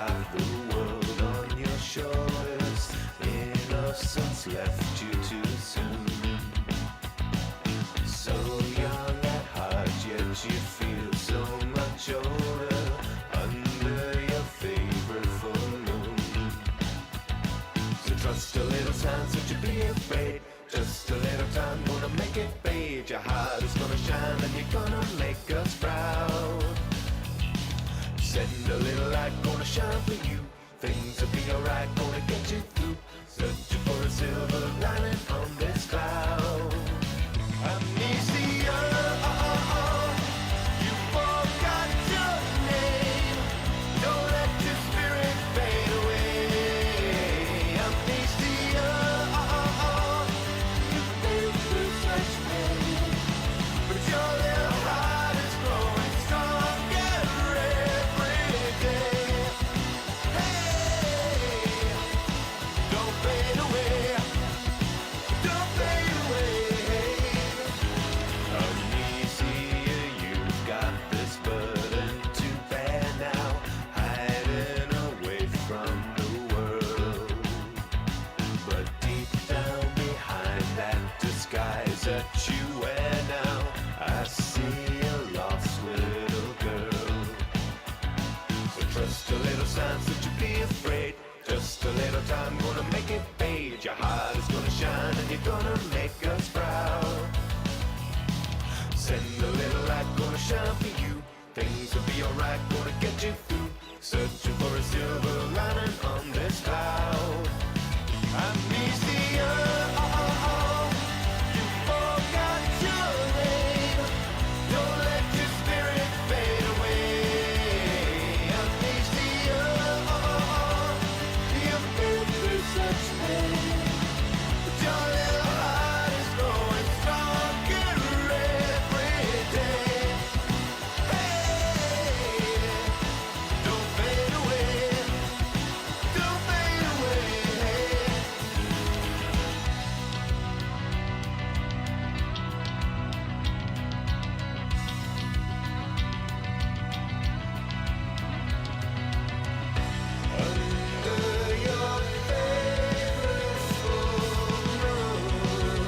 got the world on your shoulders. Innocence left you too soon. So young at heart, yet you feel so much older under your favorite full moon. So trust a little time, so you be afraid. Just a little time, gonna make it fade. Your heart is gonna shine and you're gonna make us proud. Send a little light, gonna shine for you. Things will be alright, gonna get you through. Searching for a silver lining on this cloud. Amnesia, you forgot your name. Don't let your spirit fade away. Amnesia, you've been through such pain, but your little heart is growing stronger every day. Hey, don't fade away. Don't fade away. Amnesia, you've got this burden to bear now, hiding away from the world. But deep down behind that disguise that you wear now, I see a lost little girl. So trust a little sign, so you be afraid. Just a little time, gonna make it fade. Your heart is gonna shine and you're gonna make us proud. Send a little light, gonna shine for you. Things will be alright, gonna get you through. Searching for a silver lining on this cloud. Amnesia, you forgot your name. Don't let your spirit fade away. Amnesia, you've been through such pain, but your little heart is growing stronger every day. Hey, don't fade away. Don't fade away. Under your favorite full moon.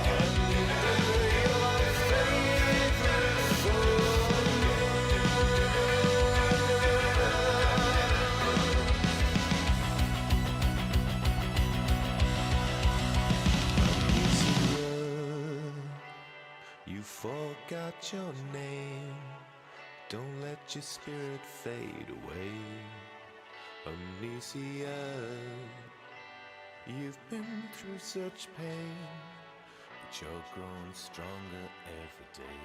Under your favorite full moon. You forgot your name. Don't let your spirit fade away. Amnesia, you've been through such pain, but you're growing stronger every day.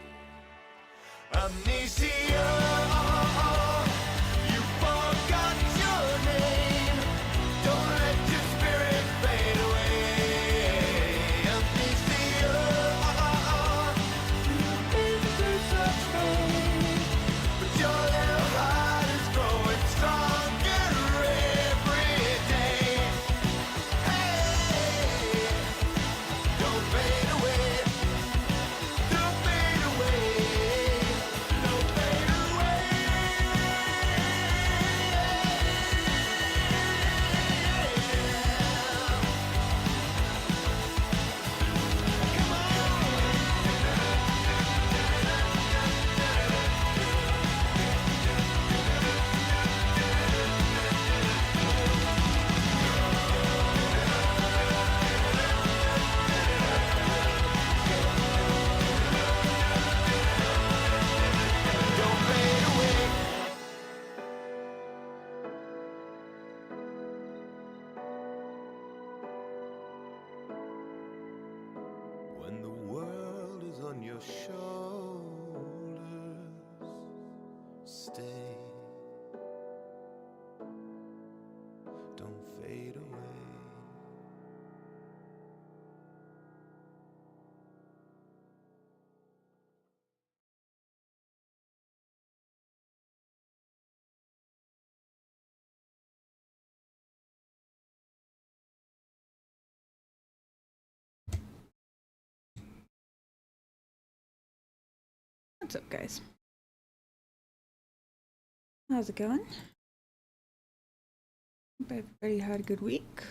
Amnesia, you forgot your name. Don't let your spirit fade away. Amnesia, you've been through such pain, but your little heart is growing stronger every day. Hey, don't fade away. Don't fade away. Don't fade away. Come don't fade away. When the world is on your shoulders, stay. Don't fade away. What's up, guys? How's it going? Hope everybody had a good week.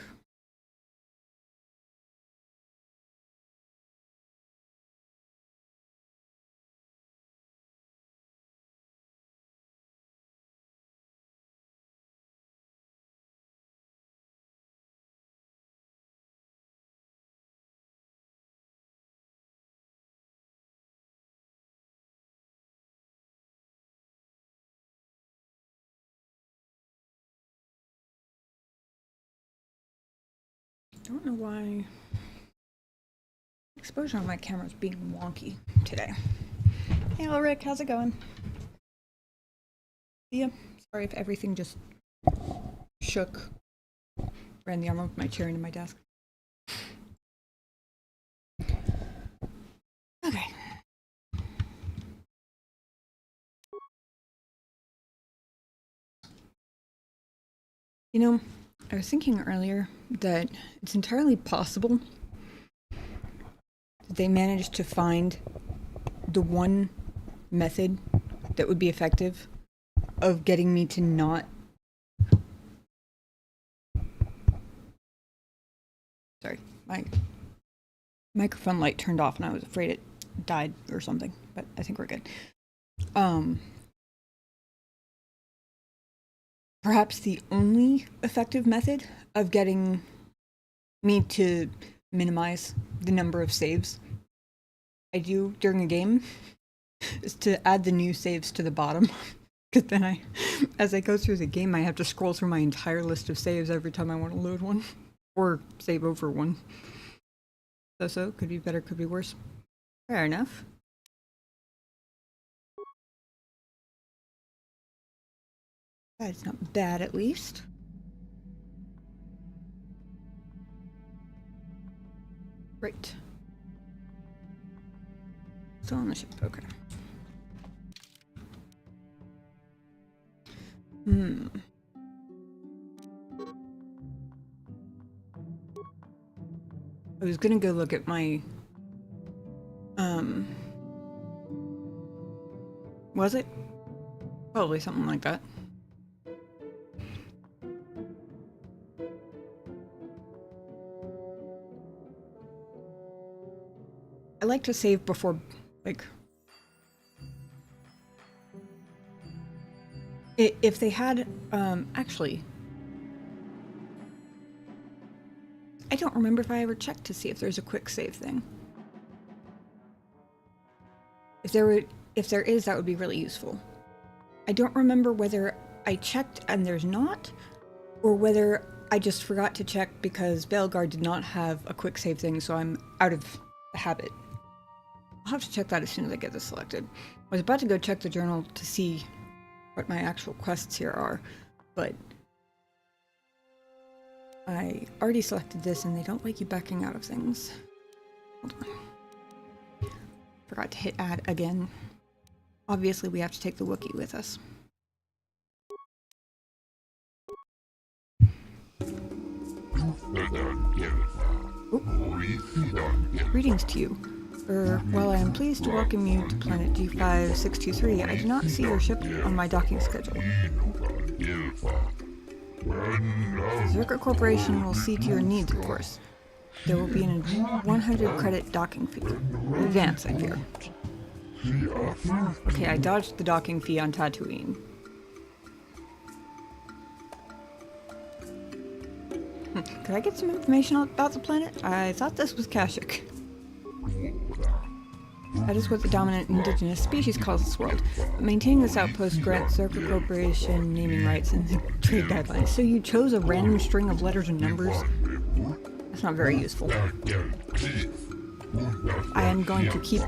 Don't know why exposure on my camera is being wonky today. Hey, Rick, how's it going? Yeah, sorry if everything just shook. Ran the arm of my chair into my desk. Okay. You know, I was thinking earlier that it's entirely possible that they managed to find the one method that would be effective of getting me to not... Sorry, my microphone light turned off and I was afraid it died or something, but I think we're good. Perhaps the only effective method of getting me to minimize the number of saves I do during a game is to add the new saves to the bottom. Because then as I go through the game, I have to scroll through my entire list of saves every time I want to load one. Or save over one. So, could be better, could be worse. Fair enough. That's not bad, at least. Right. Still on the ship, okay. I was gonna go look at my... Was it? Probably something like that. I like to save before, like... If they had, actually... I don't remember if I ever checked to see if there's a quick save thing. If there is, that would be really useful. I don't remember whether I checked and there's not, or whether I just forgot to check because Bellegarde did not have a quick save thing, so I'm out of the habit. I'll have to check that as soon as I get this selected. I was about to go check the journal to see what my actual quests here are, but I already selected this and they don't like you backing out of things. Hold on. Forgot to hit add again. Obviously we have to take the Wookiee with us. Greetings to you. While I am pleased to welcome you to planet G5623, I do not see your ship on my docking schedule. Zerka Corporation will see to your needs, of course. There will be an 100 credit docking fee. Advance, I fear. Okay, I dodged the docking fee on Tatooine. Could I get some information about the planet? I thought this was Kashyyyk. That is what the dominant indigenous species calls this world. But maintaining this outpost grants Zerka Corporation naming rights and trade guidelines. So you chose a random string of letters and numbers? That's not very useful. I am going to keep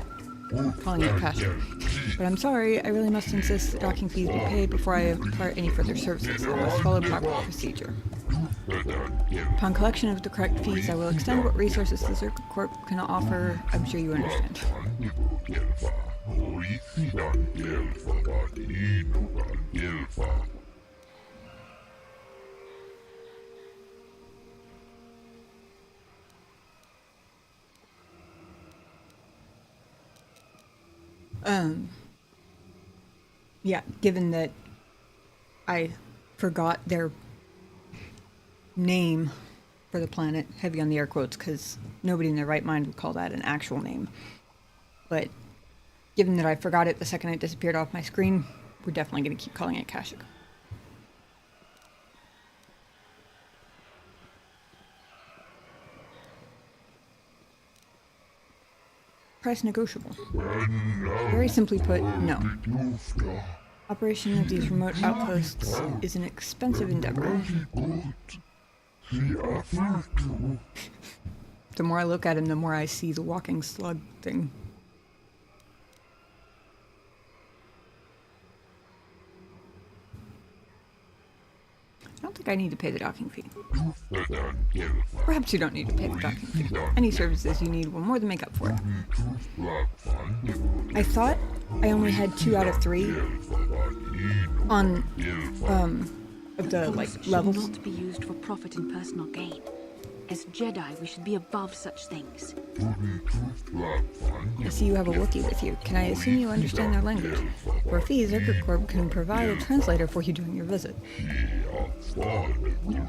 calling it Kashyyyk. But I'm sorry, I really must insist that docking fees be paid before I impart any further services. I must follow proper procedure. Upon collection of the correct fees, I will extend what resources the Zerka Corp can offer. I'm sure you understand. Yeah, given that I forgot their name for the planet, heavy on the air quotes, because nobody in their right mind would call that an actual name. But given that I forgot it the second it disappeared off my screen, we're definitely going to keep calling it Kashyyyk. Price negotiable. Very simply put, no. Operation of these remote outposts is an expensive endeavor. The more I look at him, the more I see the walking slug thing. I don't think I need to pay the docking fee. Perhaps you don't need to pay the docking fee. Any services you need will more than make up for it. I thought I only had 2 out of 3 on of the levels. Should not be used for profit and personal gain. As Jedi, we should be above such things. I see you have a Wookiee with you. Can I assume you understand their language? For a fee, Zerker Corp can provide a translator for you during your visit.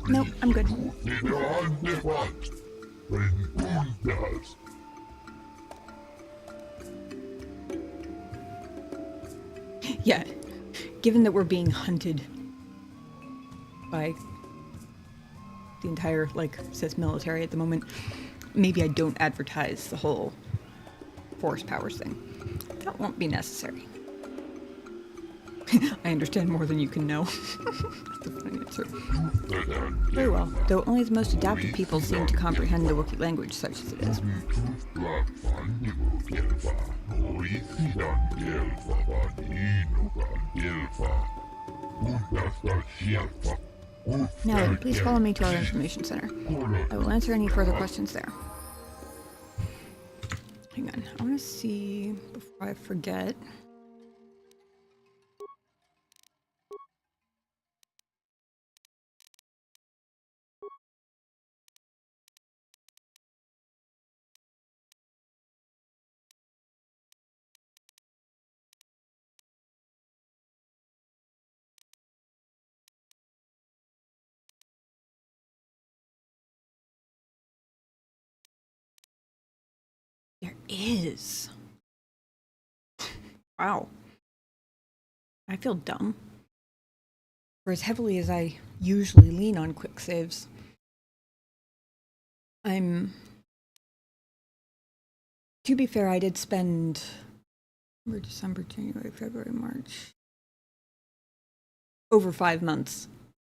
Nope, I'm good. Yeah, given that we're being hunted by the entire, Sith military at the moment, maybe I don't advertise the whole force powers thing. That won't be necessary. I understand more than you can know. That's a funny answer. Very well, though only the most adaptive people seem to comprehend the Wookiee language, such as it is. Now, please follow me to our information center. I will answer any further questions there. Hang on, I want to see before I forget. There is. Wow. I feel dumb. For as heavily as I usually lean on quick saves, to be fair, I did spend December, January, February, March, over 5 months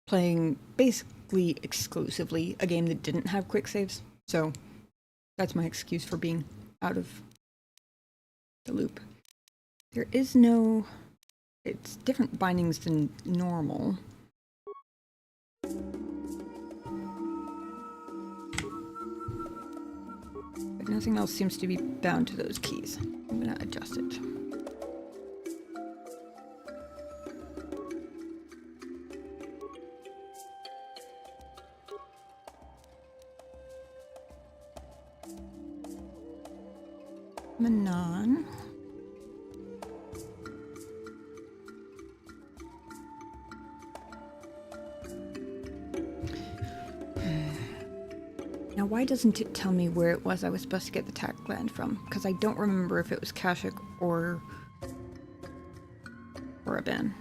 playing basically exclusively a game that didn't have quick saves. So that's my excuse for being out of the loop. There is no... It's different bindings than normal. But nothing else seems to be bound to those keys. I'm gonna adjust it. Manon. Now, why doesn't it tell me where it was I was supposed to get the tack gland from? Because I don't remember if it was Kashyyyk or Korriban.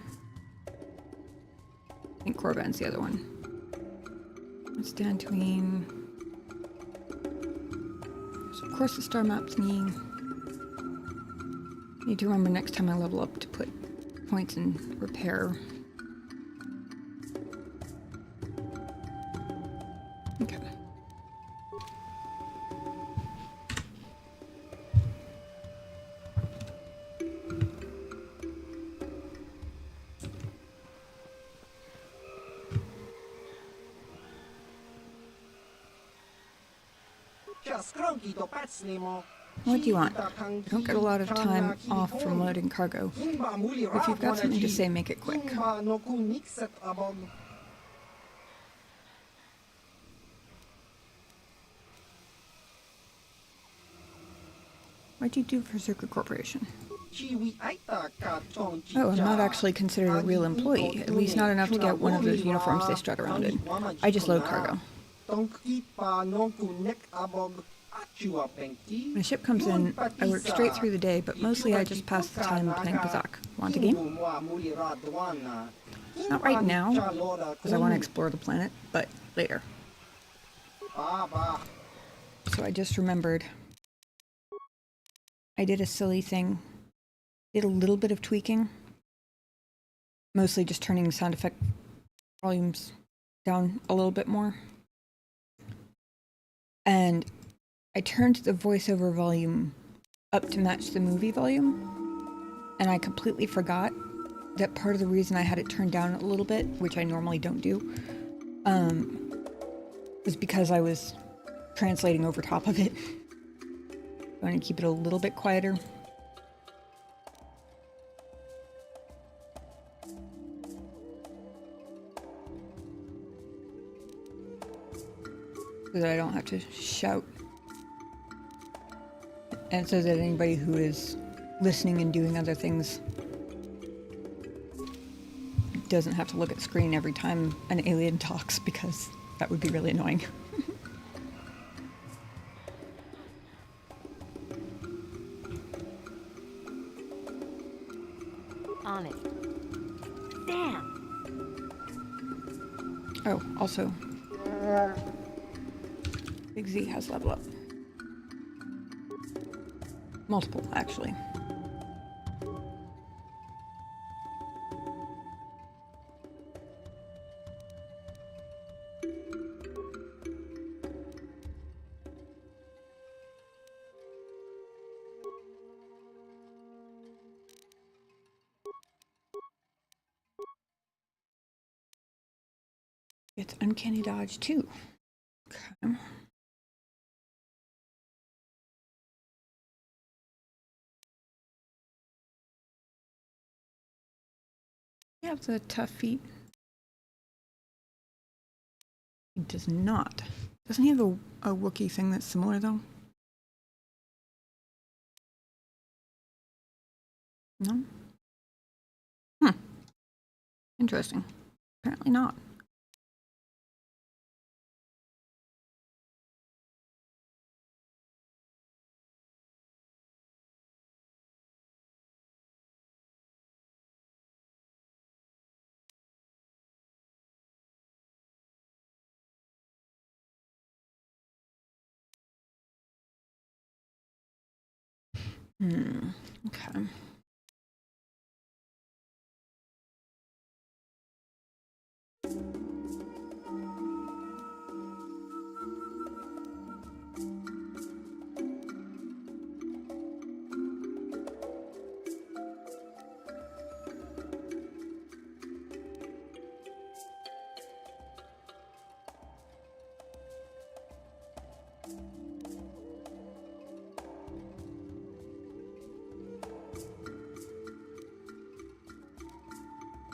I think Korriban's the other one. It's Dantooine. So, of course, the star map thingy. Need to remember next time I level up to put points in repair. Okay. What do you want? I don't get a lot of time off from loading cargo. If you've got something to say, make it quick. What do you do for Zerker Corporation? Oh, I'm not actually considered a real employee, at least not enough to get one of those uniforms they strut around in. I just load cargo. When a ship comes in, I work straight through the day, but mostly I just pass the time playing Pazak. Want a game? Not right now, because I want to explore the planet, but later. So I just remembered I did a silly thing. Did a little bit of tweaking. Mostly just turning sound effect volumes down a little bit more. And I turned the voiceover volume up to match the movie volume. And I completely forgot that part of the reason I had it turned down a little bit, which I normally don't do, was because I was translating over top of it. I want to keep it a little bit quieter. So that I don't have to shout. And so that anybody who is listening and doing other things doesn't have to look at the screen every time an alien talks, because that would be really annoying. On it. Damn! Oh, also, Big Z has level up. Multiple, actually. It's uncanny dodge too. Okay. You have the tough feet. He does not. Doesn't he have a Wookiee thing that's similar though? No? Interesting. Apparently not. Okay.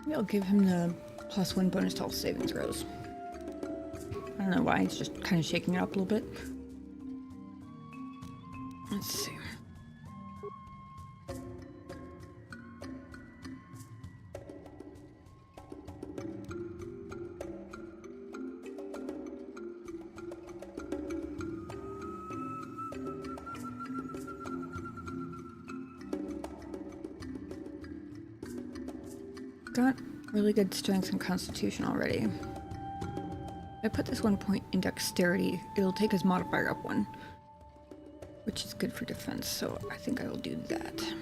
Maybe I'll give him the +1 bonus to all saving throws. I don't know why, it's just kind of shaking it up a little bit. Let's see. Got really good strength and constitution already. If I put this 1 point in dexterity, it'll take his modifier up 1, which is good for defense, so I think I will do that.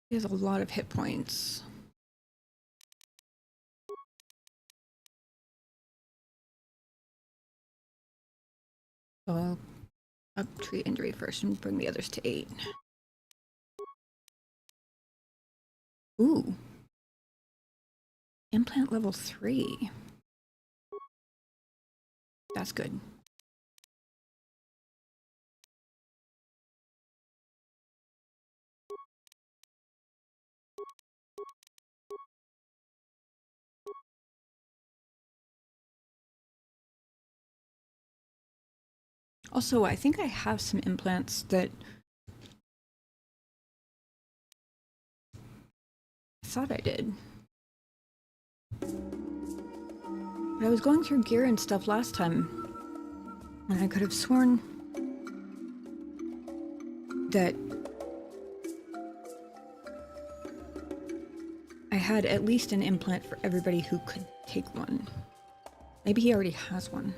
He has a lot of hit points. So I'll up treat injury first and bring the others to 8. Ooh. Implant level 3. That's good. Also, I think I have some implants that I thought I did. But I was going through gear and stuff last time, and I could have sworn that I had at least an implant for everybody who could take one. Maybe he already has one.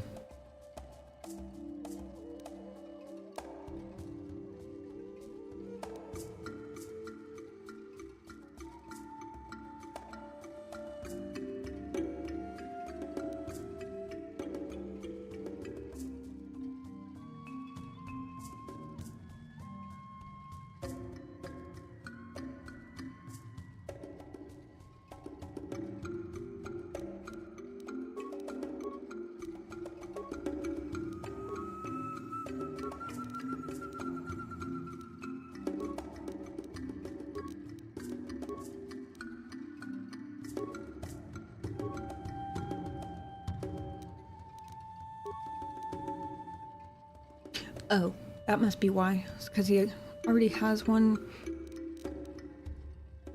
Oh, that must be why. It's because he already has one.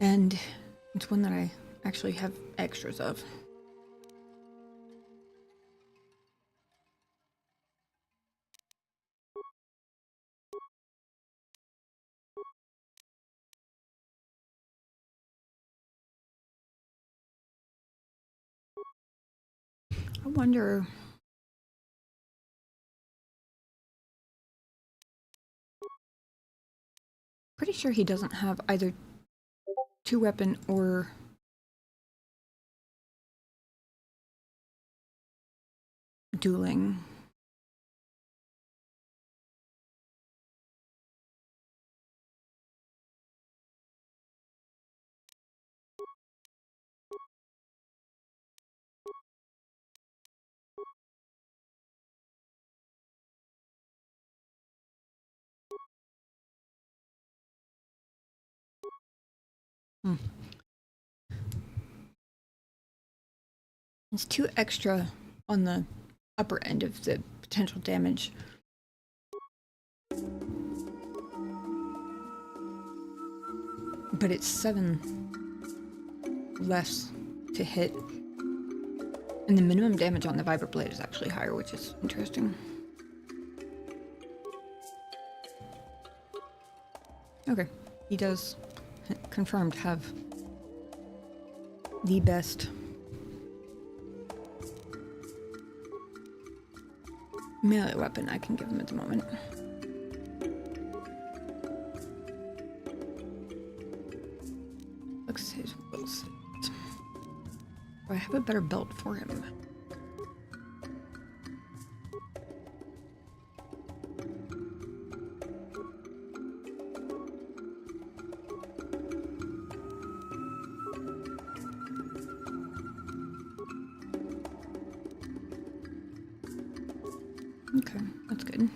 And it's one that I actually have extras of. I wonder... Pretty sure he doesn't have either two-weapon or dueling. It's 2 extra on the upper end of the potential damage. But it's 7 less to hit. And the minimum damage on the Viper Blade is actually higher, which is interesting. Okay, he does, confirmed, have the best melee weapon I can give him at the moment. Looks his will set. Do I have a better belt for him? Okay, that's good.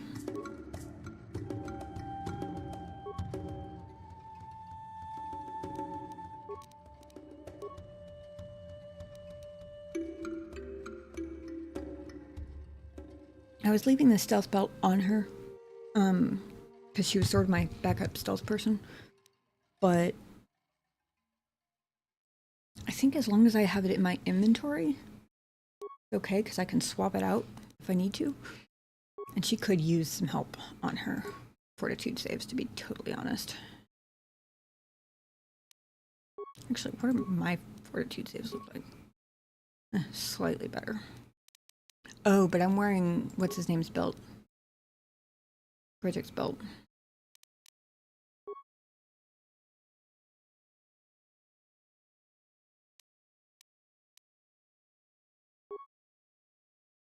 I was leaving the stealth belt on her, because she was sort of my backup stealth person, but I think as long as I have it in my inventory, okay, because I can swap it out if I need to. And she could use some help on her fortitude saves, to be totally honest. Actually, what do my fortitude saves look like? Slightly better. Oh, but I'm wearing what's his name's belt. Project's belt.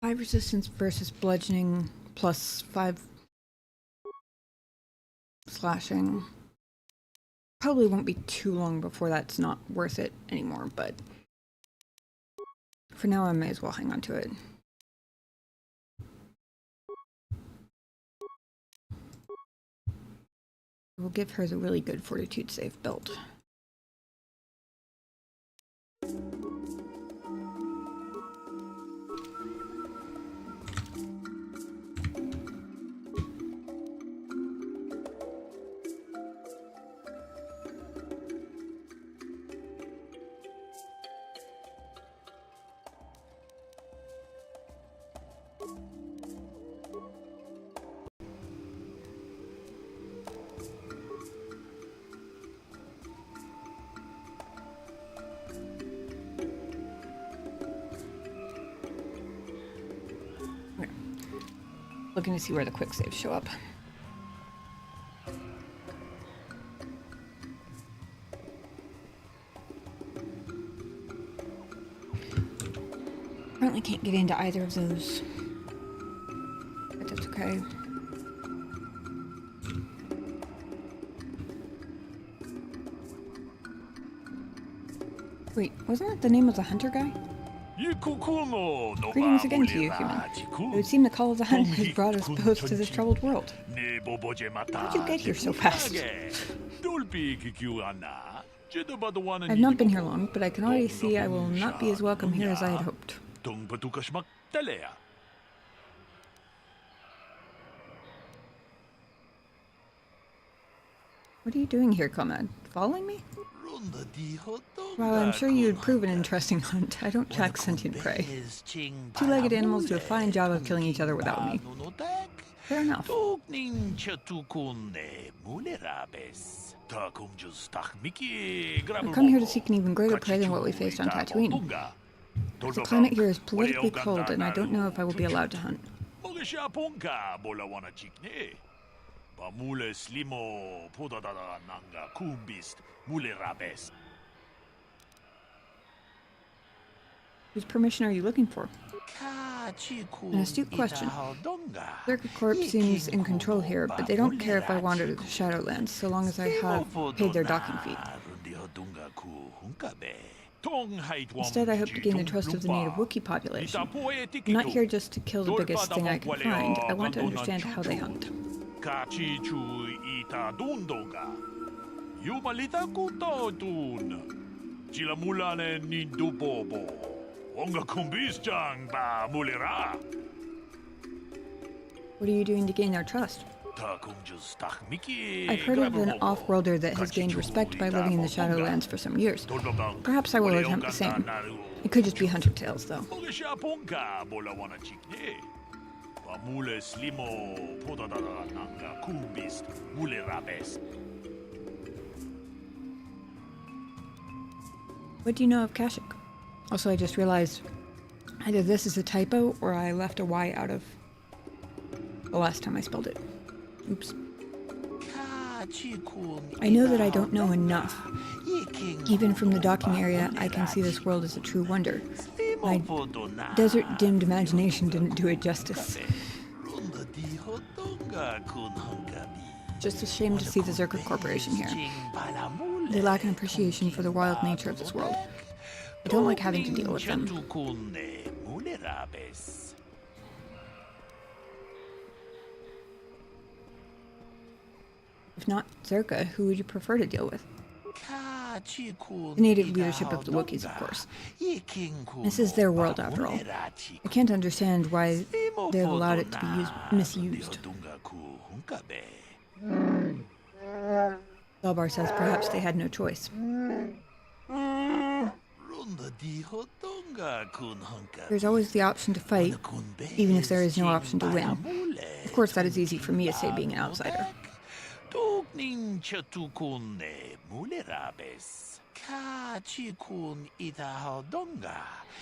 Five resistance versus bludgeoning plus 5 slashing. Probably won't be too long before that's not worth it anymore, but for now I may as well hang on to it. We'll give her the really good fortitude save built. Looking to see where the quick saves show up. Apparently can't get into either of those, but that's okay. Wait, wasn't that the name of the hunter guy? Greetings again to you, human. It would seem the call of the hunt has brought us both to this troubled world. How did you get here so fast? I've not been here long, but I can already see I will not be as welcome here as I had hoped. What are you doing here, comrade? Following me? While I'm sure you'd prove an interesting hunt, I don't track sentient prey. Two-legged animals do a fine job of killing each other without me. Fair enough. I've come here to seek an even greater prey than what we faced on Tatooine. The climate here is politically cold, and I don't know if I will be allowed to hunt. Whose permission are you looking for? An astute question. Circuit Corp seems in control here, but they don't care if I wander to the Shadowlands, so long as I have paid their docking fee. Instead, I hope to gain the trust of the native Wookiee population. I'm not here just to kill the biggest thing I can find. I want to understand how they hunt. What are you doing to gain their trust? I've heard of an off-worlder that has gained respect by living in the Shadowlands for some years. Perhaps I will attempt the same. It could just be hunter tales, though. What do you know of Kashyyyk? Also, I just realized either this is a typo or I left a Y out of the last time I spelled it. Oops. I know that I don't know enough. Even from the docking area, I can see this world as a true wonder. My desert-dimmed imagination didn't do it justice. Just a shame to see the Zerker Corporation here. They lack an appreciation for the wild nature of this world. I don't like having to deal with them. If not Zerka, who would you prefer to deal with? The native leadership of the Wookiees, of course. This is their world, after all. I can't understand why they've allowed it to be misused. Dalbar says perhaps they had no choice. There's always the option to fight, even if there is no option to win. Of course, that is easy for me to say being an outsider.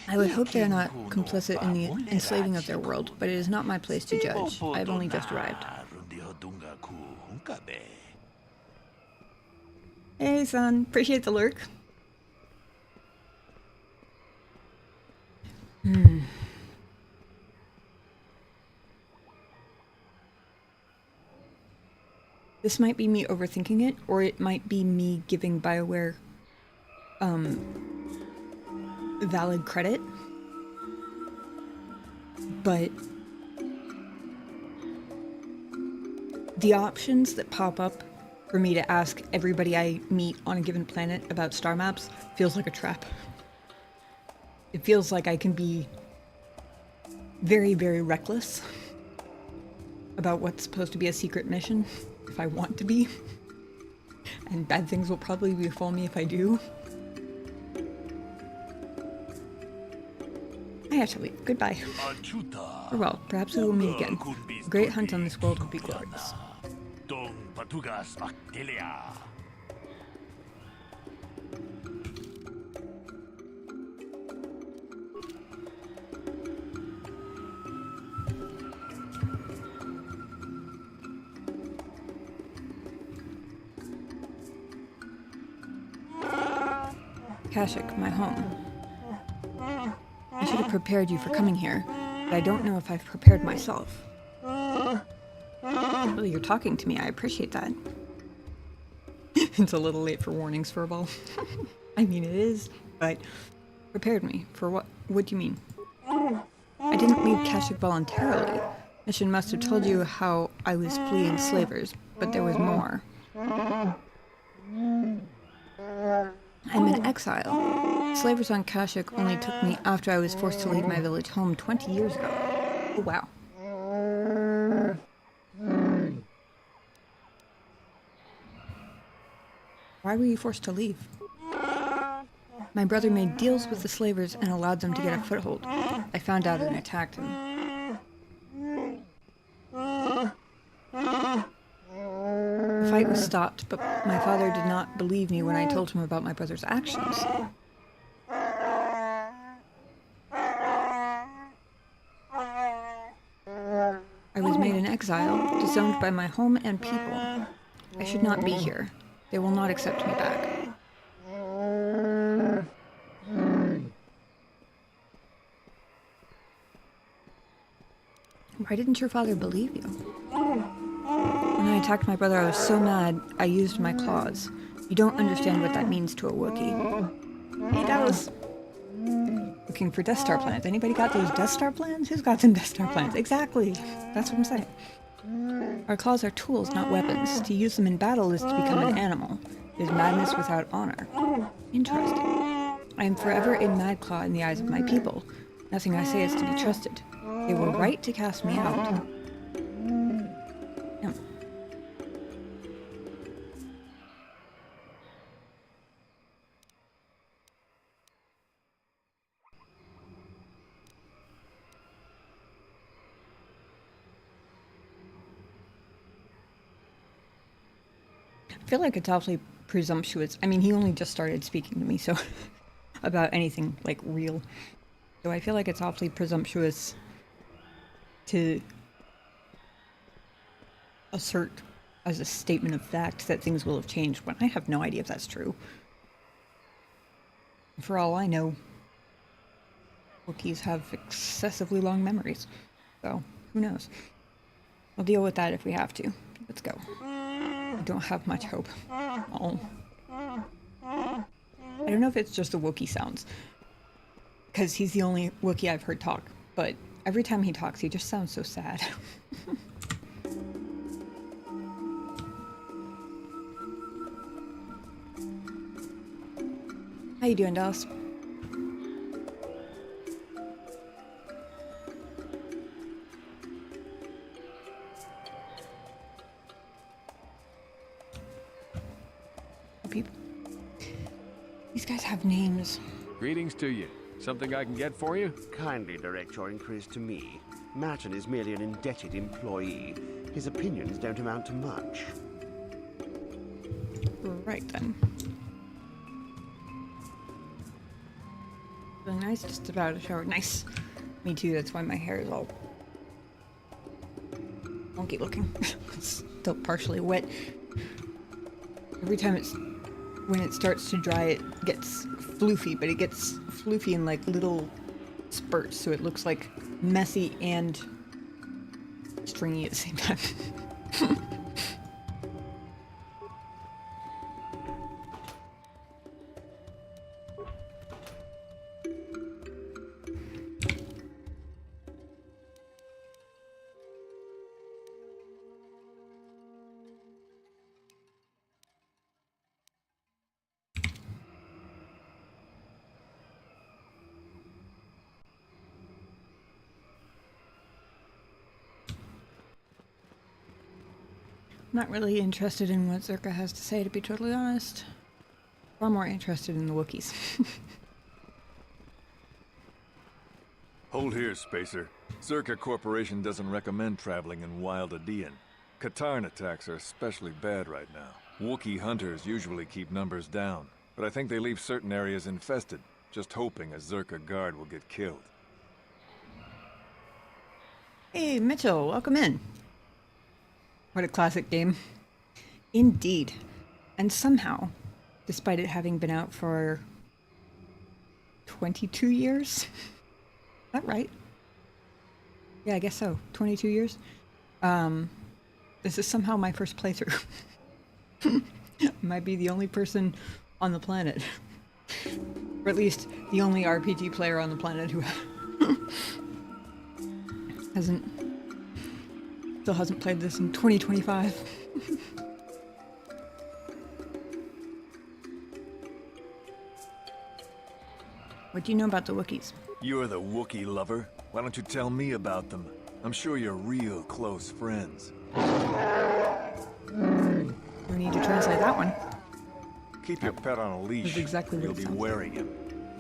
I would hope they're not complicit in the enslaving of their world, but it is not my place to judge. I've only just arrived. Hey, son. Appreciate the lurk. This might be me overthinking it, or it might be me giving BioWare valid credit. But the options that pop up for me to ask everybody I meet on a given planet about star maps feels like a trap. It feels like I can be very, very reckless about what's supposed to be a secret mission if I want to be. And bad things will probably befall me if I do. I have to leave. Goodbye. Farewell. Perhaps we will meet again. A great hunt on this world would be glorious. Kashyyyk, my home. I should have prepared you for coming here, but I don't know if I've prepared myself. Well, you're talking to me. I appreciate that. It's a little late for warnings, Furball. I mean, it is, but prepared me for what? What do you mean? I didn't leave Kashyyyk voluntarily. Mission must have told you how I was fleeing slavers, but there was more. I'm in exile. Slavers on Kashyyyk only took me after I was forced to leave my village home 20 years ago. Oh, wow. Why were you forced to leave? My brother made deals with the slavers and allowed them to get a foothold. I found out and attacked him. The fight was stopped, but my father did not believe me when I told him about my brother's actions. I was made an exile, disowned by my home and people. I should not be here. They will not accept me back. Why didn't your father believe you? When I attacked my brother, I was so mad, I used my claws. You don't understand what that means to a Wookiee. Hey, Dallas. Looking for Death Star plans. Anybody got those Death Star plans? Who's got them Death Star plans? Exactly. That's what I'm saying. Our claws are tools, not weapons. To use them in battle is to become an animal. It is madness without honor. Interesting. I am forever a mad claw in the eyes of my people. Nothing I say is to be trusted. They were right to cast me out. No. I feel like it's awfully presumptuous. I mean, he only just started speaking to me, so about anything like real. So I feel like it's awfully presumptuous to assert as a statement of fact that things will have changed when I have no idea if that's true. For all I know, Wookiees have excessively long memories, so who knows? We'll deal with that if we have to. Let's go. I don't have much hope. Oh. I don't know if it's just the Wookiee sounds, because he's the only Wookiee I've heard talk, but every time he talks, he just sounds so sad. How you doing, Dallas? People. These guys have names. Greetings to you. Something I can get for you? Kindly direct your inquiries to me. Martin is merely an indebted employee. His opinions don't amount to much. Right then. Feeling nice? Just about to shower. Nice. Me too, that's why my hair is all wonky looking. It's still partially wet. Every time when it starts to dry, it gets floofy, but it gets floofy in like little spurts, so it looks like messy and stringy at the same time. Not really interested in what Zerka has to say, to be totally honest. Far more interested in the Wookiees. Hold here, Spacer. Zerka Corporation doesn't recommend traveling in Wild Adean. Katarn attacks are especially bad right now. Wookiee hunters usually keep numbers down, but I think they leave certain areas infested, just hoping a Zerka guard will get killed. Hey, Mitchell, welcome in. What a classic game. Indeed. And somehow, despite it having been out for 22 years? Is that right? Yeah, I guess so. 22 years. This is somehow my first playthrough. Might be the only person on the planet. Or at least the only RPG player on the planet who still hasn't played this in 2025. What do you know about the Wookiees? You're the Wookiee lover. Why don't you tell me about them? I'm sure you're real close friends. No need to translate that one. Keep your pet on a leash. That's exactly what You'll it be sounds like. wearing him.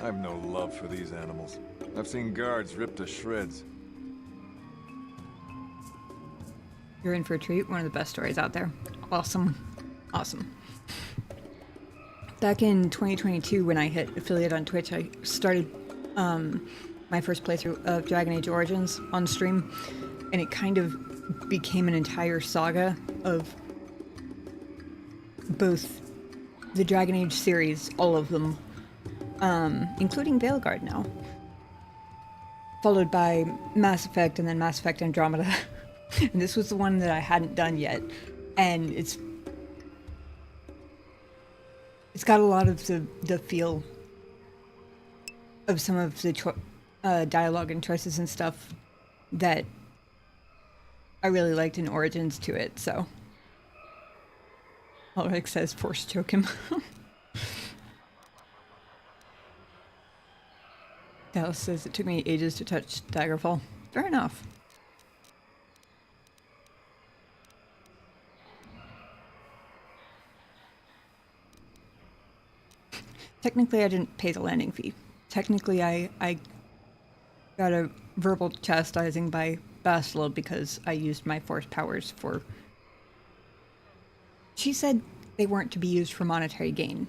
I've no love for these animals. I've seen guards ripped to shreds. You're in for a treat. One of the best stories out there. Awesome. Awesome. Back in 2022, when I hit affiliate on Twitch, I started my first playthrough of Dragon Age Origins on stream, and it kind of became an entire saga of both the Dragon Age series, all of them, including Veilguard now, followed by Mass Effect and then Mass Effect Andromeda. And this was the one that I hadn't done yet, and it's got a lot of the feel of some of the dialogue and choices and stuff that I really liked in Origins to it, so. Ulrich says force choke him. Dallas says it took me ages to touch Daggerfall. Fair enough. Technically, I didn't pay the landing fee. Technically, I got a verbal chastising by Bastila because I used my force powers for... She said they weren't to be used for monetary gain.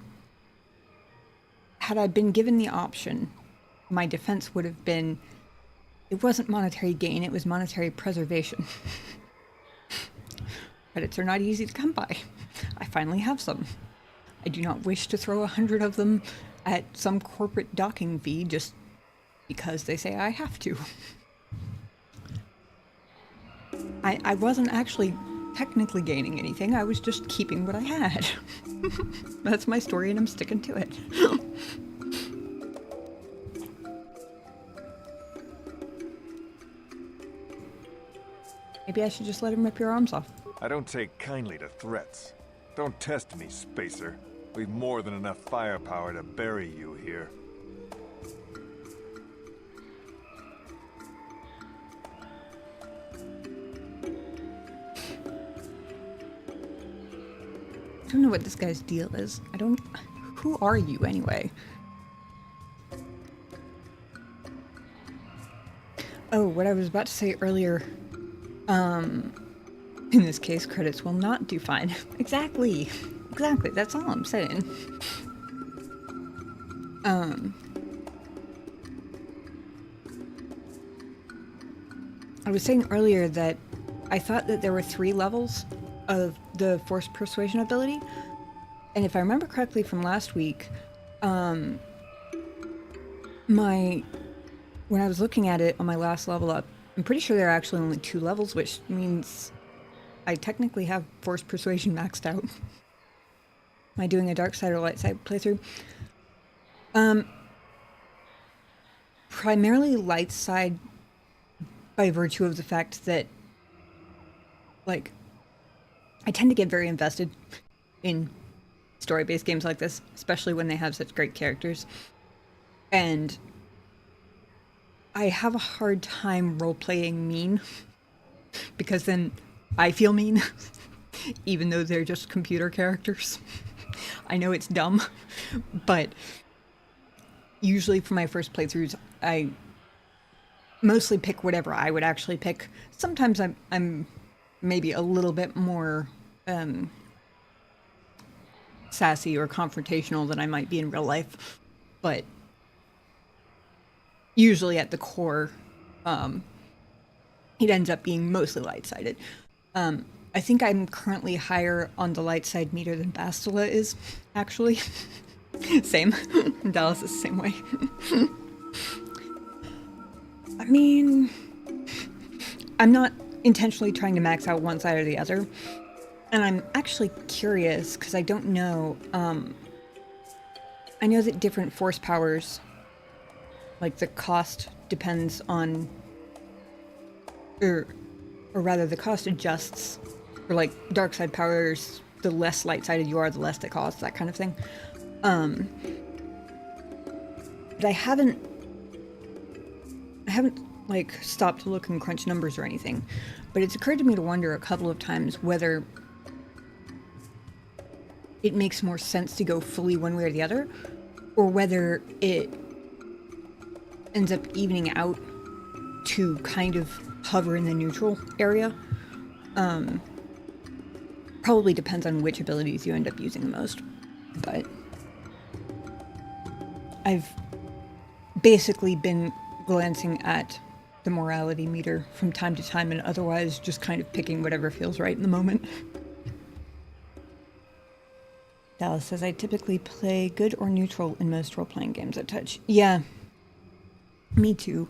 Had I been given the option, my defense would have been, it wasn't monetary gain, it was monetary preservation. Credits are not easy to come by. I finally have some. I do not wish to throw 100 of them at some corporate docking fee just because they say I have to. I wasn't actually technically gaining anything, I was just keeping what I had. That's my story and I'm sticking to it. Maybe I should just let him rip your arms off. I don't take kindly to threats. Don't test me, Spacer. We've more than enough firepower to bury you here. I don't know what this guy's deal is. Who are you anyway? Oh, what I was about to say earlier, in this case, credits will not do fine. Exactly, that's all I'm saying. I was saying earlier that I thought that there were 3 levels of the force persuasion ability, and if I remember correctly from last week, when I was looking at it on my last level up, I'm pretty sure there are actually only 2 levels, which means I technically have force persuasion maxed out. Am I doing a dark side or light side playthrough? Primarily light side by virtue of the fact that, like, I tend to get very invested in story-based games like this, especially when they have such great characters. And I have a hard time role-playing mean, because then I feel mean. even though they're just computer characters. I know it's dumb, but usually for my first playthroughs, I mostly pick whatever I would actually pick. Sometimes I'm maybe a little bit more sassy or confrontational than I might be in real life, but usually at the core, it ends up being mostly light-sided. I think I'm currently higher on the light side meter than Bastila is, actually. Same. Dallas is the same way. I mean, I'm not intentionally trying to max out one side or the other. And I'm actually curious, because I don't know. I know that different force powers, like the cost depends on, or rather the cost adjusts. For like dark side powers, the less light-sided you are, the less it costs, that kind of thing. But I haven't like stopped to look and crunch numbers or anything. But it's occurred to me to wonder a couple of times whether it makes more sense to go fully one way or the other, or whether it ends up evening out to kind of hover in the neutral area. Probably depends on which abilities you end up using the most, but I've basically been glancing at the morality meter from time to time and otherwise just kind of picking whatever feels right in the moment. Dallas says, I typically play good or neutral in most role-playing games I touch. Yeah, me too.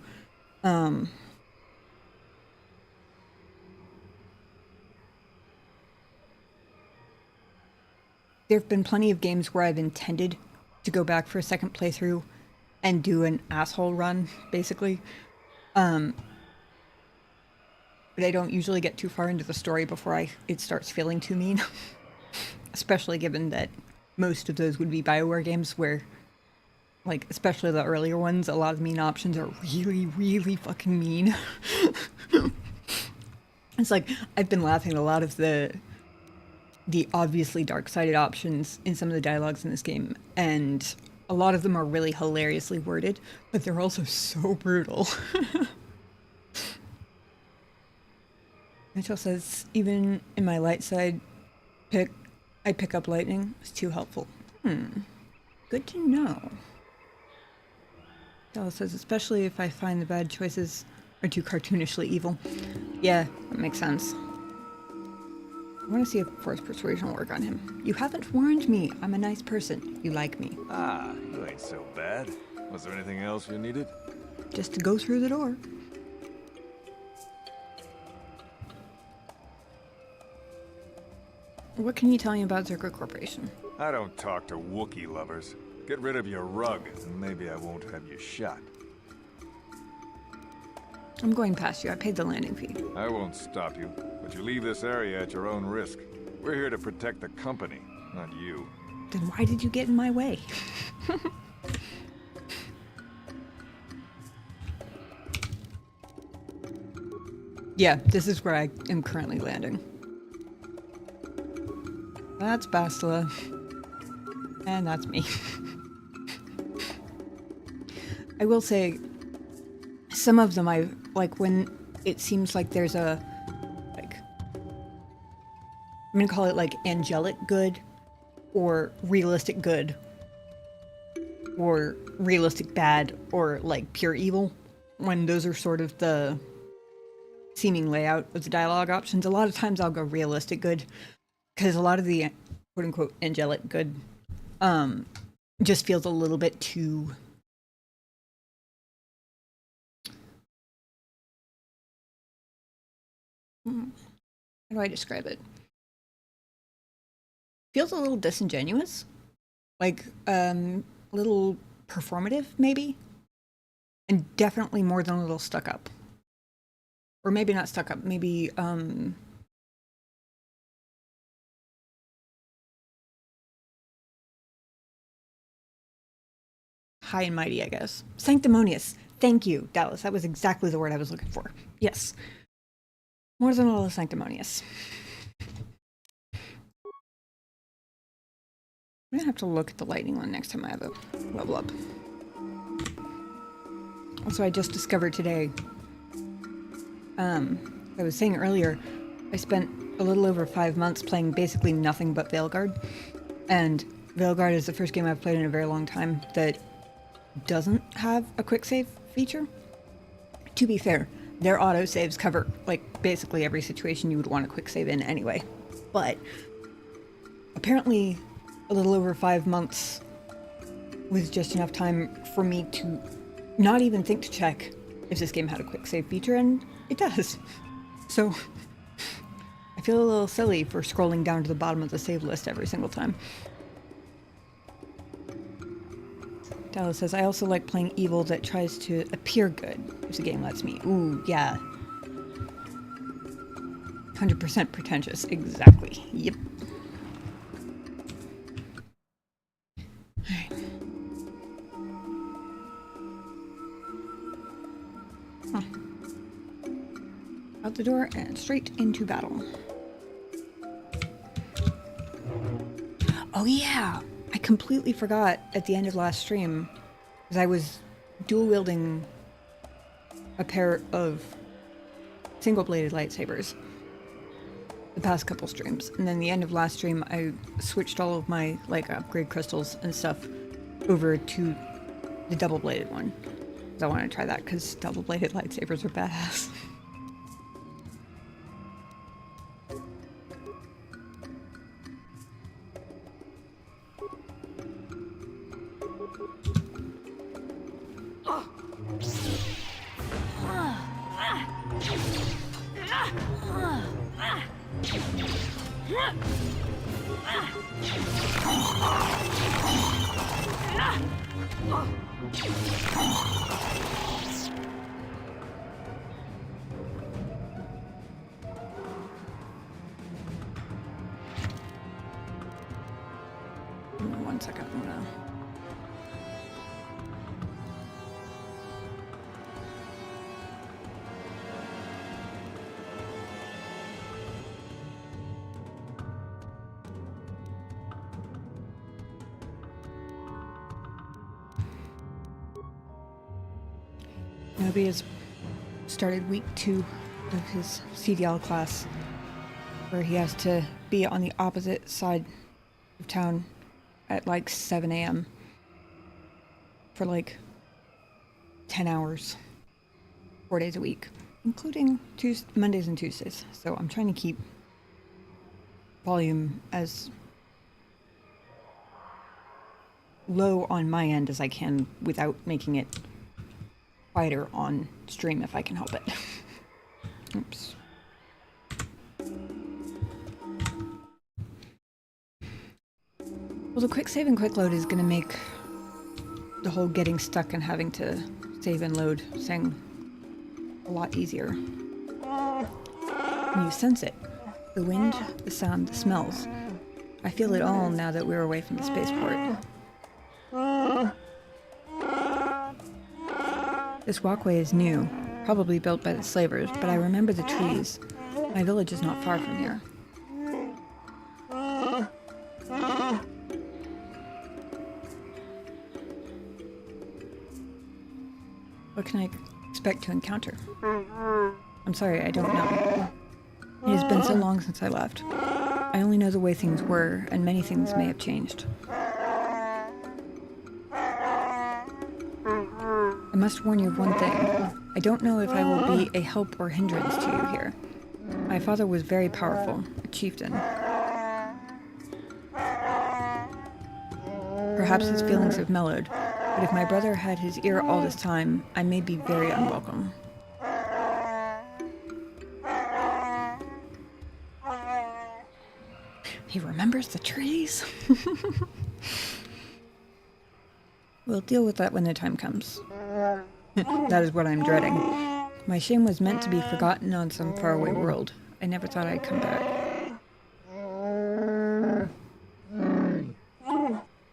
There have been plenty of games where I've intended to go back for a second playthrough and do an asshole run, basically. But I don't usually get too far into the story before it starts feeling too mean. Especially given that most of those would be BioWare games where, like, especially the earlier ones, a lot of mean options are really, really fucking mean. It's like, I've been laughing at a lot of the obviously dark-sided options in some of the dialogues in this game, and a lot of them are really hilariously worded, but they're also so brutal. Mitchell says, even in my light side pick, I pick up lightning. It's too helpful. Good to know. Dallas says, especially if I find the bad choices are too cartoonishly evil. Yeah, that makes sense. I want to see if force persuasion will work on him. You haven't warned me. I'm a nice person. You like me. Ah, you ain't so bad. Was there anything else you needed? Just to go through the door. What can you tell me about Zerka Corporation? I don't talk to Wookiee lovers. Get rid of your rug, and maybe I won't have you shot. I'm going past you. I paid the landing fee. I won't stop you, but you leave this area at your own risk. We're here to protect the company, not you. Then why did you get in my way? Yeah, this is where I am currently landing. That's Bastila. And that's me. I will say, some of them like when it seems like there's a, like, I'm gonna call it like angelic good, or realistic good, or realistic bad, or like pure evil, when those are sort of the seeming layout of the dialogue options, a lot of times I'll go realistic good, because a lot of the quote-unquote angelic good just feels a little bit too... How do I describe it? Feels a little disingenuous. Like, a little performative, maybe? And definitely more than a little stuck up. Or maybe not stuck up, maybe, high and mighty, I guess. Sanctimonious. Thank you, Dallas. That was exactly the word I was looking for. Yes. More than a little sanctimonious. I'm gonna have to look at the lightning one next time I have a level up. Also, I just discovered today, I was saying earlier, I spent a little over 5 months playing basically nothing but Veilguard. And Veilguard is the first game I've played in a very long time that doesn't have a quick save feature. To be fair, their autosaves cover, like, basically every situation you would want a quick save in anyway. But apparently a little over 5 months was just enough time for me to not even think to check if this game had a quick save feature, and it does. So I feel a little silly for scrolling down to the bottom of the save list every single time. Dallas says, I also like playing evil that tries to appear good if the game lets me. Ooh, yeah. 100% pretentious. Exactly. Yep. Alright. Huh. Out the door and straight into battle. Oh yeah! I completely forgot at the end of last stream, because I was dual wielding a pair of single-bladed lightsabers the past couple streams, and then the end of last stream I switched all of my like upgrade crystals and stuff over to the double-bladed one. Because I want to try that, because double-bladed lightsabers are badass. One second, I'm gonna... Nobi has started week 2 of his CDL class, where he has to be on the opposite side of town at like 7 a.m. for like 10 hours, 4 days a week, including Mondays and Tuesdays. So I'm trying to keep volume as low on my end as I can without making it quieter on stream if I can help it. Oops. Well, the quick save and quick load is going to make the whole getting stuck and having to save and load thing a lot easier. And you sense it. The wind, the sound, the smells. I feel it all now that we're away from the spaceport. This walkway is new, probably built by the slavers, but I remember the trees. My village is not far from here. What can I expect to encounter? I'm sorry, I don't know. It has been so long since I left. I only know the way things were, and many things may have changed. I must warn you of one thing. I don't know if I will be a help or hindrance to you here. My father was very powerful, a chieftain. Perhaps his feelings have mellowed, but if my brother had his ear all this time, I may be very unwelcome. He remembers the trees? We'll deal with that when the time comes. That is what I'm dreading. My shame was meant to be forgotten on some faraway world. I never thought I'd come back.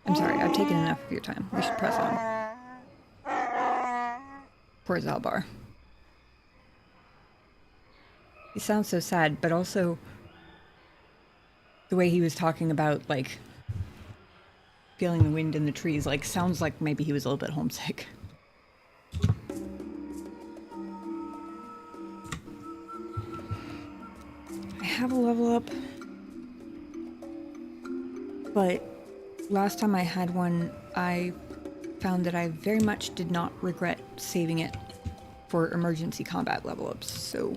I'm sorry, I've taken enough of your time. We should press on. Poor Zalbar. He sounds so sad, but also the way he was talking about, like, feeling the wind in the trees. Like, sounds like maybe he was a little bit homesick. I have a level up, but last time I had one, I found that I very much did not regret saving it for emergency combat level ups, so...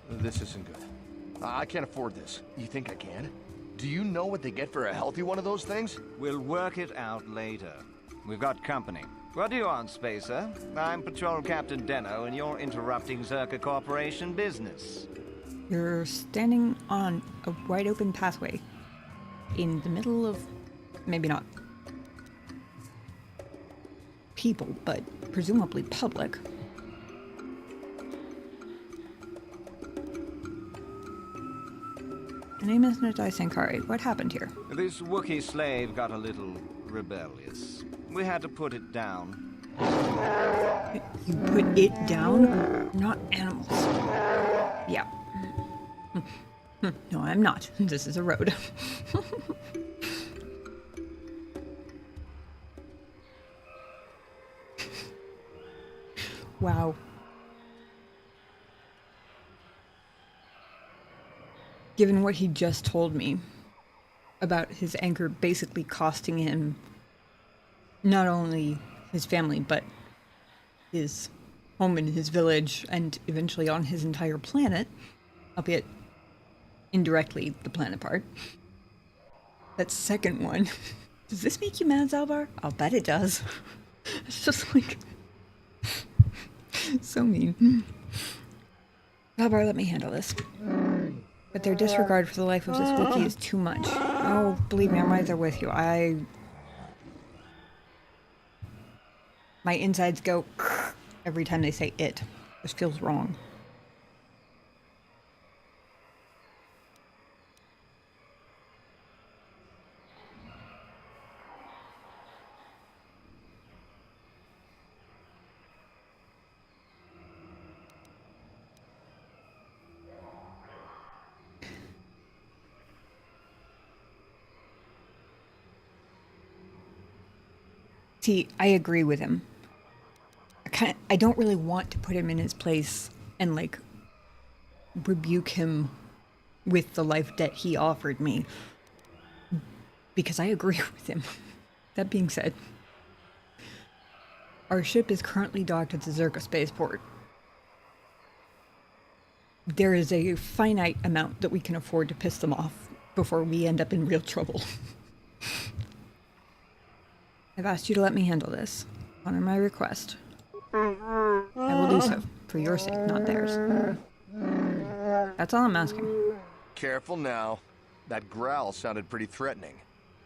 This isn't good. I can't afford this. You think I can? Do you know what they get for a healthy one of those things? We'll work it out later. We've got company. What do you want, Spacer? I'm Patrol Captain Deno, and you're interrupting Zerka Corporation business. You're standing on a wide open pathway in the middle of, maybe not people, but presumably public. My name is Nadai Sankari. What happened here? This Wookiee slave got a little rebellious. We had to put it down. You put it down? Not animals. Yeah. No, I'm not. This is a road. Wow. Given what he just told me about his anger basically costing him not only his family, but his home in his village and eventually on his entire planet, albeit indirectly the planet part. That second one. Does this make you mad, Zalbar? I'll bet it does. It's just like... so mean. Zalbar, let me handle this. But their disregard for the life of this Wookiee is too much. Oh, believe me, I'm right there with you. My insides go every time they say it. This feels wrong. See, I agree with him. I don't really want to put him in his place and, like, rebuke him with the life debt he offered me. Because I agree with him. That being said, our ship is currently docked at the Zerka spaceport. There is a finite amount that we can afford to piss them off before we end up in real trouble. I've asked you to let me handle this. Honor my request. I will do so, for your sake, not theirs. That's all I'm asking. Careful now. That growl sounded pretty threatening.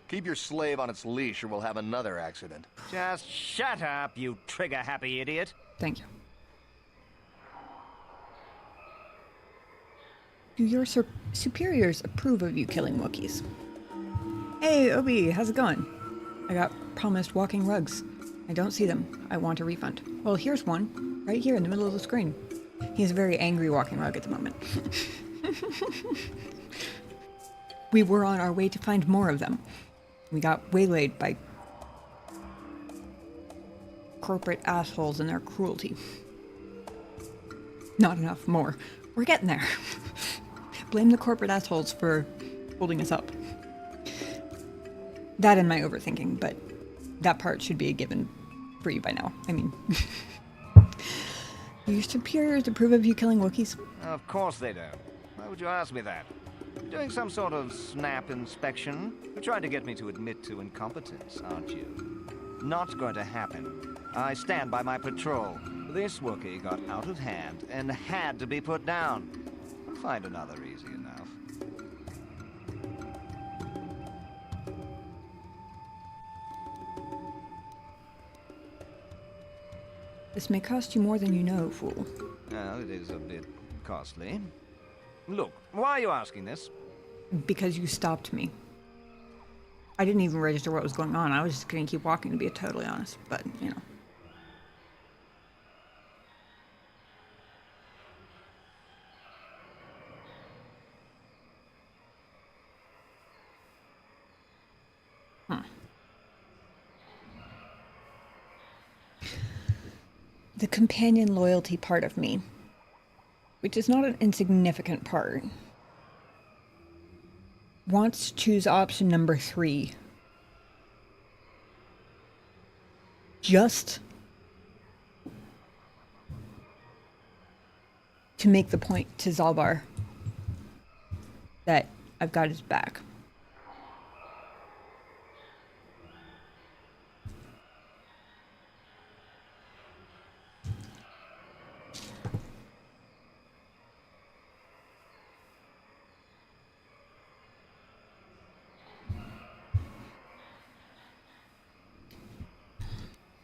Keep your slave on its leash or we'll have another accident. Just shut up, you trigger-happy idiot. Thank you. Do your superiors approve of you killing Wookiees? Hey, Obi, how's it going? I got promised walking rugs. I don't see them. I want a refund. Well, here's one, right here in the middle of the screen. He's a very angry walking rug at the moment. We were on our way to find more of them. We got waylaid by corporate assholes and their cruelty. Not enough more. We're getting there. Blame the corporate assholes for holding us up. That and my overthinking, but that part should be a given for you by now. I mean, do your superiors approve of you killing Wookiees? Of course they don't. Why would you ask me that? You're doing some sort of snap inspection? You're trying to get me to admit to incompetence, aren't you? Not going to happen. I stand by my patrol. This Wookiee got out of hand and had to be put down. I'll find another easy enough. This may cost you more than you know, fool. Well, it is a bit costly. Look, why are you asking this? Because you stopped me. I didn't even register what was going on. I was just going to keep walking, to be totally honest. But, you know. the companion loyalty part of me, which is not an insignificant part, wants to choose option number 3. Just to make the point to Zalbar that I've got his back.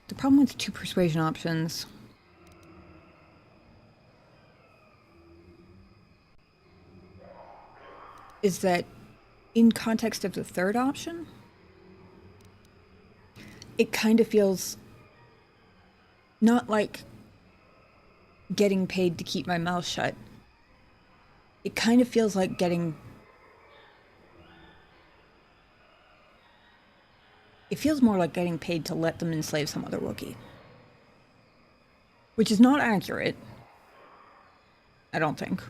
The problem with 2 persuasion options is that in context of the 3rd option, it kind of feels not like getting paid to keep my mouth shut. It kind of feels like it feels more like getting paid to let them enslave some other Wookiee. Which is not accurate, I don't think.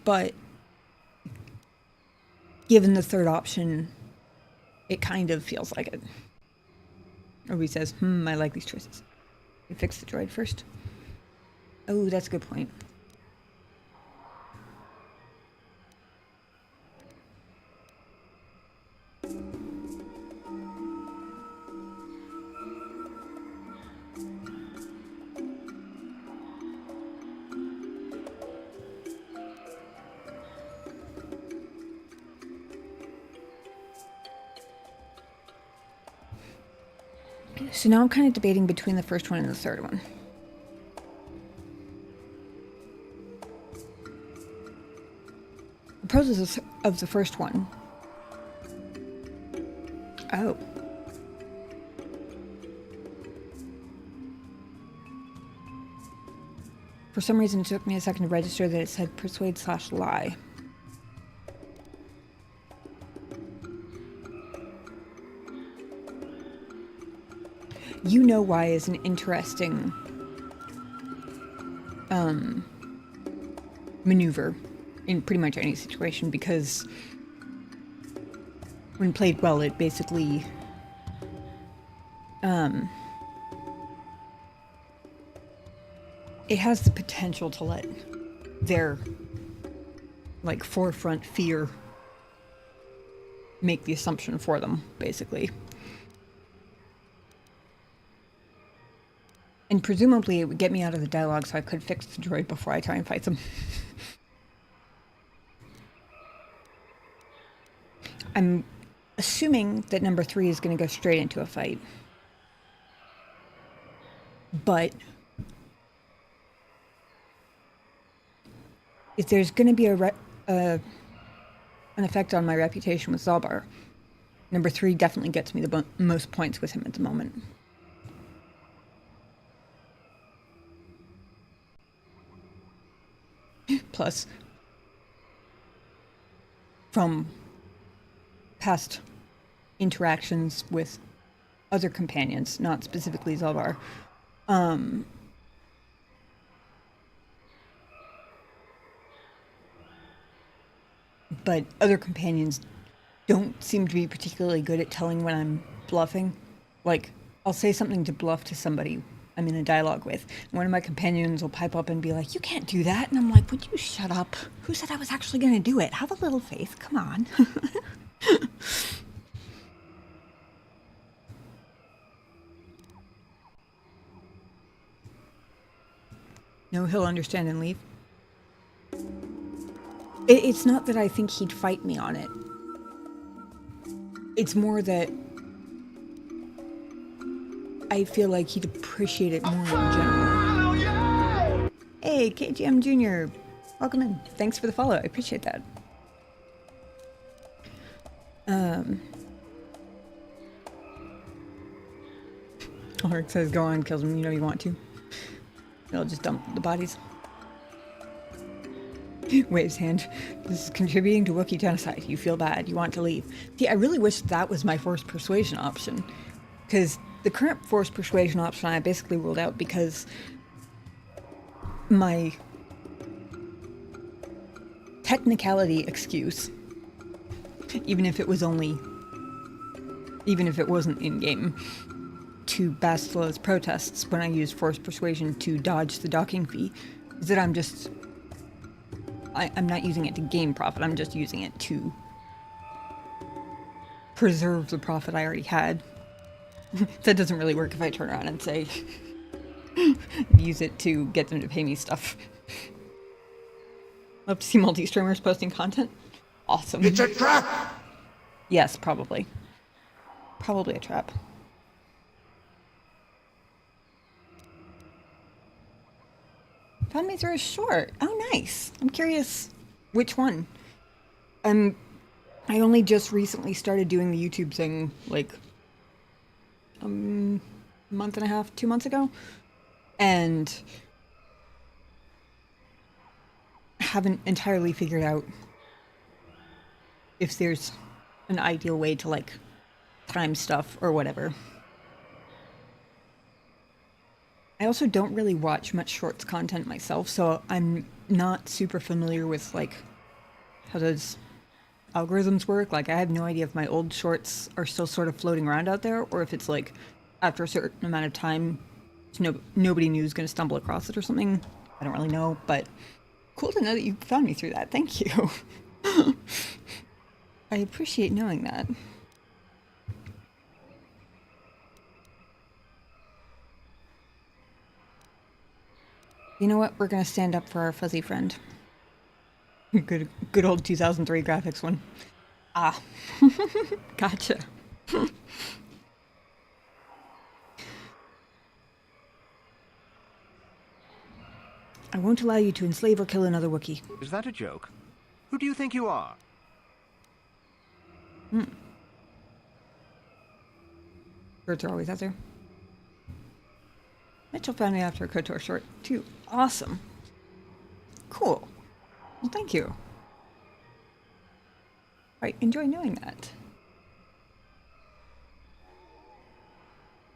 But given the 3rd option, it kind of feels like it. Or he says, I like these choices. You fix the droid first. Oh, that's a good point. So now I'm kind of debating between the first one and the 3rd one. The pros of the first one. Oh. For some reason, it took me a second to register that it said persuade/lie. You know why is an interesting maneuver in pretty much any situation, because when played well, it basically it has the potential to let their like forefront fear make the assumption for them, basically. And presumably it would get me out of the dialogue so I could fix the droid before I try and fight them. I'm assuming that number 3 is going to go straight into a fight. But if there's going to be an effect on my reputation with Zalbar, number 3 definitely gets me the most points with him at the moment. Plus, from past interactions with other companions, not specifically Zalbar, but other companions don't seem to be particularly good at telling when I'm bluffing. Like, I'll say something to bluff to somebody I'm in a dialogue with, and one of my companions will pipe up and be like, "You can't do that," and I'm like, "Would you shut up? Who said I was actually going to do it? Have a little faith, come on." No, he'll understand and leave. It's not that I think he'd fight me on it. It's more that I feel like he'd appreciate it more in general. Hey, KGM Jr., welcome in. Thanks for the follow. I appreciate that. Ulrich says, "Go on, kills him. You know you want to. They'll just dump the bodies." Waves hand. This is contributing to Wookiee genocide. You feel bad. You want to leave. See, I really wish that was my forced persuasion option. Because the current forced persuasion option I basically ruled out because my technicality excuse, even if it wasn't in-game, to Bastila's protests when I used forced persuasion to dodge the docking fee, is that I'm not using it to gain profit, I'm just using it to preserve the profit I already had. That doesn't really work if I turn around and say, use it to get them to pay me stuff. Love to see multi-streamers posting content. Awesome. It's a trap! Yes, probably. Probably a trap. Found me through a short. Oh, nice. I'm curious which one. I only just recently started doing the YouTube thing, like, a month and a half, 2 months ago. And haven't entirely figured out if there's an ideal way to, like, time stuff or whatever. I also don't really watch much shorts content myself, so I'm not super familiar with, like, how those algorithms work. Like, I have no idea if my old shorts are still sort of floating around out there, or if it's, like, after a certain amount of time, nobody new is going to stumble across it or something. I don't really know, but cool to know that you found me through that. Thank you. I appreciate knowing that. You know what? We're gonna stand up for our fuzzy friend. Good old 2003 graphics one. Ah. Gotcha. I won't allow you to enslave or kill another Wookiee. Is that a joke? Who do you think you are? Birds are always out there. Mitchell found me after a KOTOR short, too. Awesome. Cool. Well, thank you. I enjoy knowing that.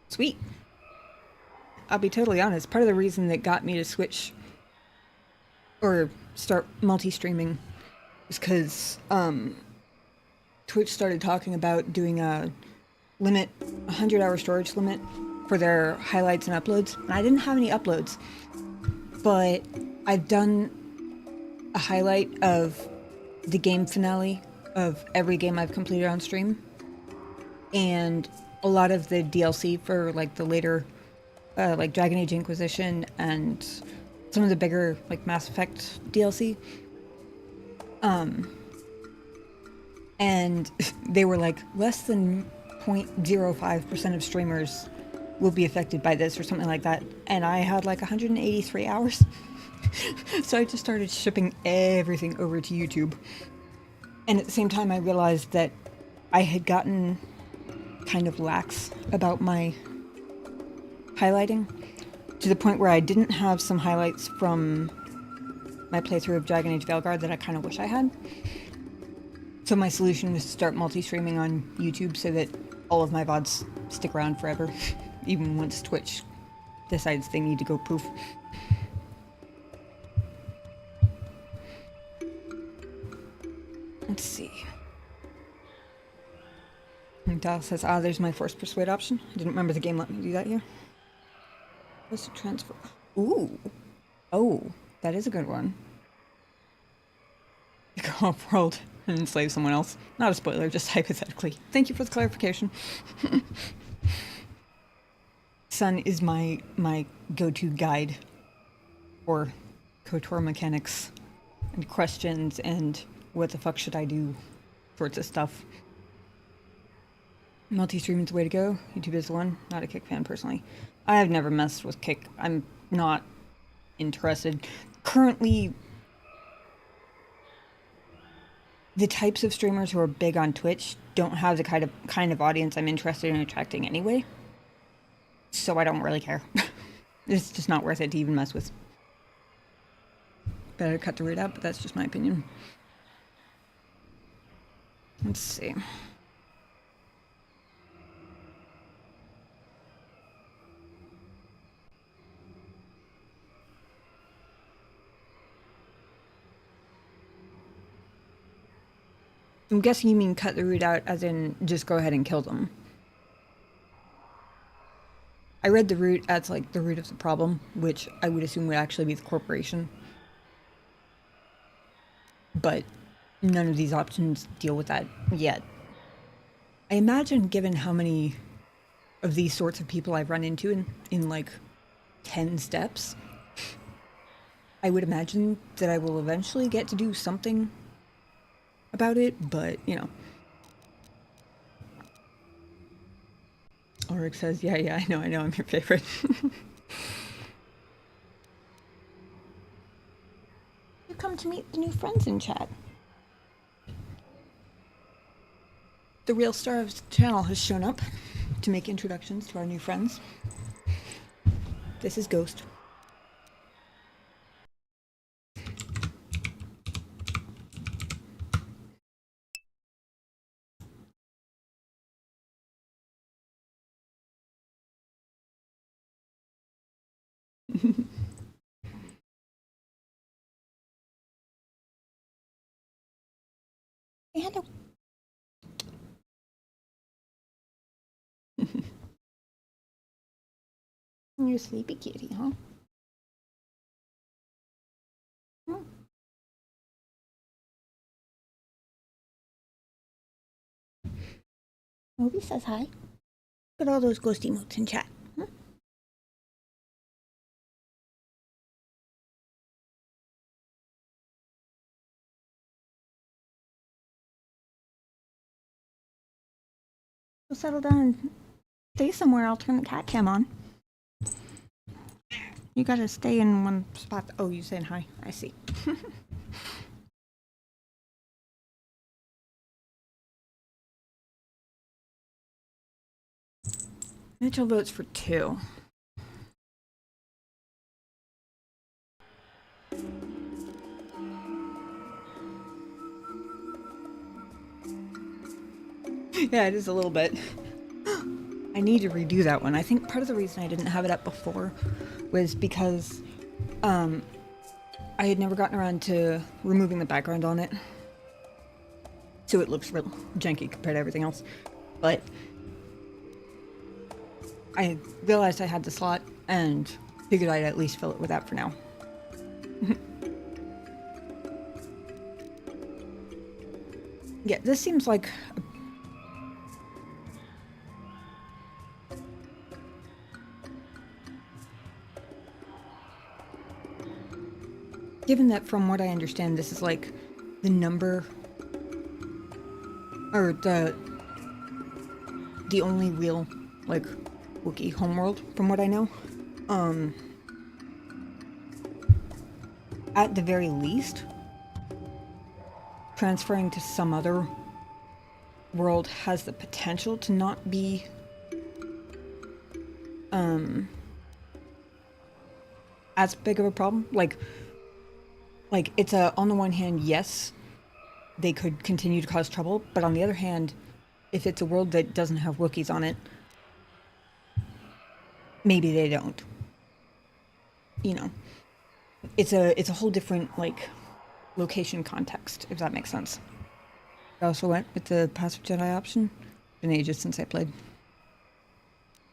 Sweet. I'll be totally honest, part of the reason that got me to switch or start multi-streaming is because Twitch started talking about doing a 100-hour storage limit for their highlights and uploads. And I didn't have any uploads, but I've done a highlight of the game finale of every game I've completed on stream, and a lot of the DLC for, like, the later like Dragon Age Inquisition and some of the bigger, like, Mass Effect DLC. And they were like, less than 0.05% of streamers will be affected by this or something like that. And I had like 183 hours. So I just started shipping everything over to YouTube. And at the same time, I realized that I had gotten kind of lax about my highlighting, to the point where I didn't have some highlights from my playthrough of Dragon Age Veilguard that I kind of wish I had. So my solution was to start multi-streaming on YouTube so that all of my VODs stick around forever, even once Twitch decides they need to go poof. Let's see. And Dal says, there's my forced persuade option. I didn't remember the game let me do that here. What's the transfer? Ooh. Oh, that is a good one. Go off-world and enslave someone else. Not a spoiler, just hypothetically. Thank you for the clarification. Sun is my go-to guide for KOTOR mechanics and questions and what the fuck should I do sorts of stuff. Multi-streaming is the way to go. YouTube is the one. Not a Kick fan personally. I have never messed with Kick. I'm not interested. Currently, the types of streamers who are big on Twitch don't have the kind of audience I'm interested in attracting anyway. So I don't really care. It's just not worth it to even mess with. better cut the root out, but that's just my opinion. Let's see. I'm guessing you mean cut the root out as in just go ahead and kill them. I read the root as like the root of the problem, which I would assume would actually be the corporation. But none of these options deal with that yet. I imagine, given how many of these sorts of people I've run into in like 10 steps, I would imagine that I will eventually get to do something about it, but, you know. Ulrich says, yeah, I know, I'm your favorite. You come to meet the new friends in chat. The real star of the channel has shown up to make introductions to our new friends. This is Ghost. Hey, hello. You're a sleepy kitty, huh? Hmm. Obi says hi. Look at all those ghost emotes in chat. Hmm? So settle down and stay somewhere. I'll turn the cat cam on. You gotta stay in one spot. Oh, you saying hi? I see. Mitchell votes for 2. Yeah, it is a little bit. I need to redo that one. I think part of the reason I didn't have it up before was because I had never gotten around to removing the background on it. So it looks real janky compared to everything else. But I realized I had the slot and figured I'd at least fill it with that for now. Yeah, this seems like given that from what I understand, this is like the number or the only real like Wookiee homeworld from what I know. At the very least, transferring to some other world has the potential to not be as big of a problem. Like it's a, on the one hand, yes, they could continue to cause trouble, but on the other hand, if it's a world that doesn't have Wookiees on it, maybe they don't. You know, it's a whole different like location context, if that makes sense. I also went with the passive Jedi option. Been ages since I played.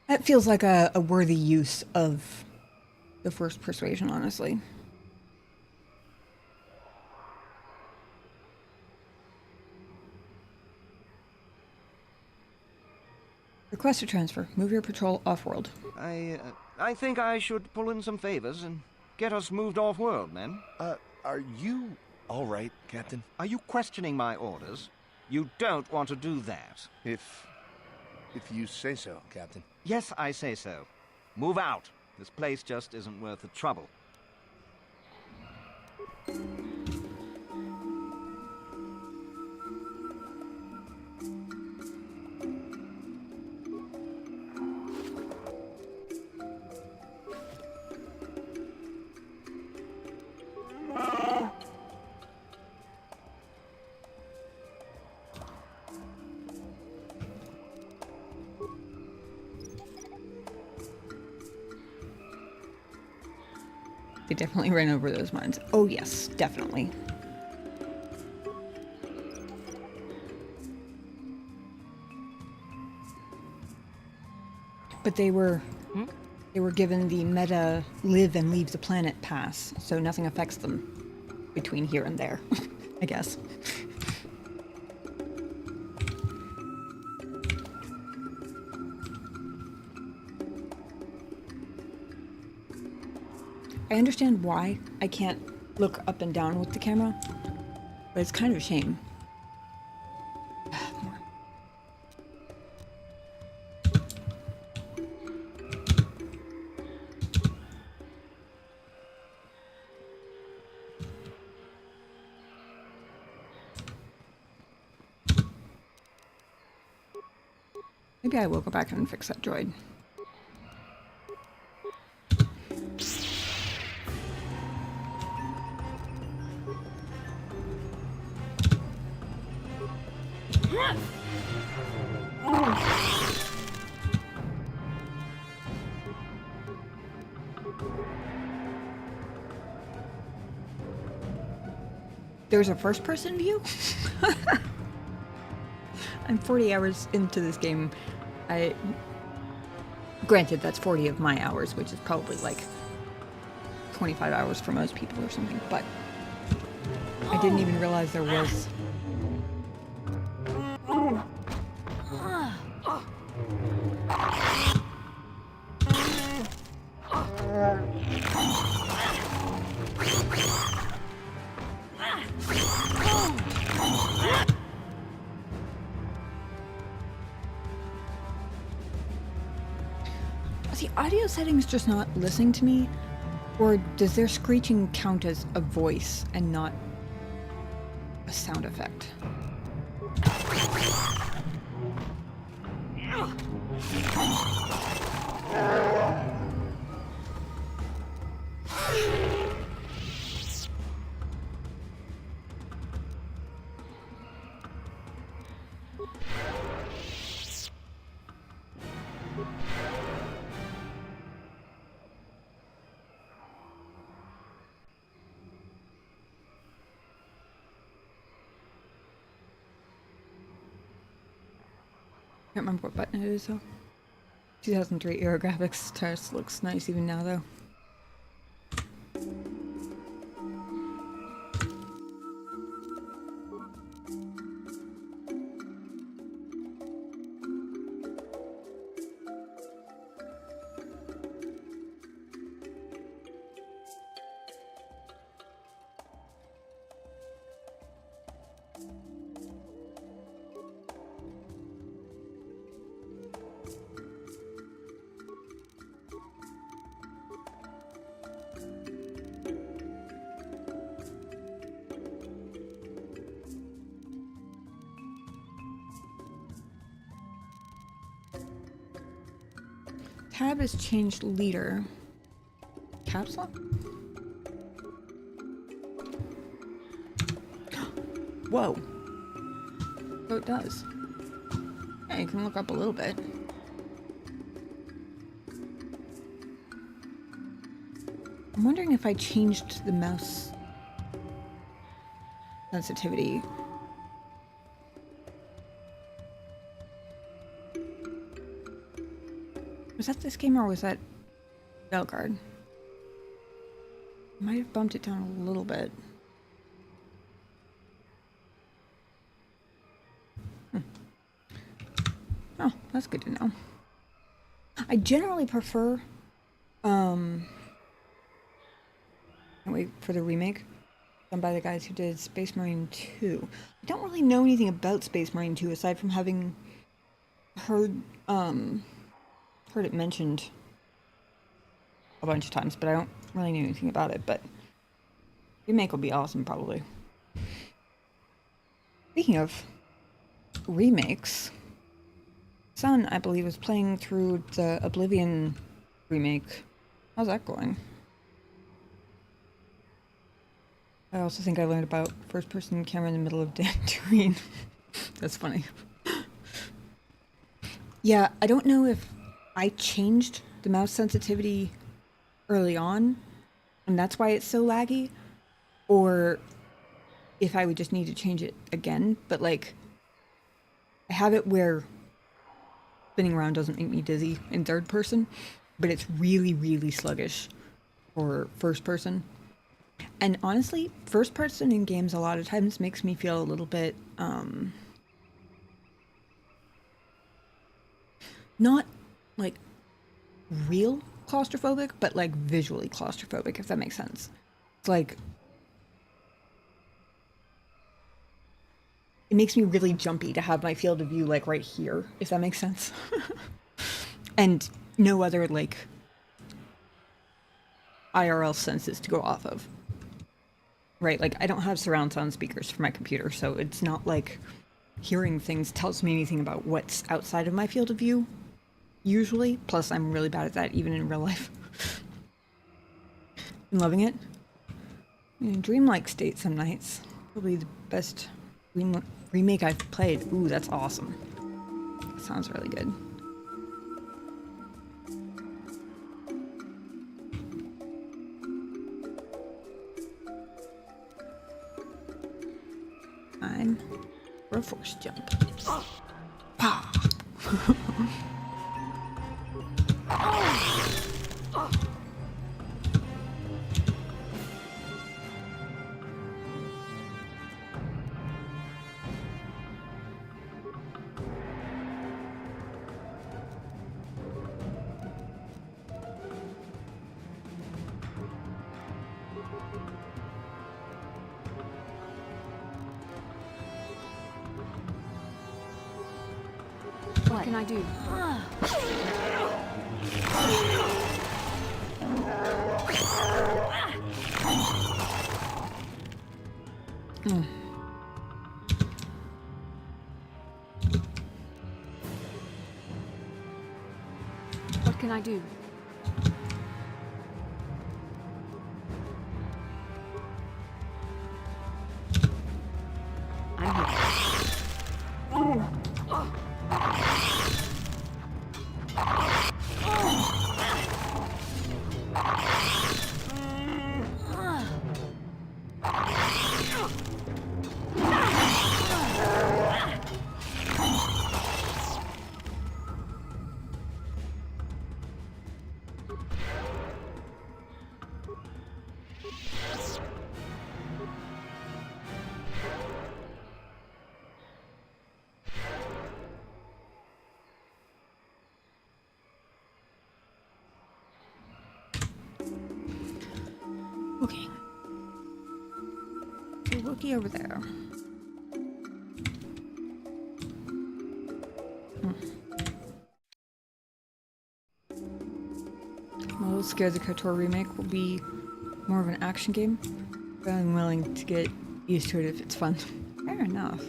That feels like a worthy use of the first persuasion, honestly. Request a transfer. Move your patrol off-world. I think I should pull in some favors and get us moved off-world, men. Are you all right, Captain? Are you questioning my orders? You don't want to do that. If you say so, Captain. Yes, I say so. Move out. This place just isn't worth the trouble. They definitely ran over those mines. Oh yes, definitely. But they were given the meta live and leave the planet pass, so nothing affects them between here and there, I guess. I understand why I can't look up and down with the camera, but it's kind of a shame. More. Maybe I will go back and fix that droid. There's a first-person view? I'm 40 hours into this game. Granted, that's 40 of my hours, which is probably like 25 hours for most people or something, but I didn't even realize there was... Are the audio settings just not listening to me? Or does their screeching count as a voice and not a sound effect? Can't remember what button it is though. 2003 era graphics test looks nice even now though. Tab has changed leader. Caps lock? Whoa. Oh, it does. Yeah, you can look up a little bit. I'm wondering if I changed the mouse sensitivity. Was that this game or was that Belgard? Might have bumped it down a little bit. Oh, that's good to know. I generally prefer, can't wait for the remake done by the guys who did Space Marine 2. I don't really know anything about Space Marine 2 aside from having heard it mentioned a bunch of times, but I don't really know anything about it, but remake will be awesome probably. Speaking of remakes, Son, I believe, is playing through the Oblivion remake. How's that going? I also think I learned about first-person camera in the middle of Tatooine. That's funny. Yeah, I don't know if I changed the mouse sensitivity early on, and that's why it's so laggy, or if I would just need to change it again. But like, I have it where spinning around doesn't make me dizzy in third person, but it's really, really sluggish for first person. And honestly, first person in games a lot of times makes me feel a little bit, not like real claustrophobic, but like visually claustrophobic, if that makes sense. It's like, it makes me really jumpy to have my field of view like right here, if that makes sense. And no other like IRL senses to go off of. Right, like I don't have surround sound speakers for my computer, so it's not like hearing things tells me anything about what's outside of my field of view, usually. Plus, I'm really bad at that even in real life. I'm loving it. I'm in a dreamlike state some nights. Probably the best remake I've played. Ooh, that's awesome. That sounds really good. Time for a force jump. Pah! What can I do? What can I do? I'm here. Okay. So Wookiee over there. I'm a little scared the KOTOR remake will be more of an action game, but I'm willing to get used to it if it's fun. Fair enough.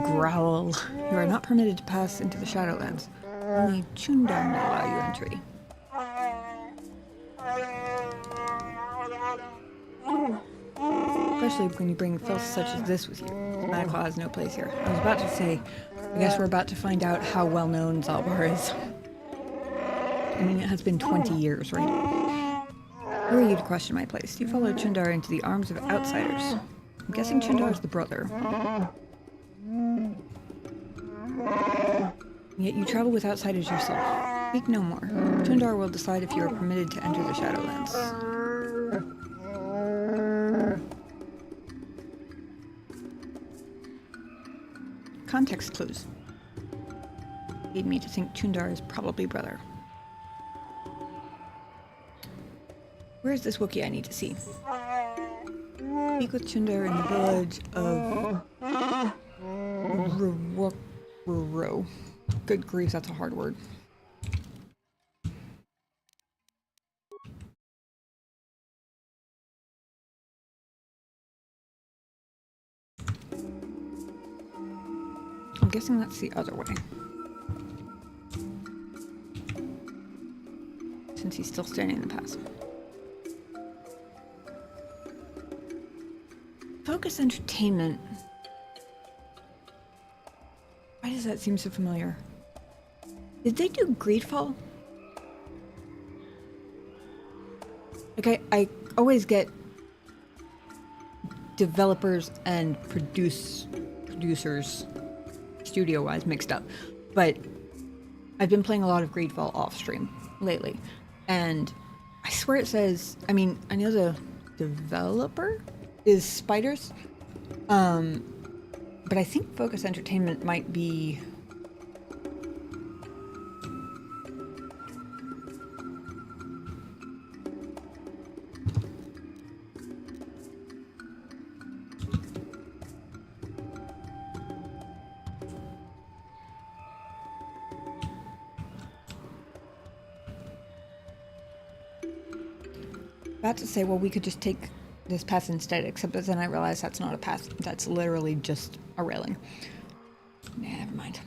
Growl. You are not permitted to pass into the Shadowlands. Only Chundar will allow you entry. Especially when you bring filth such as this with you. Medical has no place here. I was about to say, I guess we're about to find out how well known Zalbar is. I mean, it has been 20 years, right? Who are you to question my place? You followed Chundar into the arms of outsiders. I'm guessing Chundar is the brother. Yet you travel with outsiders yourself. Speak no more. Chundar will decide if you are permitted to enter the Shadowlands. Context clues lead me to think Chundar is probably brother. Where is this Wookiee I need to see? Speak with Chundar in the village of Roro. Good grief, that's a hard word. I'm guessing that's the other way. Since he's still standing in the pass. Focus Entertainment. Why does that seem so familiar? Did they do Greedfall? Like I always get developers and producers studio-wise mixed up, but I've been playing a lot of Greedfall off stream lately, and I swear it says, I mean, I know the developer is Spiders, but I think Focus Entertainment might be about to say, well, we could just take this path instead, except that then I realized that's not a path. That's literally just a railing. Nah, never mind.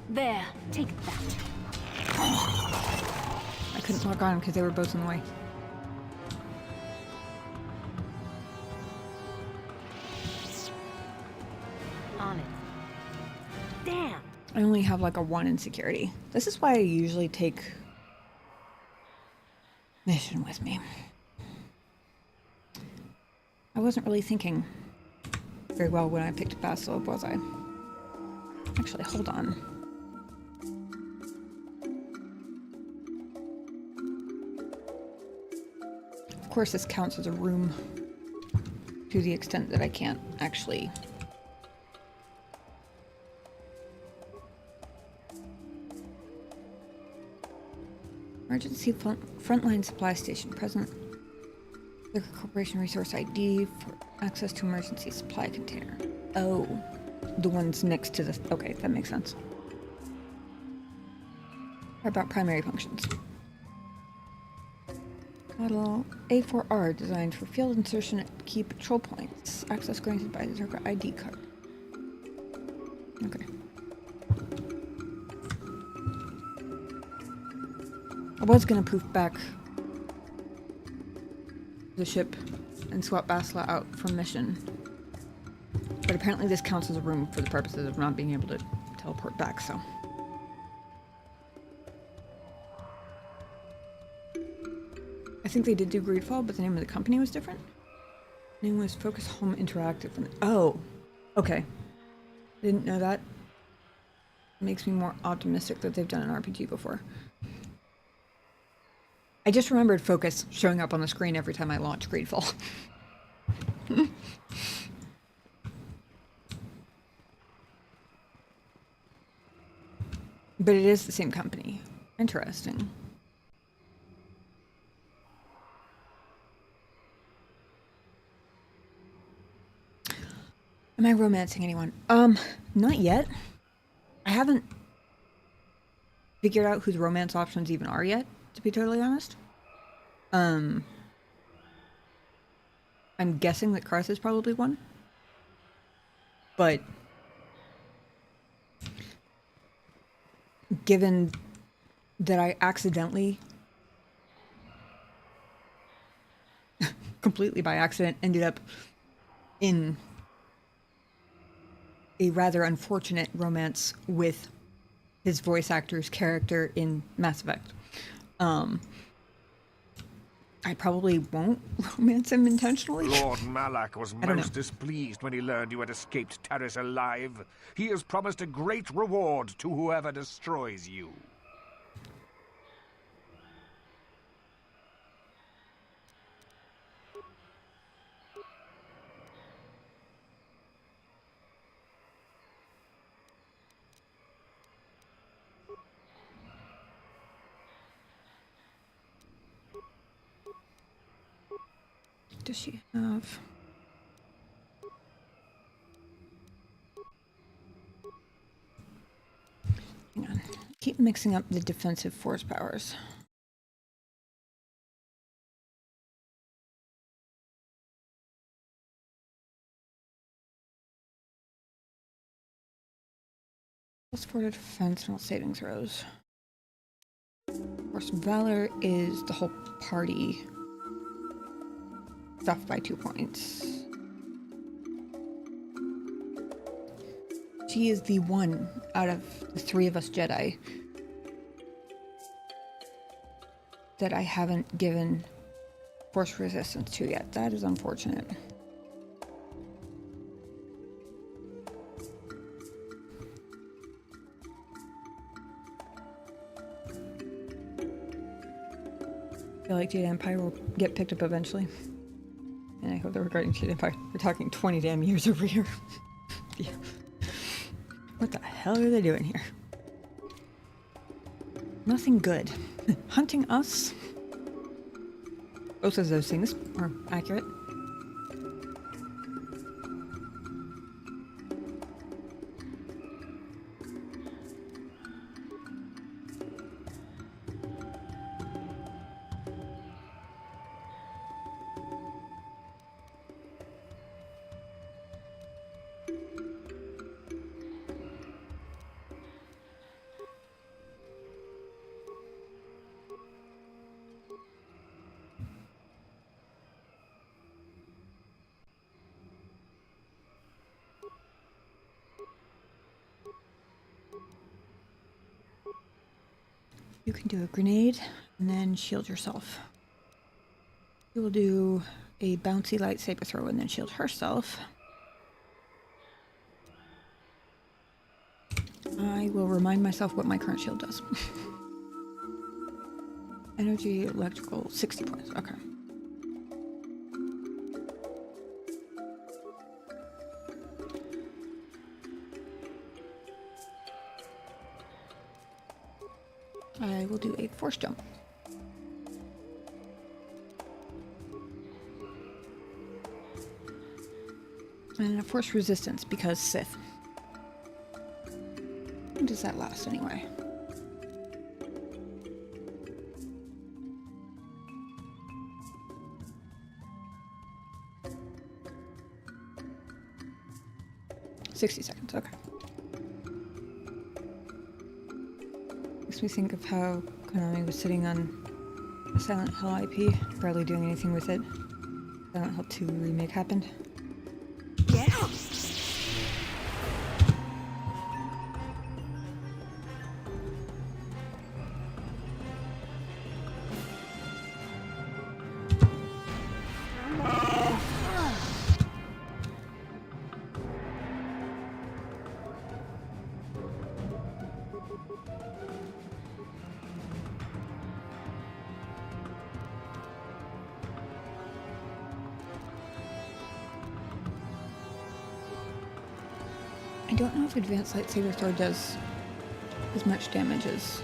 There, take that. I couldn't lock on because they were both in the way. On it. Damn. I only have like a 1 in security. This is why I usually take mission with me. I wasn't really thinking very well when I picked Basilisk, was I? Actually, hold on. Of course, this counts as a room to the extent that I can't actually. Emergency frontline supply station present. Lurk Corporation resource ID for access to emergency supply container. Oh, the ones next to the. Okay, that makes sense. How about primary functions? Model A4R designed for field insertion at key patrol points. Access granted by the Zerka ID card. Okay. I was gonna poof back the ship and swap Basla out from mission, but apparently this counts as a room for the purposes of not being able to teleport back, so. I think they did do Greedfall, but the name of the company was different. The name was Focus Home Interactive. Oh, okay. Didn't know that. Makes me more optimistic that they've done an RPG before. I just remembered Focus showing up on the screen every time I launch Greedfall. But it is the same company. Interesting. Am I romancing anyone? Not yet. I haven't figured out who the romance options even are yet, to be totally honest. I'm guessing that Karth is probably one. But given that I accidentally, completely by accident, ended up in a rather unfortunate romance with his voice actor's character in Mass Effect. I probably won't romance him intentionally. Lord Malak was I don't most know. displeased when he learned you had escaped Taris alive. He has promised a great reward to whoever destroys you. Does she have... Hang on. Keep mixing up the defensive force powers. +4 to defense, not saving throws. Of course, Valor is the whole party. It's off by 2 points. She is the one out of the 3 of us Jedi that I haven't given force resistance to yet. That is unfortunate. I feel like Jade Empire will get picked up eventually. And I hope that regarding Jade Empire, we're talking 20 damn years over here. Yeah. What the hell are they doing here? Nothing good. Hunting us? Both of those things are accurate. You can do a grenade and then shield yourself. You will do a bouncy lightsaber throw and then shield herself. I will remind myself what my current shield does. Energy, electrical, 60 points. Okay. I will do a force jump. And a force resistance because Sith. When does that last anyway? $60 seconds, okay. Makes me think of how Konami was sitting on a Silent Hill IP, barely doing anything with it. Silent Hill 2 remake happened. Yeah. I don't know if Advanced Lightsaber Throw does as much damage as...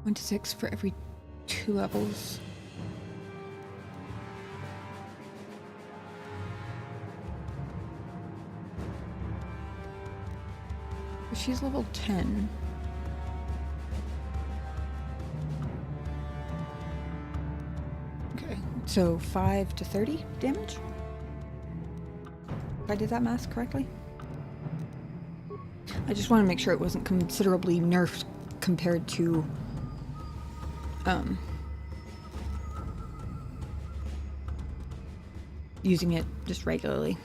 One to 6 for every 2 levels. But she's level 10. Okay, so 5 to 30 damage? If I did that math correctly? I just want to make sure it wasn't considerably nerfed compared to using it just regularly.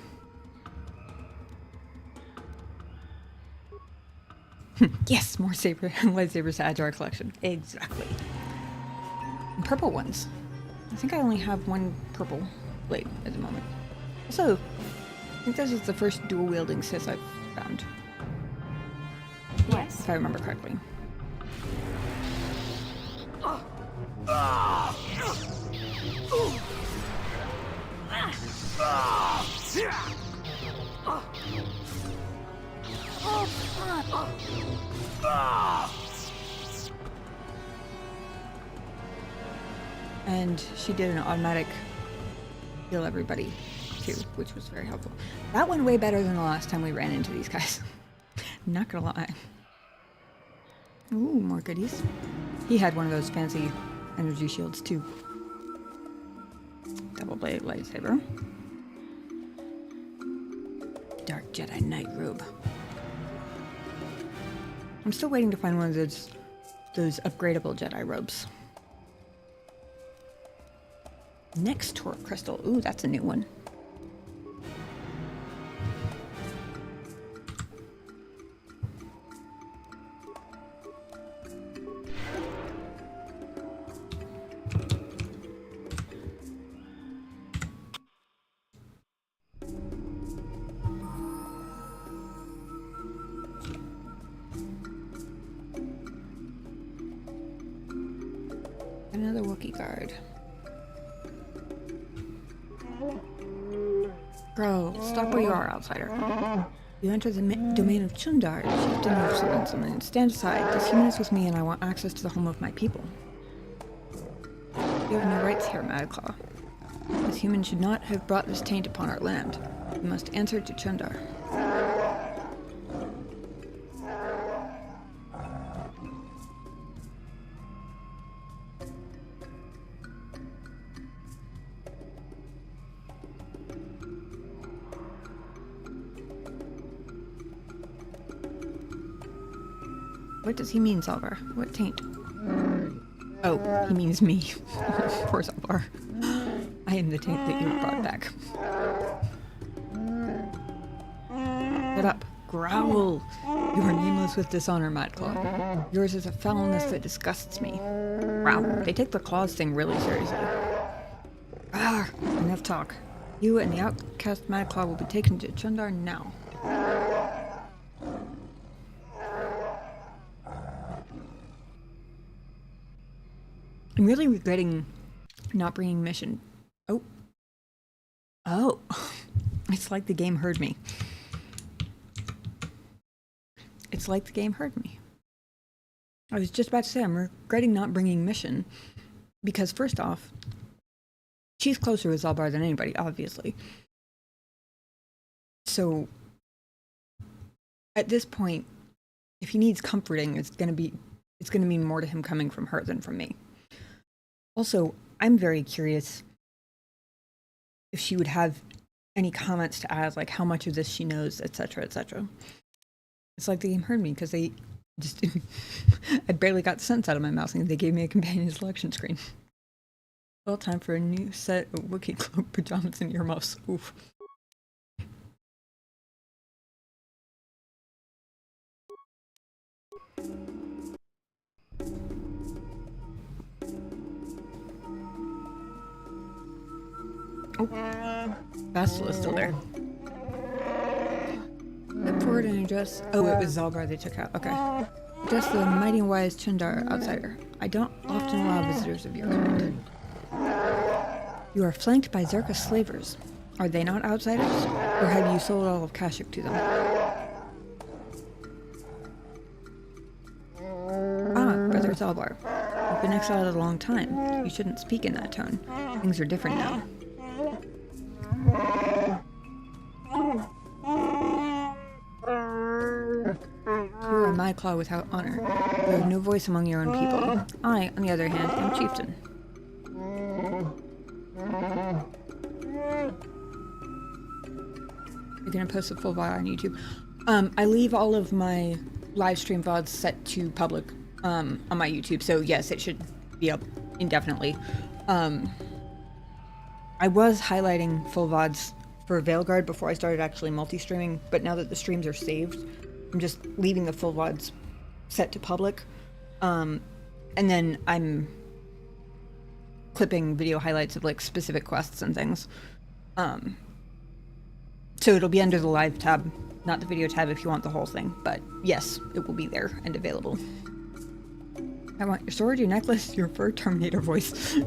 Yes, more lightsabers to add to our collection. Exactly. And purple ones. I think I only have one purple blade at the moment. Also, I think this is the first dual wielding Sith I've found. Yes. If I remember correctly. And she did an automatic heal everybody too, which was very helpful. That went way better than the last time we ran into these guys. Not gonna lie. Ooh, more goodies. He had one of those fancy energy shields too. Double-bladed lightsaber. Dark Jedi Knight robe. I'm still waiting to find one of those upgradable Jedi robes. Next Torque Crystal. Ooh, that's a new one. Another Wookiee guard. Bro, stop where you are, outsider. You enter the domain of Chundar, chieftain of something. Stand aside. This human is with me and I want access to the home of my people. You have no rights here, Madclaw. This human should not have brought this taint upon our land. You must answer to Chundar. What does he mean, Zalbar? What taint? Oh, he means me. Poor Zalbar. I am the taint that you brought back. Get up. Growl. You are nameless with dishonor, Madclaw. Yours is a foulness that disgusts me. Wow, they take the claws thing really seriously. Ah, enough talk. You and the outcast Madclaw will be taken to Chundar now. I'm really regretting not bringing mission. Oh. Oh. It's like the game heard me. It's like the game heard me. I was just about to say I'm regretting not bringing mission because first off, she's closer with Zalbar than anybody, obviously. So at this point, if he needs comforting, it's gonna mean more to him coming from her than from me. Also, I'm very curious if she would have any comments to add, like how much of this she knows, etc., etc. It's like the game heard me because they just I barely got the sentence out of my mouth and they gave me a companion selection screen. Well, time for a new set of Wookiee cloak, pajamas, and earmuffs. Oof. Oh, Bastel is still there. Step forward and address. Oh, it was Zalbar they took out. Okay. Address the mighty and wise Chundar outsider. I don't often allow visitors of your kind. You are flanked by Zerka slavers. Are they not outsiders? Or have you sold all of Kashyyyk to them? Ah, Brother Zalbar. You've been exiled a long time. You shouldn't speak in that tone. Things are different now. You are a Madclaw without honor. You have no voice among your own people. I, on the other hand, am chieftain. You're gonna post a full VOD on YouTube. I leave all of my live stream VODs set to public on my YouTube, so yes, it should be up indefinitely. I was highlighting full VODs for Veilguard before I started actually multi-streaming, but now that the streams are saved, I'm just leaving the full VODs set to public. And then I'm clipping video highlights of like specific quests and things. So it'll be under the live tab, not the video tab if you want the whole thing, but yes, it will be there and available. I want your sword, your necklace, your fur, Terminator voice.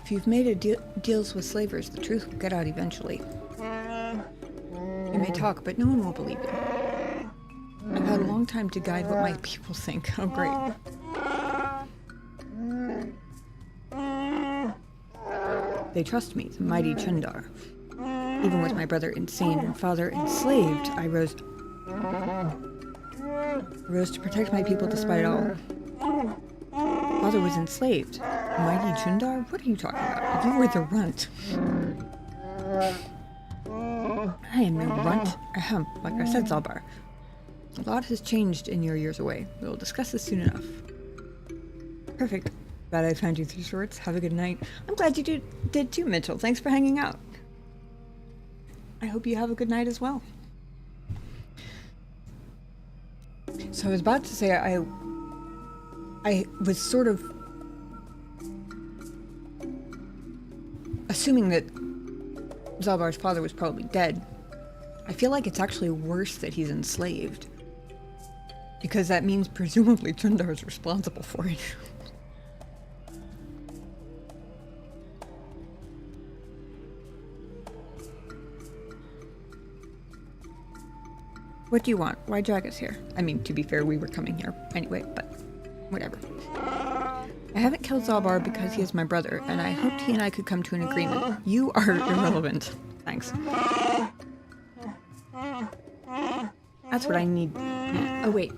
If you've made deals with slavers, the truth will get out eventually. You may talk, but no one will believe you. I've had a long time to guide what my people think. Oh, great. They trust me, the mighty Chundar. Even with my brother insane and father enslaved, I rose to protect my people despite it all. Father was enslaved. Mighty Chundar? What are you talking about? You were the runt. I am no runt. Ahem, like I said, Zalbar. A lot has changed in your years away. We will discuss this soon enough. Perfect. Glad I found you through sorts. Have a good night. I'm glad you did too, Mitchell. Thanks for hanging out. I hope you have a good night as well. So I was about to say I was sort of assuming that Zalbar's father was probably dead. I feel like it's actually worse that he's enslaved. Because that means presumably Chundar is responsible for it. What do you want? Why drag us here? I mean, to be fair, we were coming here anyway, but whatever. I haven't killed Zalbar because he is my brother, and I hoped he and I could come to an agreement. You are irrelevant. Thanks. That's what I need. Oh, wait.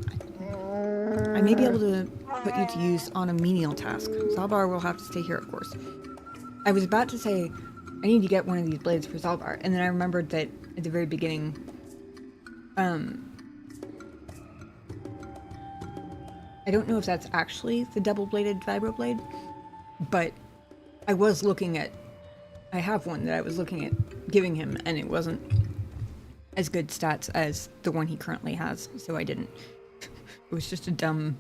I may be able to put you to use on a menial task. Zalbar will have to stay here, of course. I was about to say, I need to get one of these blades for Zalbar, and then I remembered that at the very beginning, I don't know if that's actually the double-bladed vibroblade, but I was looking at... I have one that I was looking at giving him, and it wasn't as good stats as the one he currently has, so I didn't. It was just a dumb...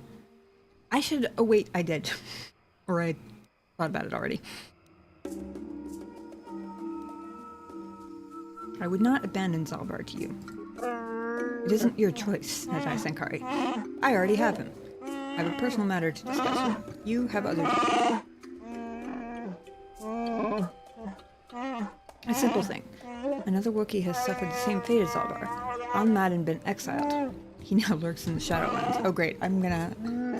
I should... Oh wait, I did. Or I thought about it already. I would not abandon Zalbar to you. It isn't your choice, Ajay Sankari. I already have him. I have a personal matter to discuss. You have other... A simple thing. Another Wookiee has suffered the same fate as Zalbar. Unmad and been exiled. He now lurks in the Shadowlands. Oh great,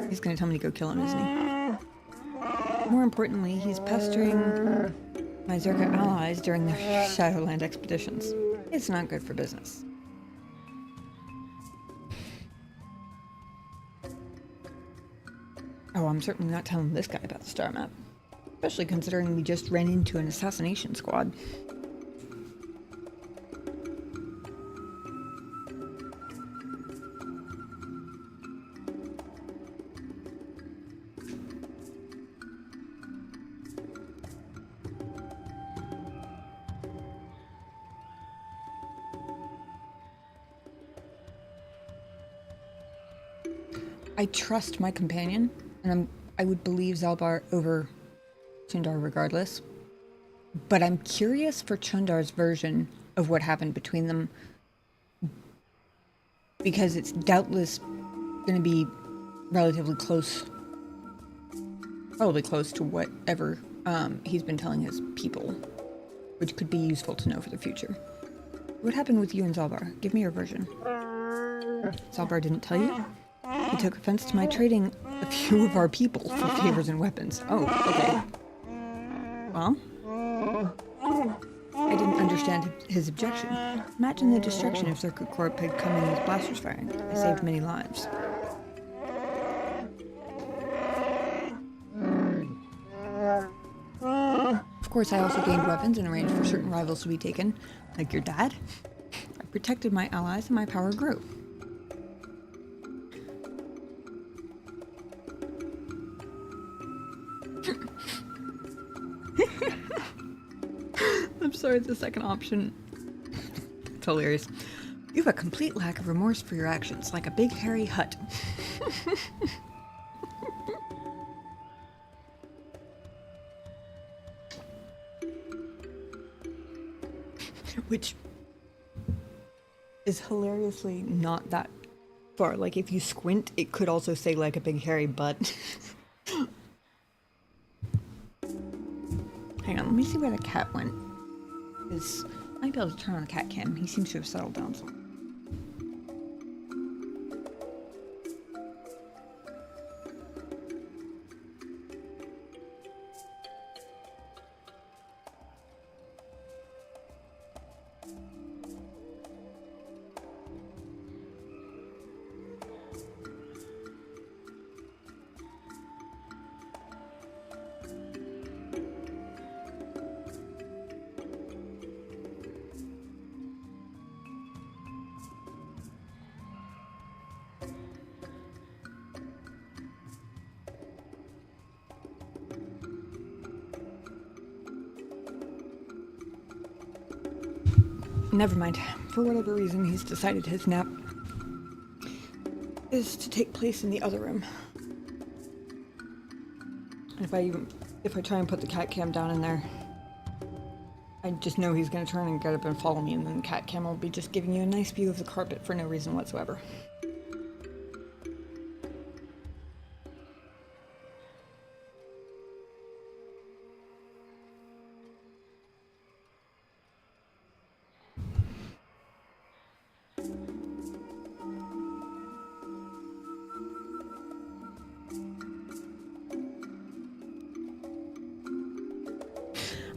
he's gonna tell me to go kill him, isn't he? More importantly, he's pestering my Zerka allies during their Shadowland expeditions. It's not good for business. Oh, I'm certainly not telling this guy about the star map. Especially considering we just ran into an assassination squad. I trust my companion, and I would believe Zalbar over Chundar regardless. But I'm curious for Chundar's version of what happened between them, because it's doubtless going to be relatively close, probably close to whatever he's been telling his people, which could be useful to know for the future. What happened with you and Zalbar? Give me your version. Zalbar didn't tell you? He took offense to my trading a few of our people for favors and weapons. Oh, okay. Well, I didn't understand his objection. Imagine the destruction if Circuit Corp had come in with blasters firing. I saved many lives. Of course, I also gained weapons and arranged for certain rivals to be taken, like your dad. I protected my allies and my power grew. I'm sorry, the second option. It's hilarious. You have a complete lack of remorse for your actions, like a big hairy hut. Which is hilariously not that far. Like, if you squint, it could also say, like, a big hairy butt. Hang on, let me see where the cat went. Because I might be able to turn on the cat cam. He seems to have settled down some. never mind. For whatever reason, he's decided his nap is to take place in the other room. And if I try and put the cat cam down in there, I just know he's gonna turn and get up and follow me, and then the cat cam will be just giving you a nice view of the carpet for no reason whatsoever.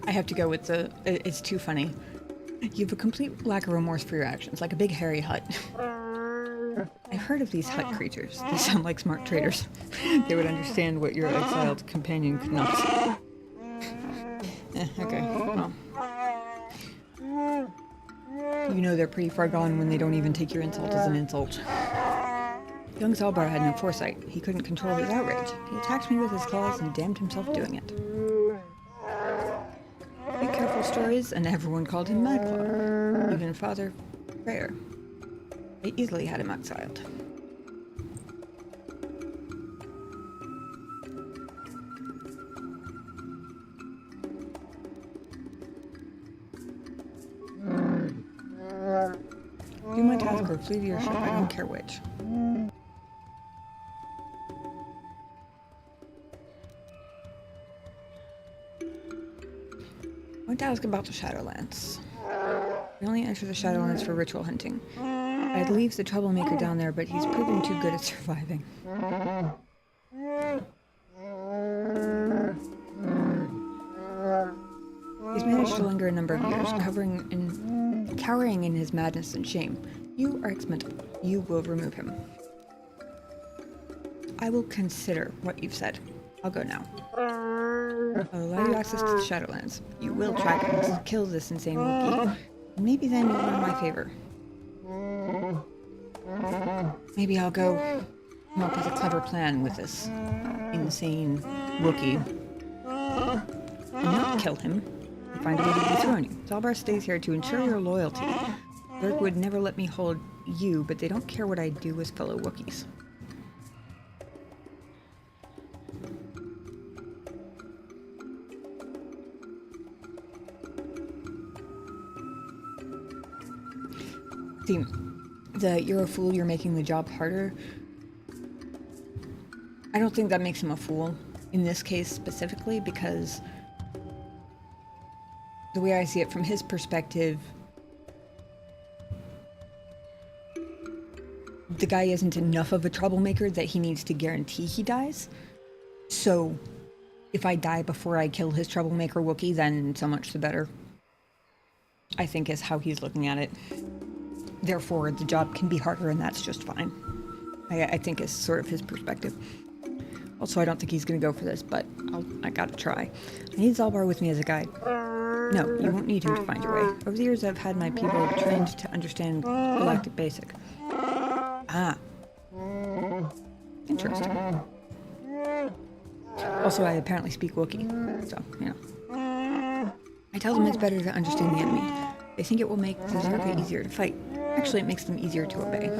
I have to go with it's too funny. You have a complete lack of remorse for your actions, like a big hairy hut. I've heard of these hut creatures. They sound like smart traders. They would understand what your exiled companion could not see. Okay, well. You know they're pretty far gone when they don't even take your insult as an insult. Young Zalbar had no foresight. He couldn't control his outrage. He attacked me with his claws and damned himself doing it. Big careful stories, and everyone called him Madclaw. Even Father Freyr. They easily had him exiled. Do my task or flee to your ship, I don't care which. I want to ask about the Shadowlands. We only enter the Shadowlands for ritual hunting. I'd leave the troublemaker down there, but he's proven too good at surviving. He's managed to linger a number of years, cowering in his madness and shame. You are expendable. You will remove him. I will consider what you've said. I'll go now. I'll allow you access to the Shadowlands. You will track and kill this insane Wookiee. Maybe then you'll win my favor. Maybe I'll go come up with a clever plan with this insane Wookiee. And not kill him. And find a way to dethrone you. Zalbar stays here to ensure your loyalty. Lurk would never let me hold you, but they don't care what I do with fellow Wookiees. See, you're a fool, you're making the job harder. I don't think that makes him a fool in this case specifically, because the way I see it from his perspective, the guy isn't enough of a troublemaker that he needs to guarantee he dies. So if I die before I kill his troublemaker Wookiee, then so much the better, I think is how he's looking at it. Therefore, the job can be harder, and that's just fine. I think is sort of his perspective. Also, I don't think he's going to go for this, but I gotta try. I need Zalbar with me as a guide. No, you won't need him to find your way. Over the years, I've had my people trained to understand Galactic Basic. Ah. Interesting. Also, I apparently speak Wookiee, so, you know. I tell them it's better to understand the enemy. They think it will make the Zerka easier to fight. Actually, it makes them easier to obey.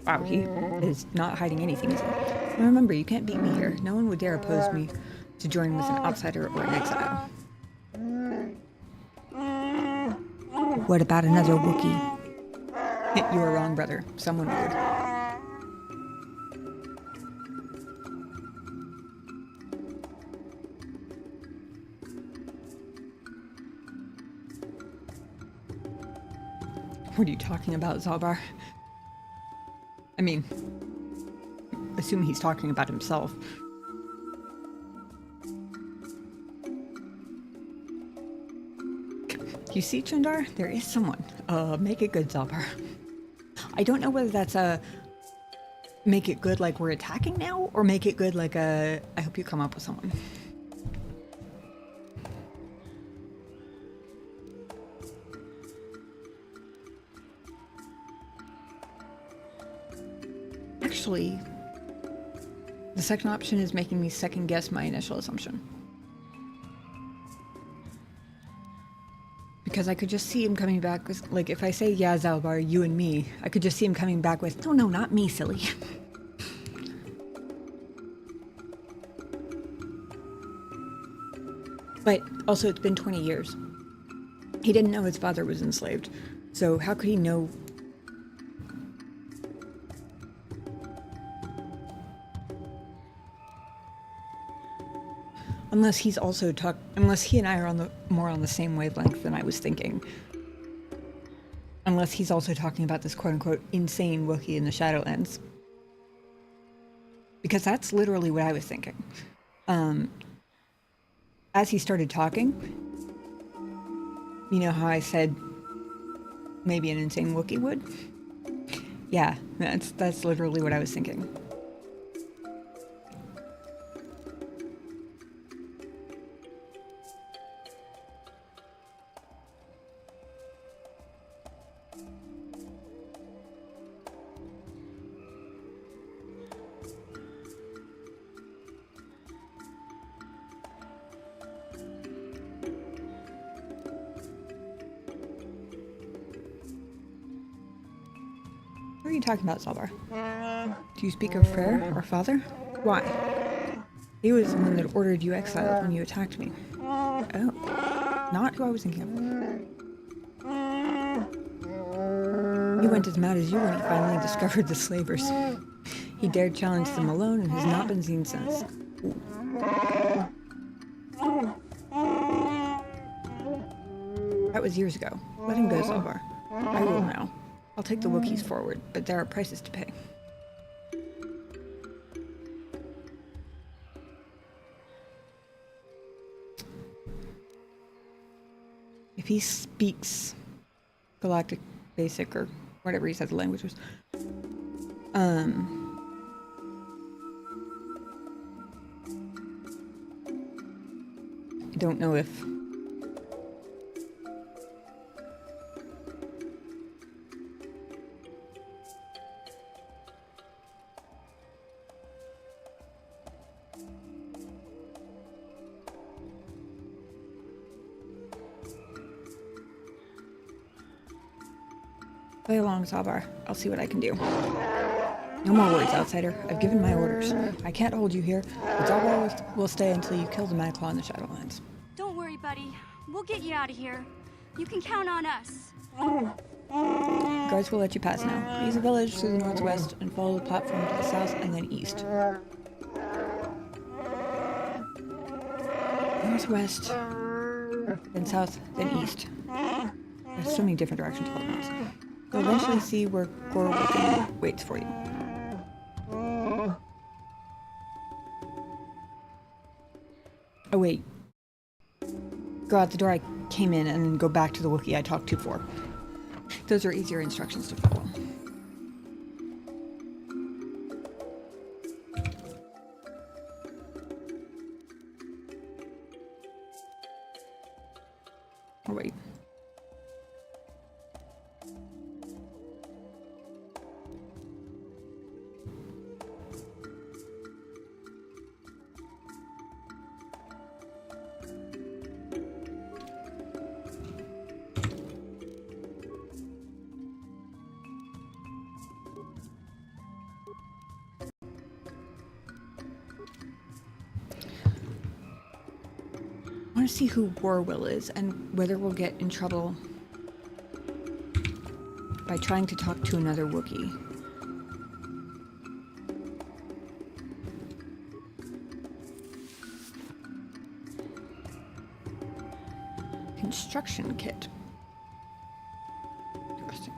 Wow, he is not hiding anything, is he? And remember, you can't beat me here. No one would dare oppose me to join with an outsider or an exile. What about another Wookiee? You are wrong, brother. Someone would. What are you talking about, Zalbar? I mean, assume he's talking about himself. You see, Chandar? There is someone. Make it good, Zalbar. I don't know whether that's a make it good like we're attacking now, or make it good like a I hope you come up with someone. Actually, the second option is making me second guess my initial assumption. Because I could just see him coming back with, like, if I say, yeah, Zalbar, you and me, I could just see him coming back with, no, not me, silly. But also, it's been 20 years. He didn't know his father was enslaved. So how could he know? Unless he's also unless he and I are more on the same wavelength than I was thinking. Unless he's also talking about this quote-unquote insane Wookiee in the Shadowlands. Because that's literally what I was thinking. As he started talking, you know how I said maybe an insane Wookiee would? Yeah, that's literally what I was thinking. What are you talking about, Zalbar? Do you speak of Frere, our father? Why? He was the one that ordered you exiled when you attacked me. Oh, not who I was thinking of. He went as mad as you when he finally discovered the slavers. He dared challenge them alone and has not been seen since. That was years ago. Let him go, Zalbar. I will now. I'll take the Wookiees forward, but there are prices to pay. If he speaks Galactic Basic or whatever he said the language was, I don't know if play along, Zalbar. I'll see what I can do. No more words, outsider. I've given my orders. I can't hold you here, but Zalbar will stay until you kill the Madclaw in the Shadowlands. Don't worry, buddy. We'll get you out of here. You can count on us. Guards will let you pass now. Leave the village to the northwest and follow the platform to the south and then east. Northwest, then south, then east. There's so many different directions to maps. You'll eventually see where Gor waits for you. Oh wait. Go out the door I came in and then go back to the Wookiee I talked to for. Those are easier instructions to follow. Or wait. I want to see who Warwill is and whether we'll get in trouble by trying to talk to another Wookiee. Construction kit. Interesting.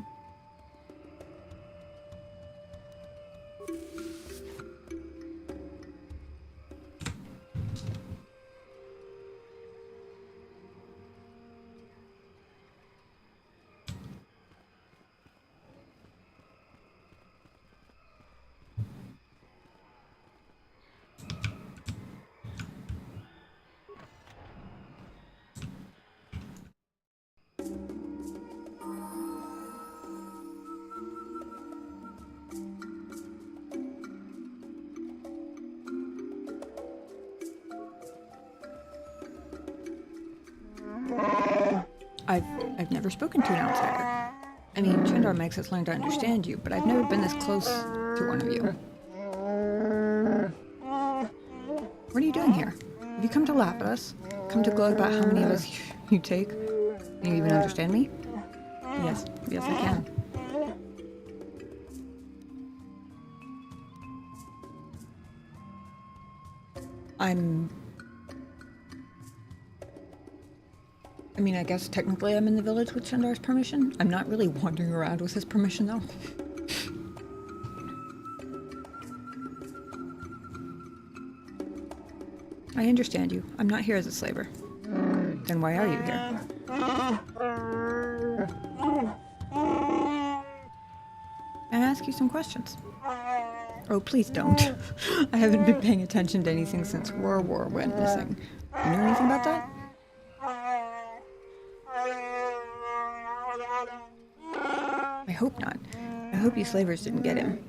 I've never spoken to an outsider. I mean, Chandar makes us learn to understand you, but I've never been this close to one of you. What are you doing here? Have you come to laugh at us? Come to gloat about how many of us you take? Can you even understand me? Yes, I can. I mean, I guess technically I'm in the village with Chandar's permission. I'm not really wandering around with his permission, though. I understand you. I'm not here as a slaver. Then why are you here? May I ask you some questions? Oh, please don't. I haven't been paying attention to anything since War went missing. You know anything about that? I hope not. I hope you slavers didn't get him.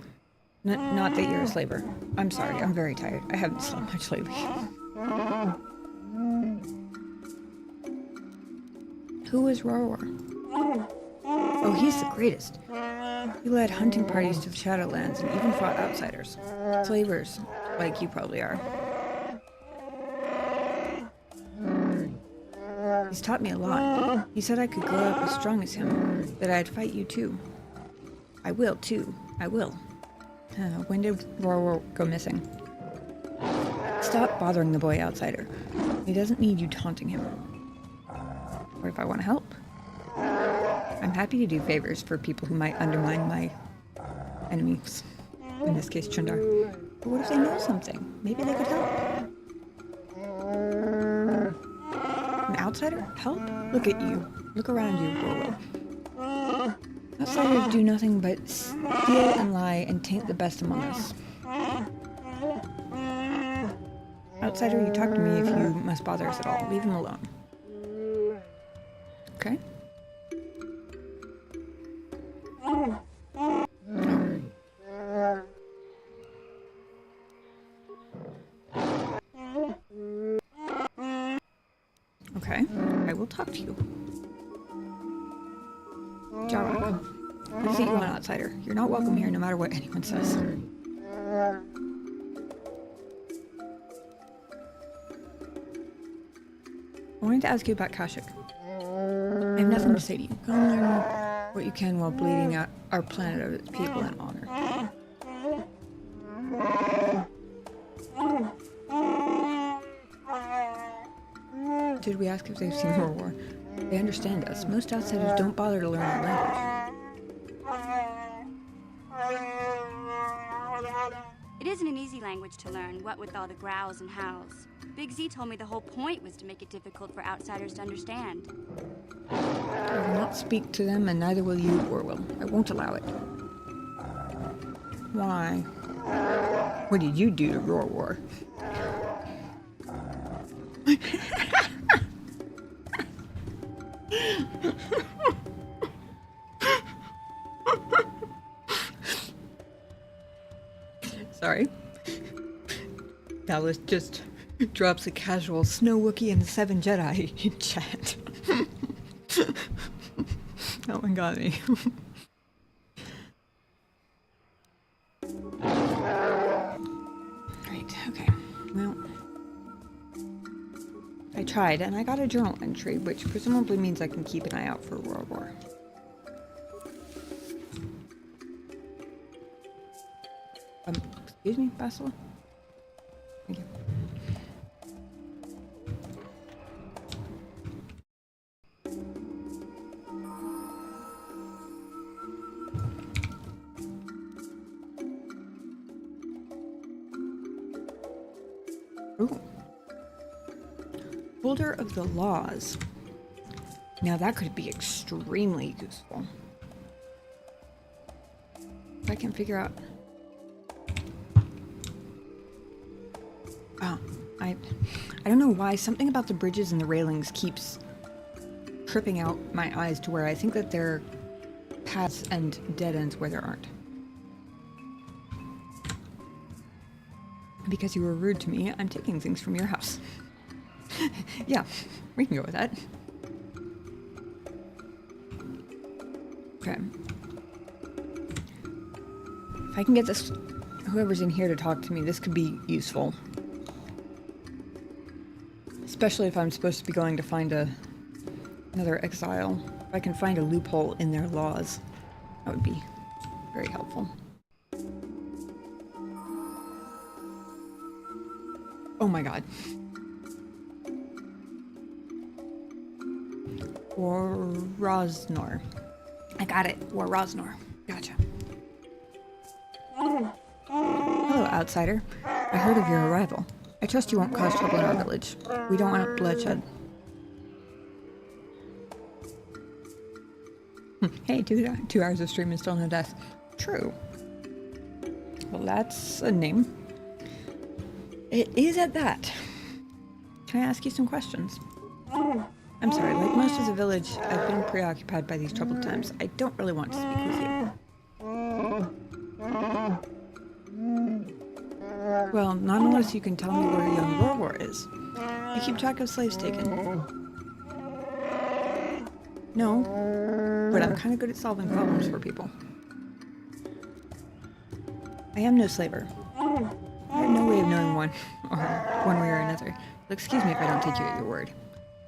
Not that you're a slaver. I'm sorry, I'm very tired. I haven't slept much lately. Who is Rorwar? Oh, he's the greatest. He led hunting parties to the Shadowlands and even fought outsiders. Slavers, like you probably are. He's taught me a lot. He said I could grow up as strong as him, that I'd fight you too. I will too. I will. When did Rorwar go missing? Stop bothering the boy outsider. He doesn't need you taunting him. What if I want to help? I'm happy to do favors for people who might undermine my enemies. In this case, Chandar. But what if they know something? Maybe they could help. An outsider? Help? Look at you. Look around you, Rorwar. Outsiders do nothing but steal and lie and taint the best among us. Outsider, you talk to me if you must bother us at all. Leave him alone. Okay? Okay, I will talk to you. Jarok, what is it you want, outsider? You're not welcome here no matter what anyone says. I wanted to ask you about Kashyyyk. I have nothing to say to you. Go and learn what you can while bleeding out our planet of its people in honor. Did we ask if they've seen War? They understand us. Most outsiders don't bother to learn our language. It isn't an easy language to learn, what with all the growls and howls. Big Z told me the whole point was to make it difficult for outsiders to understand. I will not speak to them, and neither will you, Orwell. I won't allow it. Why? What did you do to Rorwar? Sorry. That was just drops a casual Snow Wookiee and the 7 Jedi in chat. That one got me. Right, okay. Well, I tried, and I got a journal entry, which presumably means I can keep an eye out for Rorwar. Excuse me, Basila? Thank you. Ooh. Holder of the laws. Now that could be extremely useful. If I can figure out... Oh, I don't know why. Something about the bridges and the railings keeps tripping out my eyes to where I think that there are paths and dead ends where there aren't. Because you were rude to me, I'm taking things from your house. Yeah, we can go with that. Okay. If I can get this, whoever's in here to talk to me, this could be useful. Especially if I'm supposed to be going to find another exile. If I can find a loophole in their laws, that would be very helpful. Oh my god. Or Rosnor. I got it. Or Rosnor. Gotcha. Hello, outsider. I heard of your arrival. I trust you won't cause trouble in our village. We don't want bloodshed. Hey, 2 hours of stream and still no death. True. Well, that's a name. It is at that. Can I ask you some questions? I'm sorry, like most of the village, I've been preoccupied by these troubled times. I don't really want to speak with you. Well, not unless you can tell me where young Rorwar is. I keep track of slaves taken. No, but I'm kind of good at solving problems for people. I am no slaver. I have no way of knowing one way or another. But excuse me if I don't take you at your word.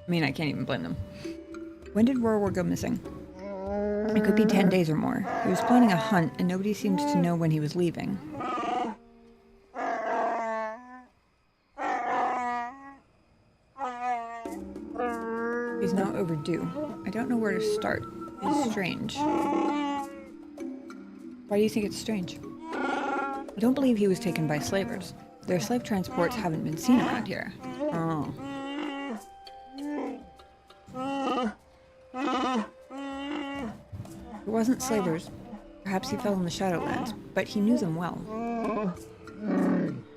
I mean, I can't even blame them. When did Rorwar go missing? It could be 10 days or more. He was planning a hunt, and nobody seems to know when he was leaving. He's now overdue. I don't know where to start. It's strange. Why do you think it's strange? I don't believe he was taken by slavers. Their slave transports haven't been seen around here. Oh. It wasn't slavers. Perhaps he fell in the Shadowlands, but he knew them well.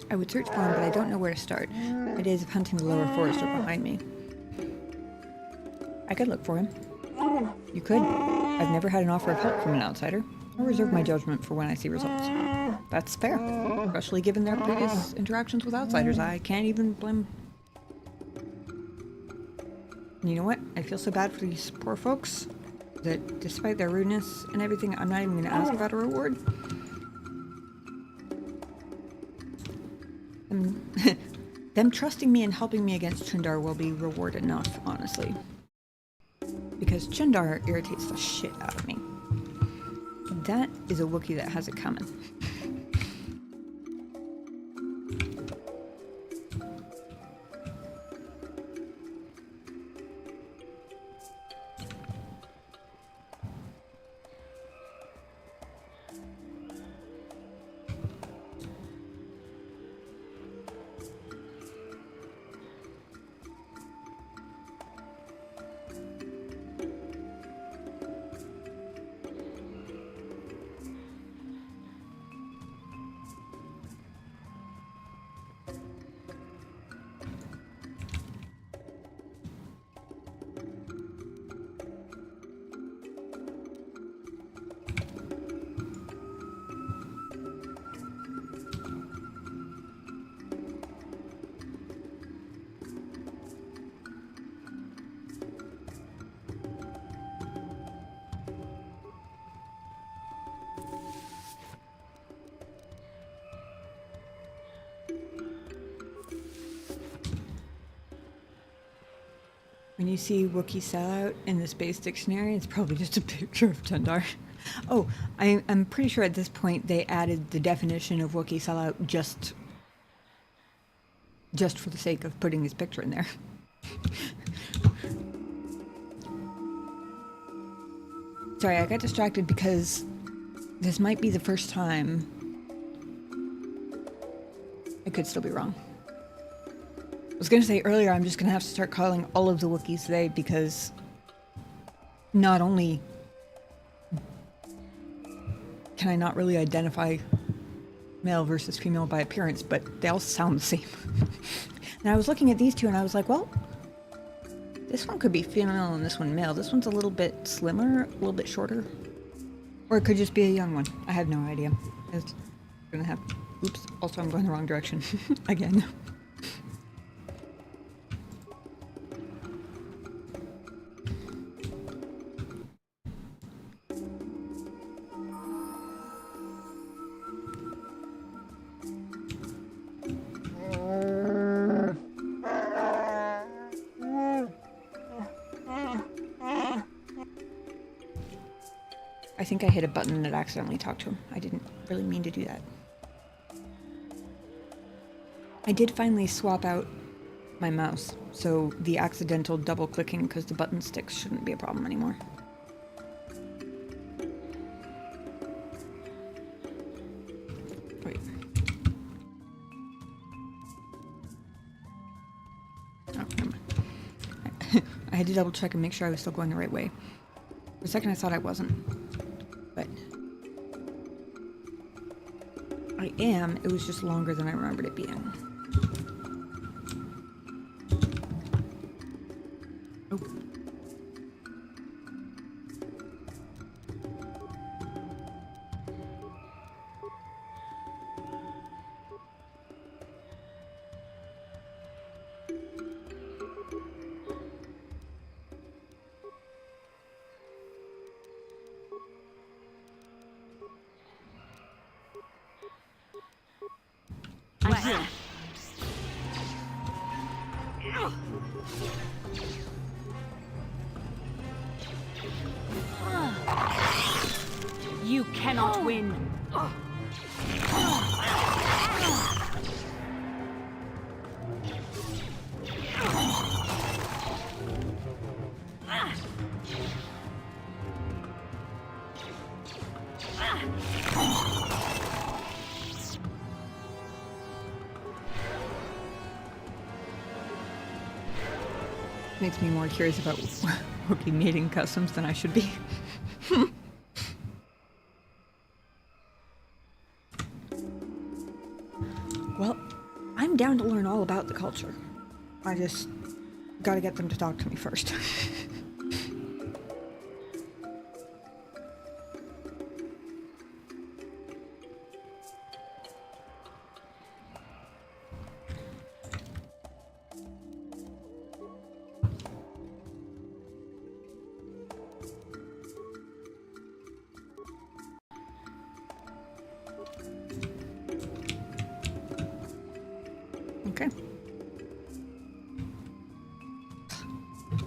I would search for him, but I don't know where to start. My days of hunting the lower forest are behind me. I could look for him. You could. I've never had an offer of help from an outsider. I'll reserve my judgment for when I see results. That's fair. Especially given their previous interactions with outsiders. I can't even blame... You know what? I feel so bad for these poor folks that despite their rudeness and everything, I'm not even going to ask about a reward. Them trusting me and helping me against Chundar will be reward enough, honestly. Because Chundar irritates the shit out of me. That is a Wookiee that has it coming. When you see Wookiee sellout in the space dictionary, it's probably just a picture of Chundar. Oh, I'm pretty sure at this point they added the definition of Wookiee sellout just for the sake of putting his picture in there. Sorry, I got distracted because this might be the first time. I could still be wrong. I was going to say earlier, I'm just going to have to start calling all of the Wookiees today because not only can I not really identify male versus female by appearance, but they all sound the same. And I was looking at these two and I was like, well, this one could be female and this one male. This one's a little bit slimmer, a little bit shorter. Or it could just be a young one. I have no idea. It's going to have... Oops, also I'm going the wrong direction. Again. I think I hit a button that accidentally talked to him. I didn't really mean to do that. I did finally swap out my mouse, so the accidental double clicking because the button sticks shouldn't be a problem anymore. Wait. Oh, never mind. I had to double check and make sure I was still going the right way. For a second I thought I wasn't, but I am. It was just longer than I remembered it being. Oh. I'm here. You cannot win. Makes me more curious about Wookiee mating customs than I should be. Well, I'm down to learn all about the culture. I just gotta get them to talk to me first. Okay.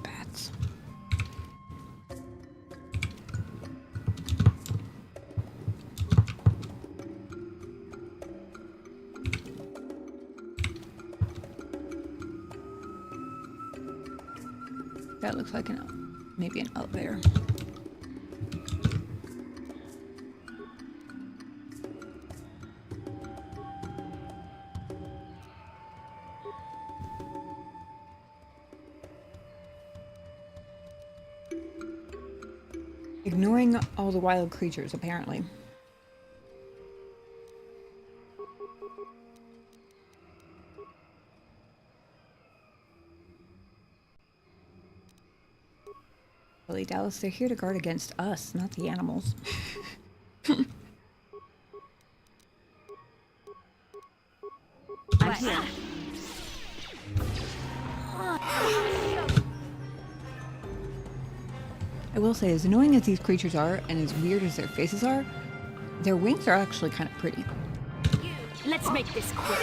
Bats. That looks like maybe an elevator. Ignoring all the wild creatures, apparently. Billy Dallas, they're here to guard against us, not the animals. I'm here. I will say, as annoying as these creatures are, and as weird as their faces are, their wings are actually kind of pretty. Let's make this quick.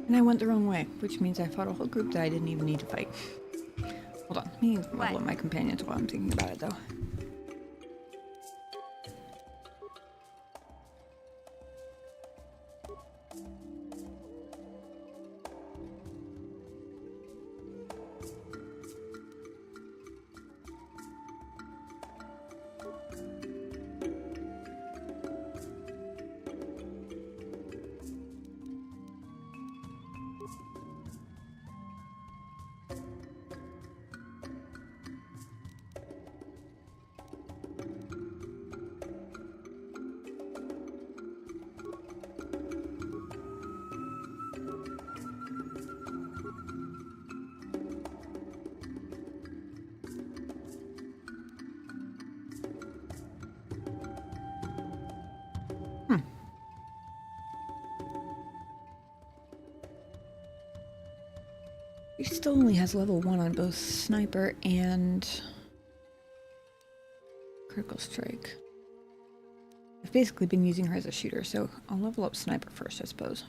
And I went the wrong way, which means I fought a whole group that I didn't even need to fight. Hold on, let me level up my companions while I'm thinking about it, though. He still only has level 1 on both sniper and critical strike. I've basically been using her as a shooter, so I'll level up sniper first, I suppose.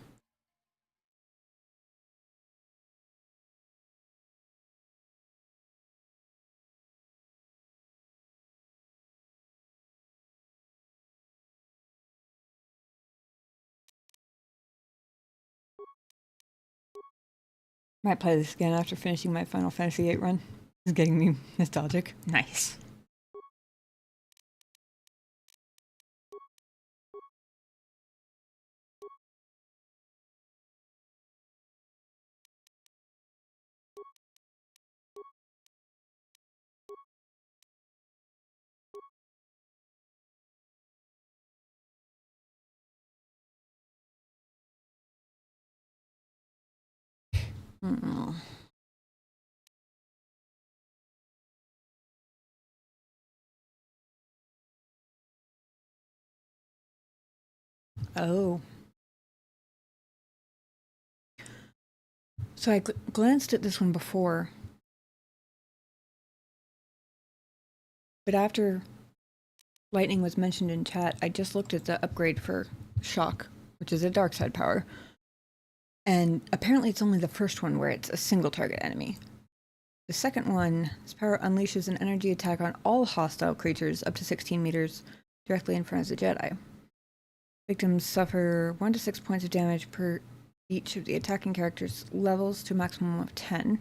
Might play this again after finishing my Final Fantasy VIII run. It's getting me nostalgic. Nice. Mm. Oh. So I glanced at this one before, but after lightning was mentioned in chat, I just looked at the upgrade for shock, which is a dark side power, and apparently it's only the first one where it's a single target enemy. The second one, this power unleashes an energy attack on all hostile creatures up to 16 meters directly in front of the Jedi. Victims suffer 1 to 6 points of damage per each of the attacking character's levels to a maximum of 10.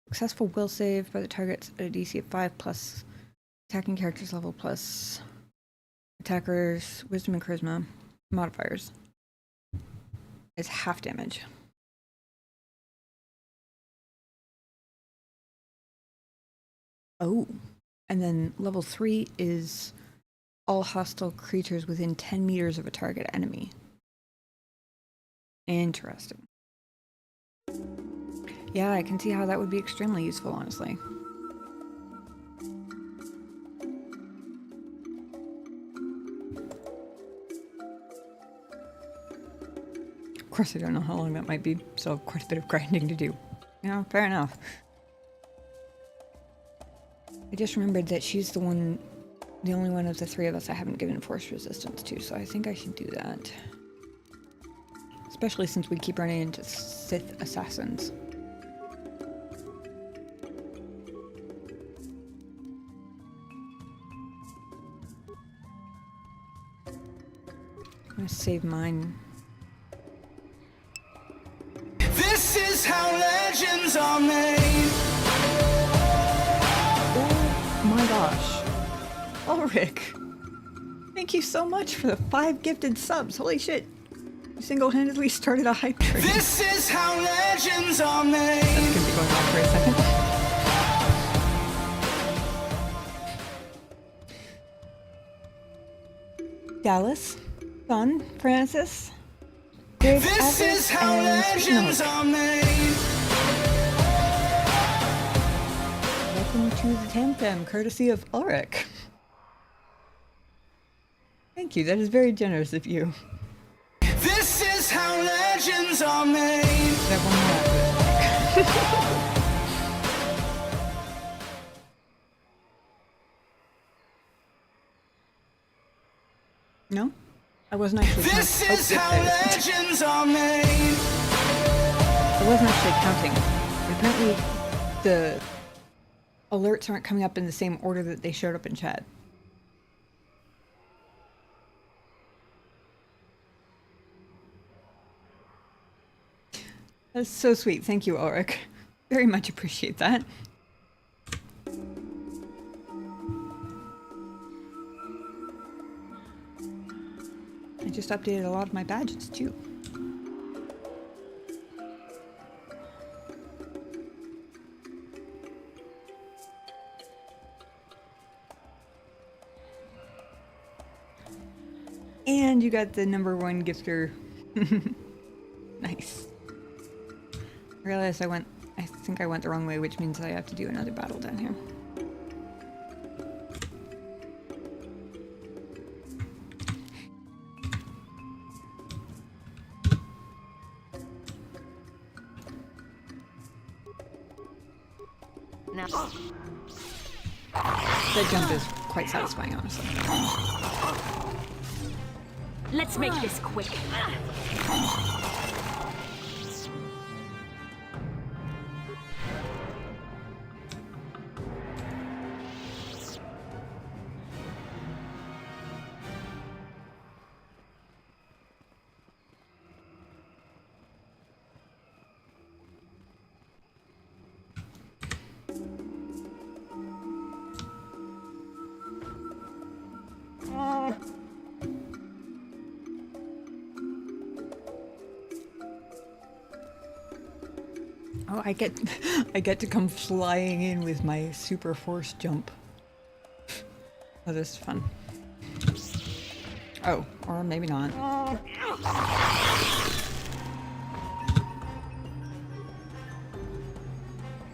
Successful will save by the targets at a DC of 5 plus attacking character's level plus attackers' wisdom and charisma modifiers is half damage. Oh, and then level 3 is all hostile creatures within 10 meters of a target enemy. Interesting. Yeah, I can see how that would be extremely useful, honestly. Of course, I don't know how long that might be, so quite a bit of grinding to do. You know, fair enough. I just remembered that she's the only one of the three of us I haven't given force resistance to, so I think I should do that. Especially since we keep running into Sith assassins. I'm gonna save mine. This is how legends are made. Oh my gosh. Ulrich, thank you so much for the 5 gifted subs. Holy shit. You single-handedly started a hype train. This is how legends are made. That's gonna be going on for a second. Dallas, Son, Francis, Greg, This is how legends are made. Welcome to the Tamtam, courtesy of Ulrich. Thank you, that is very generous of you. This is how legends are made. That one more after. No? I wasn't actually counting. This is how legends are made. I wasn't actually counting. But apparently the alerts aren't coming up in the same order that they showed up in chat. That's so sweet. Thank you, Ulrich. Very much appreciate that. I just updated a lot of my badges too. And you got the #1 gifter. Nice. I realized I think I went the wrong way, which means I have to do another battle down here. Now, That jump is quite satisfying, honestly. let's make this quick. Oh, I get to come flying in with my super force jump. Oh, this is fun. Oh, or maybe not.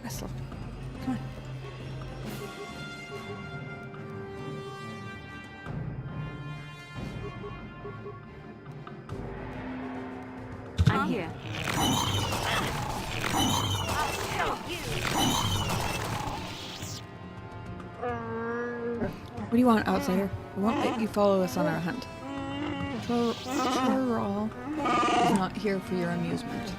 Vessel, come on. I'm here. What do you want, outsider? We won't let you follow us on our hunt. Troll is not here for your amusement.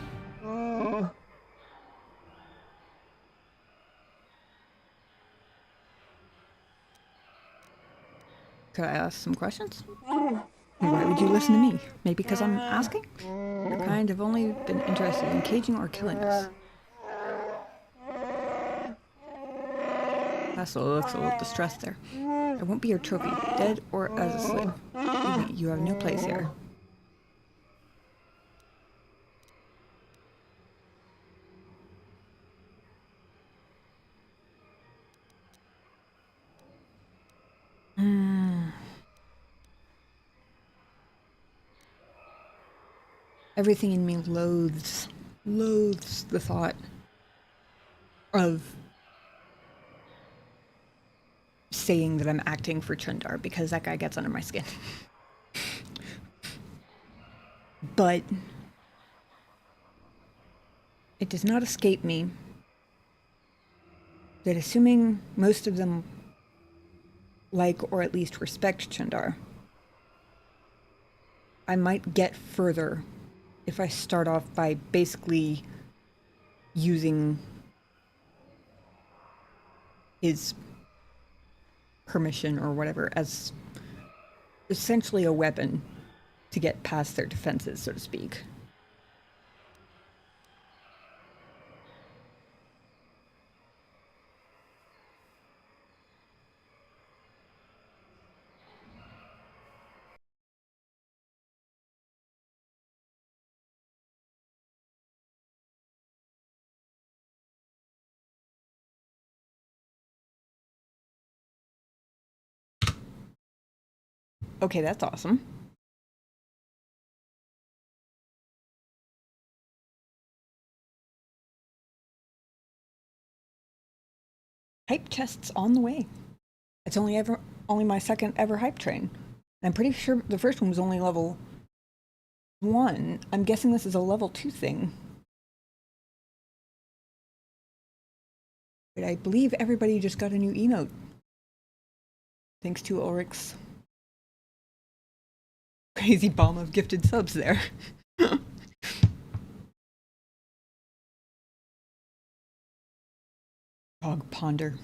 Could I ask some questions? Why would you listen to me? Maybe because I'm asking? Your kind have only been interested in caging or killing us. Vessel looks a little distressed there. I won't be your trophy, dead or as a slave. Believe me, you have no place here. Everything in me loathes the thought of saying that I'm acting for Chundar because that guy gets under my skin. But it does not escape me that assuming most of them like or at least respect Chundar, I might get further if I start off by basically using his permission or whatever as essentially a weapon to get past their defenses, so to speak. Okay, that's awesome. Hype chests on the way. It's only my second ever hype train. I'm pretty sure the first one was only level 1. I'm guessing this is a level 2 thing. But I believe everybody just got a new emote. Thanks to Ulrich's crazy bomb of gifted subs there. Dog Ponder.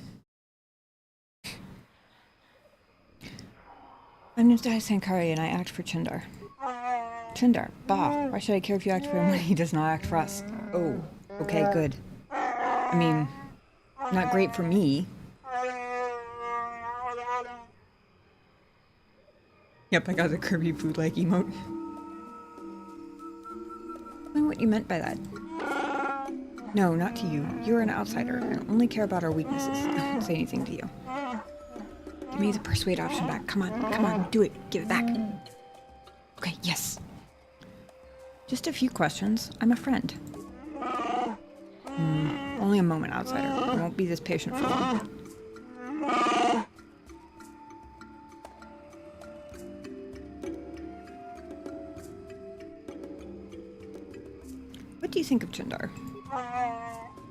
I'm Nidai Sankari and I act for Chundar. Chundar, bah, why should I care if you act for him when he does not act for us? Oh, okay, good. I mean, not great for me. Yep, I got the Kirby food-like emote. I know what you meant by that. No, not to you. You're an outsider and only care about our weaknesses. I won't say anything to you. Give me the persuade option back. Come on, do it. Give it back. Okay, yes. Just a few questions. I'm a friend. Only a moment, outsider. I won't be this patient for long. What do you think of Chundar?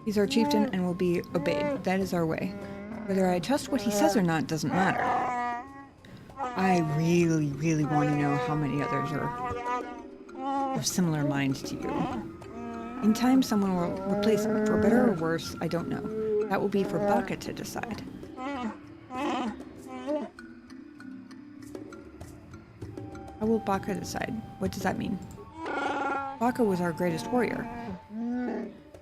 He's our chieftain and will be obeyed. That is our way. Whether I trust what he says or not doesn't matter. I really, really want to know how many others are of similar mind to you. In time, someone will replace him. For better or worse, I don't know. That will be for Baka to decide. How will Baka decide? What does that mean? Baka was our greatest warrior.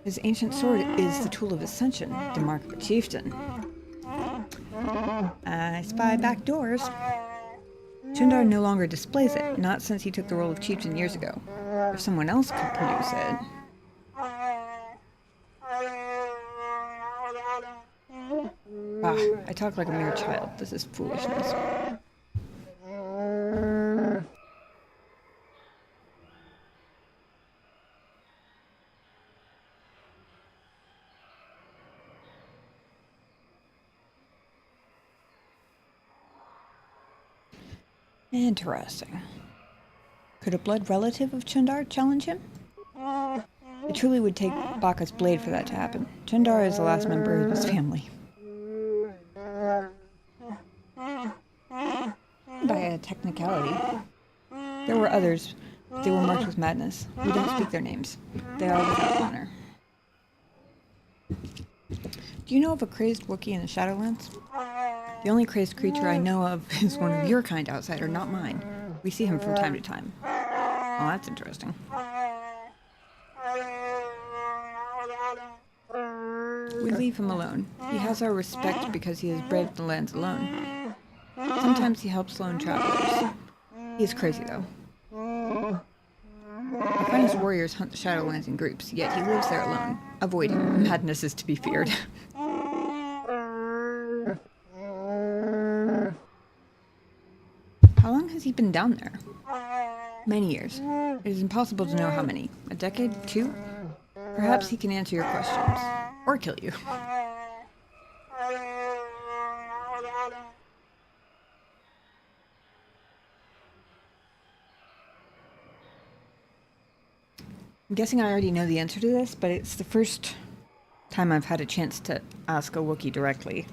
His ancient sword is the tool of ascension, the mark of a chieftain. I spy back doors. Chundar no longer displays it, not since he took the role of chieftain years ago. If someone else could produce it... I talk like a mere child. This is foolishness. Interesting. Could a blood relative of Chundar challenge him? It truly would take Baka's blade for that to happen. Chundar is the last member of his family. By a technicality. There were others, but they were marked with madness. We don't speak their names. They are without honor. Do you know of a crazed Wookiee in the Shadowlands? The only crazed creature I know of is one of your kind outsider, not mine. We see him from time to time. Oh, that's interesting. We leave him alone. He has our respect because he has braved the lands alone. Sometimes he helps lone travelers. He is crazy, though. Our finest warriors hunt the Shadowlands in groups, yet he lives there alone. Avoid him. Madness is to be feared. How long has he been down there? Many years. It is impossible to know how many. A decade? 2? Perhaps he can answer your questions. Or kill you. I'm guessing I already know the answer to this, but it's the first time I've had a chance to ask a Wookiee directly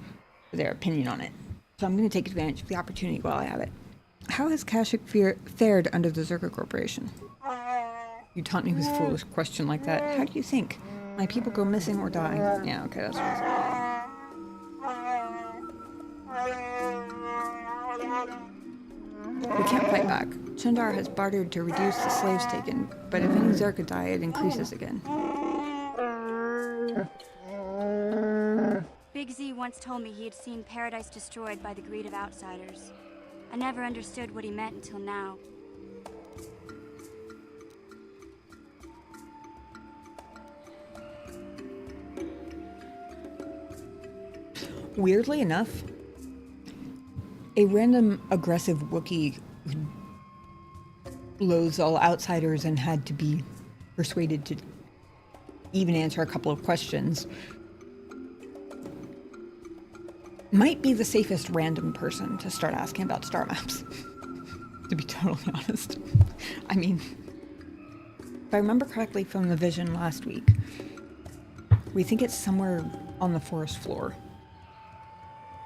for their opinion on it. So I'm going to take advantage of the opportunity while I have it. How has Kashyyyk fared under the Zerka Corporation? You taunt me with a foolish question like that. How do you think? My people go missing or die? Yeah, okay, that's right. We can't fight back. Chundar has bartered to reduce the slaves taken, but if any Zerka die, it increases again. Big Z once told me he had seen paradise destroyed by the greed of outsiders. I never understood what he meant until now. Weirdly enough, a random aggressive Wookiee who loathes all outsiders and had to be persuaded to even answer a couple of questions might be the safest random person to start asking about star maps, to be totally honest. I mean, if I remember correctly from the vision last week, we think it's somewhere on the forest floor.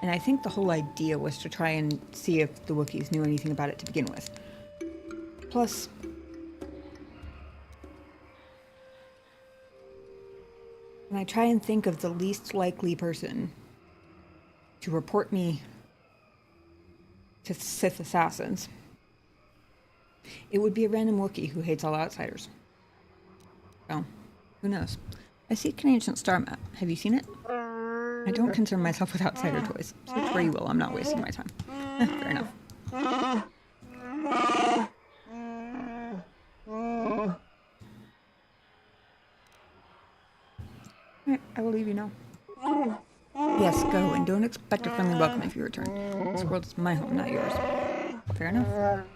And I think the whole idea was to try and see if the Wookiees knew anything about it to begin with. Plus, when I try and think of the least likely person to report me to Sith assassins, it would be a random Wookiee who hates all outsiders. So, who knows? I seek an ancient star map. Have you seen it? I don't concern myself with outsider toys. Search where you will, I'm not wasting my time. Fair enough. Alright, I will leave you now. Yes, go, and don't expect a friendly welcome if you return. This world is my home, not yours. Fair enough.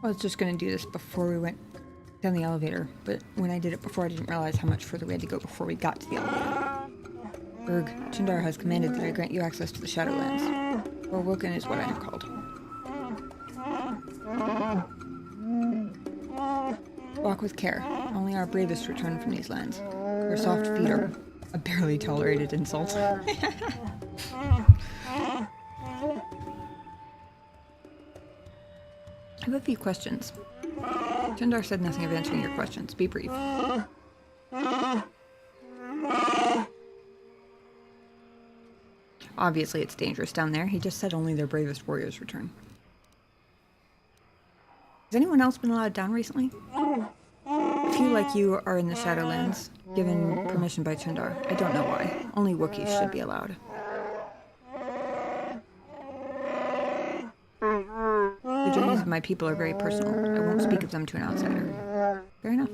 I was just going to do this before we went down the elevator, but when I did it before, I didn't realize how much further we had to go before we got to the elevator. Urg, Chandar has commanded that I grant you access to the Shadowlands. Or Woken is what I am called. Walk with care. Only our bravest return from these lands. Your soft feet are a barely tolerated insult. I have a few questions. Chandar said nothing of answering your questions. Be brief. Obviously it's dangerous down there. He just said only their bravest warriors return. Has anyone else been allowed down recently? A few like you are in the Shadowlands, given permission by Chandar. I don't know why. Only Wookiees should be allowed. The journeys of my people are very personal. I won't speak of them to an outsider. Fair enough.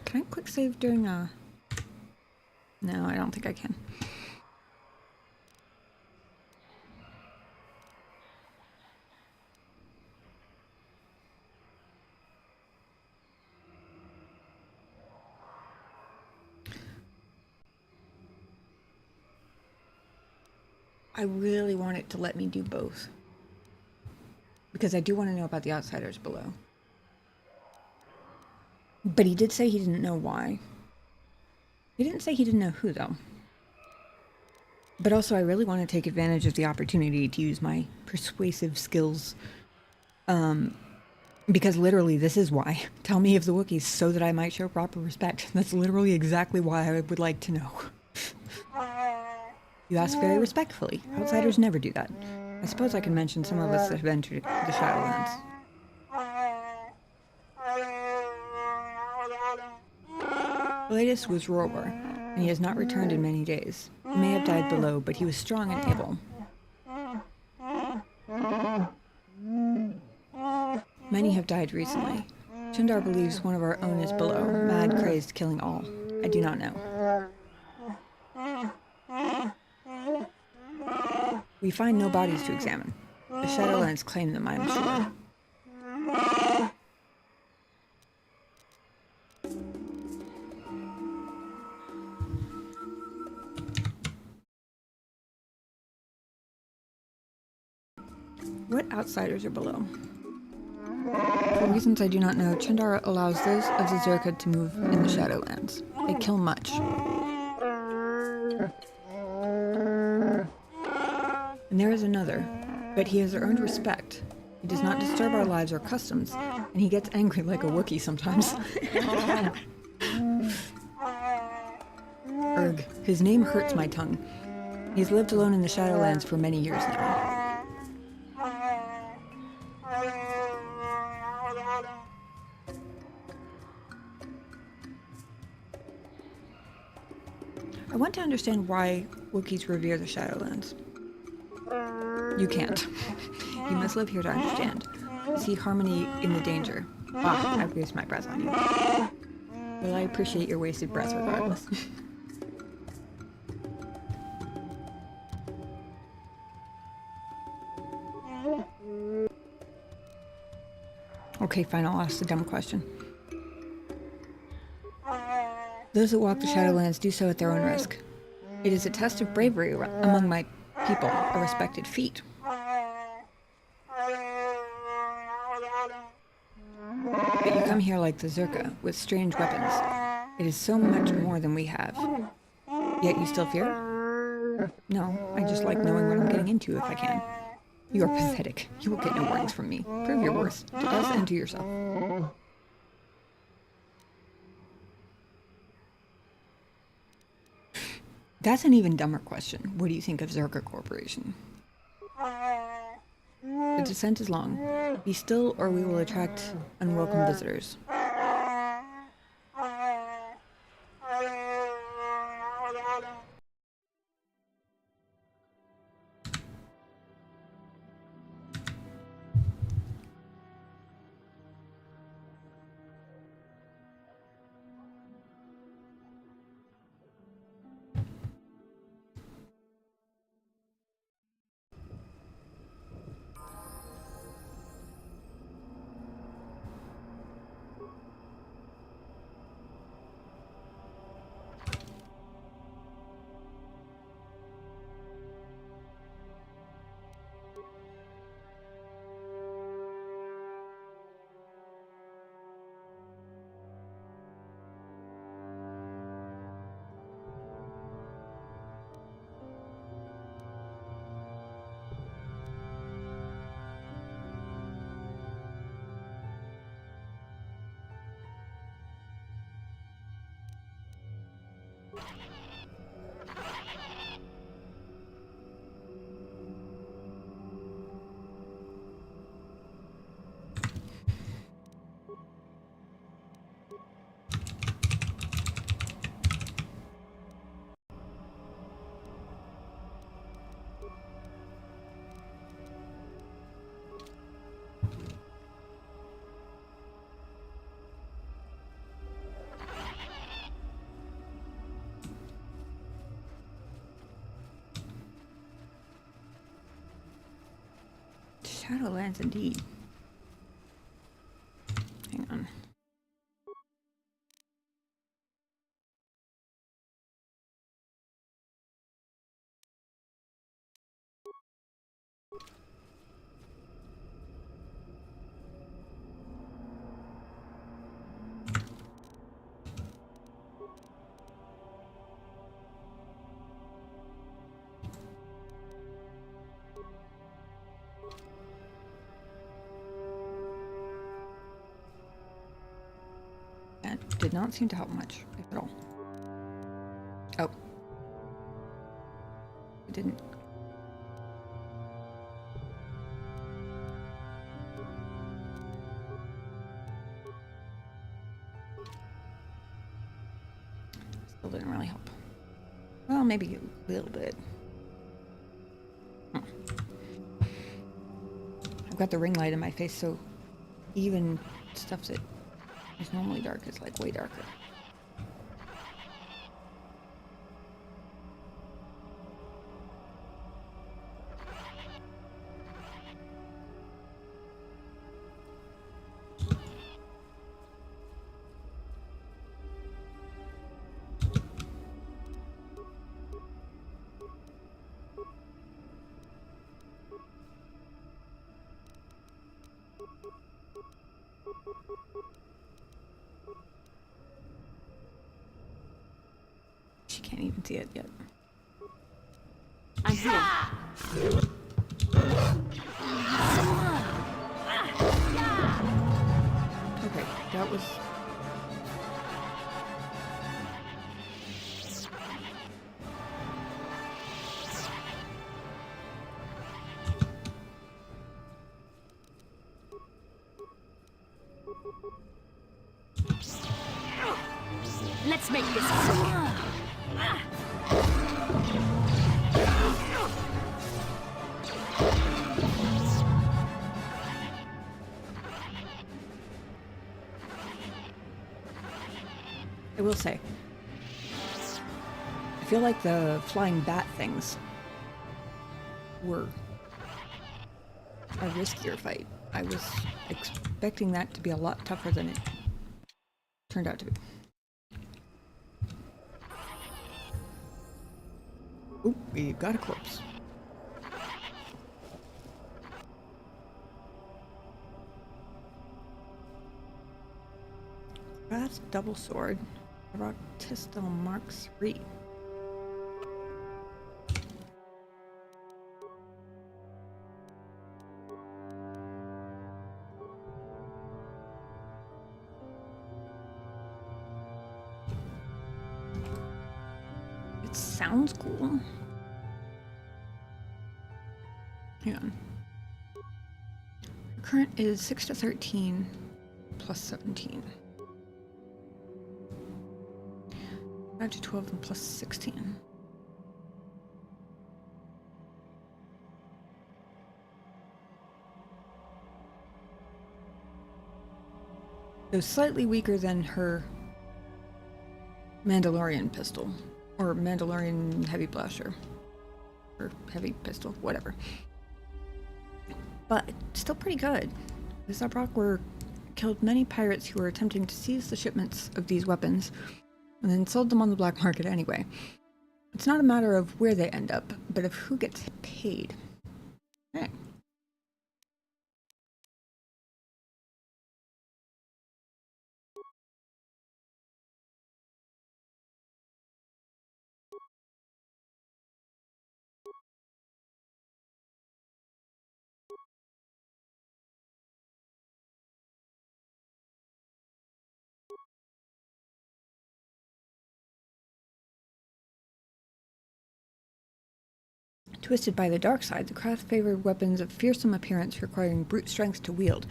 Can I quick save during a... No, I don't think I can. I really want it to let me do both. Because I do want to know about the outsiders below. But he did say he didn't know why. He didn't say he didn't know who, though. But also, I really want to take advantage of the opportunity to use my persuasive skills. Because literally, this is why. Tell me of the Wookiees so that I might show proper respect. That's literally exactly why I would like to know. You ask very respectfully. Outsiders never do that. I suppose I can mention some of us that have entered the Shadowlands. The latest was Rorwar, and he has not returned in many days. He may have died below, but he was strong and able. Many have died recently. Chandar believes one of our own is below, mad, crazed, killing all. I do not know. We find no bodies to examine. The Shadowlands claim them, I am sure. What outsiders are below? For reasons I do not know, Chandar allows those of the Zerka to move in the Shadowlands. They kill much. And there is another, but he has earned respect. He does not disturb our lives or customs, and he gets angry like a Wookiee sometimes. Urg, his name hurts my tongue. He's lived alone in the Shadowlands for many years now. I want to understand why Wookiees revere the Shadowlands. You can't. You must live here to understand. See harmony in the danger. Ah, I waste my breath on you. Well, I appreciate your wasted breath regardless. Okay, fine, I'll ask the dumb question. Those that walk the Shadowlands do so at their own risk. It is a test of bravery among my people, a respected feat. But you come here like the Zerka, with strange weapons. It is so much more than we have. Yet you still fear? No, I just like knowing what I'm getting into if I can. You are pathetic. You will get no warnings from me. Prove your worth, to us and to yourself. That's an even dumber question. What do you think of Zerka Corporation? The descent is long. Be still or we will attract unwelcome visitors. Shadowlands indeed. Hang on. That did not seem to help much, if at all. Oh. It didn't. Still didn't really help. Well, maybe a little bit. I've got the ring light in my face, so even stuff that is normally dark is like way darker. She can't even see it yet. I'm here. Okay, that was... Let's make this quick. I will say, I feel like the flying bat things were a riskier fight. I was expecting that to be a lot tougher than it turned out to be. Ooh, we got a corpse. Brass double sword. Rotistel Mark III. It sounds cool. Hang on. Current is 6 to 13 plus 17. 5 to 12 and plus 16. It was slightly weaker than her Mandalorian pistol, or Mandalorian heavy blaster, or heavy pistol, whatever. But still pretty good. The Zabrak were killed many pirates who were attempting to seize the shipments of these weapons, and then sold them on the black market anyway. It's not a matter of where they end up, but of who gets paid. Hey. Twisted by the dark side, the craft favored weapons of fearsome appearance requiring brute strength to wield.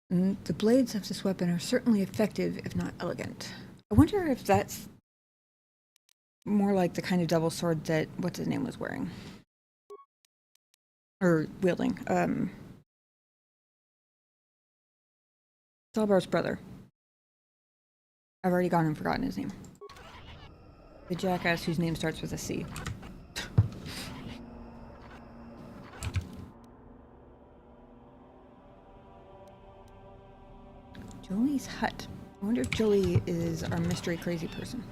And the blades of this weapon are certainly effective, if not elegant. I wonder if that's more like the kind of double sword that what's his name was wearing. Or wielding. Salbar's brother. I've already gone and forgotten his name. The jackass whose name starts with a C. Jolie's hut. I wonder if Jolie is our mystery crazy person.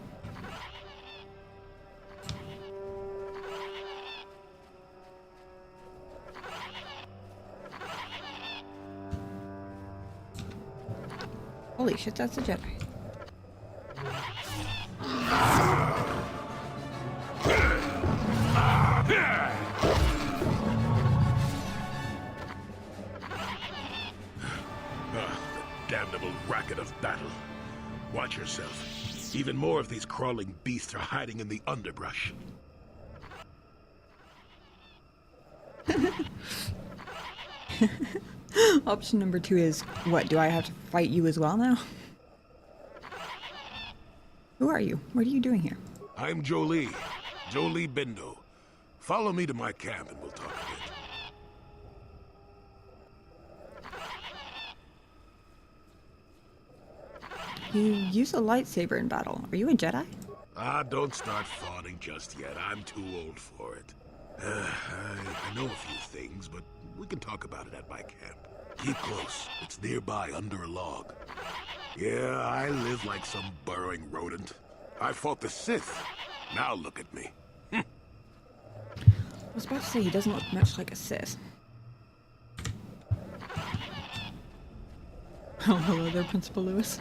Holy shit, that's a Jedi. Damnable racket of battle. Watch yourself. Even more of these crawling beasts are hiding in the underbrush. Option number 2 is, what, do I have to fight you as well now? Who are you? What are you doing here? I'm Jolie. Jolie Bindo. Follow me to my camp and we'll talk a bit. You use a lightsaber in battle. Are you a Jedi? Ah, don't start fawning just yet. I'm too old for it. I know a few things, but we can talk about it at my camp. Keep close. It's nearby under a log. Yeah, I live like some burrowing rodent. I fought the Sith. Now look at me. I was about to say he doesn't look much like a Sith. Oh, hello there, Principal Lewis.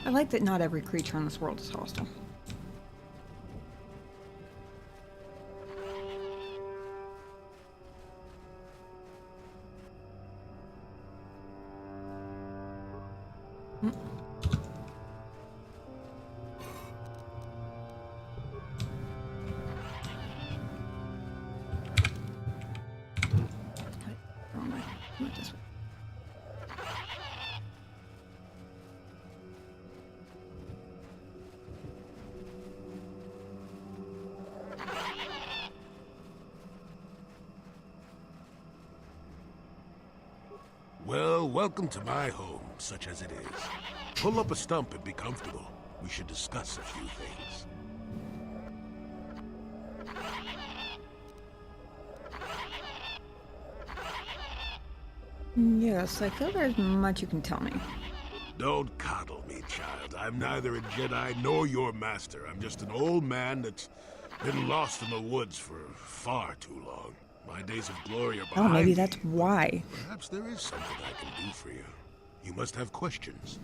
I like that not every creature on this world is hostile. Wrong way. Not this way. Well, welcome to my home, such as it is. Pull up a stump and be comfortable. We should discuss a few things. Yes, I feel there's much you can tell me. Don't coddle me, child. I'm neither a Jedi nor your master. I'm just an old man that's been lost in the woods for far too long. My days of glory are behind Oh, maybe me. that's why. Perhaps there is something I can do for you. You must have questions.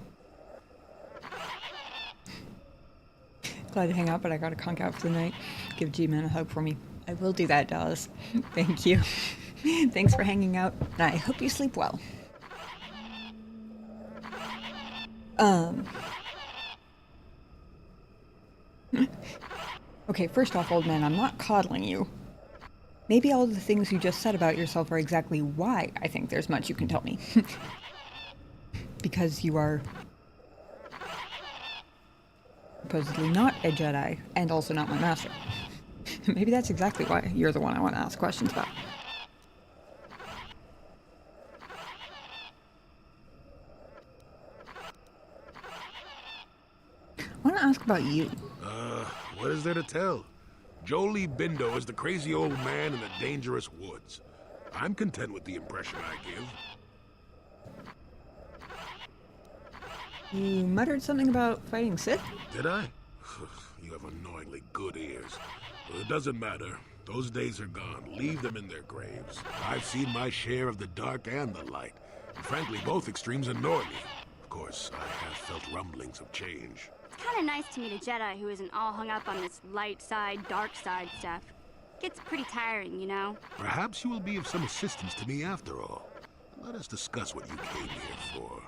Glad to hang out, but I gotta conk out for the night. Give G-Man a hug for me. I will do that, Dawes. Thank you. Thanks for hanging out, and I hope you sleep well. Okay, first off, old man, I'm not coddling you. Maybe all the things you just said about yourself are exactly why I think there's much you can tell me. Because you are supposedly not a Jedi, and also not my master. Maybe that's exactly why you're the one I want to ask questions about. I want to ask about you. What is there to tell? Jolie Bindo is the crazy old man in the dangerous woods. I'm content with the impression I give. You muttered something about fighting Sith? Did I? You have annoyingly good ears. Well, it doesn't matter. Those days are gone. Leave them in their graves. I've seen my share of the dark and the light. And frankly, both extremes annoy me. Of course, I have felt rumblings of change. It's kind of nice to meet a Jedi who isn't all hung up on this light side, dark side stuff. Gets pretty tiring, you know? Perhaps you will be of some assistance to me after all. Let us discuss what you came here for.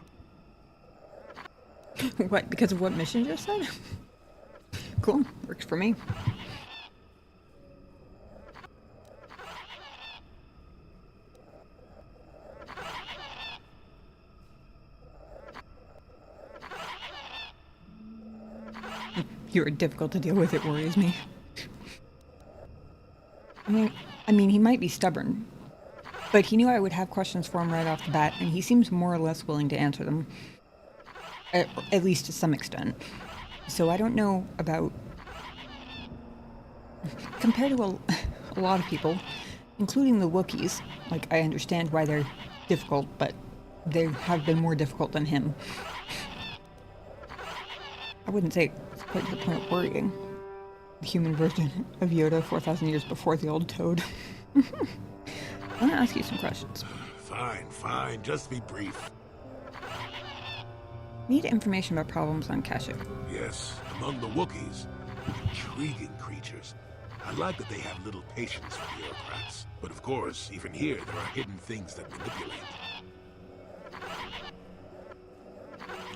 What, because of what Mission just said? Cool, works for me. You are difficult to deal with, it worries me. I mean, he might be stubborn, but he knew I would have questions for him right off the bat, and he seems more or less willing to answer them. At least to some extent. So I don't know about... Compared to a lot of people, including the Wookiees, like, I understand why they're difficult, but they have been more difficult than him. I wouldn't say it's quite to the point of worrying. The human version of Yoda 4,000 years before the old Toad. I want to ask you some questions. Fine, just be brief. Need information about problems on Kashyyyk. Yes, among the Wookiees. Intriguing creatures. I like that they have little patience for bureaucrats. But of course, even here, there are hidden things that manipulate.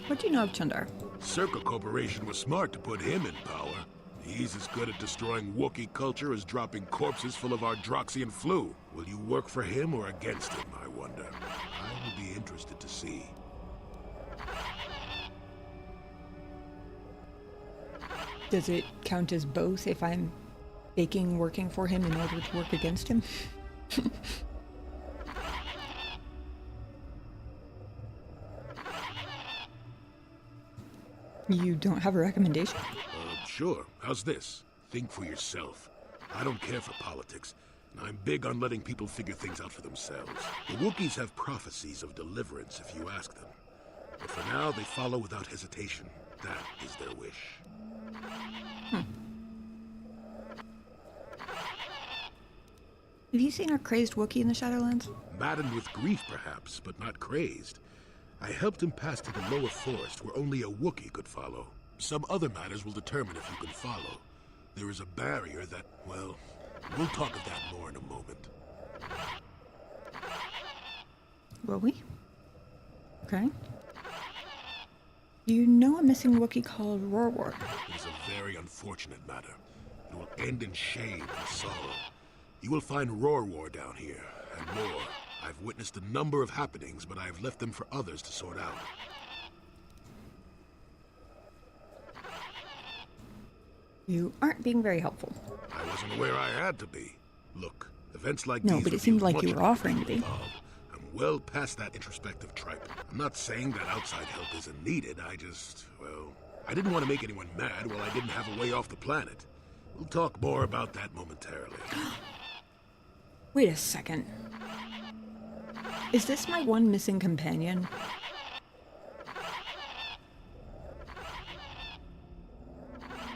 What do you know of Chundar? Circa Corporation was smart to put him in power. He's as good at destroying Wookiee culture as dropping corpses full of Ardroxian flu. Will you work for him or against him, I wonder? I would be interested to see. Does it count as both if I'm faking working for him in order to work against him? You don't have a recommendation? Sure. How's this? Think for yourself. I don't care for politics, and I'm big on letting people figure things out for themselves. The Wookiees have prophecies of deliverance if you ask them. But for now, they follow without hesitation. That is their wish. Have you seen a crazed Wookiee in the Shadowlands? Maddened with grief, perhaps, but not crazed. I helped him pass to the lower forest where only a Wookiee could follow. Some other matters will determine if you can follow. There is a barrier that, well, we'll talk of that more in a moment. Will we? Okay. You know a missing Wookiee called Rorwar? It is a very unfortunate matter. It will end in shame and sorrow. You will find Rorwar down here, and more. I've witnessed a number of happenings, but I have left them for others to sort out. You aren't being very helpful. I wasn't aware I had to be. Look, events like No, these but it seemed reveal like you much were about offering to people be. involved. I'm well past that introspective tripe. I'm not saying that outside help isn't needed. I just, well, I didn't want to make anyone mad while I didn't have a way off the planet. We'll talk more about that momentarily. Wait a second. Is this my one missing companion?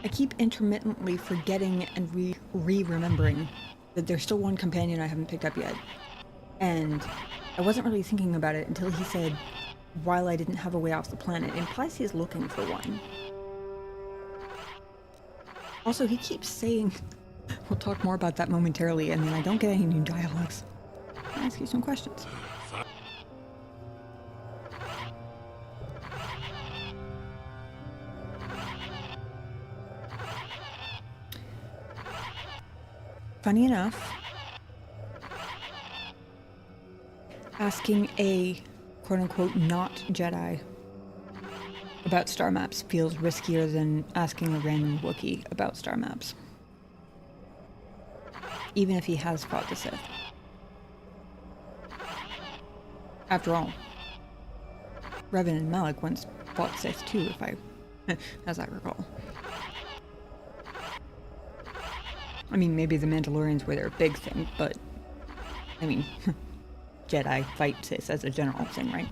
I keep intermittently forgetting and re-remembering that there's still one companion I haven't picked up yet. And I wasn't really thinking about it until he said, while I didn't have a way off the planet, it implies he's looking for one. Also, he keeps saying, we'll talk more about that momentarily, and then I don't get any new dialogues. Can I ask you some questions? Funny enough, asking a quote-unquote not Jedi about star maps feels riskier than asking a random Wookiee about star maps. Even if he has fought the Sith. After all, Revan and Malak once fought Sith too, as I recall. I mean, maybe the Mandalorians were their big thing, but, I mean, Jedi fight Sith as a general thing, right?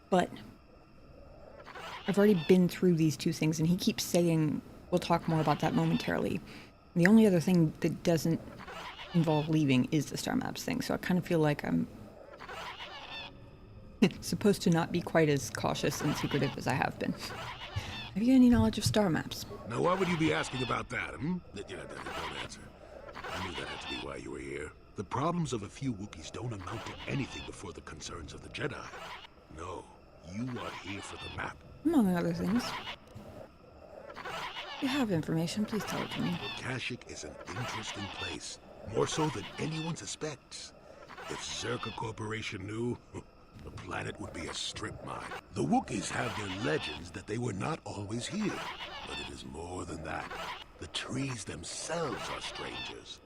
But I've already been through these two things, and he keeps saying, we'll talk more about that momentarily. The only other thing that doesn't involve leaving is the star maps thing, so I kind of feel like I'm supposed to not be quite as cautious and secretive as I have been. Have you any knowledge of star maps? Now, why would you be asking about that, hmm? Don't answer. I knew that had to be why you were here. The problems of a few Wookiees don't amount to anything before the concerns of the Jedi. No, you are here for the map. Among other things. If you have information, please tell it to me. Kashyyyk is an interesting place, more so than anyone suspects. If Zerka Corporation knew, the planet would be a strip mine. The Wookiees have their legends that they were not always here, but it is more than that. The trees themselves are strangers.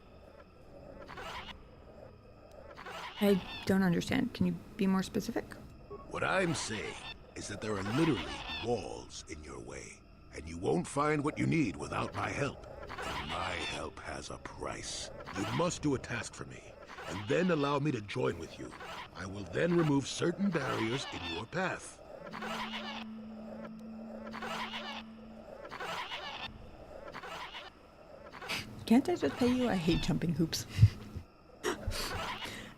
I don't understand. Can you be more specific? What I'm saying is that there are literally walls in your way, and you won't find what you need without my help. And my help has a price. You must do a task for me, and then allow me to join with you. I will then remove certain barriers in your path. Can't I just pay you? I hate jumping hoops.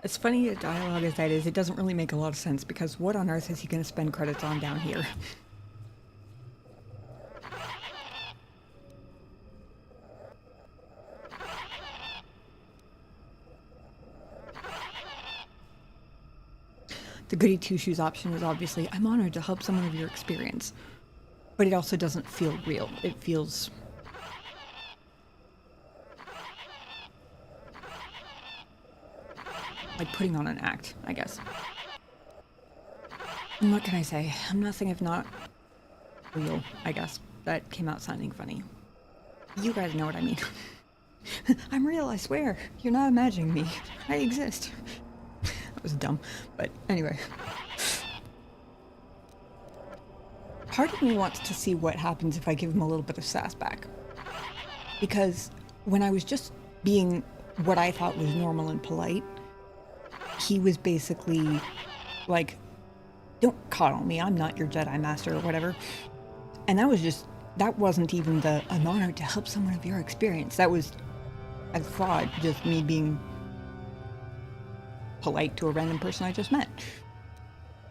As funny a dialogue as that is, it doesn't really make a lot of sense, because what on earth is he going to spend credits on down here? The goody two-shoes option is obviously, I'm honored to help someone of your experience. But it also doesn't feel real. It feels... like putting on an act, I guess. And what can I say? I'm nothing if not real, I guess. That came out sounding funny. You guys know what I mean. I'm real, I swear. You're not imagining me. I exist. That was dumb, but anyway. Part of me wants to see what happens if I give him a little bit of sass back. Because when I was just being what I thought was normal and polite, he was basically like, don't coddle me, I'm not your Jedi Master or whatever. And that wasn't even the, I'm honored to help someone of your experience. That was, I thought, just me being polite to a random person I just met.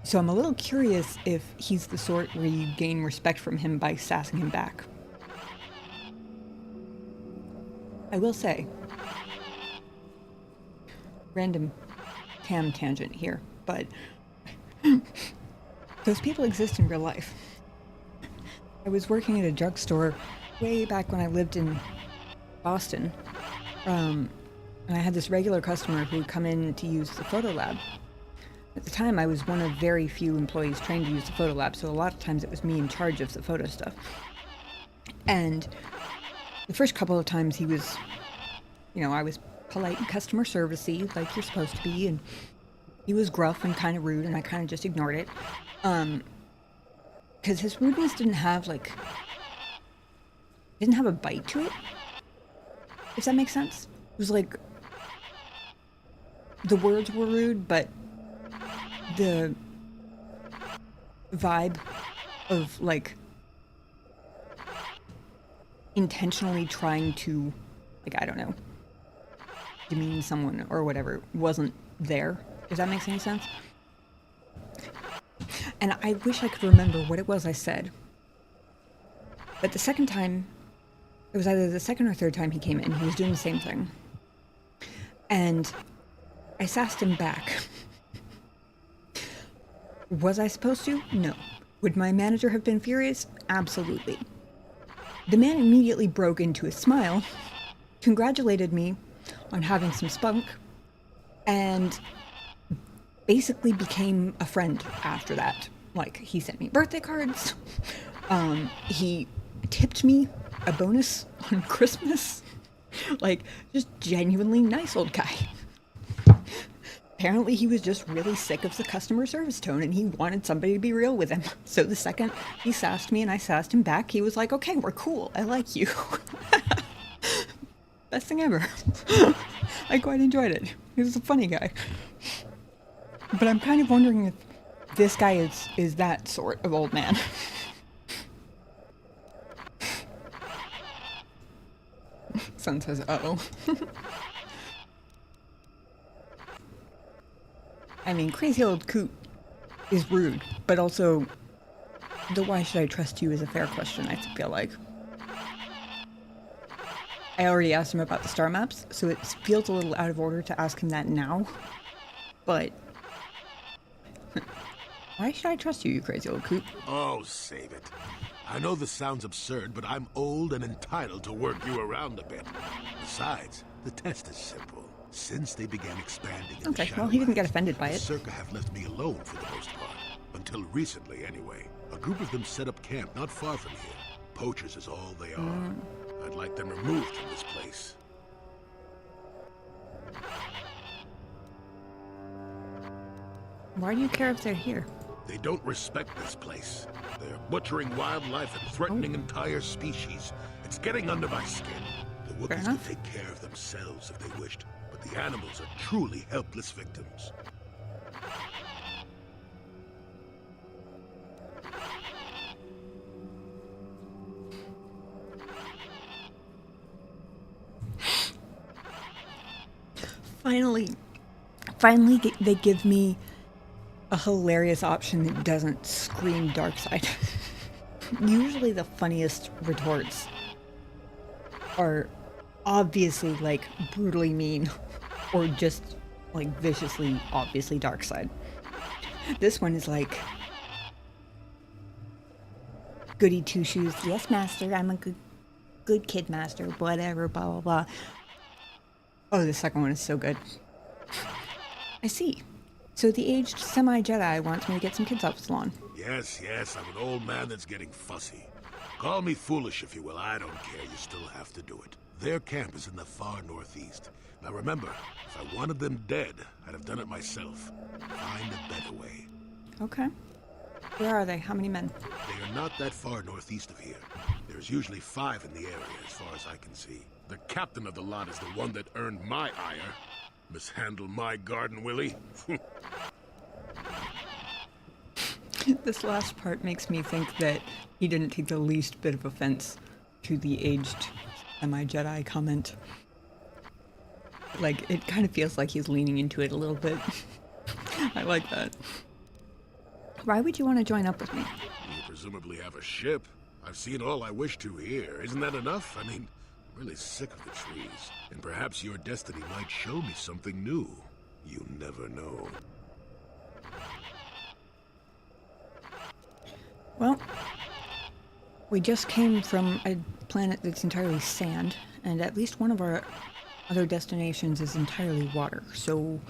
So I'm a little curious if he's the sort where you gain respect from him by sassing him back. I will say, random tangent here, but those people exist in real life. I was working at a drugstore way back when I lived in Boston, and I had this regular customer who would come in to use the photo lab. At the time, I was one of very few employees trained to use the photo lab, so a lot of times it was me in charge of the photo stuff. And the first couple of times he was, I was polite and customer servicey, like you're supposed to be, and he was gruff and kind of rude, and I kind of just ignored it. Because his rudeness didn't have a bite to it, if that makes sense. It was like, the words were rude, but the vibe of, like, intentionally trying to, like, I don't know, demean someone or whatever wasn't there, if that makes any sense. And I wish I could remember what it was I said. But the second time, it was either the second or third time he came in, he was doing the same thing. And I sassed him back. Was I supposed to? No. Would my manager have been furious? Absolutely. The man immediately broke into a smile, congratulated me on having some spunk, and basically became a friend after that. Like, he sent me birthday cards, he tipped me a bonus on Christmas. Like, just genuinely nice old guy. Apparently he was just really sick of the customer service tone and he wanted somebody to be real with him. So the second he sassed me and I sassed him back, he was like, okay, we're cool, I like you. Best thing ever. I quite enjoyed it. He was a funny guy. But I'm kind of wondering if this guy is that sort of old man. Sun says, uh-oh. I mean, crazy old coot is rude, but also the why should I trust you is a fair question, I feel like. I already asked him about the star maps, so it feels a little out of order to ask him that now. But why should I trust you, you crazy old coot? Oh, save it. I know this sounds absurd, but I'm old and entitled to work you around a bit. Besides, the test is simple. Since they began expanding in the Okay, well, he didn't get Shadowlands, offended by the it. Circa have left me alone for the most part. Until recently, anyway. A group of them set up camp not far from here. Poachers is all they are. I'd like them removed from this place. Why do you care if they're here? They don't respect this place. They're butchering wildlife and threatening entire species. It's getting under my skin. The Wookiees could take care of themselves if they wished, but the animals are truly helpless victims. Finally, they give me a hilarious option that doesn't scream dark side. Usually the funniest retorts are obviously like brutally mean or just like viciously obviously dark side. This one is like goody two shoes. Yes, master, I'm a good kid, master, whatever, blah blah blah. Oh, the second one is so good. I see. So the aged semi-Jedi wants me to get some kids off his lawn. Yes, I'm an old man that's getting fussy. Call me foolish if you will, I don't care, you still have to do it. Their camp is in the far northeast. Now remember, if I wanted them dead, I'd have done it myself. Find a better way. Okay. Where are they? How many men? They are not that far northeast of here. There's usually 5 in the area, as far as I can see. The captain of the lot is the one that earned my ire. Mishandle my garden, Willie? This last part makes me think that he didn't take the least bit of offense to the aged semi-Jedi comment. Like, it kind of feels like he's leaning into it a little bit. I like that. Why would you want to join up with me? You presumably have a ship. I've seen all I wish to here. Isn't that enough? I mean, I'm really sick of the trees. And perhaps your destiny might show me something new. You never know. Well, we just came from a planet that's entirely sand, and at least one of our other destinations is entirely water, so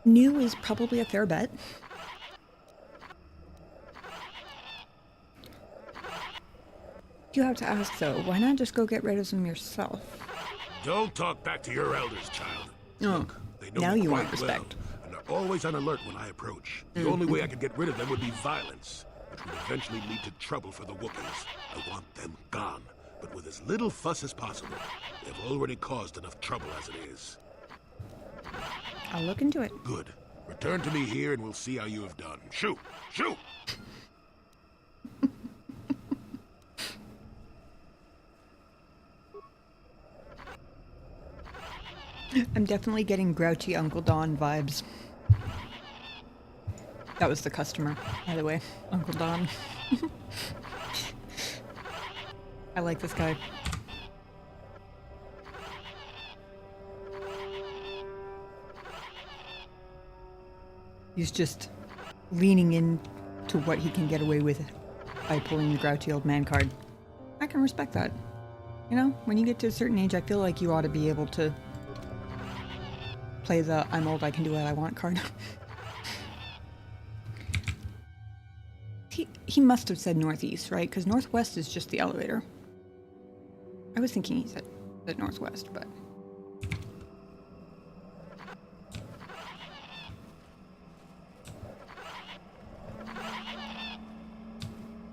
new is probably a fair bet. You have to ask, though, why not just go get rid of them yourself? Don't talk back to your elders, child. Oh, Look, they know now me you quite want respect. well, and are always on alert when I approach. The only way I could get rid of them would be violence, which would eventually lead to trouble for the Wookiees. I want them gone, but with as little fuss as possible. They've already caused enough trouble as it is. I'll look into it. Good. Return to me here and we'll see how you have done. Shoot! Shoot! I'm definitely getting grouchy Uncle Don vibes. That was the customer, by the way. Uncle Don. I like this guy. He's just leaning into what he can get away with by pulling the grouchy old man card. I can respect that. You know, when you get to a certain age, I feel like you ought to be able to play the I'm old, I can do what I want card. He must have said northeast, right? Because northwest is just the elevator. I was thinking he said northwest, but...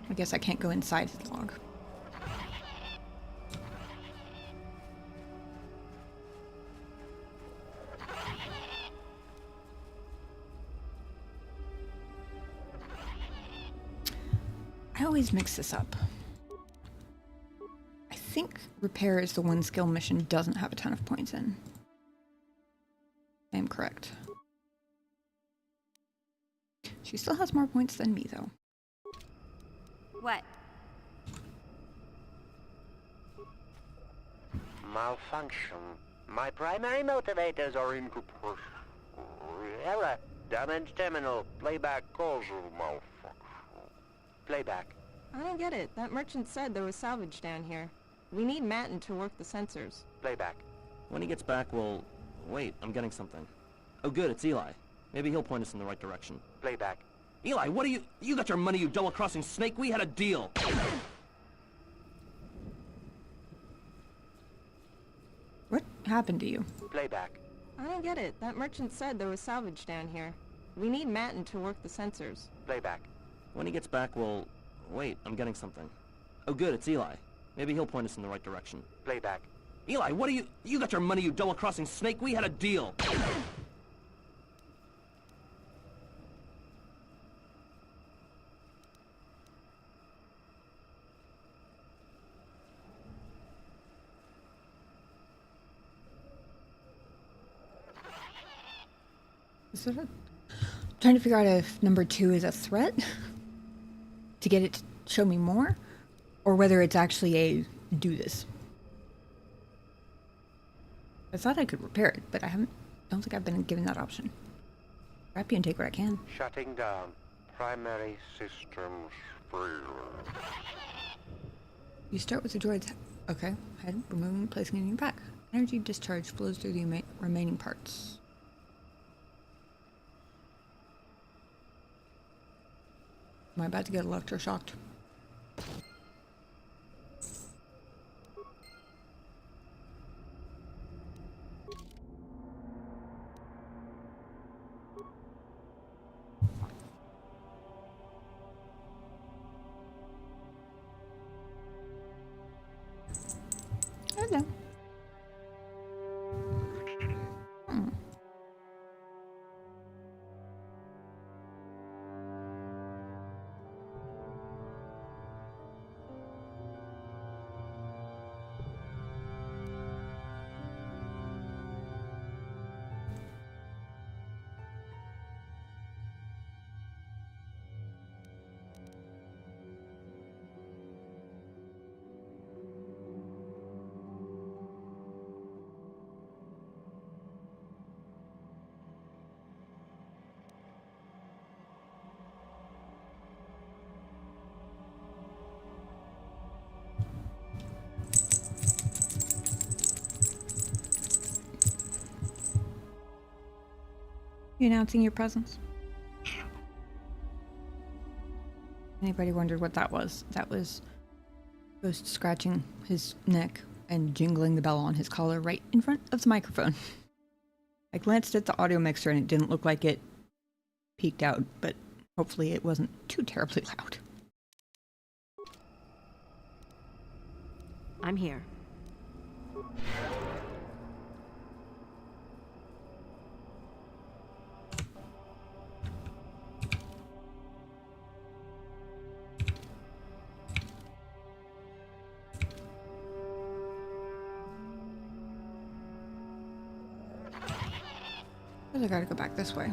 I guess I can't go inside his log. I always mix this up. I think repair is the one skill mission doesn't have a ton of points in. I am correct. She still has more points than me, though. What? Malfunction. My primary motivators are incorporeal. Error. Damaged terminal. Playback causal malfunction. Playback. I don't get it. That merchant said there was salvage down here. We need Matin to work the sensors. Playback. When he gets back, we'll... Wait, I'm getting something. Oh good, it's Eli. Maybe he'll point us in the right direction. Playback. Eli, what are you... You got your money, you double-crossing snake? We had a deal! What happened to you? Playback. I don't get it. That merchant said there was salvage down here. We need Matin to work the sensors. Playback. When he gets back, we'll... Wait, I'm getting something. Oh good, it's Eli. Maybe he'll point us in the right direction. Playback. Eli, what are you... You got your money, you double-crossing snake? We had a deal! Is it trying to figure out if number 2 is a threat to get it to show me more, or whether it's actually a do this. I thought I could repair it, but don't think I've been given that option. Happy and take what I can. Shutting down. Primary systems failure. You start with the droid's head, removing and placing it in your pack. Energy discharge flows through the remaining parts. Am I about to get electroshocked? Hello. You announcing your presence? Anybody wondered what that was? That was Ghost scratching his neck and jingling the bell on his collar right in front of the microphone. I glanced at the audio mixer and it didn't look like it peaked out, but hopefully it wasn't too terribly loud. I'm here. I gotta go back this way.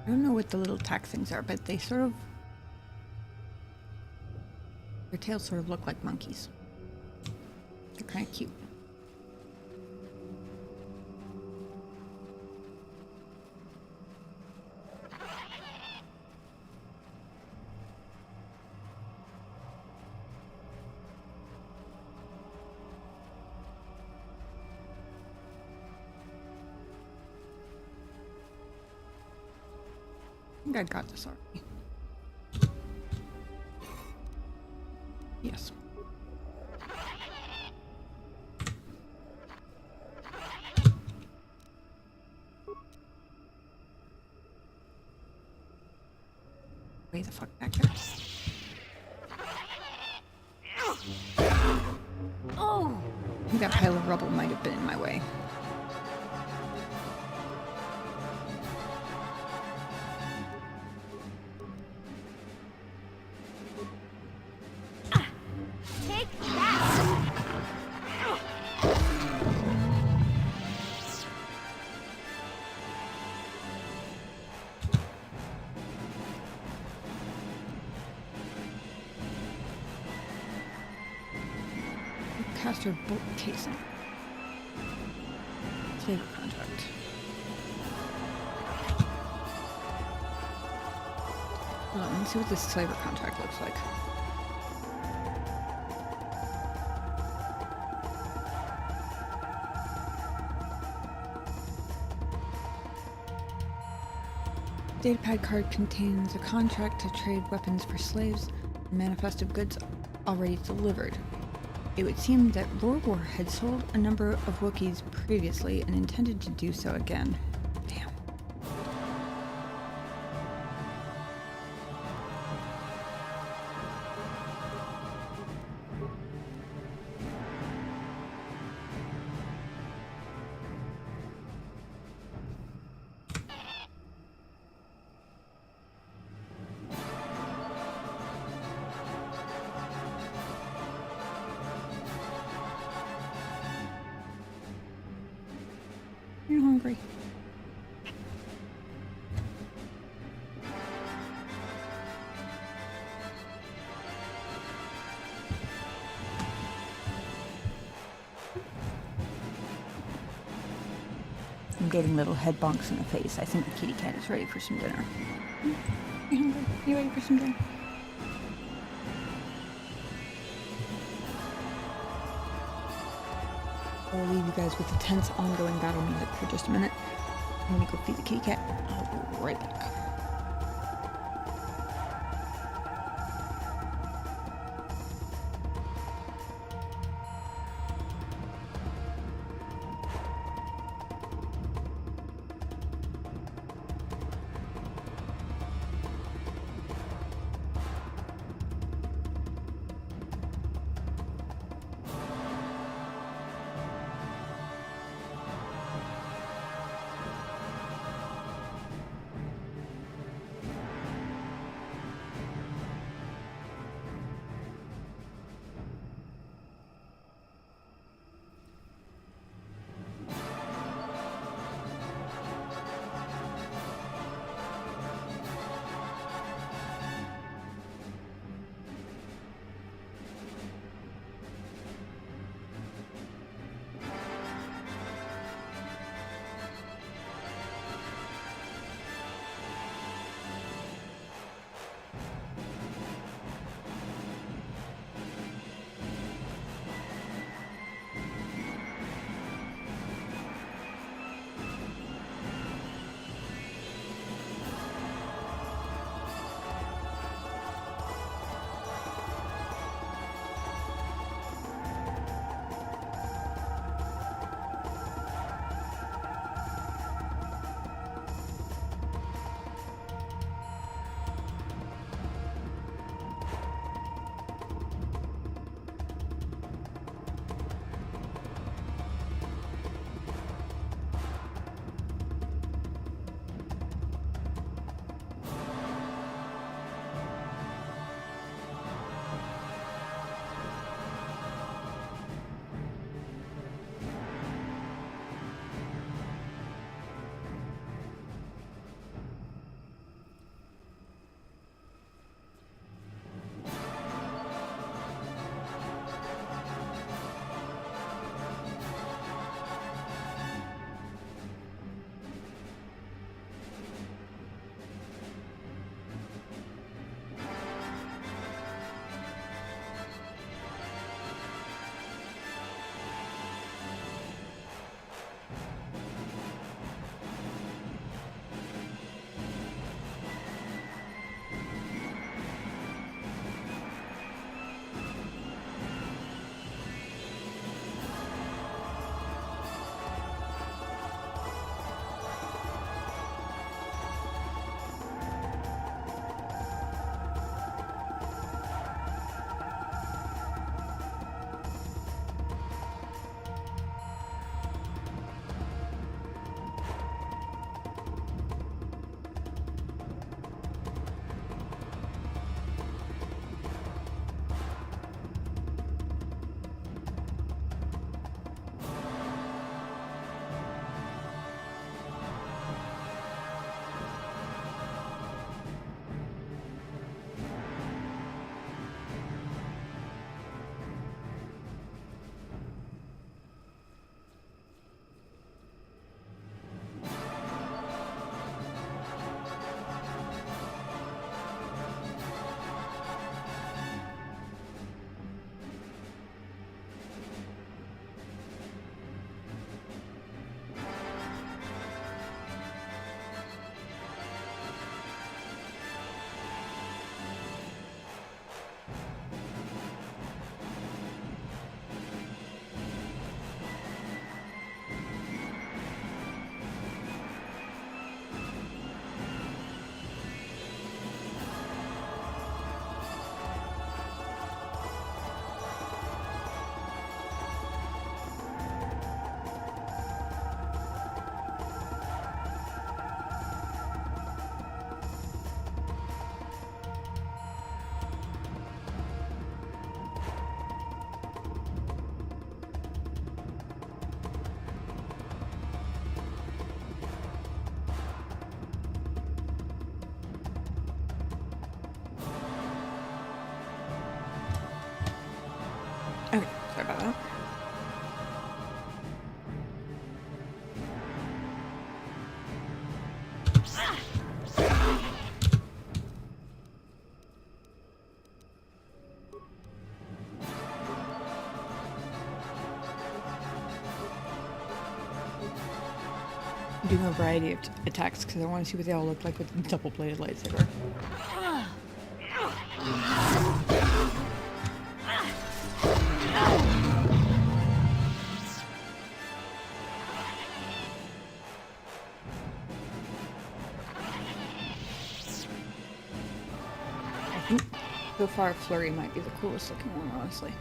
I don't know what the little tack things are, but they sort of... Their tails sort of look like monkeys. kind of cute. I think I got this already. Yes. Way the fuck back there. Oh! I think that pile of rubble might have been in my way. Take that! Caster bolt casing. Flavor contract. Hold on, let's see what this flavor contract looks like. Datapad card contains a contract to trade weapons for slaves and manifest of goods already delivered. It would seem that Rorwar had sold a number of Wookiees previously and intended to do so again. Damn. You're hungry. I'm getting little head bonks in the face. I think the kitty cat is ready for some dinner. You hungry? You ready for some dinner? I'll leave you guys with the tense ongoing battle music for just a minute. I'm gonna go feed the kitty cat. I'll be right back. doing a variety of attacks because I want to see what they all look like with a double-bladed lightsaber. I think so far Flurry might be the coolest looking one, honestly.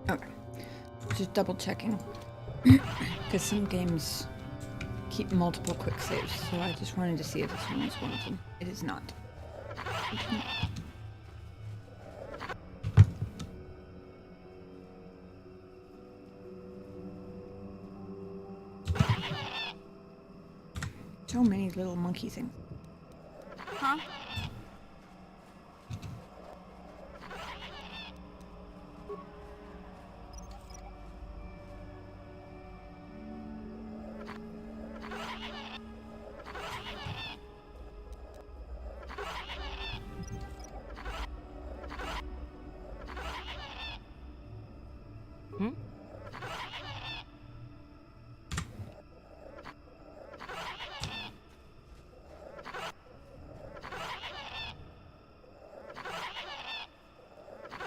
Okay, just double checking because some games keep multiple quick saves, so I just wanted to see if this one was one of them. It is not. So many little monkey things. Huh?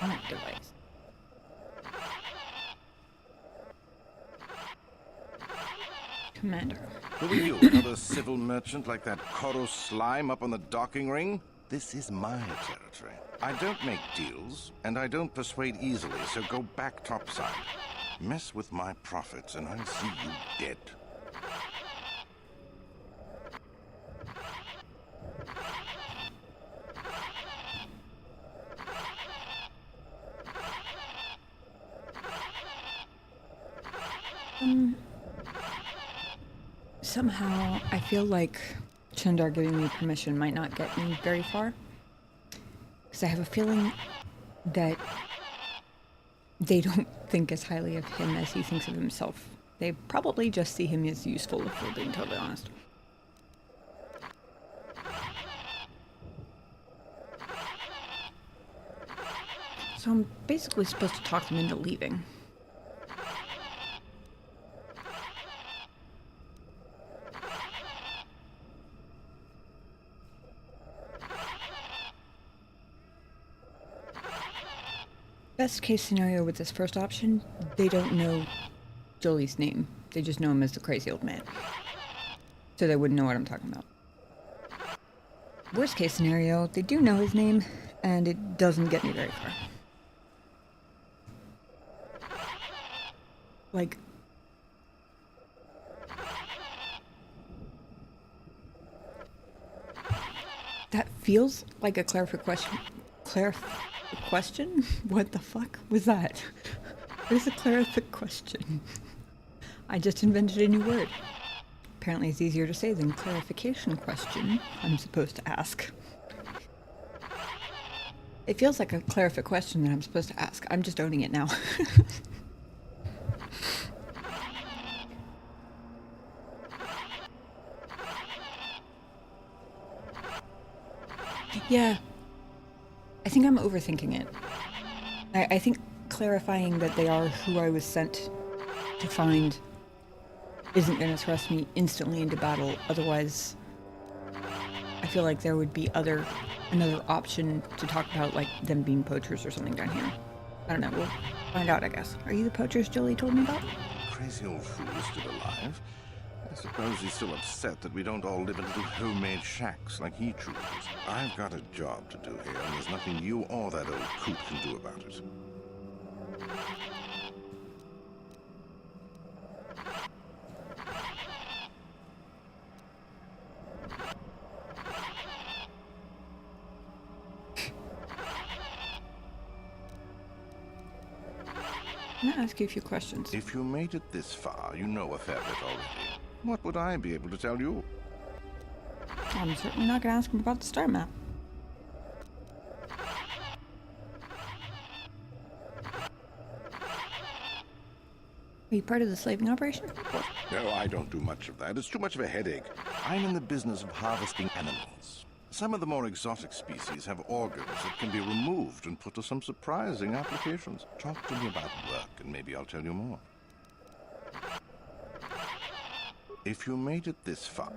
On a device. Commander. Who are you, another civil merchant like that KOTOR slime up on the docking ring? This is my territory. I don't make deals, and I don't persuade easily, so go back topside. Mess with my profits, and I'll see you dead. Somehow, I feel like Chandar giving me permission might not get me very far. Because I have a feeling that they don't think as highly of him as he thinks of himself. They probably just see him as useful, if we're being totally honest. So I'm basically supposed to talk them into leaving. Best case scenario with this first option, they don't know Jolie's name. They just know him as the crazy old man. So they wouldn't know what I'm talking about. Worst case scenario, they do know his name, and it doesn't get me very far. Like... that feels like a clarification. Question? What the fuck was that? What is a clarific question? I just invented a new word. Apparently it's easier to say than clarification question I'm supposed to ask. It feels like a clarific question that I'm supposed to ask. I'm just owning it now. Yeah. I think I'm overthinking it. I think clarifying that they are who I was sent to find isn't going to thrust me instantly into battle. Otherwise, I feel like there would be another option to talk about, like them being poachers or something down here. I don't know. We'll find out, I guess. Are you the poachers Jolie told me about? Crazy old fool is still alive. I suppose he's still upset that we don't all live in little homemade shacks like he chooses. I've got a job to do here, and there's nothing you or that old coot can do about it. I'm gonna ask you a few questions. If you made it this far, you know a fair bit already. What would I be able to tell you? I'm certainly not gonna ask him about the star map. Are you part of the slaving operation? What? No, I don't do much of that. It's too much of a headache. I'm in the business of harvesting animals. Some of the more exotic species have organs that can be removed and put to some surprising applications. Talk to me about work, and maybe I'll tell you more. If you made it this far...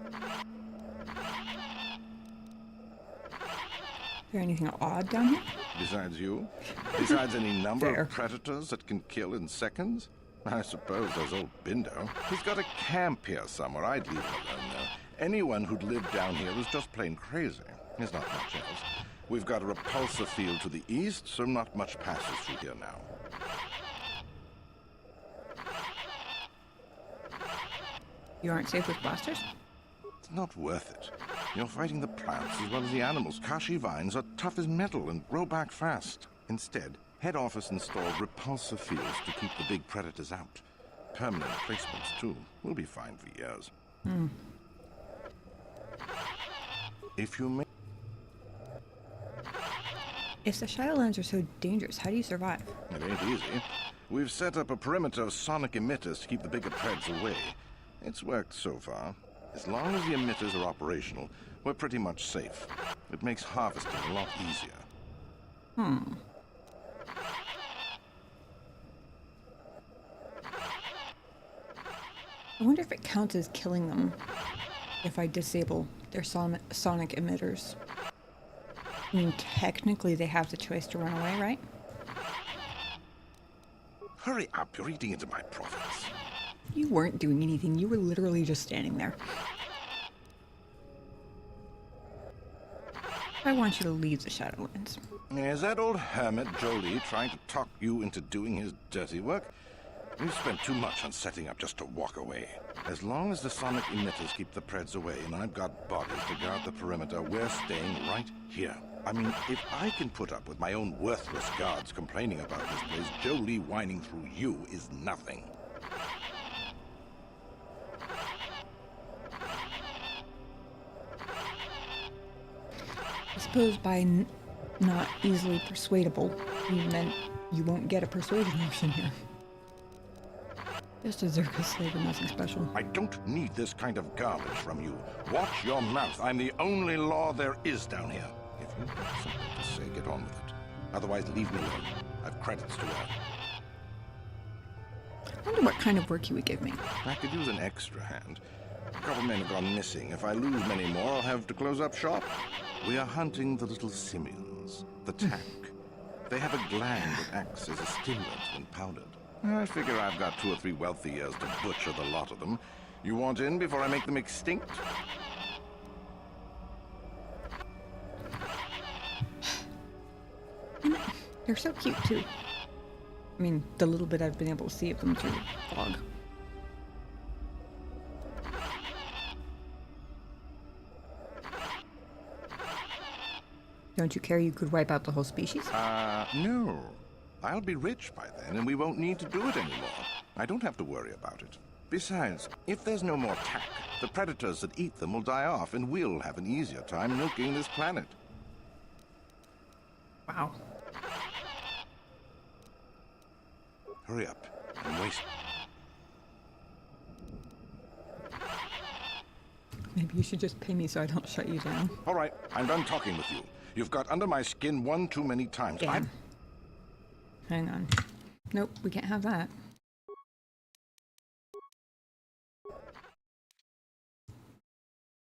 Is there anything odd down here? Besides you? Besides any number Fair. of predators that can kill in seconds? I suppose there's old Bindo. He's got a camp here somewhere. I'd leave him alone, though. Anyone who'd lived down here is just plain crazy. There's not much else. We've got a repulsor field to the east, so not much passes through here now. You aren't safe with blasters? It's not worth it. You're fighting the plants as well as the animals. Kashi vines are tough as metal and grow back fast. Instead, head office installed repulsor fields to keep the big predators out. Permanent placements, too. We'll be fine for years. If you may... If the Shadowlands are so dangerous, how do you survive? It ain't easy. We've set up a perimeter of sonic emitters to keep the bigger preds away. It's worked so far. As long as the emitters are operational, we're pretty much safe. It makes harvesting a lot easier. I wonder if it counts as killing them if I disable their sonic emitters. I mean, technically they have the choice to run away, right? Hurry up, you're eating into my profits. You weren't doing anything. You were literally just standing there. I want you to leave the Shadowlands. Is that old hermit Jolie trying to talk you into doing his dirty work? You've spent too much on setting up just to walk away. As long as the sonic emitters keep the preds away and I've got bodies to guard the perimeter, we're staying right here. I mean, if I can put up with my own worthless guards complaining about this place, Jolie whining through you is nothing. I suppose by not easily persuadable, you meant you won't get a persuasion option here. Just a Zerka slave and nothing special. I don't need this kind of garbage from you. Watch your mouth. I'm the only law there is down here. If you've got something to say, get on with it. Otherwise, leave me alone. I've credits to earn. I wonder what kind of work you would give me. I could use an extra hand. A couple men have gone missing. If I lose many more, I'll have to close up shop. We are hunting the little simians, the tack. They have a gland that acts as a stimulant when powdered. I figure I've got 2 or 3 wealthy years to butcher the lot of them. You want in before I make them extinct? And they're so cute, too. I mean, the little bit I've been able to see of them through the fog. Don't you care you could wipe out the whole species? No. I'll be rich by then, and we won't need to do it anymore. I don't have to worry about it. Besides, if there's no more tack, the predators that eat them will die off, and we'll have an easier time milking this planet. Wow. Hurry up, and waste... Maybe you should just pay me so I don't shut you down. All right, I'm done talking with you. You've got under my skin one too many times. Damn. Hang on. Nope, we can't have that.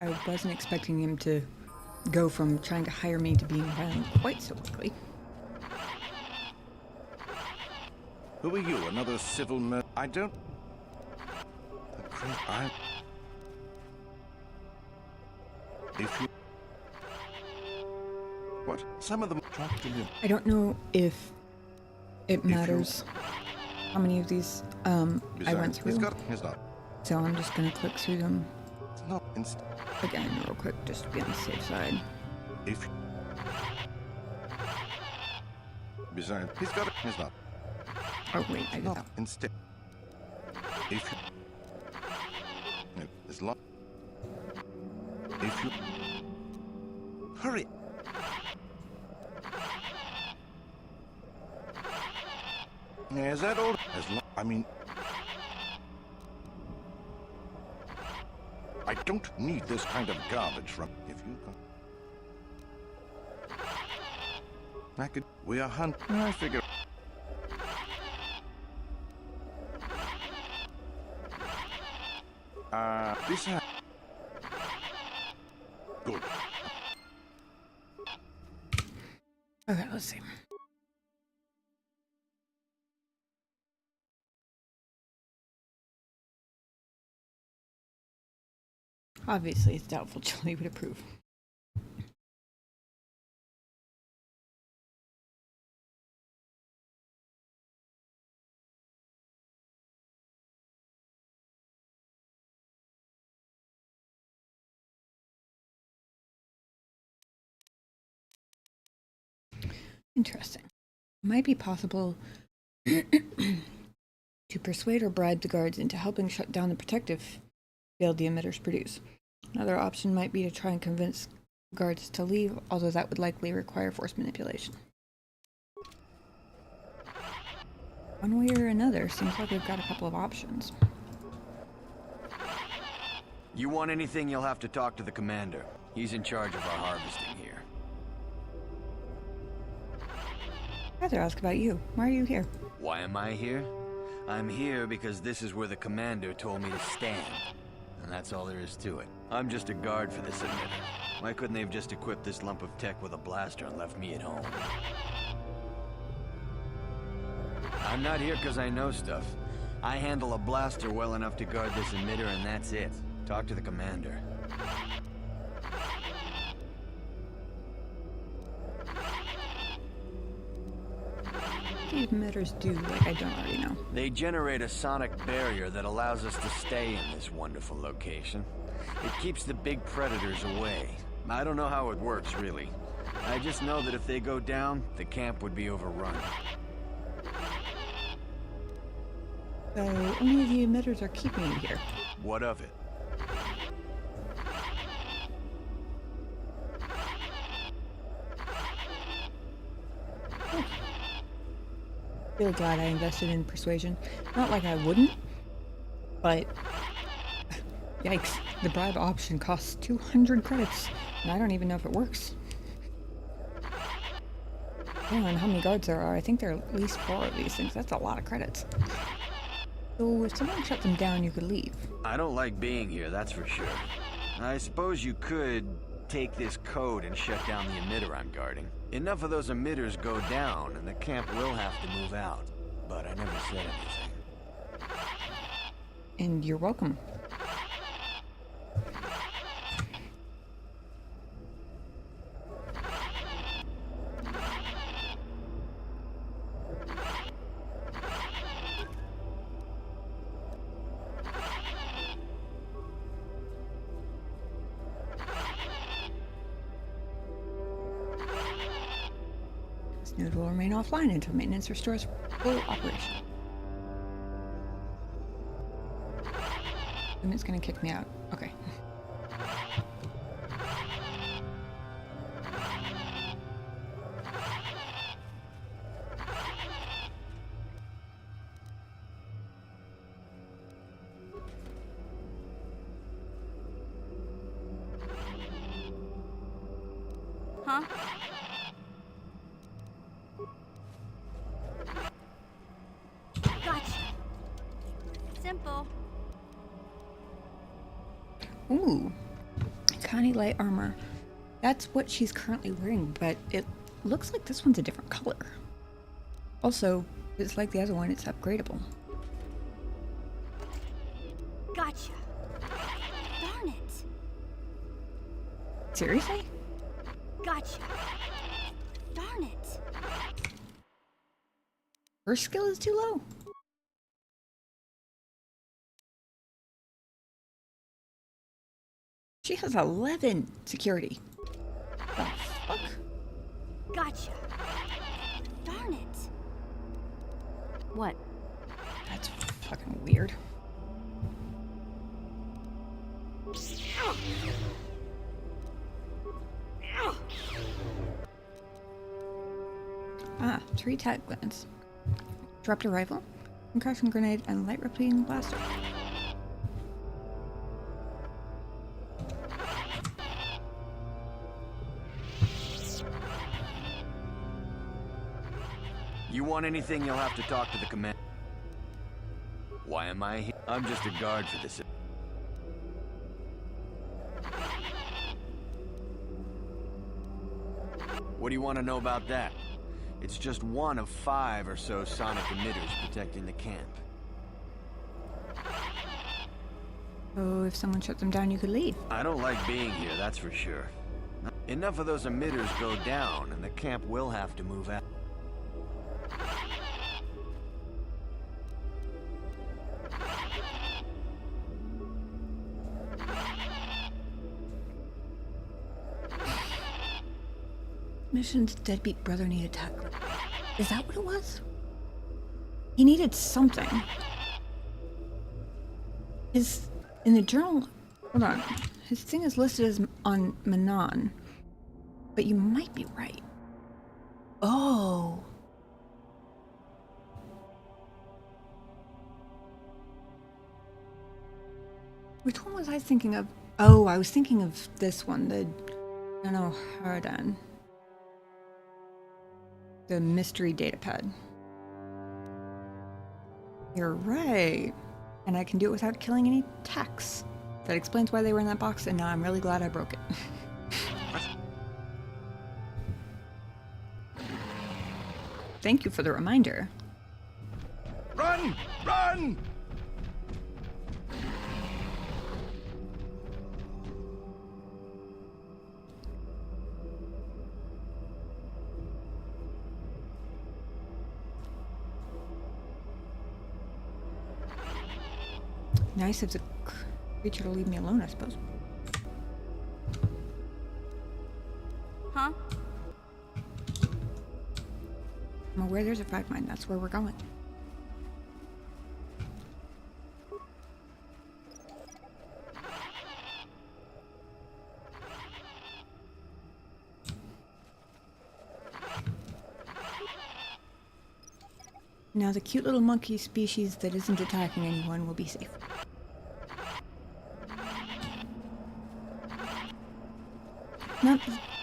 I wasn't expecting him to go from trying to hire me to being violent quite so quickly. Who are you? Another civil mer... I don't... If you... What? Some of them talk to you. I don't know if it matters how many of these I went through. He's not. So I'm just gonna click through them It's not again real quick just to be on the safe side. If... Besides, he's got it. He's not. Oh wait, I did that. Instead, if you... As long... If you... Hurry! Is that all? As long... I mean... don't need this kind of garbage from... If you can... We are hunting... I figure... This... Good. Okay, let's see. Obviously, it's doubtful Julie would approve. Interesting. It might be possible to persuade or bribe the guards into helping shut down the protective field the emitters produce. Another option might be to try and convince guards to leave, although that would likely require force manipulation. One way or another, seems like we've got a couple of options. You want anything, you'll have to talk to the commander. He's in charge of our harvesting here. I'd rather ask about you. Why are you here? Why am I here? I'm here because this is where the commander told me to stand. And that's all there is to it. I'm just a guard for this emitter. Why couldn't they have just equipped this lump of tech with a blaster and left me at home? I'm not here because I know stuff. I handle a blaster well enough to guard this emitter and that's it. Talk to the commander. What do emitters do, like I don't already know? They generate a sonic barrier that allows us to stay in this wonderful location. It keeps the big predators away. I don't know how it works, really. I just know that if they go down, the camp would be overrun. So, only the emitters are keeping you here. What of it? Really glad I invested in persuasion. Not like I wouldn't, but yikes, the bribe option costs 200 credits, and I don't even know if it works. Yeah, and how many guards there are, I think there are at least 4 of these things. That's a lot of credits. So if someone shut them down, you could leave. I don't like being here, that's for sure. I suppose you could take this code and shut down the emitter I'm guarding. Enough of those emitters go down, and the camp will have to move out. But I never said anything. And you're welcome. Node will remain offline until maintenance restores full operation. And it's gonna kick me out. Okay. Huh? Gotcha. Simple. Ooh. Connie light armor. That's what she's currently wearing, but it looks like this one's a different color. Also, it's like the other one, it's upgradable. Gotcha. Darn it. Seriously? Gotcha. Darn it. Her skill is too low. She has 11 security. The fuck? Gotcha. Darn it. What? That's fucking weird. Ah, 3 attack guns. Disruptor rifle, concussion grenade, and light repeating blaster. You want anything, you'll have to talk to the command. Why am I here? I'm just a guard for this. What do you want to know about that? It's just one of 5 or so sonic emitters protecting the camp. Oh, if someone shut them down, you could leave. I don't like being here, that's for sure. Enough of those emitters go down, and the camp will have to move out. Mission's deadbeat brother needed tech. Is that what it was? He needed something. In the journal, hold on. His thing is listed as on Manon, but you might be right. Oh. Which one was I thinking of? Oh, I was thinking of this one, the Hardan. The mystery datapad. You're right. And I can do it without killing any techs. That explains why they were in that box, and now I'm really glad I broke it. Thank you for the reminder. Run! Run! Nice of the creature to leave me alone, I suppose. Huh? I'm aware there's a frag mine. That's where we're going. Now the cute little monkey species that isn't attacking anyone will be safe.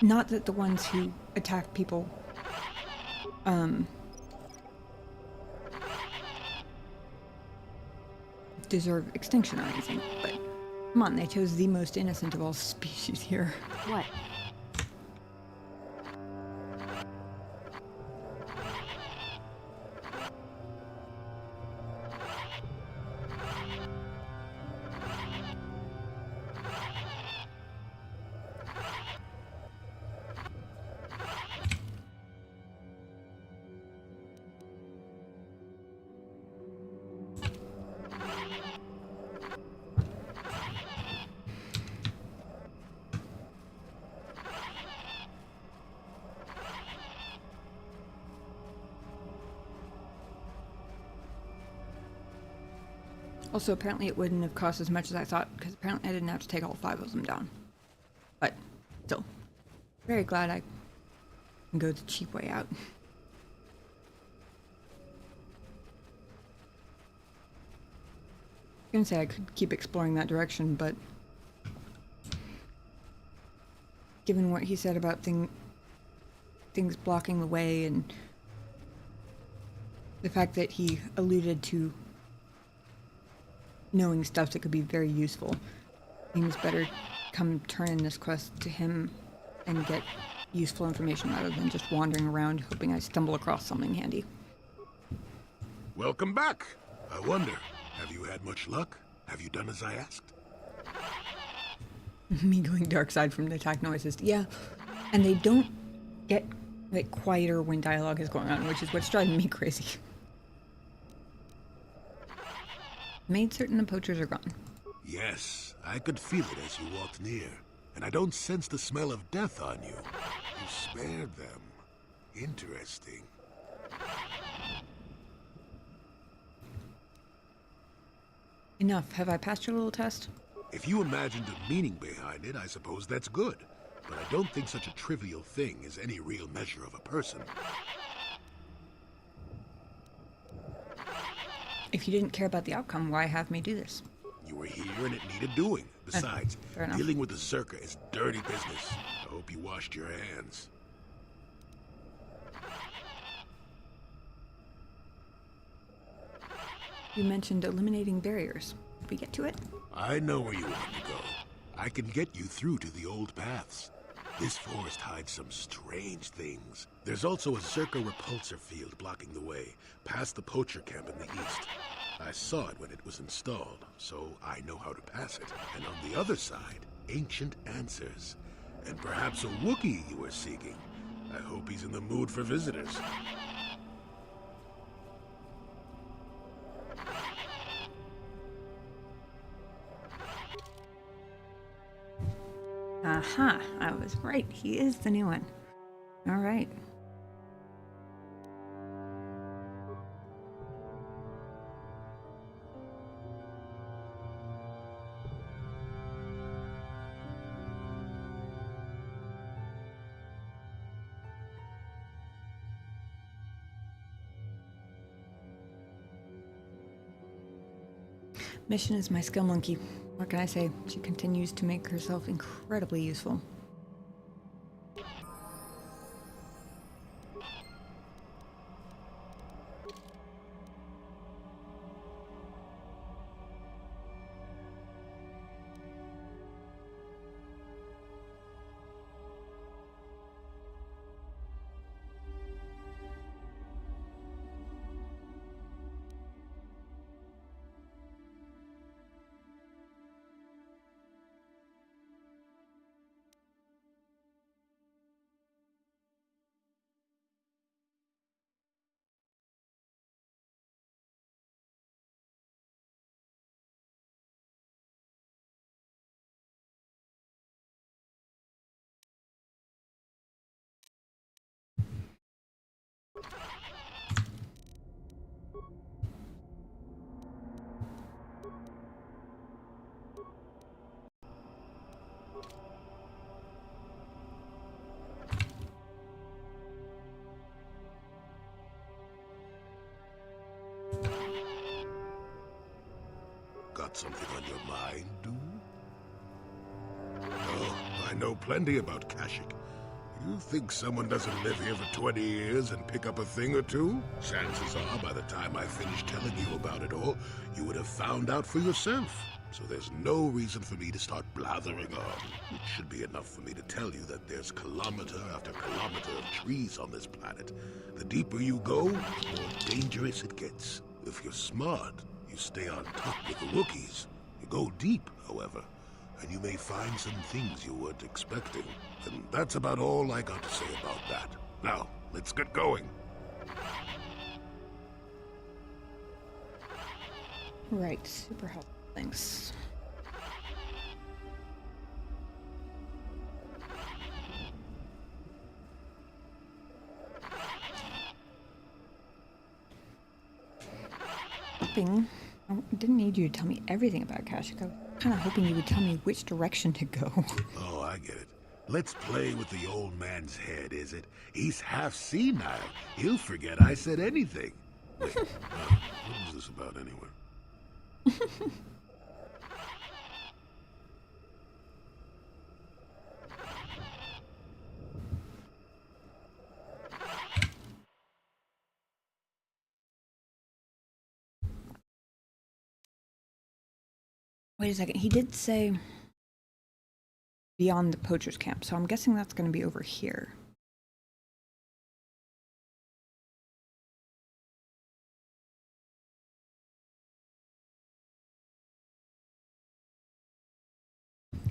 Not that the ones who attack people deserve extinction or anything, but come on, they chose the most innocent of all species here. What? Also, apparently it wouldn't have cost as much as I thought, because apparently I didn't have to take all 5 of them down. But, still, very glad I can go the cheap way out. I was gonna say I could keep exploring that direction, but given what he said about things blocking the way, and the fact that he alluded to knowing stuff that could be very useful, things better come turn in this quest to him and get useful information rather than just wandering around hoping I stumble across something handy. Welcome back. I wonder, have you had much luck? Have you done as I asked? Me going dark side from the attack noises. Yeah, and they don't get like quieter when dialogue is going on, which is what's driving me crazy. Made certain the poachers are gone. Yes, I could feel it as you walked near, and I don't sense the smell of death on you. You spared them. Interesting. Enough. Have I passed your little test? If you imagined a meaning behind it, I suppose that's good. But I don't think such a trivial thing is any real measure of a person. If you didn't care about the outcome, why have me do this? You were here and it needed doing. Besides, fair enough. dealing with the Circa is dirty business. I hope you washed your hands. You mentioned eliminating barriers. Did we get to it? I know where you want to go. I can get you through to the old paths. This forest hides some strange things. There's also a Zerka repulsor field blocking the way, past the poacher camp in the east. I saw it when it was installed, so I know how to pass it. And on the other side, ancient answers. And perhaps a Wookiee you were seeking. I hope he's in the mood for visitors. Aha, I was right. He is the new one. All right. Mission is my skill monkey. What can I say? She continues to make herself incredibly useful. Got something on your mind, do? Oh, I know plenty about Kashyyyk. You think someone doesn't live here for 20 years and pick up a thing or two? Chances are, by the time I finish telling you about it all, you would have found out for yourself. So there's no reason for me to start blathering on. It should be enough for me to tell you that there's kilometer after kilometer of trees on this planet. The deeper you go, the more dangerous it gets. If you're smart, you stay on top with the Wookiees. You go deep, however, and you may find some things you weren't expecting. And that's about all I got to say about that. Now, let's get going. Right, super helpful. Thanks. I didn't need you to tell me everything about Kashyyyk. I was kind of hoping you would tell me which direction to go. Oh, I get it. Let's play with the old man's head, is it? He's half senile. He'll forget I said anything. Wait, what was this about anyway? Wait a second. He did say beyond the poacher's camp, so I'm guessing that's going to be over here.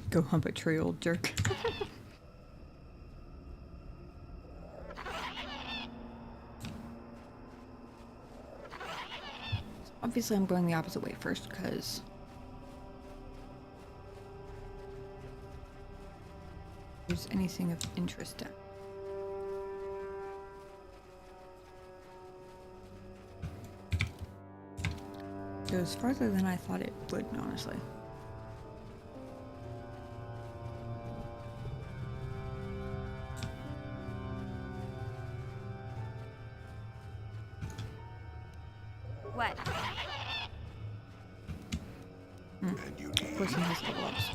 Go hump a tree, old jerk. Obviously, I'm going the opposite way first, because there's anything of interest in. Goes farther than I thought it would, honestly. What? Of course he has the gloves.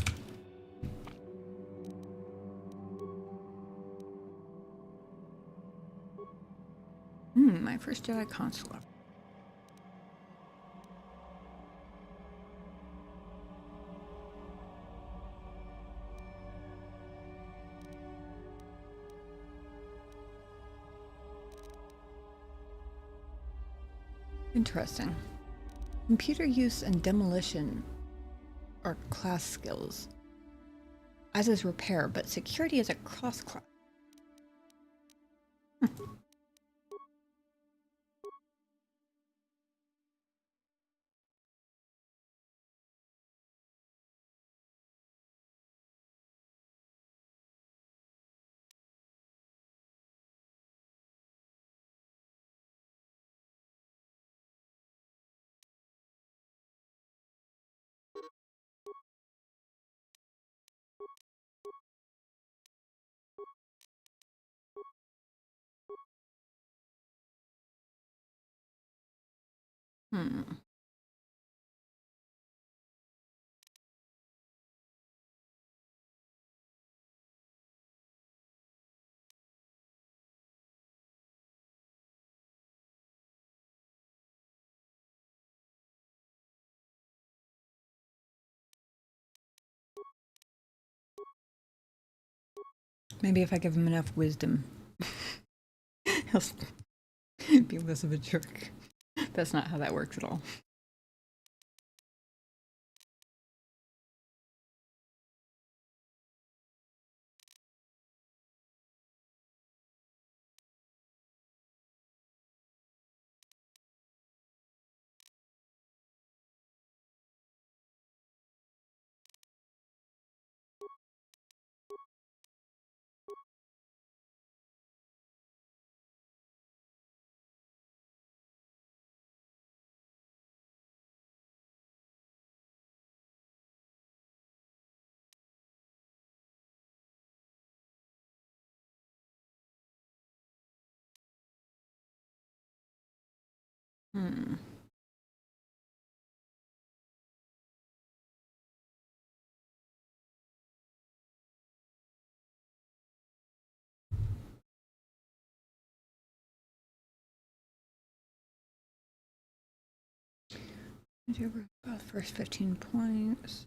My first Jedi console. Interesting. Computer use and demolition are class skills, as is repair, but security is a cross-class. Hmm. Maybe if I give him enough wisdom, he'll be less of a jerk. That's not how that works at all. Hmm. First 15 points.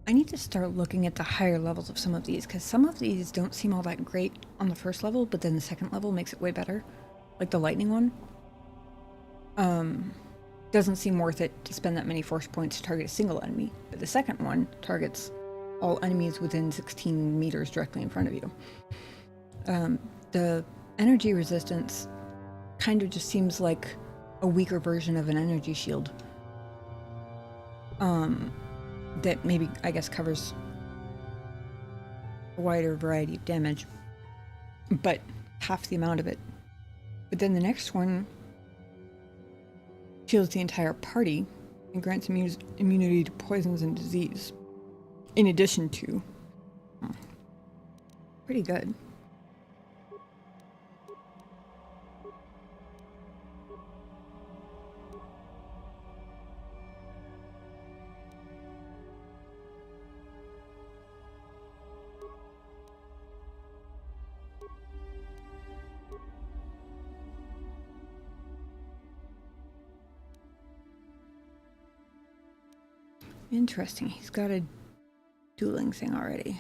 I need to start looking at the higher levels of some of these, because some of these don't seem all that great on the first level, but then the second level makes it way better. Like the lightning one. Doesn't seem worth it to spend that many force points to target a single enemy, but the second one targets all enemies within 16 meters directly in front of you. The energy resistance kind of just seems like a weaker version of an energy shield. That maybe, I guess, covers a wider variety of damage, but half the amount of it. But then the next one shields the entire party and grants immunity to poisons and disease, in addition to... Pretty good. Interesting, he's got a dueling thing already.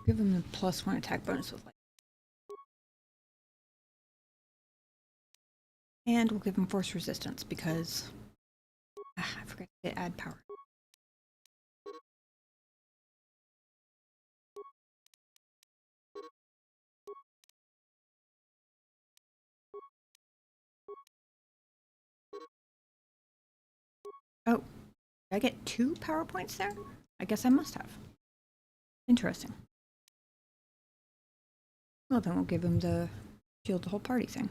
Give him the +1 attack bonus with light. And we'll give him force resistance because I forgot to add power. Oh, did I get 2 power points there? I guess I must have. Interesting. Well, then we'll give him the shield the whole party thing.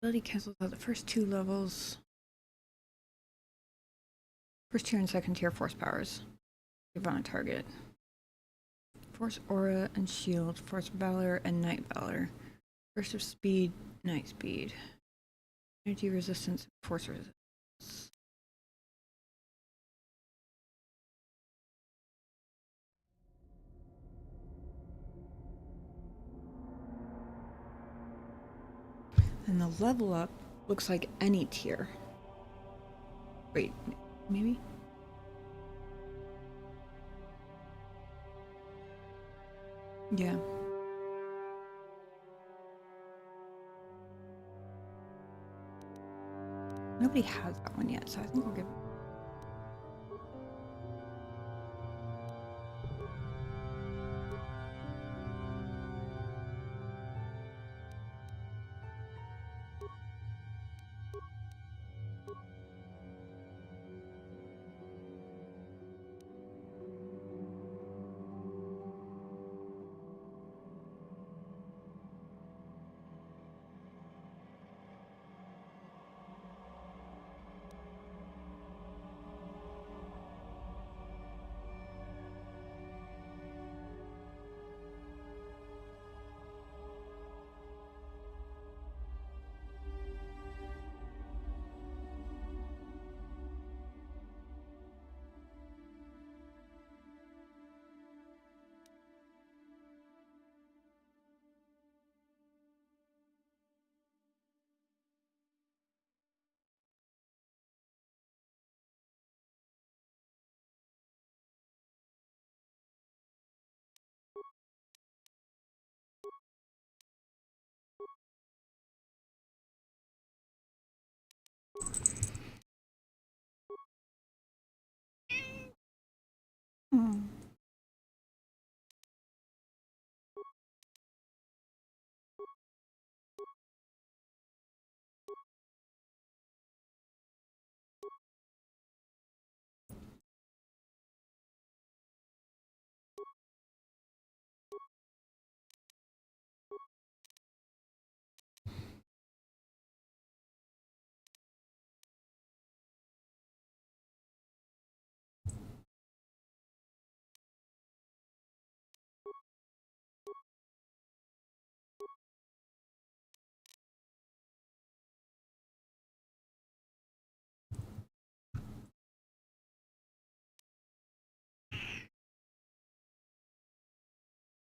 Ability cancels out the first 2 levels. First tier and second tier force powers. Give on a target. Force aura and shield. Force valor and night valor. Burst of speed, night speed. Energy resistance, force resistance. And the level up looks like any tier. Wait, maybe? Yeah. Nobody has that one yet, so I think we'll give.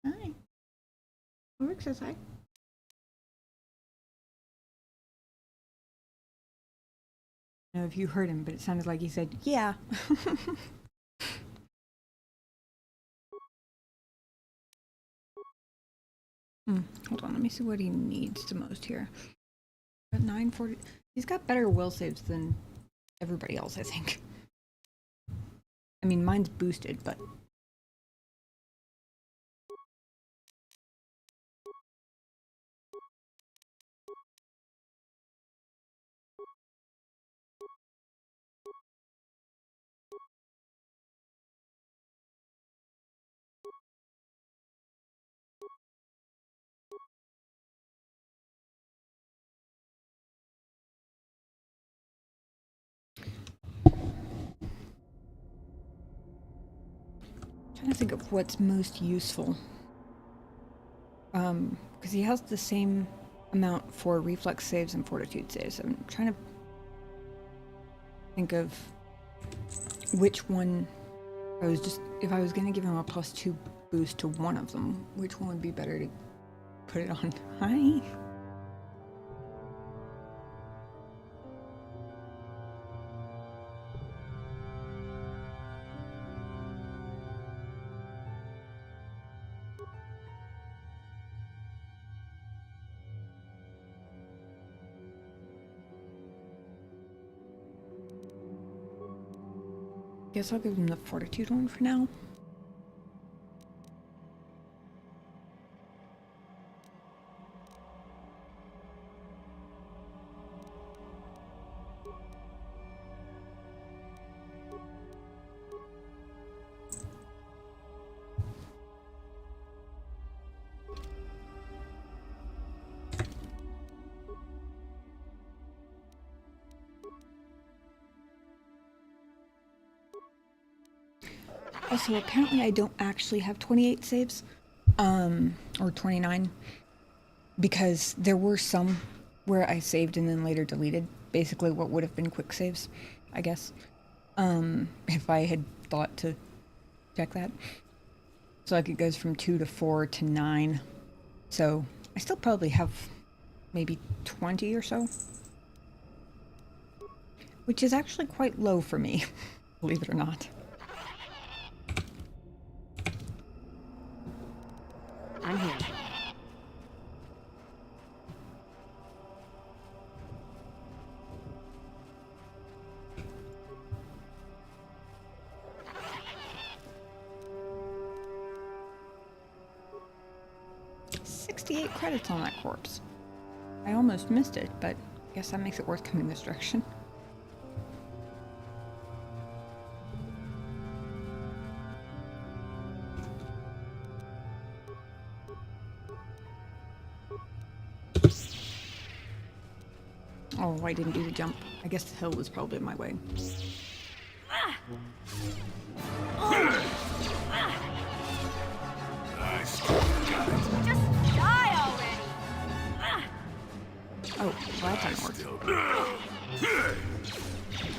Hi. Rick says hi. I don't know if you heard him, but it sounded like he said, yeah. Hold on, let me see what he needs the most here. At 940, he's got better will saves than everybody else, I think. I mean, mine's boosted, but... trying to think of what's most useful. Because he has the same amount for reflex saves and fortitude saves. I'm trying to think of which one if I was going to give him a +2 boost to one of them, which one would be better to put it on? Hi. Guess I'll give him the fortitude one for now. Also, apparently I don't actually have 28 saves, or 29, because there were some where I saved and then later deleted, basically what would have been quick saves, I guess, if I had thought to check that. So like it goes from 2 to 4 to 9, so I still probably have maybe 20 or so, which is actually quite low for me, believe it or not. I'm here. $68 credits on that corpse. I almost missed it, but I guess that makes it worth coming this direction. Oh, I didn't do the jump. I guess the hill was probably in my way. Nice. Got it. Just die already! Oh, well, that didn't work.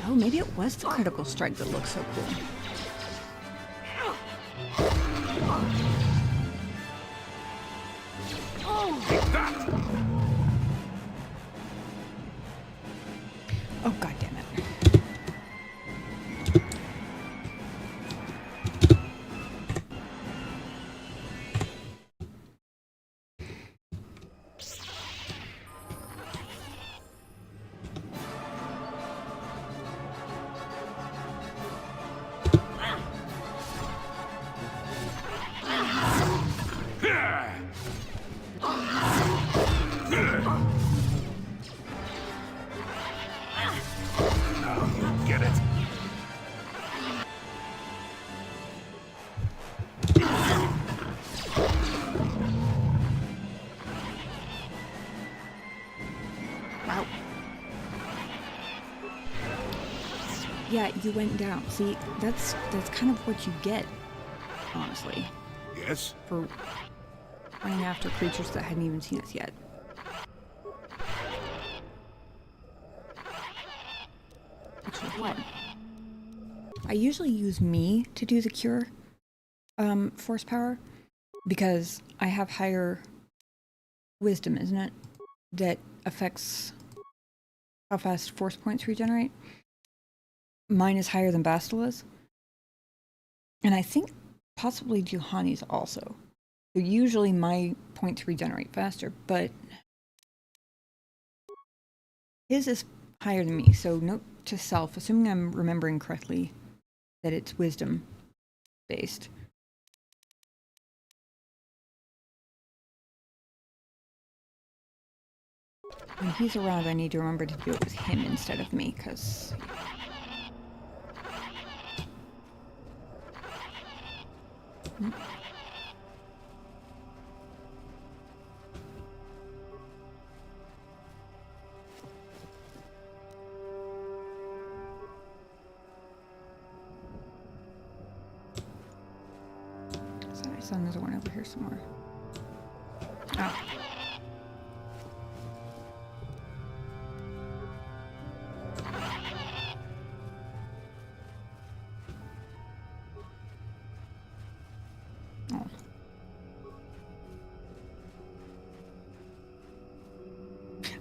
Oh, maybe it was the critical strike that looks so cool. Oh, god damn it. Now you get it. Wow. Yeah, you went down. See, that's kind of what you get, honestly, Yes? for running after creatures that hadn't even seen us yet. Actually, what? I usually use me to do the cure force power because I have higher wisdom, isn't it? That affects how fast force points regenerate. Mine is higher than Bastila's. And I think possibly Juhani's also. So usually my points regenerate faster, but his is higher than me. So note to self, assuming I'm remembering correctly, that it's wisdom based. When he's around, I need to remember to do it with him instead of me, because... I saw another one over here somewhere. Oh. Oh.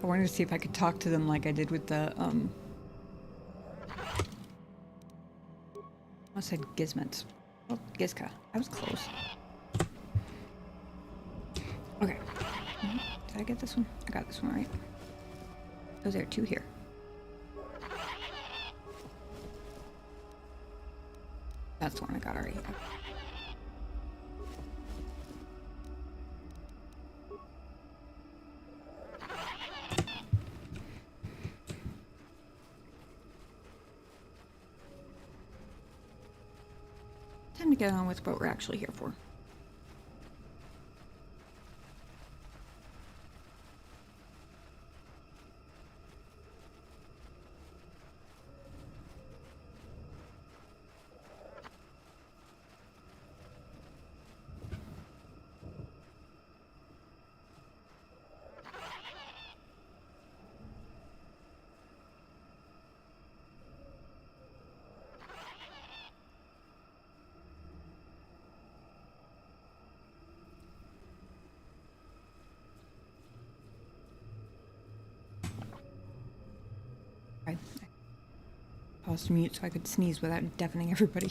I wanted to see if I could talk to them like I did with the, I said Gizmets. Oh, Gizka. I was close. Okay. Did I get this one? I got this one right. Oh, there are two here. That's the one I got already. Okay. Time to get on with what we're actually here for. pause to mute so I could sneeze without deafening everybody.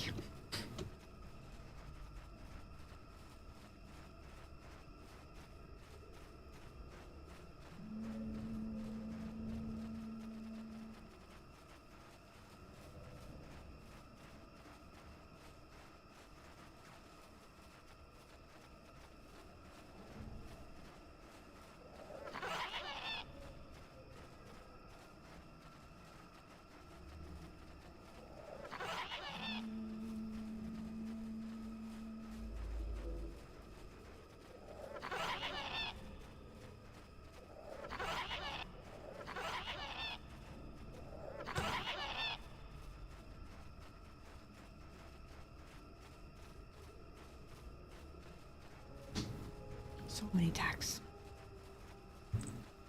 So many attacks.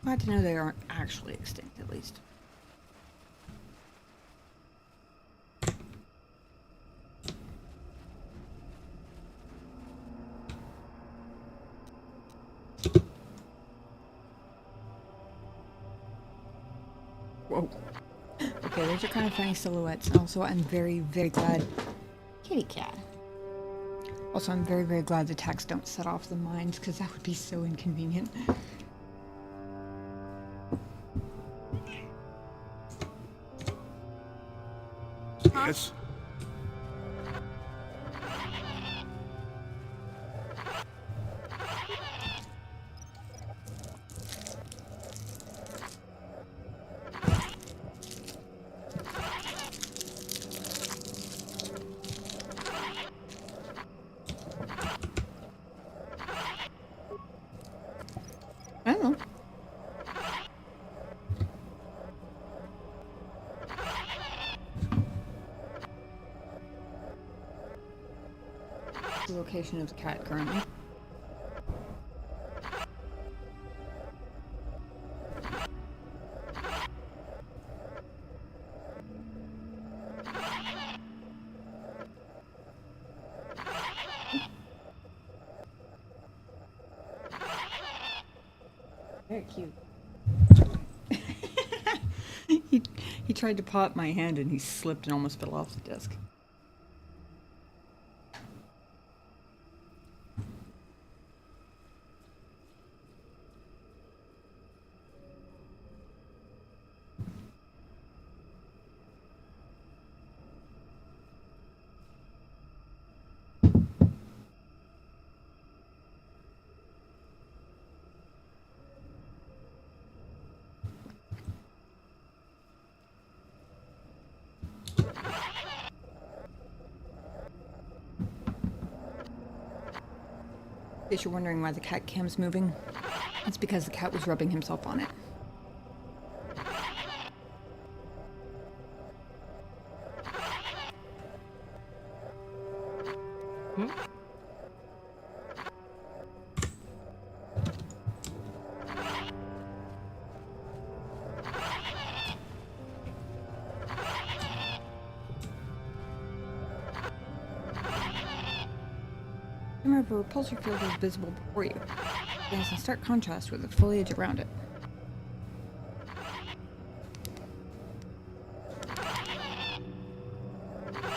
Glad to know they aren't actually extinct, at least. Whoa. Okay, those are kind of funny silhouettes. Also, I'm very, very glad... Kitty cat. Also, I'm very, very glad the attacks don't set off the mines, because that would be so inconvenient. Yes? I don't know. The location of the cat currently. Very cute. he tried to pop my hand and he slipped and almost fell off the desk. In case you're wondering why the cat cam's moving, it's because the cat was rubbing himself on it. Remember, a repulsor field is visible before you. It has in stark contrast with the foliage around it.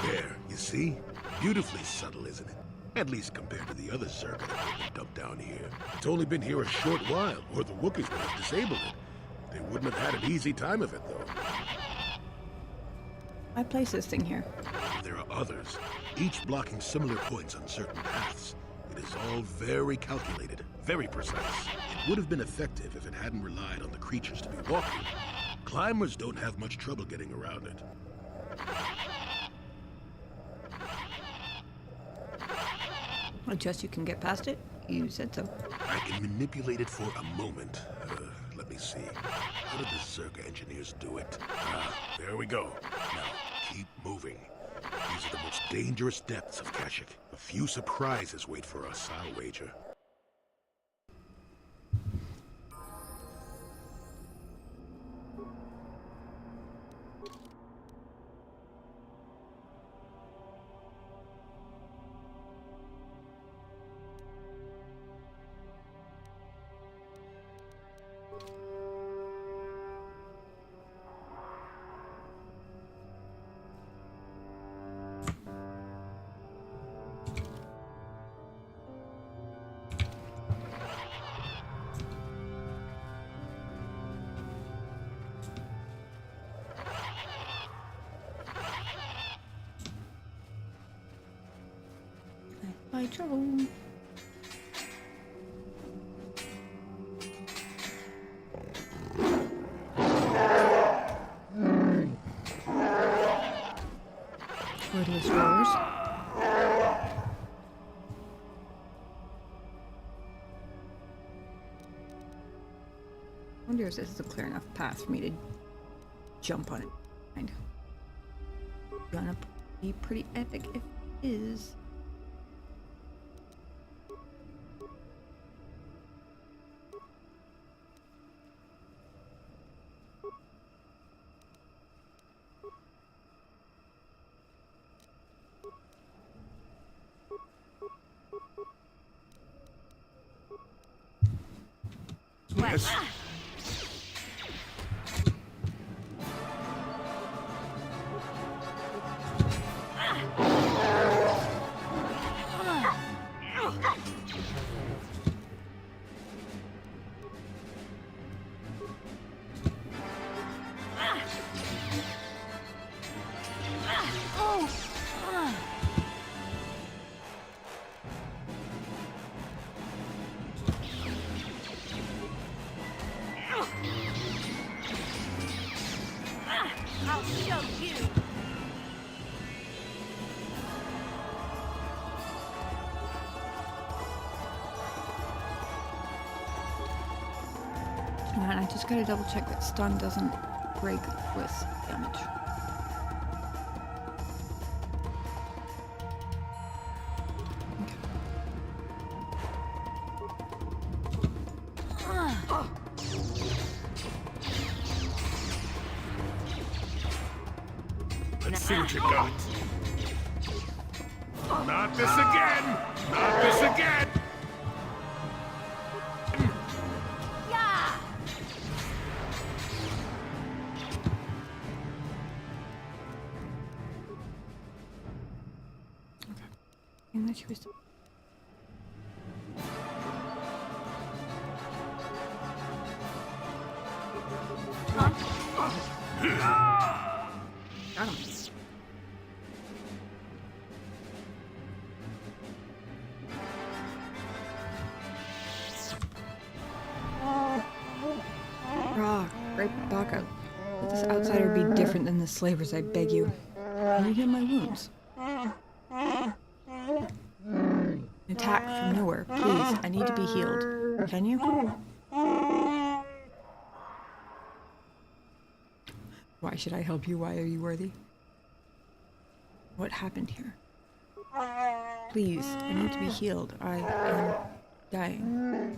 There, you see? Beautifully subtle, isn't it? At least compared to the other circuit that have been dumped down here. It's only been here a short while, or the Wookiees would have disabled it. They wouldn't have had an easy time of it, though. I place this thing here. There are others, each blocking similar points on certain paths. It is all very calculated, very precise. It would have been effective if it hadn't relied on the creatures to be walking. Climbers don't have much trouble getting around it. I trust you can get past it. You said so. I can manipulate it for a moment. Let me see. How did the Zerga engineers do it? Ah, there we go. Now, keep moving. These are the most dangerous depths of Kashyyyk. A few surprises wait for us, I'll wager. By trouble. Cordless drawers. I wonder if this is a clear enough path for me to jump on it. Gonna be pretty epic if it is. Yes. I'll show you. And I just gotta double check that stun doesn't break with damage. Let's see what you got. Not this again! Not this again! Yeah. And that she was. Got him. Rah, right back out. Let this outsider be different than the slavers, I beg you. Can you heal my wounds? Attack from nowhere, please. I need to be healed. Can you? Why should I help you? Why are you worthy? What happened here? Please, I need to be healed. I am dying.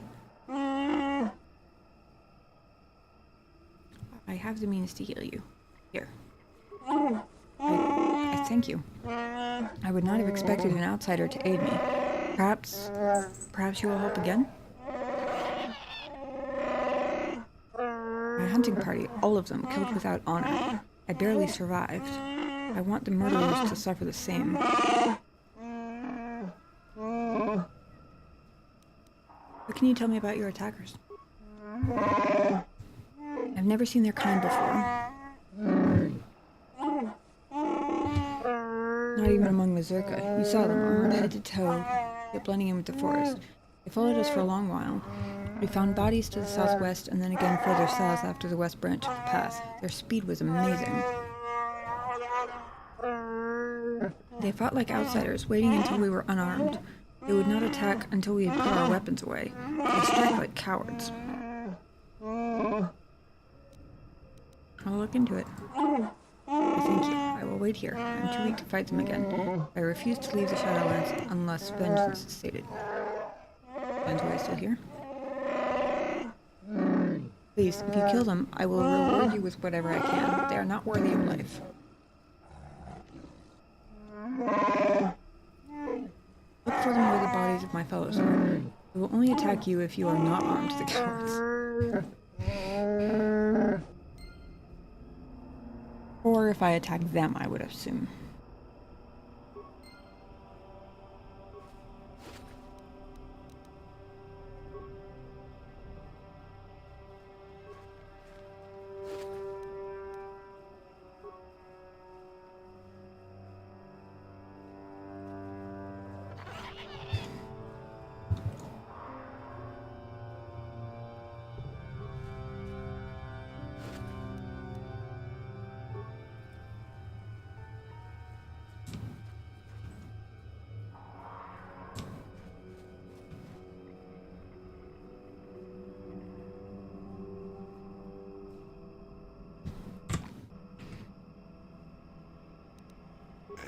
I have the means to heal you. Here. I thank you. I would not have expected an outsider to aid me. Perhaps you will help again? My hunting party, all of them, killed without honor. I barely survived. I want the murderers to suffer the same. What can you tell me about your attackers? I've never seen their kind before. Not even among the Zerka. You saw them, armored head to toe, yet blending in with the forest. They followed us for a long while. We found bodies to the southwest and then again further south after the west branch of the path. Their speed was amazing. They fought like outsiders, waiting until we were unarmed. They would not attack until we had put our weapons away. They strike like cowards. I'll look into it. Thank you. I will wait here. I'm too weak to fight them again. I refuse to leave the Shadowlands unless vengeance is stated. Is still here? Please, if you kill them, I will reward you with whatever I can. They are not worthy of life. Look for them where the bodies of my fellows are. We will only attack you if you are not armed, the cowards. Or if I attack them, I would assume.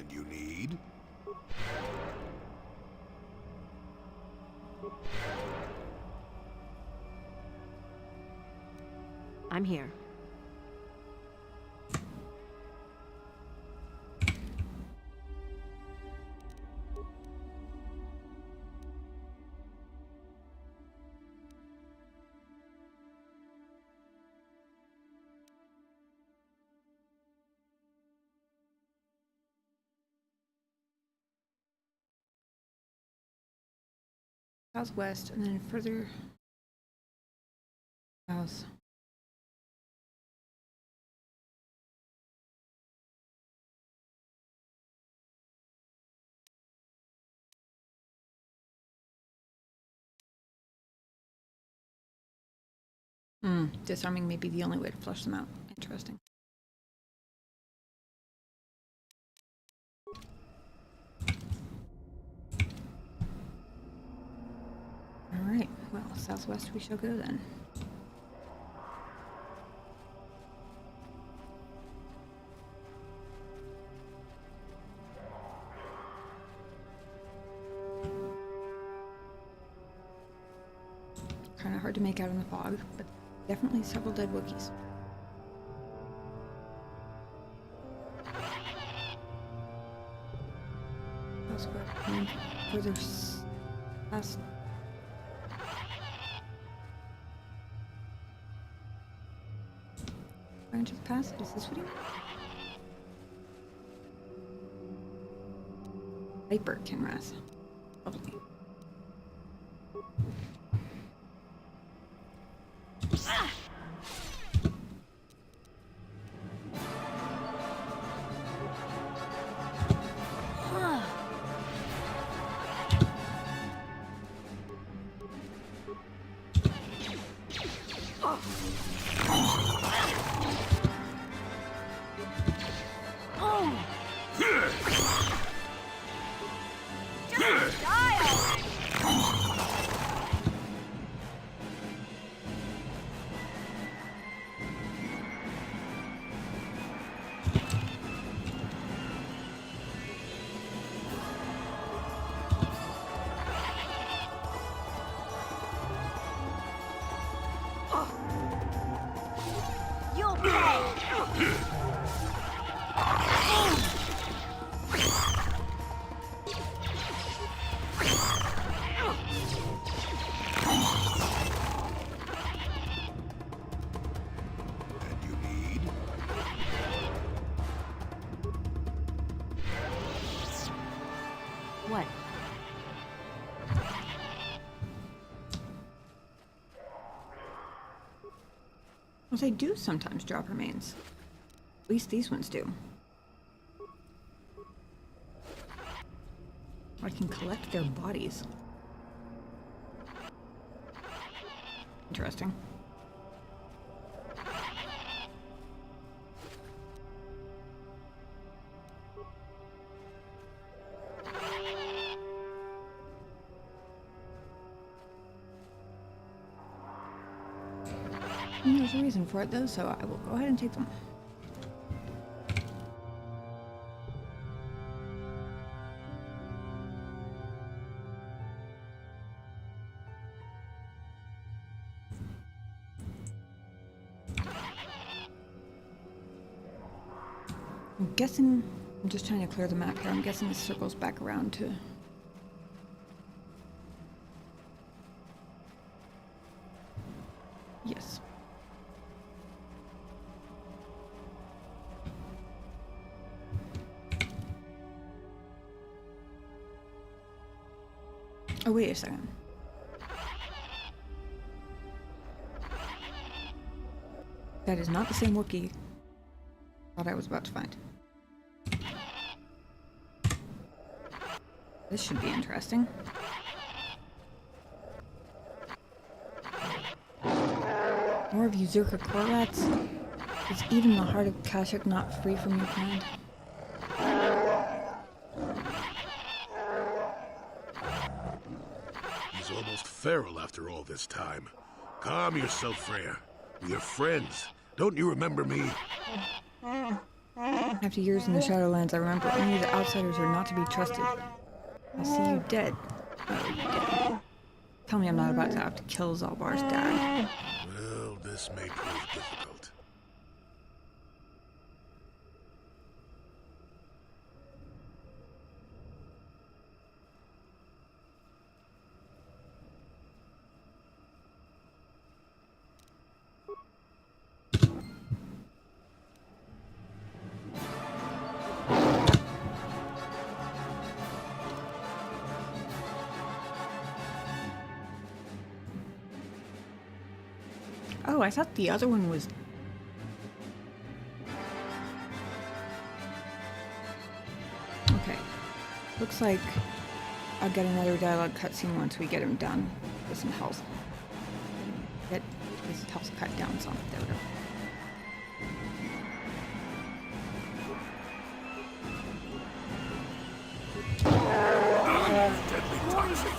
And you need? I'm here. Southwest, and then further south. Disarming may be the only way to flush them out. Interesting. Alright, well, southwest we shall go then. Kind of hard to make out in the fog, but definitely several dead Wookiees. Southwest, and then further past. Branch of Pass? Is this what you mean? Viper Kinrath. Lovely. You'll pay! And you need? What? Well, they do sometimes drop remains. At least these ones do. I can collect their bodies. Interesting. There's a reason for it though, so I will go ahead and take them. I'm guessing, I'm just trying to clear the map here, I'm guessing this circles back around to... Yes. Oh, wait a second. That is not the same Wookiee I thought I was about to find. This should be interesting. More of you Zerka core rats? Is even the heart of Kashyyyk not free from your kind? He's almost feral after all this time. Calm yourself, Freya. We are friends. Don't you remember me? After years in the Shadowlands, I remember only the outsiders are not to be trusted. I'll see you dead. Oh, dead. Tell me I'm not about to have to kill Zalbar's dad. Well, this may prove difficult. Oh, I thought the other one was... Okay. Looks like I'll get another dialogue cutscene once we get him done with some health. Get his health cut down some. There we go. Deadly toxic.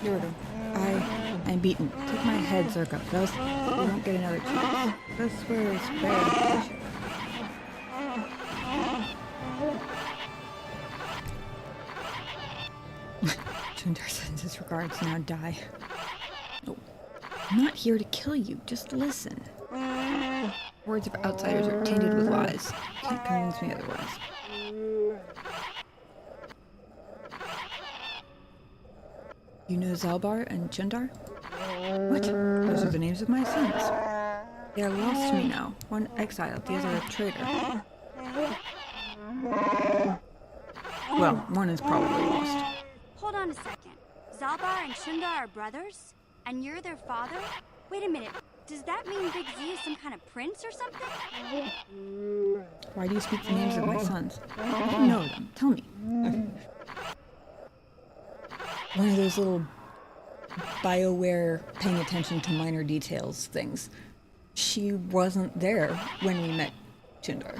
There we go. I'm beaten. Take my head, Zerka. Else you won't get another chance. This swear is fair. Jundar sends his regards. Now die. No. I'm not here to kill you. Just listen. Words of outsiders are tainted with lies. Can't convince me otherwise. You know Zalbar and Jundar? What? Those are the names of my sons. They are lost to me now. One exiled, the other a traitor. Well, one is probably lost. Hold on a second. Zalbar and Shundar are brothers? And you're their father? Wait a minute. Does that mean Big Z is some kind of prince or something? Why do you speak the names of my sons? I know them. Tell me. One of those little BioWare paying attention to minor details things. She wasn't there when we met Jundar.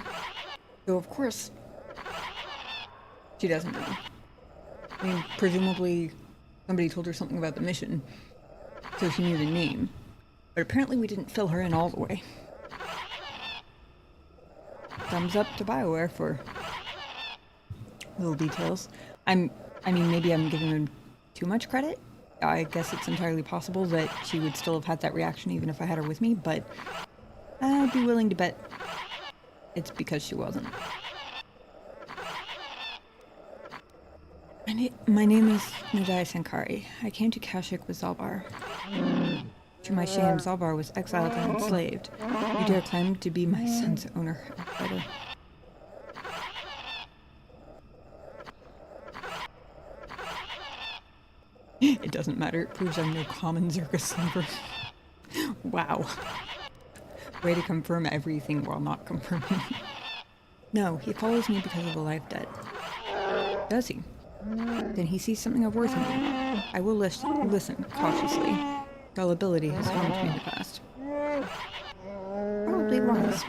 So of course, she doesn't know. I mean, presumably somebody told her something about the mission, so she knew the name. But apparently we didn't fill her in all the way. Thumbs up to BioWare for little details. I mean, maybe I'm giving them too much credit. I guess it's entirely possible that she would still have had that reaction even if I had her with me, but I'd be willing to bet it's because she wasn't. My name is Nadai Sankari. I came to Kashyyyk with Zalbar. To my shame, Zalbar was exiled and enslaved. You dare claim to be my son's owner, outsider. It doesn't matter. It proves I'm no common Zerka slaver. Wow. Way to confirm everything while not confirming. No, he follows me because of a life debt. Does he? Then he sees something of worth in me. I will listen cautiously. Gullibility has harmed me in the past. Probably wise.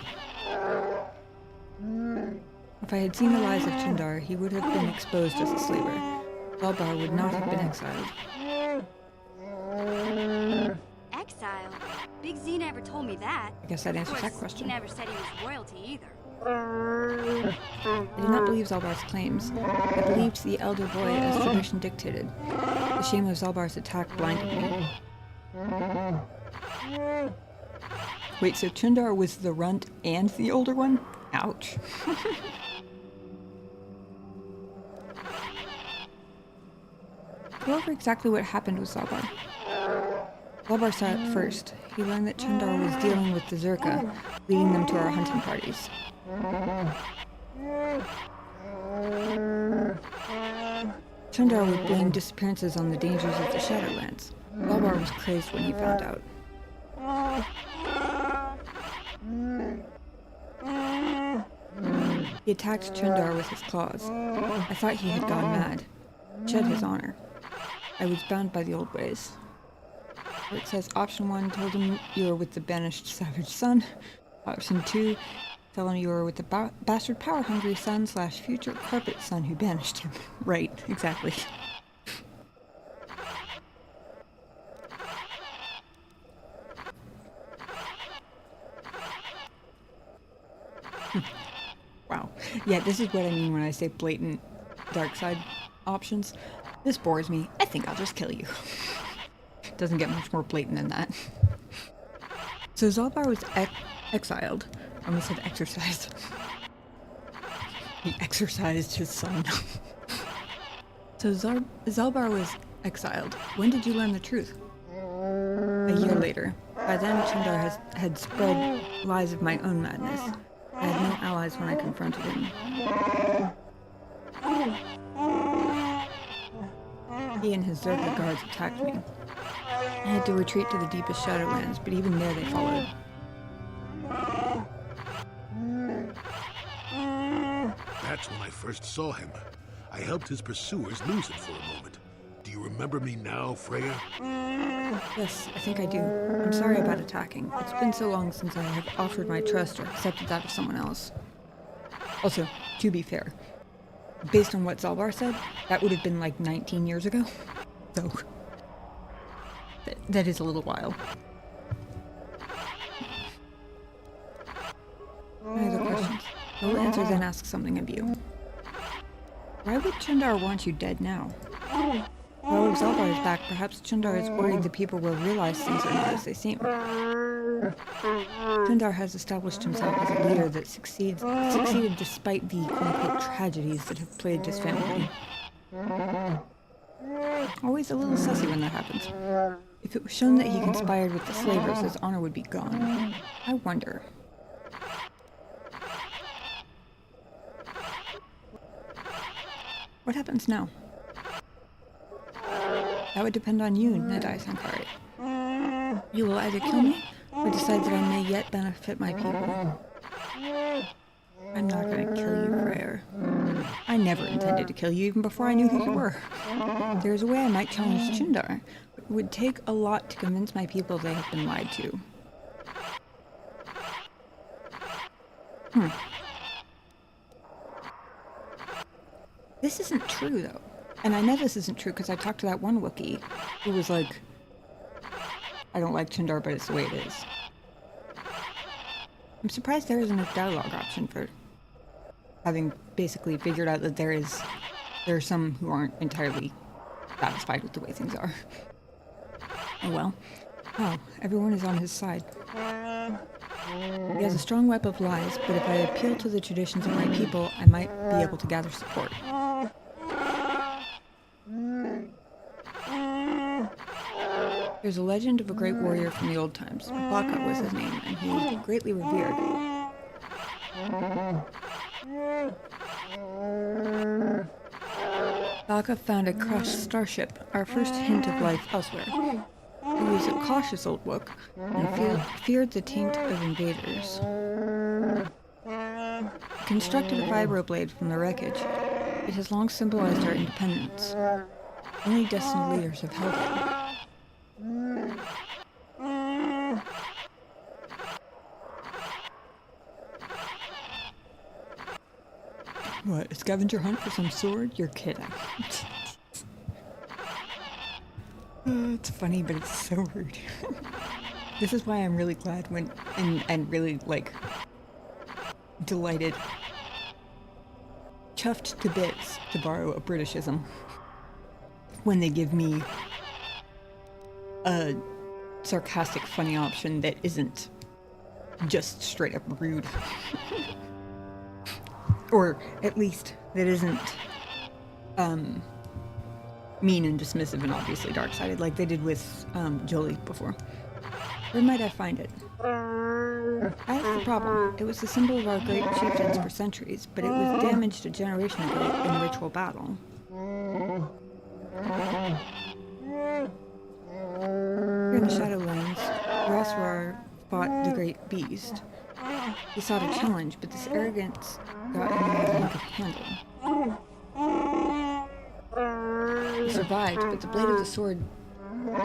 If I had seen the lies of Jundar, he would have been exposed as a slaver. Zalbar would not have been exiled. Exiled? Big Z never told me that. I guess that answers that question. He never said he was royalty either. I did not believe Zalbar's claims. I believed the elder boy as tradition dictated. The shame of Zalbar's attack blinded me. Wait, so Chundar was the runt and the older one? Ouch. Go over exactly what happened with Zalbar. Zalbar saw it first. He learned that Chundar was dealing with the Zurka, leading them to our hunting parties. Chundar would blame disappearances on the dangers of the Shadowlands. Zalbar was crazed when he found out. He attacked Chundar with his claws. I thought he had gone mad. Shed his honor. I was bound by the old ways. Where it says option 1, told him you were with the banished savage son. Option 2, tell him you were with the bastard power-hungry son / future carpet son who banished him. Right, exactly. Wow. Yeah, this is what I mean when I say blatant dark side options. This bores me. I think I'll just kill you. Doesn't get much more blatant than that. So Zalbar was exiled. I almost said exercised. He exercised his son. So Zalbar was exiled. When did you learn the truth? A year later. By then, Chundar had spread lies of my own madness. I had no allies when I confronted him. He and his Zerka guards attacked me. I had to retreat to the deepest Shadowlands, but even there they followed. That's when I first saw him. I helped his pursuers lose it for a moment. Do you remember me now, Freya? Yes, I think I do. I'm sorry about attacking. It's been so long since I have offered my trust or accepted that of someone else. Also, to be fair, based on what Zalbar said, that would have been like 19 years ago. So, that is a little while. Any other questions? I will answer then ask something of you. Why would Chundar want you dead now? Well, if Zalbar is back, perhaps Chundar is worried the people will realize things are not as they seem. Chundar has established himself as a leader that succeeded despite the quote-unquote tragedies that have plagued his family. Always a little sussy when that happens. If it was shown that he conspired with the slavers, his honor would be gone. I wonder. What happens now? That would depend on you, Nedai Sankari. You will either kill me, or decide that I may yet benefit my people. I'm not going to kill you, Freyr. I never intended to kill you even before I knew who you were. There's a way I might challenge Chundar, but it would take a lot to convince my people they have been lied to. This isn't true, though. And I know this isn't true because I talked to that one Wookiee who was like, I don't like Chundar, but it's the way it is. I'm surprised there isn't a dialogue option for having basically figured out that there are some who aren't entirely satisfied with the way things are. Oh well. Oh, everyone is on his side. He has a strong web of lies, but if I appeal to the traditions of my people, I might be able to gather support. There's a legend of a great warrior from the old times. Baka was his name, and he was greatly revered. Baka found a crushed starship, our first hint of life elsewhere. He was a cautious old Wook, and feared the taint of invaders. He constructed a vibroblade from the wreckage. It has long symbolized our independence. Only destined leaders have held it. What, a scavenger hunt for some sword? You're kidding. It's funny, but it's so rude. This is why I'm really glad when, and really, like, delighted, chuffed to bits, to borrow a Britishism, when they give me a sarcastic, funny option that isn't just straight up rude. Or at least that isn't mean and dismissive and obviously dark-sided like they did with Jolie before. Where might I find it? That's the problem. It was the symbol of our great chieftains for centuries, but it was damaged a generation ago in ritual battle. Here in the Shadowlands, Rosrar fought the great beast. He sought a challenge, but this arrogance got him more than he could handle. He survived, but the blade of the sword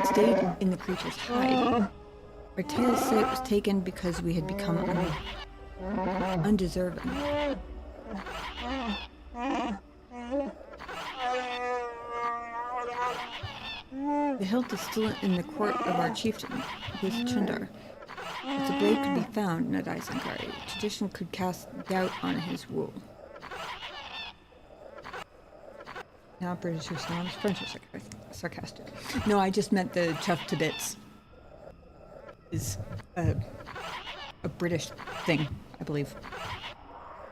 stayed in the creature's hide. Our tales say it was taken because we had become undeserving. The hilt is still in the court of our chieftain, who is Chundar. If the blade could be found, Nadai Sankari, tradition could cast doubt on his rule. Now British are still French are sarcastic. No, I just meant the chuff to bits is a British thing, I believe.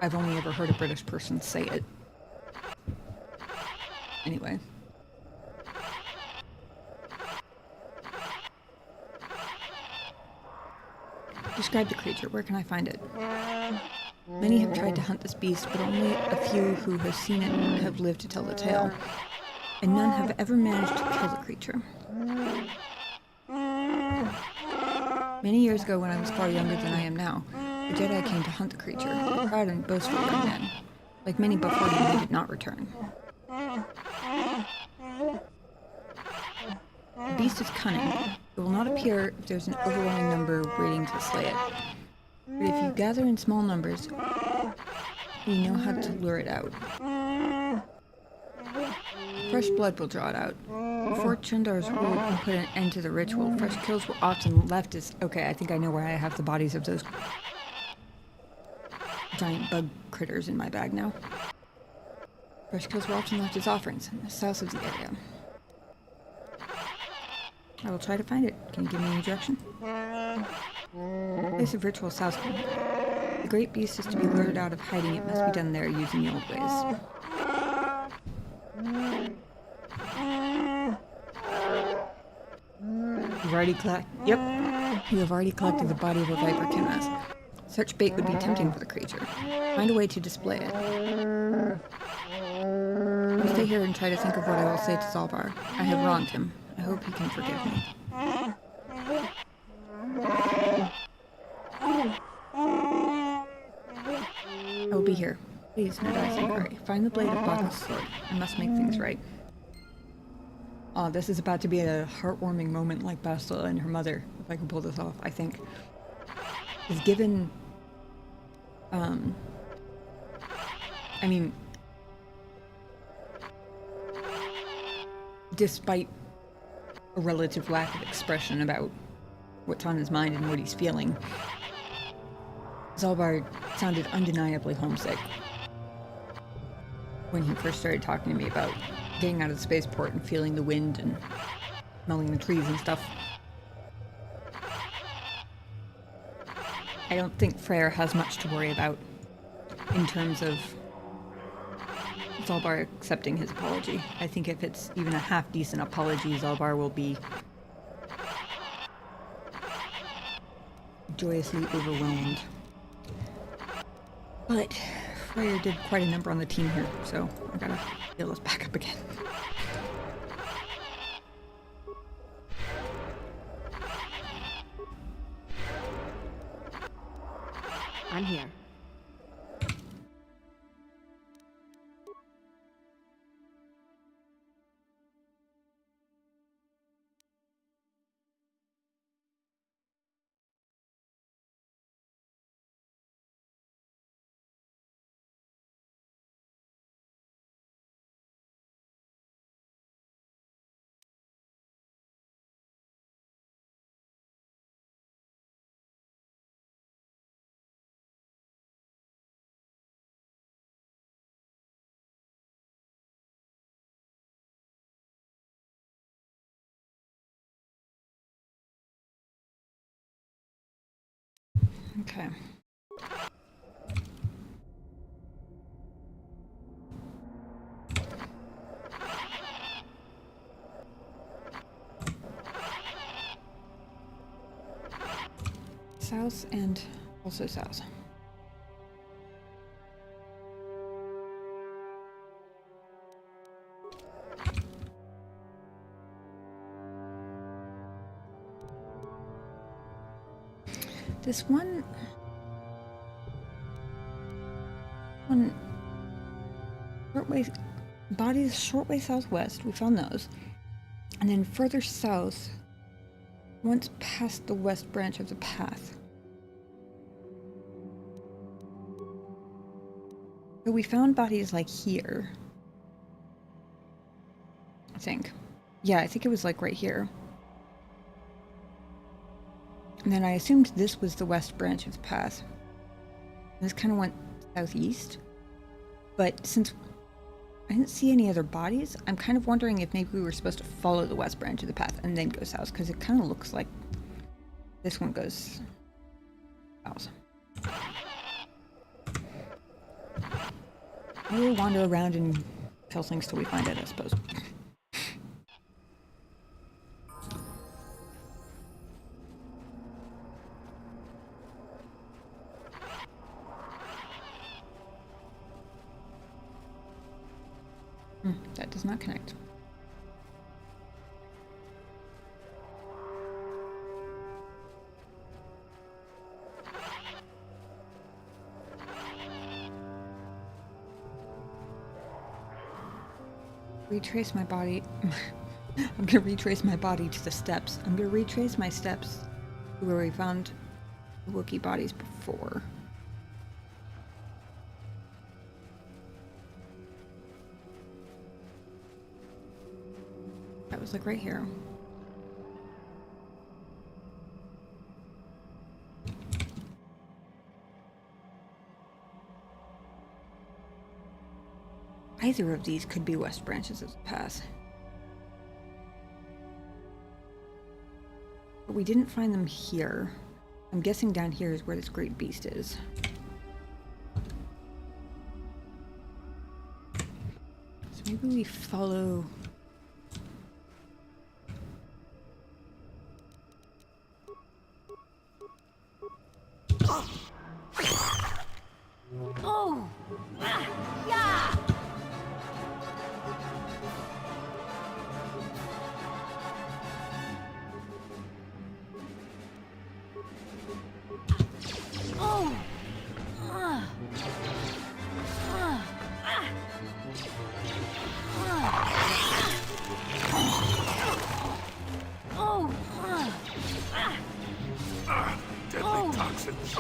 I've only ever heard a British person say it. Anyway. Describe the creature. Where can I find it? Many have tried to hunt this beast, but only a few who have seen it have lived to tell the tale. And none have ever managed to kill the creature. Many years ago, when I was far younger than I am now, a Jedi came to hunt the creature, a proud and boastful young man. Like many before him, he did not return. The beast is cunning. It will not appear if there's an overwhelming number waiting to slay it. But if you gather in small numbers, we know how to lure it out. Fresh blood will draw it out. Before Chundar's rule put an end to the ritual, fresh kills were often left as... Okay, I think I know where I have the bodies of those giant bug critters in my bag now. Fresh kills were often left as offerings in the south of the area. I will try to find it. Can you give me any direction? Place of ritual south. The great beast is to be lured out of hiding. It must be done there using the old ways. You've already collected... Yep. You have already collected the body of a viper Kinmas. Such bait would be tempting for the creature. Find a way to display it. I'll stay here and try to think of what I will say to Zalbar. I have wronged him. I hope he can forgive me. I will be here. Please, Nadai Sankari. Find the blade of Baka's sword. I must make things right. Oh, this is about to be a heartwarming moment like Bastila and her mother, if I can pull this off, I think. Is given... I mean... Despite a relative lack of expression about what's on his mind and what he's feeling, Zalbar sounded undeniably homesick when he first started talking to me about getting out of the spaceport and feeling the wind and smelling the trees and stuff. I don't think Freyr has much to worry about in terms of Zalbar accepting his apology. I think if it's even a half-decent apology, Zalbar will be joyously overwhelmed. But Freyr did quite a number on the team here, so I gotta heal us back up again. I'm here. Okay. South and also south. This one short way bodies short way southwest, we found those. And then further south, once past the west branch of the path. So we found bodies like here. I think. Yeah, I think it was like right here. And then I assumed this was the west branch of the path. And this kind of went southeast. But since I didn't see any other bodies, I'm kind of wondering if maybe we were supposed to follow the west branch of the path and then go south, because it kind of looks like this one goes south. We'll wander around and kill things till we find it, I suppose. That does not connect. Retrace my body. I'm gonna retrace my body to the steps. I'm gonna retrace my steps to where we found the Wookiee bodies before. That was like right here. Either of these could be west branches of the path. But we didn't find them here. I'm guessing down here is where this great beast is. So maybe we follow... Oh! Yeah! Oh! Deadly toxins.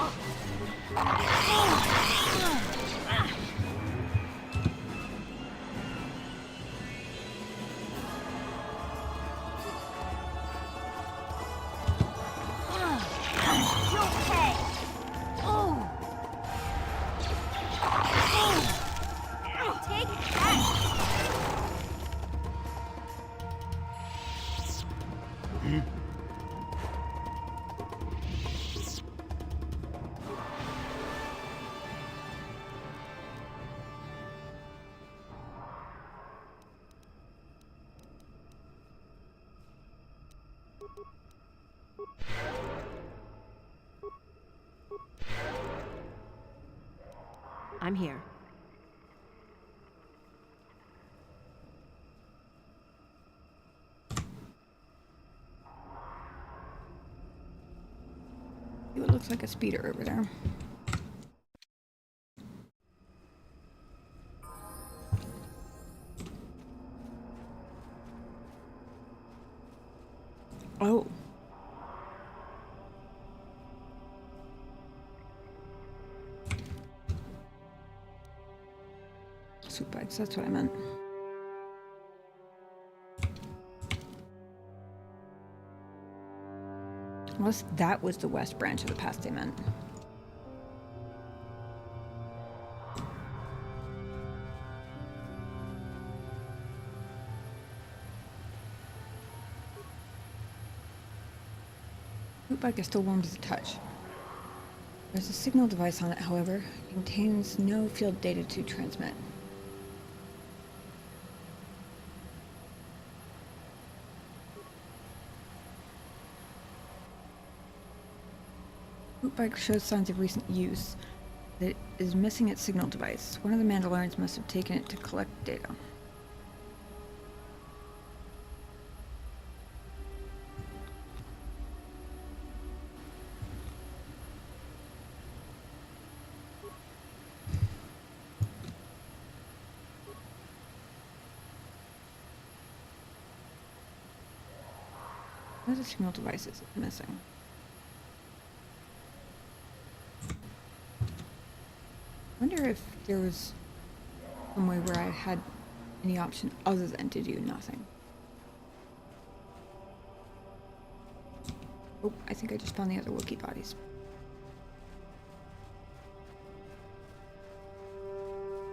I'm here. It looks like a speeder over there. Oh. Soup bites, that's what I meant. Unless that was the west branch of the path they meant. Soup bike is still warm to the touch. There's a signal device on it, however. It contains no field data to transmit. Boot bike shows signs of recent use. It is missing its signal device. One of the Mandalorians must have taken it to collect data. What other signal device is missing? I wonder if there was some way where I had any option other than to do nothing. Oh, I think I just found the other Wookiee bodies.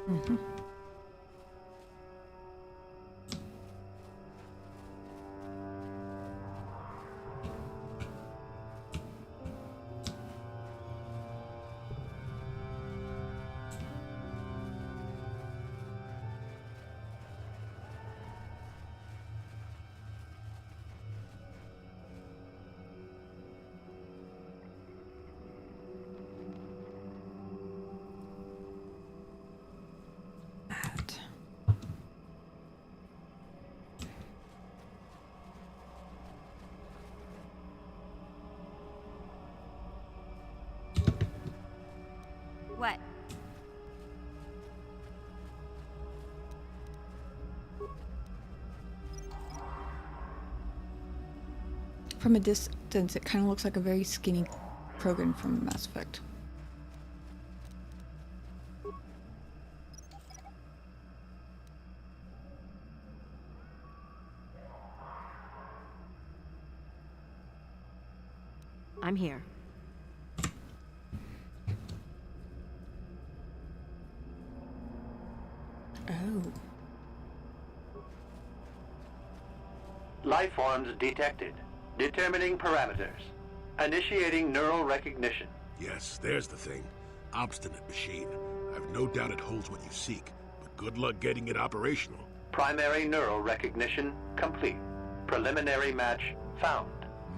Mm-hmm. What? From a distance, it kind of looks like a very skinny Krogan from Mass Effect. I'm here. Oh. Life forms detected. Determining parameters. Initiating neural recognition. Yes, there's the thing. Obstinate machine. I've no doubt it holds what you seek, but good luck getting it operational. Primary neural recognition complete. Preliminary match found.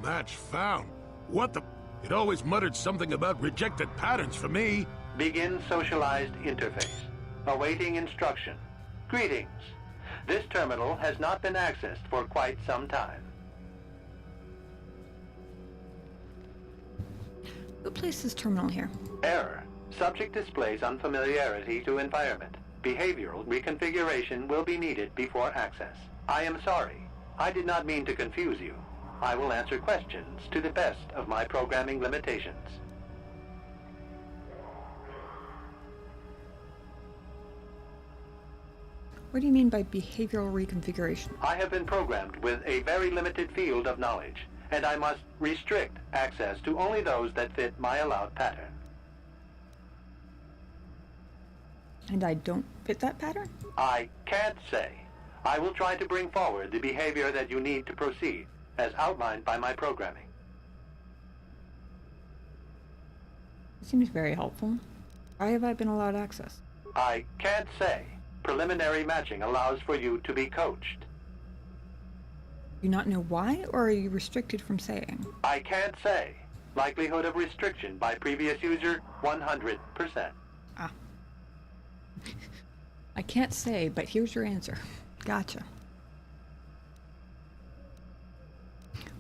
Match found? What the... It always muttered something about rejected patterns for me. Begin socialized interface. Awaiting instruction. Greetings. This terminal has not been accessed for quite some time. Who placed this terminal here? Error. Subject displays unfamiliarity to environment. Behavioral reconfiguration will be needed before access. I am sorry. I did not mean to confuse you. I will answer questions to the best of my programming limitations. What do you mean by behavioral reconfiguration? I have been programmed with a very limited field of knowledge, and I must restrict access to only those that fit my allowed pattern. And I don't fit that pattern? I can't say. I will try to bring forward the behavior that you need to proceed, as outlined by my programming. It seems very helpful. Why have I been allowed access? I can't say. Preliminary matching allows for you to be coached. Do you not know why, or are you restricted from saying? I can't say. Likelihood of restriction by previous user, 100%. Ah. I can't say, but here's your answer. Gotcha.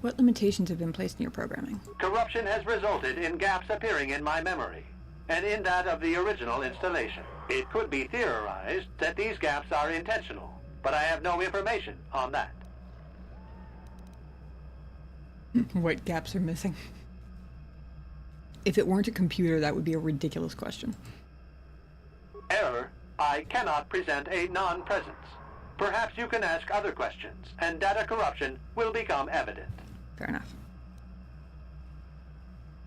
What limitations have been placed in your programming? Corruption has resulted in gaps appearing in my memory, and in that of the original installation. It could be theorized that these gaps are intentional, but I have no information on that. What gaps are missing? If it weren't a computer, that would be a ridiculous question. Error. I cannot present a non-presence. Perhaps you can ask other questions, and data corruption will become evident. Fair enough.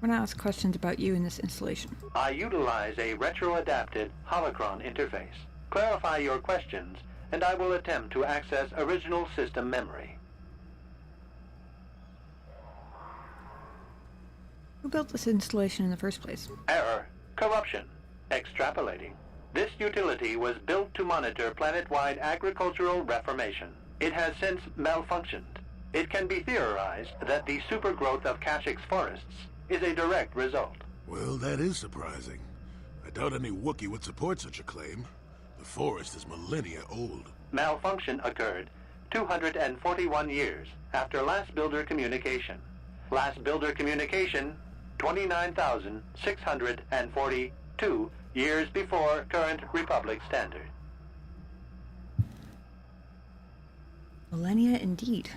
I want to ask questions about you in this installation. I utilize a retro-adapted holocron interface. Clarify your questions, and I will attempt to access original system memory. Who built this installation in the first place? Error. corruption. Extrapolating. This utility was built to monitor planet-wide agricultural reformation. It has since malfunctioned. It can be theorized that the supergrowth of Kashyk's forests is a direct result. Well, that is surprising. I doubt any Wookiee would support such a claim. The forest is millennia old. Malfunction occurred 241 years after last builder communication. Last builder communication, 29,642 years before current Republic standard. Millennia indeed.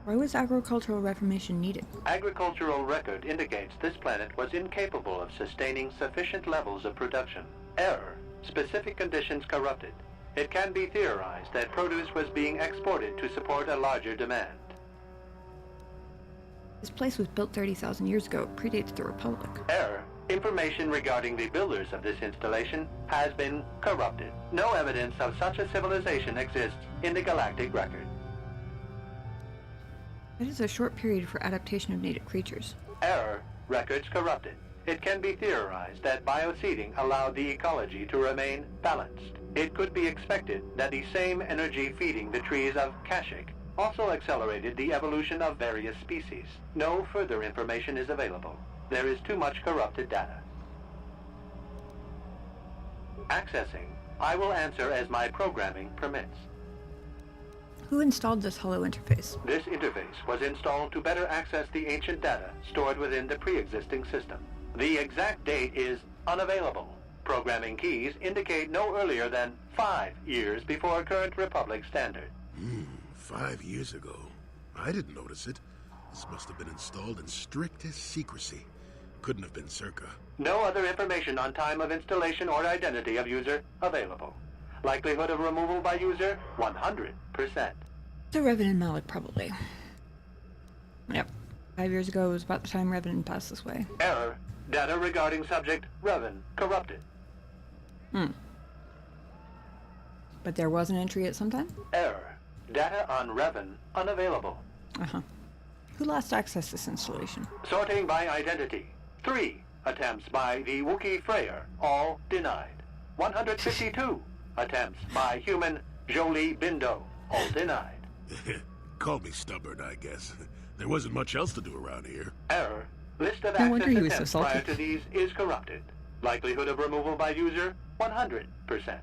Why was agricultural reformation needed? Agricultural record indicates this planet was incapable of sustaining sufficient levels of production. Error. Specific conditions corrupted. It can be theorized that produce was being exported to support a larger demand. This place was built 30,000 years ago. It predates the Republic. Error. Information regarding the builders of this installation has been corrupted. No evidence of such a civilization exists in the galactic record. That is a short period for adaptation of native creatures. Error. Records corrupted. It can be theorized that bioseeding allowed the ecology to remain balanced. It could be expected that the same energy feeding the trees of Kashyk also accelerated the evolution of various species. No further information is available. There is too much corrupted data. Accessing. I will answer as my programming permits. Who installed this hollow interface? This interface was installed to better access the ancient data stored within the pre-existing system. The exact date is unavailable. Programming keys indicate no earlier than 5 years before current Republic standard. 5 years ago. I didn't notice it. This must have been installed in strictest secrecy. Couldn't have been Circa. No other information on time of installation or identity of user available. Likelihood of removal by user, 100%. The Revan and Malik, probably. Yep. 5 years ago was about the time Revan passed this way. Error. Data regarding subject, Revan, corrupted. But there was an entry at some time? Error. Data on Revan, unavailable. Who last accessed this installation? Sorting by identity. 3 attempts by the Wookiee Freyr, all denied. 152 attempts by human Jolie Bindo, all denied. Call me stubborn, I guess. There wasn't much else to do around here. Error. List of No wonder access he was so attempts salty. prior to these is corrupted. Likelihood of removal by user, 100%.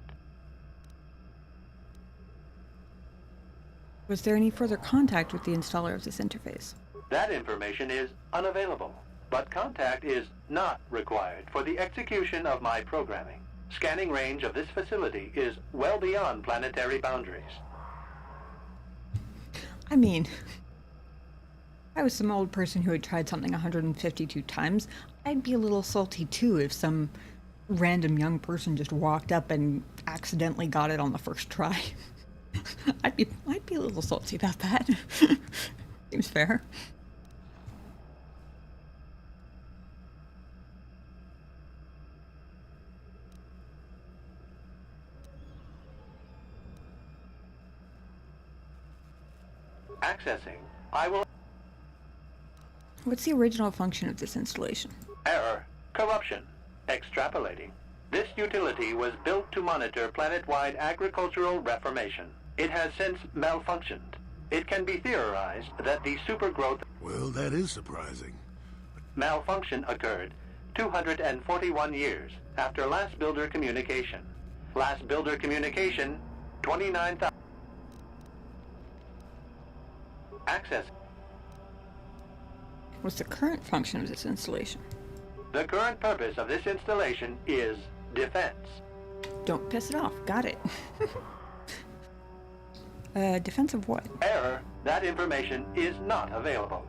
Was there any further contact with the installer of this interface? That information is unavailable, but contact is not required for the execution of my programming. Scanning range of this facility is well beyond planetary boundaries. I mean, if I was some old person who had tried something 152 times, I'd be a little salty too if some random young person just walked up and accidentally got it on the first try. I'd be a little salty about that. Seems fair. Accessing. I will... What's the original function of this installation? Error. Corruption. Extrapolating. This utility was built to monitor planet-wide agricultural reformation. It has since malfunctioned. It can be theorized that the supergrowth... Well, that is surprising. Malfunction occurred 241 years after last builder communication. Last builder communication, 29,000... Access. What's the current function of this installation? The current purpose of this installation is defense. Don't piss it off. Got it. Defense of what? Error. That information is not available.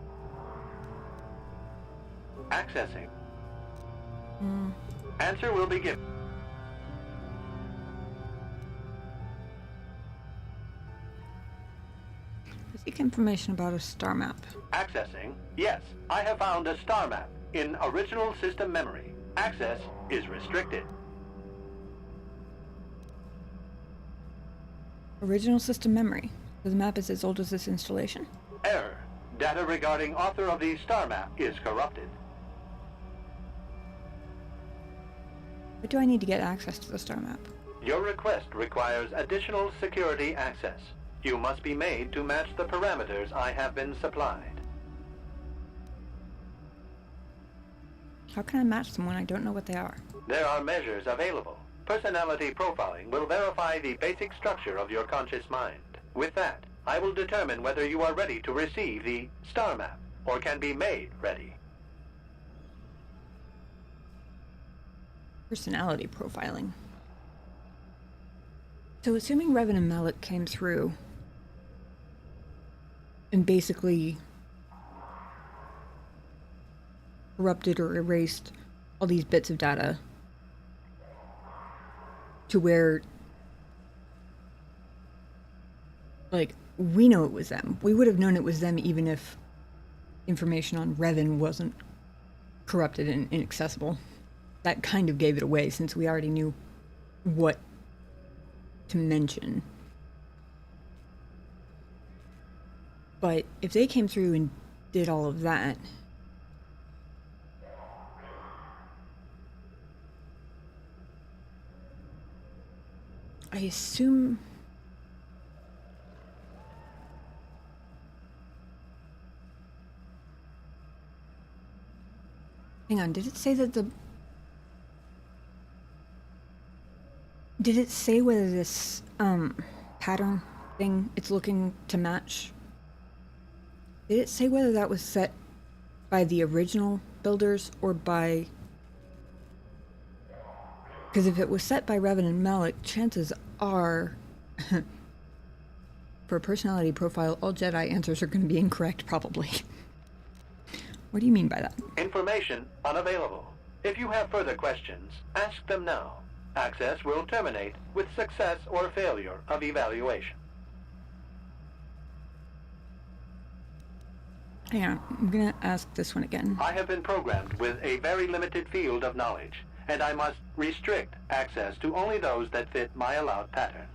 Accessing. Answer will be given. Seek information about a star map. Accessing. Yes, I have found a star map in original system memory. Access is restricted. Original system memory. The map is as old as this installation. Error. Data regarding author of the star map is corrupted. What do I need to get access to the star map? Your request requires additional security access. You must be made to match the parameters I have been supplied. How can I match them when I don't know what they are? There are measures available. Personality profiling will verify the basic structure of your conscious mind. With that, I will determine whether you are ready to receive the star map, or can be made ready. Personality profiling. So assuming Revan and Malik came through and basically corrupted or erased all these bits of data to where, like, we know it was them. We would have known it was them even if information on Revan wasn't corrupted and inaccessible. That kind of gave it away since we already knew what to mention. But if they came through and did all of that, I assume hang on, did it say that did it say whether this pattern thing it's looking to match? Did it say whether that was set by the original builders or by... Because if it was set by Revan and Malik, chances are for a personality profile, all Jedi answers are going to be incorrect, probably. What do you mean by that? Information unavailable. If you have further questions, ask them now. Access will terminate with success or failure of evaluation. Hang on, I'm gonna ask this one again. I have been programmed with a very limited field of knowledge, and I must restrict access to only those that fit my allowed pattern.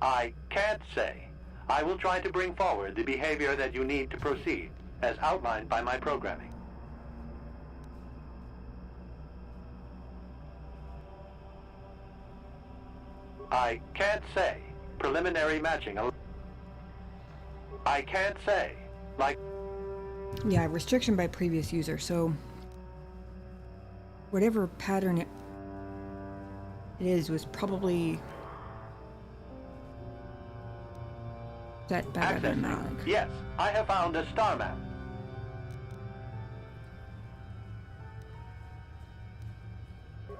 I can't say. I will try to bring forward the behavior that you need to proceed, as outlined by my programming. I can't say. Preliminary matching. I can't say. Like... Yeah, restriction by previous user, so... whatever pattern it is was probably... set by Revan and Malik. Yes, I have found a star map.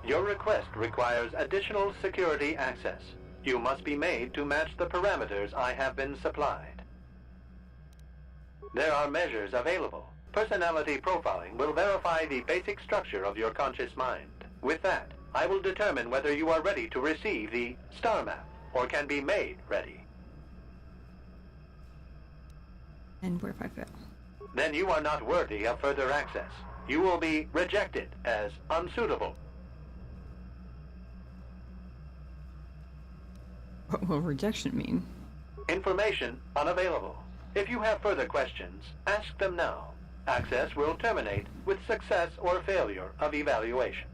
Your request requires additional security access. You must be made to match the parameters I have been supplied. There are measures available. Personality profiling will verify the basic structure of your conscious mind. With that, I will determine whether you are ready to receive the star map, or can be made ready. And what if I fail? Then you are not worthy of further access. You will be rejected as unsuitable. What will rejection mean? Information unavailable. If you have further questions, ask them now. Access will terminate with success or failure of evaluation.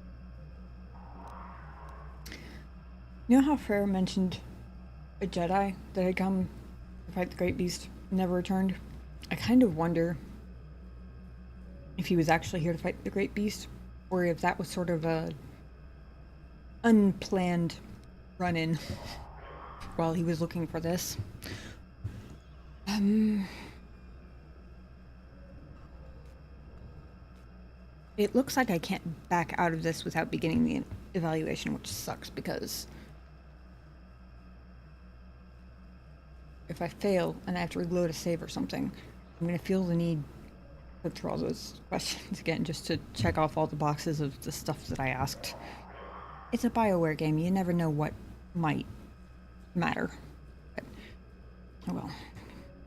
You know how Freyr mentioned a Jedi that had come to fight the Great Beast and never returned? I kind of wonder if he was actually here to fight the Great Beast, or if that was sort of a unplanned run-in while he was looking for this. It looks like I can't back out of this without beginning the evaluation, which sucks because if I fail and I have to reload a save or something, I'm going to feel the need to go through all those questions again just to check off all the boxes of the stuff that I asked. It's a BioWare game. You never know what might matter. But, oh well.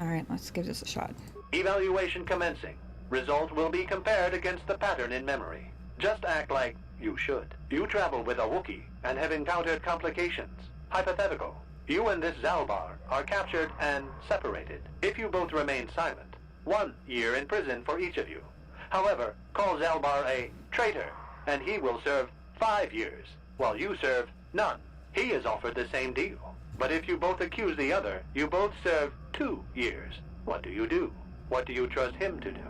Alright, let's give this a shot. Evaluation commencing. Result will be compared against the pattern in memory. Just act like you should. You travel with a Wookiee and have encountered complications. Hypothetical. You and this Zalbar are captured and separated. If you both remain silent, 1 year in prison for each of you. However, call Zalbar a traitor, and he will serve 5 years, while you serve none. He is offered the same deal. But if you both accuse the other, you both serve 2 years. What do? What do you trust him to do?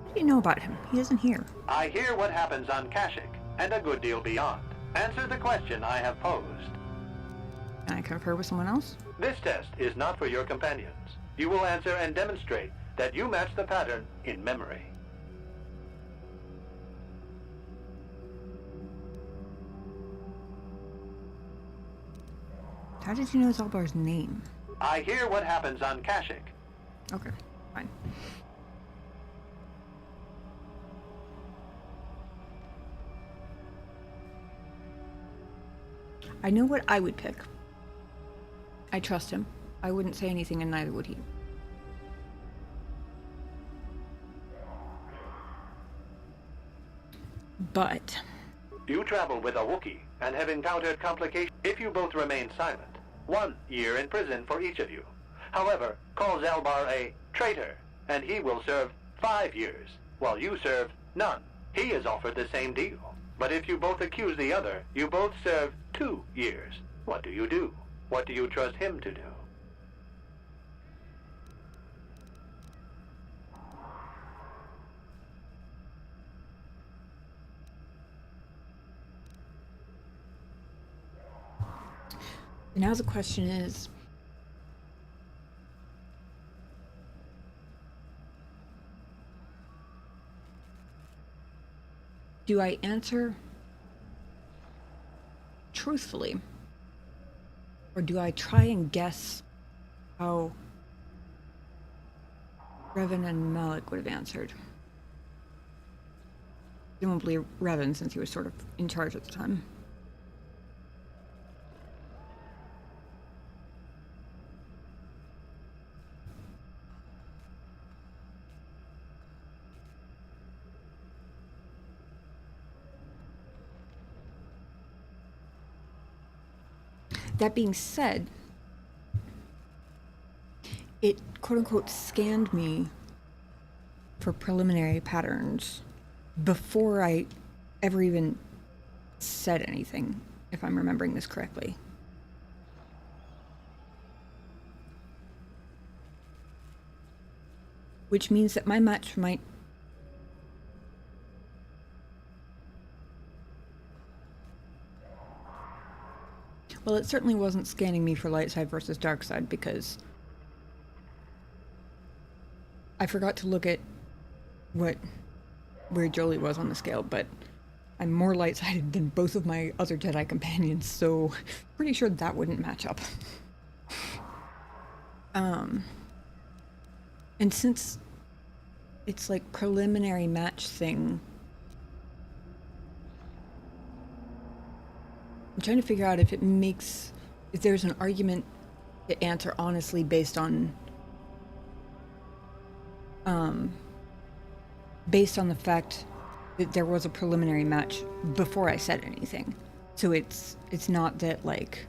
What do you know about him? He isn't here. I hear what happens on Kashyyyk, and a good deal beyond. Answer the question I have posed. Can I confer with someone else? This test is not for your companions. You will answer and demonstrate that you match the pattern in memory. How did you know Zalbar's name? I hear what happens on Kashyyyk. Okay, fine. I know what I would pick. I trust him. I wouldn't say anything, and neither would he. But You travel with a Wookiee and have encountered complications. If you both remain silent, 1 year in prison for each of you. However, call Zalbar a traitor, and he will serve 5 years, while you serve none. He is offered the same deal. But if you both accuse the other, you both serve 2 years. What do? What do you trust him to do? now the question is, do I answer truthfully, or do I try and guess how Revan and Malik would have answered? Presumably Revan, since he was sort of in charge at the time. That being said, it quote-unquote scanned me for preliminary patterns before I ever even said anything, if I'm remembering this correctly. Which means that my match might well, it certainly wasn't scanning me for light side versus dark side, because I forgot to look at where Jolie was on the scale, but I'm more light-sided than both of my other Jedi companions, so pretty sure that wouldn't match up. And since it's like preliminary match thing, I'm trying to figure out if there's an argument to answer honestly based on the fact that there was a preliminary match before I said anything. So it's not that, like,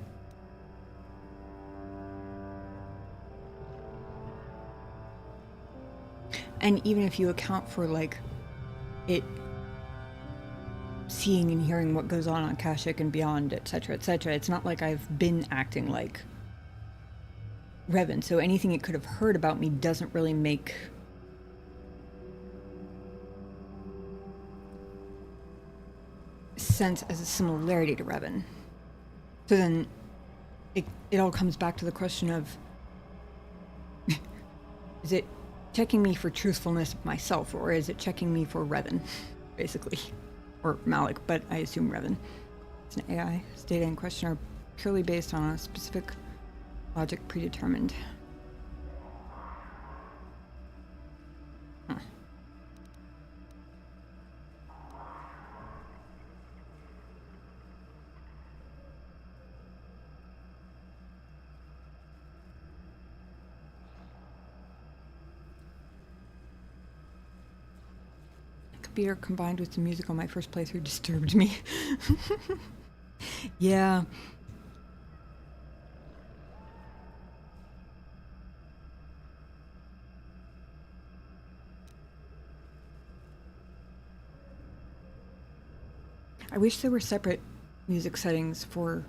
and even if you account for, like, it seeing and hearing what goes on Kashyyyk and beyond, etc., it's not like I've been acting like Revan, so anything it could have heard about me doesn't really make sense as a similarity to Revan. So then it all comes back to the question of is it checking me for truthfulness of myself, or is it checking me for Revan, basically? Or Malik, but I assume Revan. It's an AI. Its data in question are purely based on a specific logic predetermined. Huh. computer combined with the music on my first playthrough disturbed me. Yeah. I wish there were separate music settings for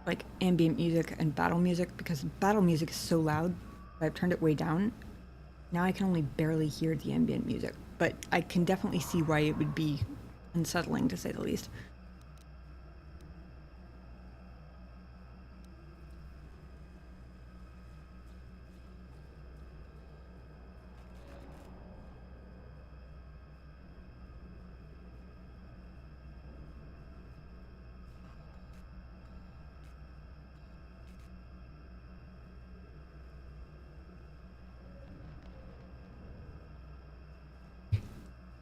like ambient music and battle music, because battle music is so loud. I've turned it way down. Now I can only barely hear the ambient music, but I can definitely see why it would be unsettling, to say the least.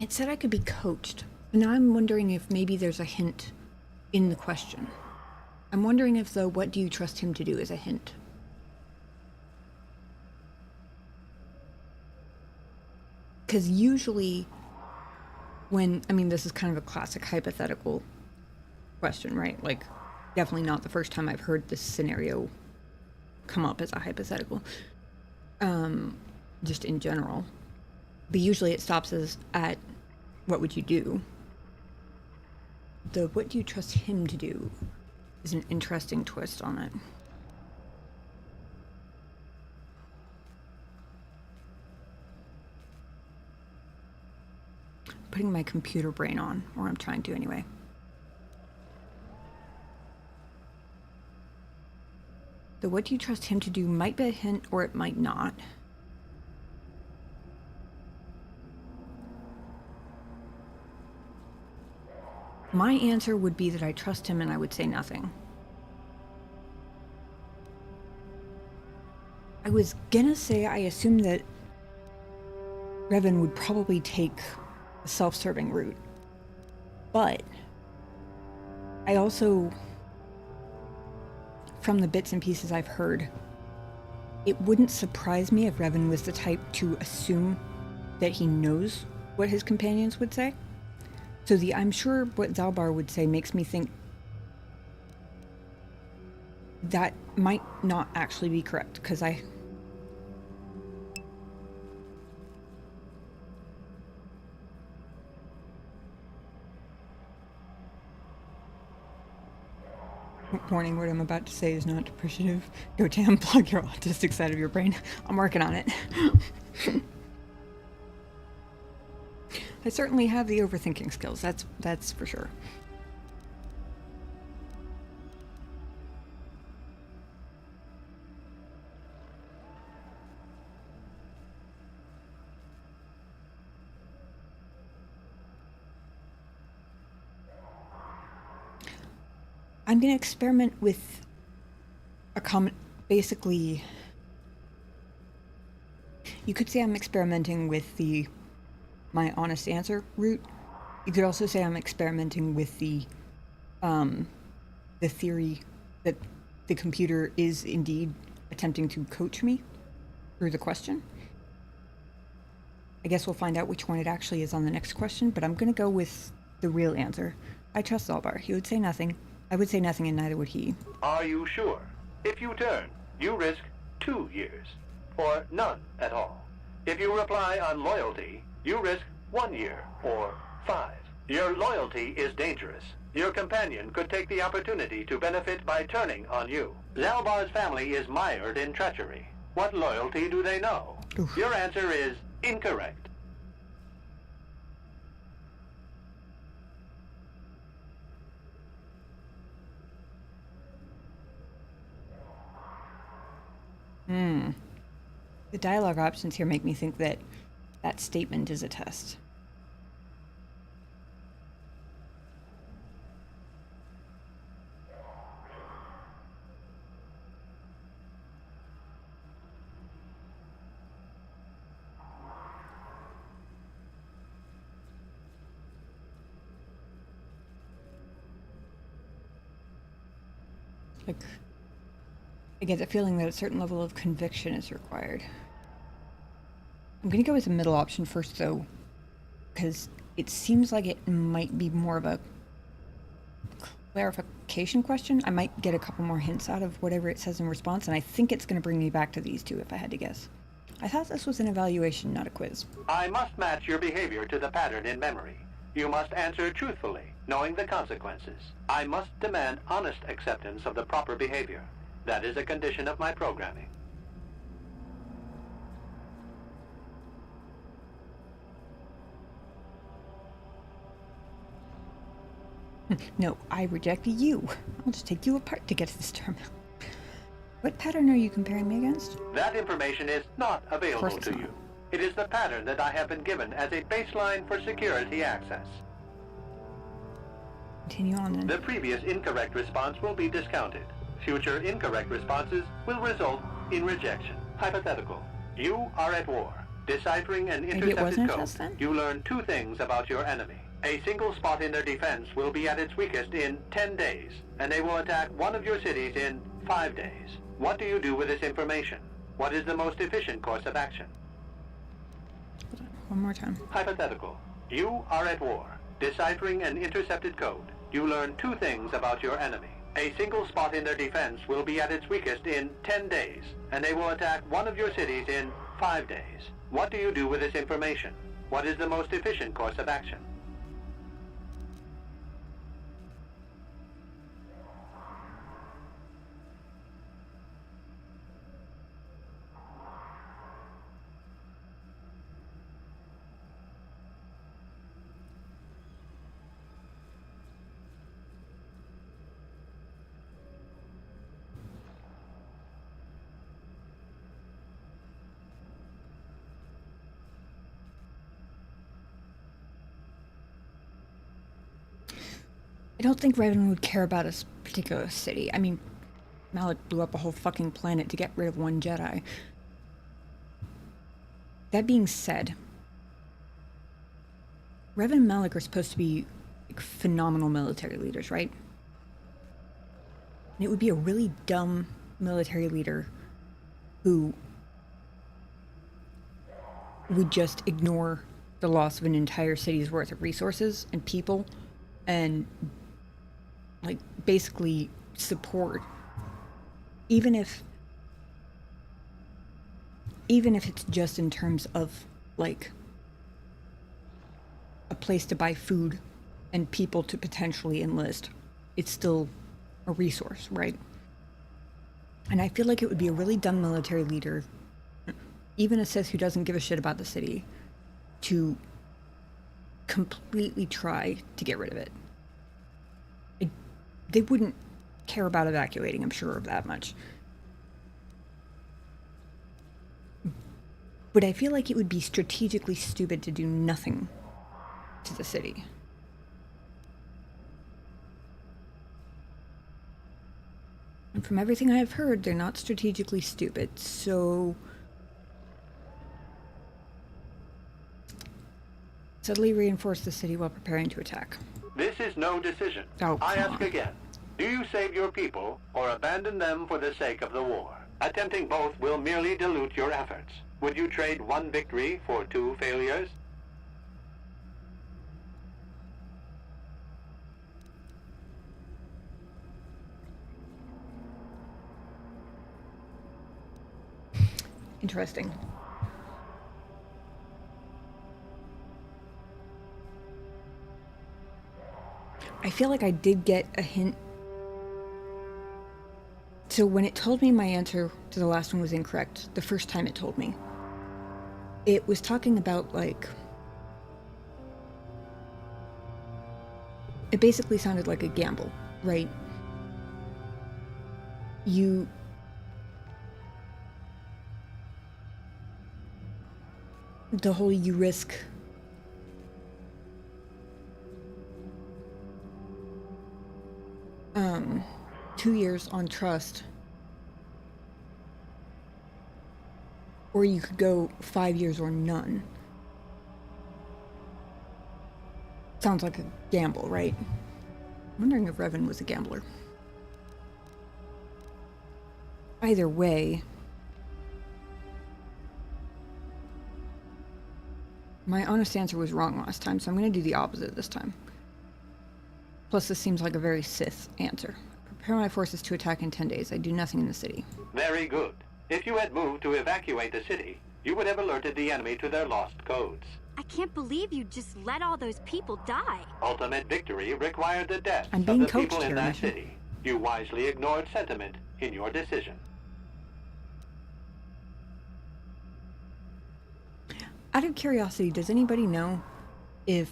It said I could be coached. Now I'm wondering if maybe there's a hint in the question. I'm wondering if the "what do you trust him to do" is a hint. Because usually when, I mean, this is kind of a classic hypothetical question, right? Like, definitely not the first time I've heard this scenario come up as a hypothetical. Just in general. But usually it stops us at, what would you do? The "what do you trust him to do" is an interesting twist on it. Putting my computer brain on, or I'm trying to anyway. The "what do you trust him to do" might be a hint, or it might not. My answer would be that I trust him and I would say nothing. I was gonna say I assume that Revan would probably take a self-serving route. But I also, from the bits and pieces I've heard, it wouldn't surprise me if Revan was the type to assume that he knows what his companions would say. So the "I'm sure what Zalbar would say" makes me think that might not actually be correct, because warning, what I'm about to say is not appreciative. Go to unplug your autistic side of your brain. I'm working on it. I certainly have the overthinking skills, that's for sure. I'm going to experiment with a comment, basically. You could say I'm experimenting with the "my honest answer" route. You could also say I'm experimenting with the theory that the computer is indeed attempting to coach me through the question. I guess we'll find out which one it actually is on the next question, but I'm going to go with the real answer. I trust Zalbar. He would say nothing. I would say nothing, and neither would he. Are you sure? If you turn, you risk 2 years, or none at all. If you reply on loyalty, you risk 1 year, or 5. Your loyalty is dangerous. Your companion could take the opportunity to benefit by turning on you. Zalbar's family is mired in treachery. What loyalty do they know? Oof. Your answer is incorrect. The dialogue options here make me think that that statement is a test. Like, I get the feeling that a certain level of conviction is required. I'm gonna go with the middle option first, though. because it seems like it might be more of a clarification question. I might get a couple more hints out of whatever it says in response, and I think it's going to bring me back to these two if I had to guess. I thought this was an evaluation, not a quiz. I must match your behavior to the pattern in memory. You must answer truthfully, knowing the consequences. I must demand honest acceptance of the proper behavior. That is a condition of my programming. No, I reject you. I'll just take you apart to get to this terminal. What pattern are you comparing me against? That information is not available to not. you. It is the pattern that I have been given as a baseline for security access. Continue on then. The previous incorrect response will be discounted. Future incorrect responses will result in rejection. Hypothetical. You are at war. Deciphering an Maybe it wasn't intercepted a code, test then? you learn two things about your enemy. A single spot in their defense will be at its weakest in 10 days, and they will attack one of your cities in 5 days. What do you do with this information? What is the most efficient course of action? One more time. Hypothetical. You are at war. Deciphering an intercepted code, you learn two things about your enemy. A single spot in their defense will be at its weakest in 10 days, and they will attack one of your cities in 5 days. What do you do with this information? What is the most efficient course of action? I don't think Raven would care about a particular city. I mean, Malik blew up a whole fucking planet to get rid of one Jedi. That being said, Revan and Malik are supposed to be like, phenomenal military leaders, right? And it would be a really dumb military leader who would just ignore the loss of an entire city's worth of resources and people and like basically support, even if it's just in terms of like a place to buy food and people to potentially enlist, it's still a resource, right? And I feel like it would be a really dumb military leader, even a Sith who doesn't give a shit about the city, to completely try to get rid of it. They wouldn't care about evacuating, I'm sure of that much. But I feel like it would be strategically stupid to do nothing to the city. And from everything I've heard, they're not strategically stupid, so subtly reinforce the city while preparing to attack. This is no decision. Oh, I come ask on. again. Do you save your people or abandon them for the sake of the war? Attempting both will merely dilute your efforts. Would you trade one victory for 2 failures? Interesting. I feel like I did get a hint. So when it told me my answer to the last one was incorrect, the first time it told me, it was talking about like, it basically sounded like a gamble, right? The whole you risk um 2 years on trust, or you could go 5 years or none. Sounds like a gamble, right? I'm wondering if Revan was a gambler. Either way, My honest answer was wrong last time, so I'm going to do the opposite this time. Plus, this seems like a very Sith answer. Prepare my forces to attack in 10 days. I do nothing in the city. Very good. If you had moved to evacuate the city, you would have alerted the enemy to their lost codes. I can't believe you just let all those people die. Ultimate victory required the deaths I'm of being the coached people in here, that Mission. city. You wisely ignored sentiment in your decision. Out of curiosity, does anybody know if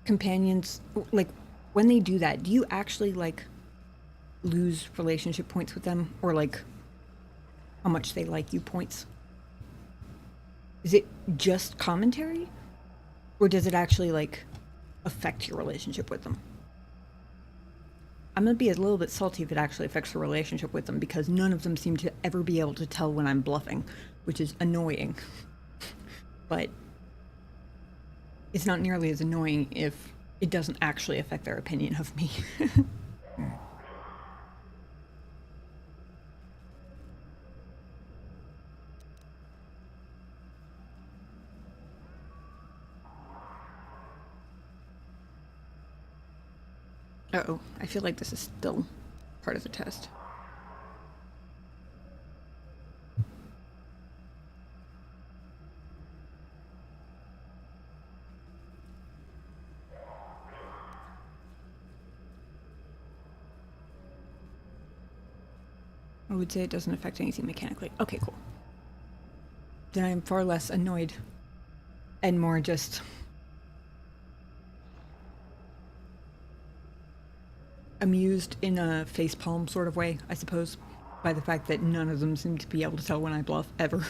companions, like, when they do that, do you actually, like, lose relationship points with them? Or, like, how much they like you points? Is it just commentary? Or does it actually, like, affect your relationship with them? I'm gonna be a little bit salty if it actually affects your relationship with them, because none of them seem to ever be able to tell when I'm bluffing, which is annoying. But it's not nearly as annoying if it doesn't actually affect their opinion of me. Uh-oh, I feel like this is still part of the test. I would say it doesn't affect anything mechanically. Okay, cool. Then I'm far less annoyed and more just amused in a facepalm sort of way, I suppose, by the fact that none of them seem to be able to tell when I bluff, ever.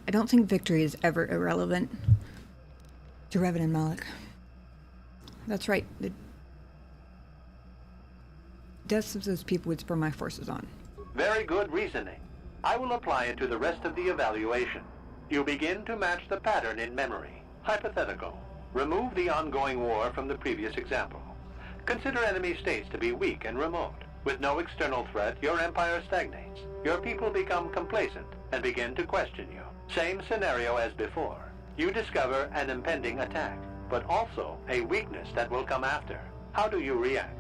I don't think victory is ever irrelevant to Revan and Malik. That's right. The deaths of those people would spur my forces on. Very good reasoning. I will apply it to the rest of the evaluation. You begin to match the pattern in memory. Hypothetical. Remove the ongoing war from the previous example. Consider enemy states to be weak and remote. With no external threat, your empire stagnates. Your people become complacent and begin to question you. Same scenario as before. You discover an impending attack, but also a weakness that will come after. How do you react?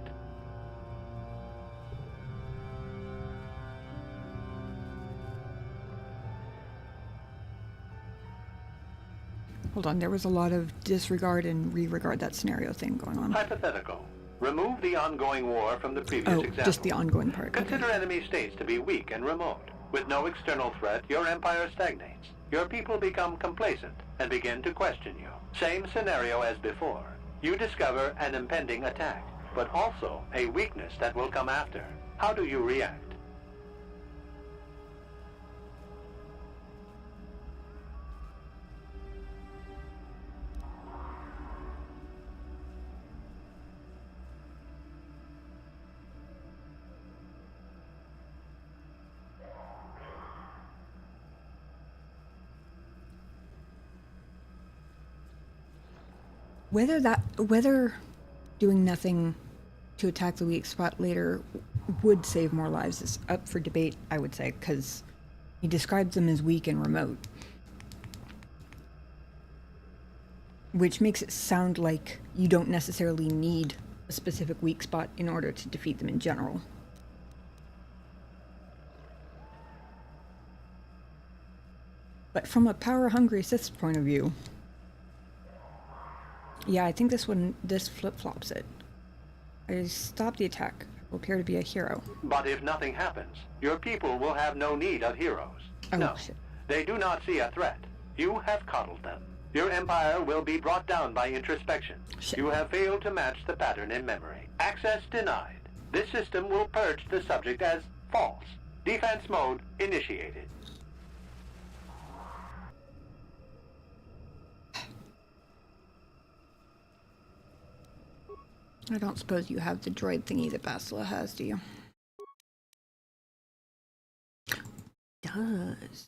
Hold on, there was a lot of disregard and re-regard that scenario thing going on. Hypothetical. Remove the ongoing war from the previous example. Just the ongoing part. Consider enemy states to be weak and remote. With no external threat, your empire stagnates. Your people become complacent and begin to question you. Same scenario as before. You discover an impending attack, but also a weakness that will come after. How do you react? Whether doing nothing to attack the weak spot later would save more lives is up for debate, I would say, because he describes them as weak and remote. Which makes it sound like you don't necessarily need a specific weak spot in order to defeat them in general. But from a power-hungry Sith's point of view, yeah, I think this flip-flops it. I stop the attack. Will appear to be a hero. But if nothing happens, your people will have no need of heroes. Oh, no, shit. They do not see a threat. You have coddled them. Your empire will be brought down by introspection. Shit. You have failed to match the pattern in memory. Access denied. This system will purge the subject as false. Defense mode initiated. I don't suppose you have the droid thingy that Bastila has, do you? Does.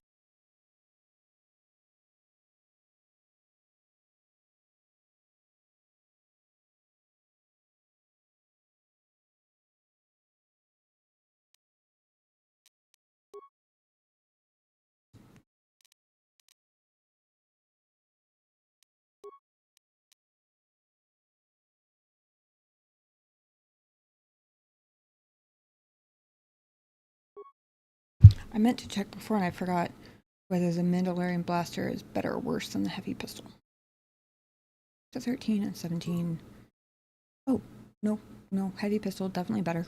I meant to check before and I forgot whether the Mandalorian blaster is better or worse than the heavy pistol. So 13 and 17. Oh, no, heavy pistol, definitely better.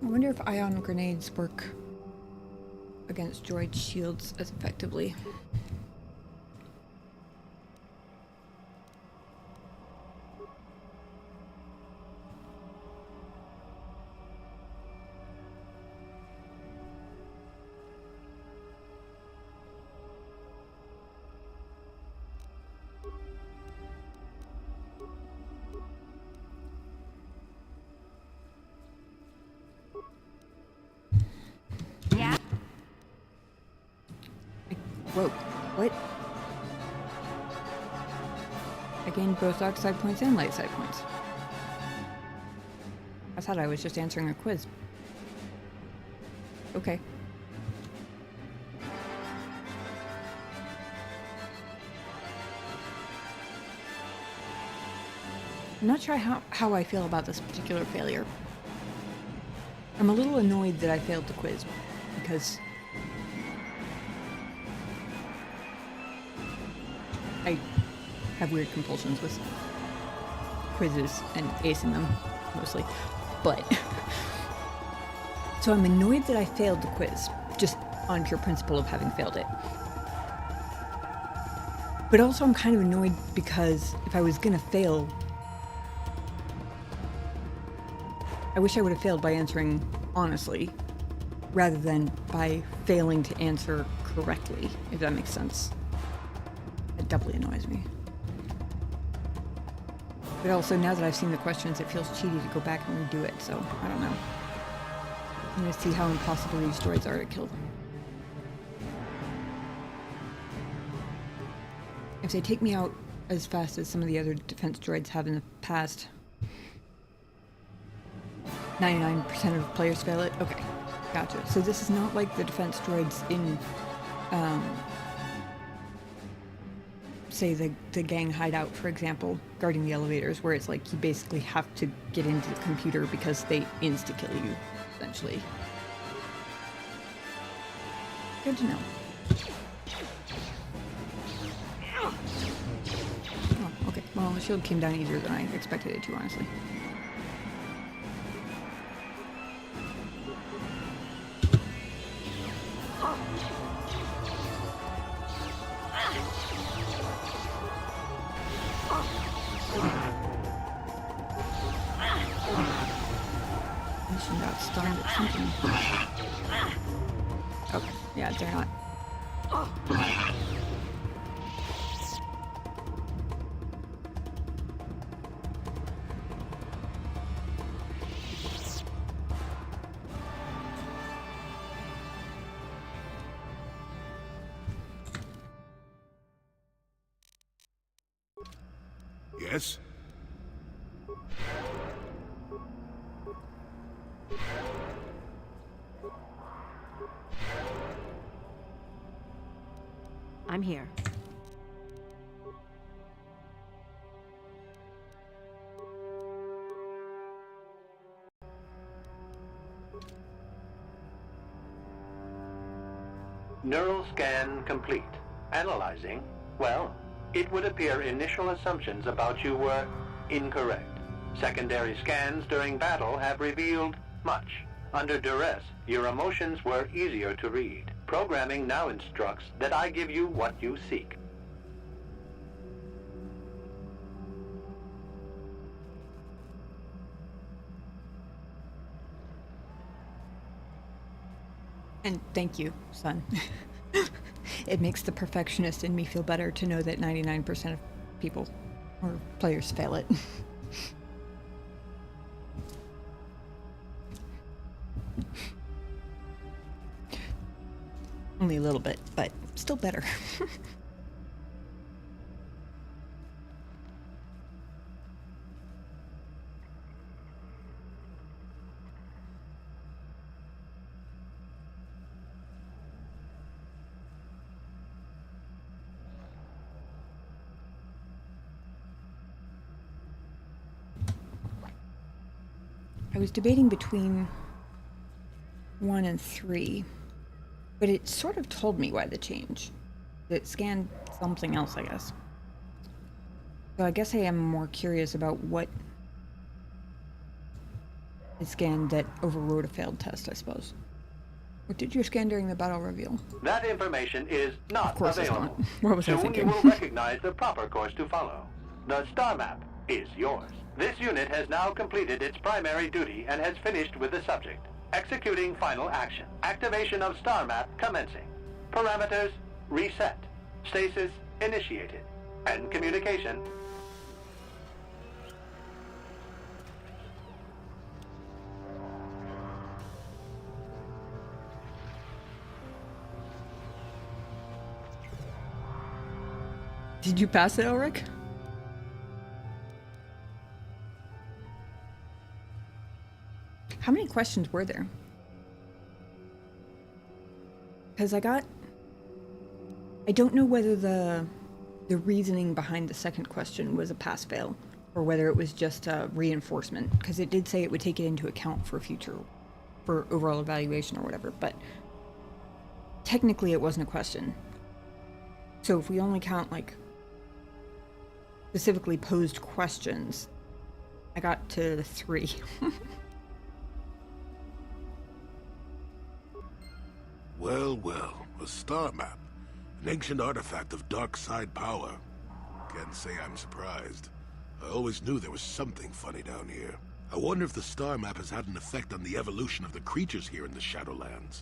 I wonder if ion grenades work against droid shields as effectively. Yeah? Whoa, what? I gained both dark side points and light side points. I thought I was just answering a quiz. Okay. I'm not sure how I feel about this particular failure. I'm a little annoyed that I failed the quiz, because I have weird compulsions with quizzes and acing them, mostly. But, so I'm annoyed that I failed the quiz, just on pure principle of having failed it. But also I'm kind of annoyed because if I was gonna fail, I wish I would have failed by answering honestly, rather than by failing to answer correctly, if that makes sense. It doubly annoys me. But also, now that I've seen the questions, it feels cheaty to go back and redo it, so I don't know. I'm gonna see how impossible these droids are to kill. If they take me out as fast as some of the other defense droids have in the past, 99% of players fail it? Okay, gotcha. So this is not like the defense droids in, say, the gang hideout, for example, guarding the elevators, where it's like you basically have to get into the computer because they insta-kill you, essentially. Good to know. Oh, okay. Well, the shield came down easier than I expected it to, honestly. Mission got stunned at something. Okay, yeah, they're not. Yes? I'm here. Neural scan complete. Analyzing. Well, it would appear initial assumptions about you were incorrect. Secondary scans during battle have revealed much. Under duress, your emotions were easier to read. Programming now instructs that I give you what you seek. And thank you, son. It makes the perfectionist in me feel better to know that 99% of people or players fail it. Only a little bit, but still better. I was debating between 1 and 3, but it sort of told me why the change. It scanned something else, I guess. So I guess I am more curious about what it scanned that overrode a failed test, I suppose. What did you scan during the battle reveal? That information is not Of course available. it's not. What was I Soon thinking? you will recognize the proper course to follow. The star map is yours. This unit has now completed its primary duty and has finished with the subject. Executing final action. Activation of star map commencing. Parameters reset. Stasis initiated. And communication. Did you pass it, Ulrich? How many questions were there? Because I don't know whether the reasoning behind the second question was a pass-fail, or whether it was just a reinforcement, because it did say it would take it into account for overall evaluation or whatever, but technically it wasn't a question. So if we only count, like, specifically posed questions, I got to 3. Well, well, a star map. An ancient artifact of dark side power. Can't say I'm surprised. I always knew there was something funny down here. I wonder if the star map has had an effect on the evolution of the creatures here in the Shadowlands.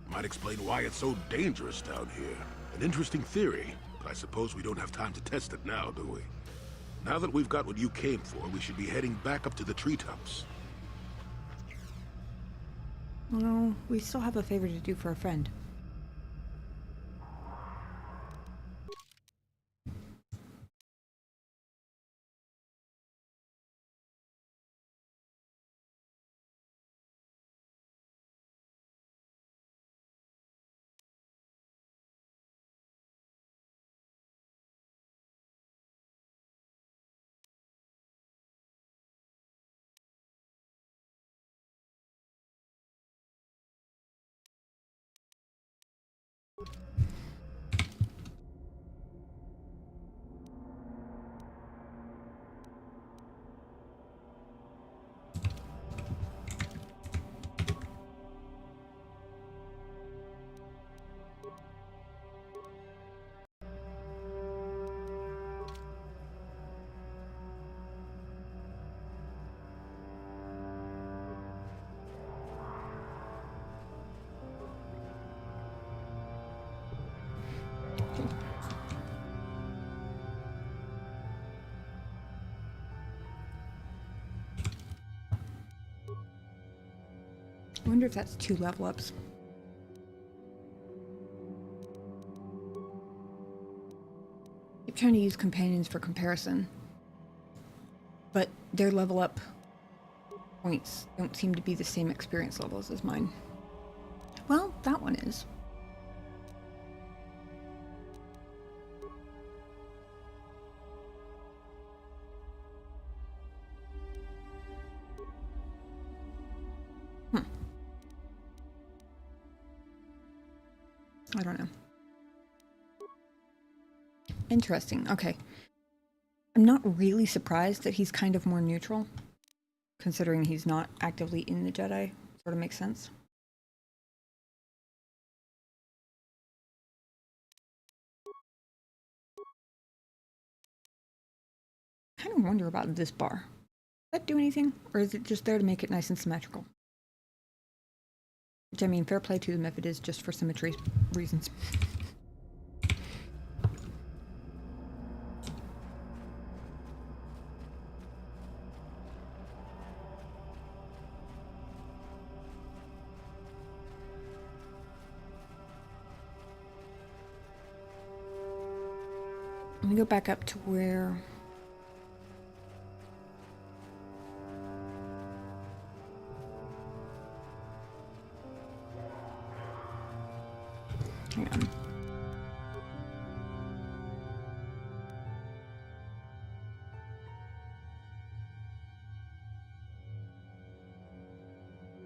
Might explain why it's so dangerous down here. An interesting theory, but I suppose we don't have time to test it now, do we? Now that we've got what you came for, we should be heading back up to the treetops. Well, we still have a favor to do for a friend. I wonder if that's 2 level ups. Keep trying to use companions for comparison, but their level up points don't seem to be the same experience levels as mine. Well, that one is. I don't know. Interesting. Okay. I'm not really surprised that he's kind of more neutral, considering he's not actively in the Jedi. Sort of makes sense. I kind of wonder about this bar. Does that do anything? Or is it just there to make it nice and symmetrical? Which, I mean, fair play to them if it is just for symmetry reasons. Let me go back up to where... Hang on.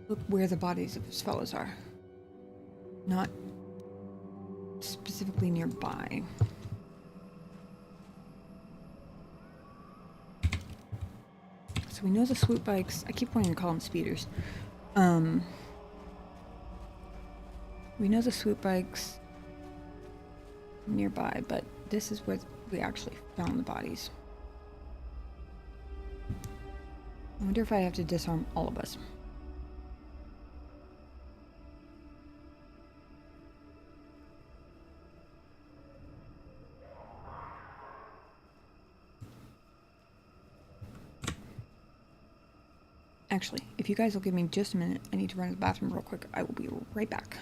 Look where the bodies of his fellows are. Not specifically nearby. So we know the swoop bikes. I keep wanting to call them speeders. We know the swoop bikes nearby, but this is where we actually found the bodies. I wonder if I have to disarm all of us. Actually, if you guys will give me just a minute, I need to run to the bathroom real quick. I will be right back.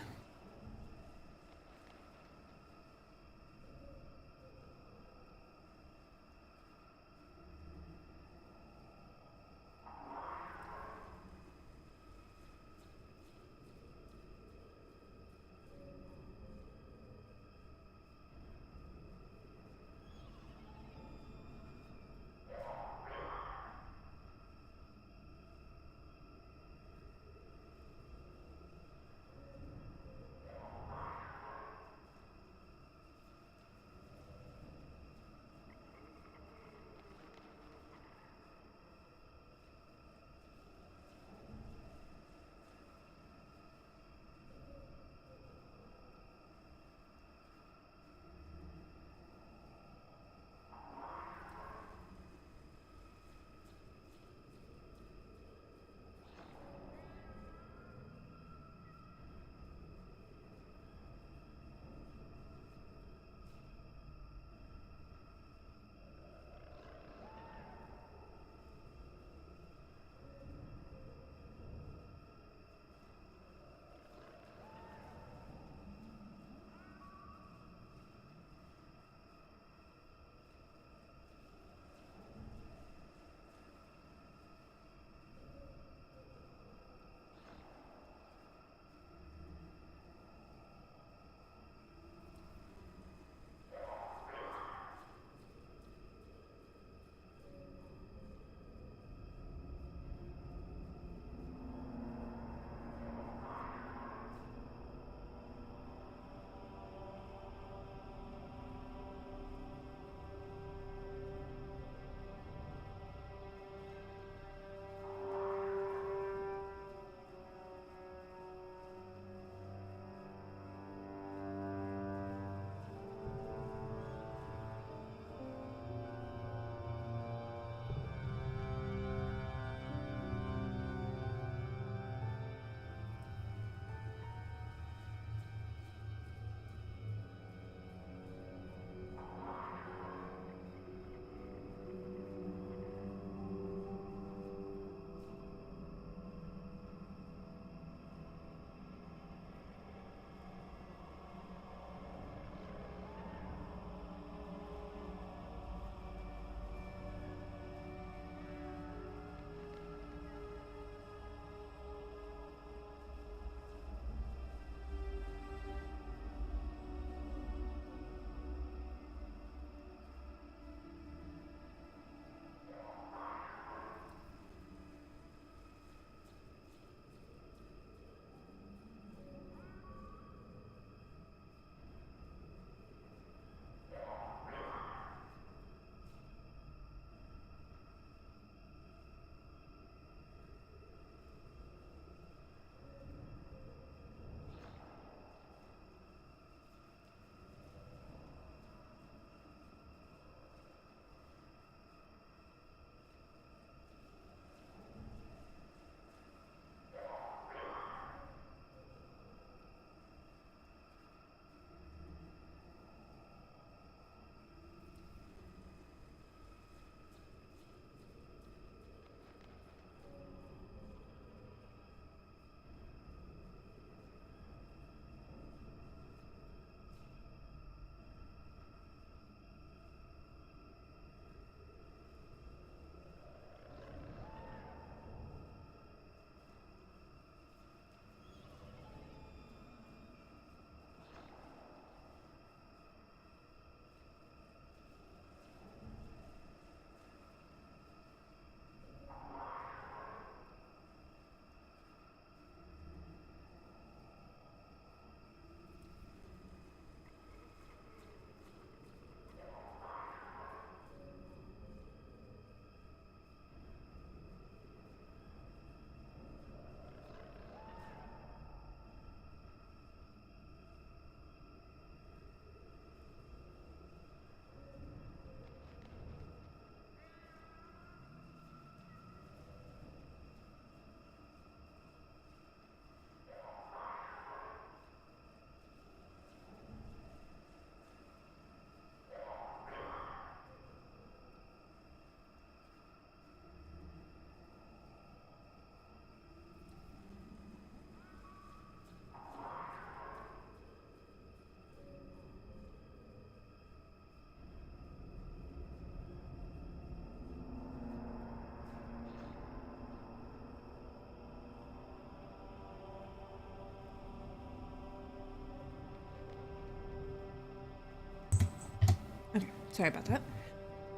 Sorry about that.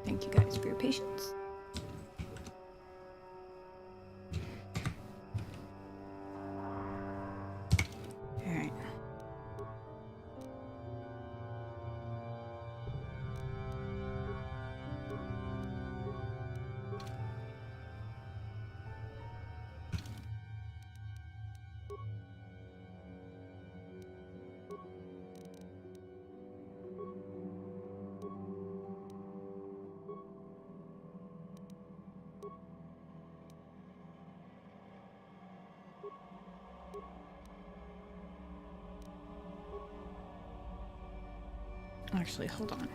Thank you guys for your patience. Alright. Actually, hold on.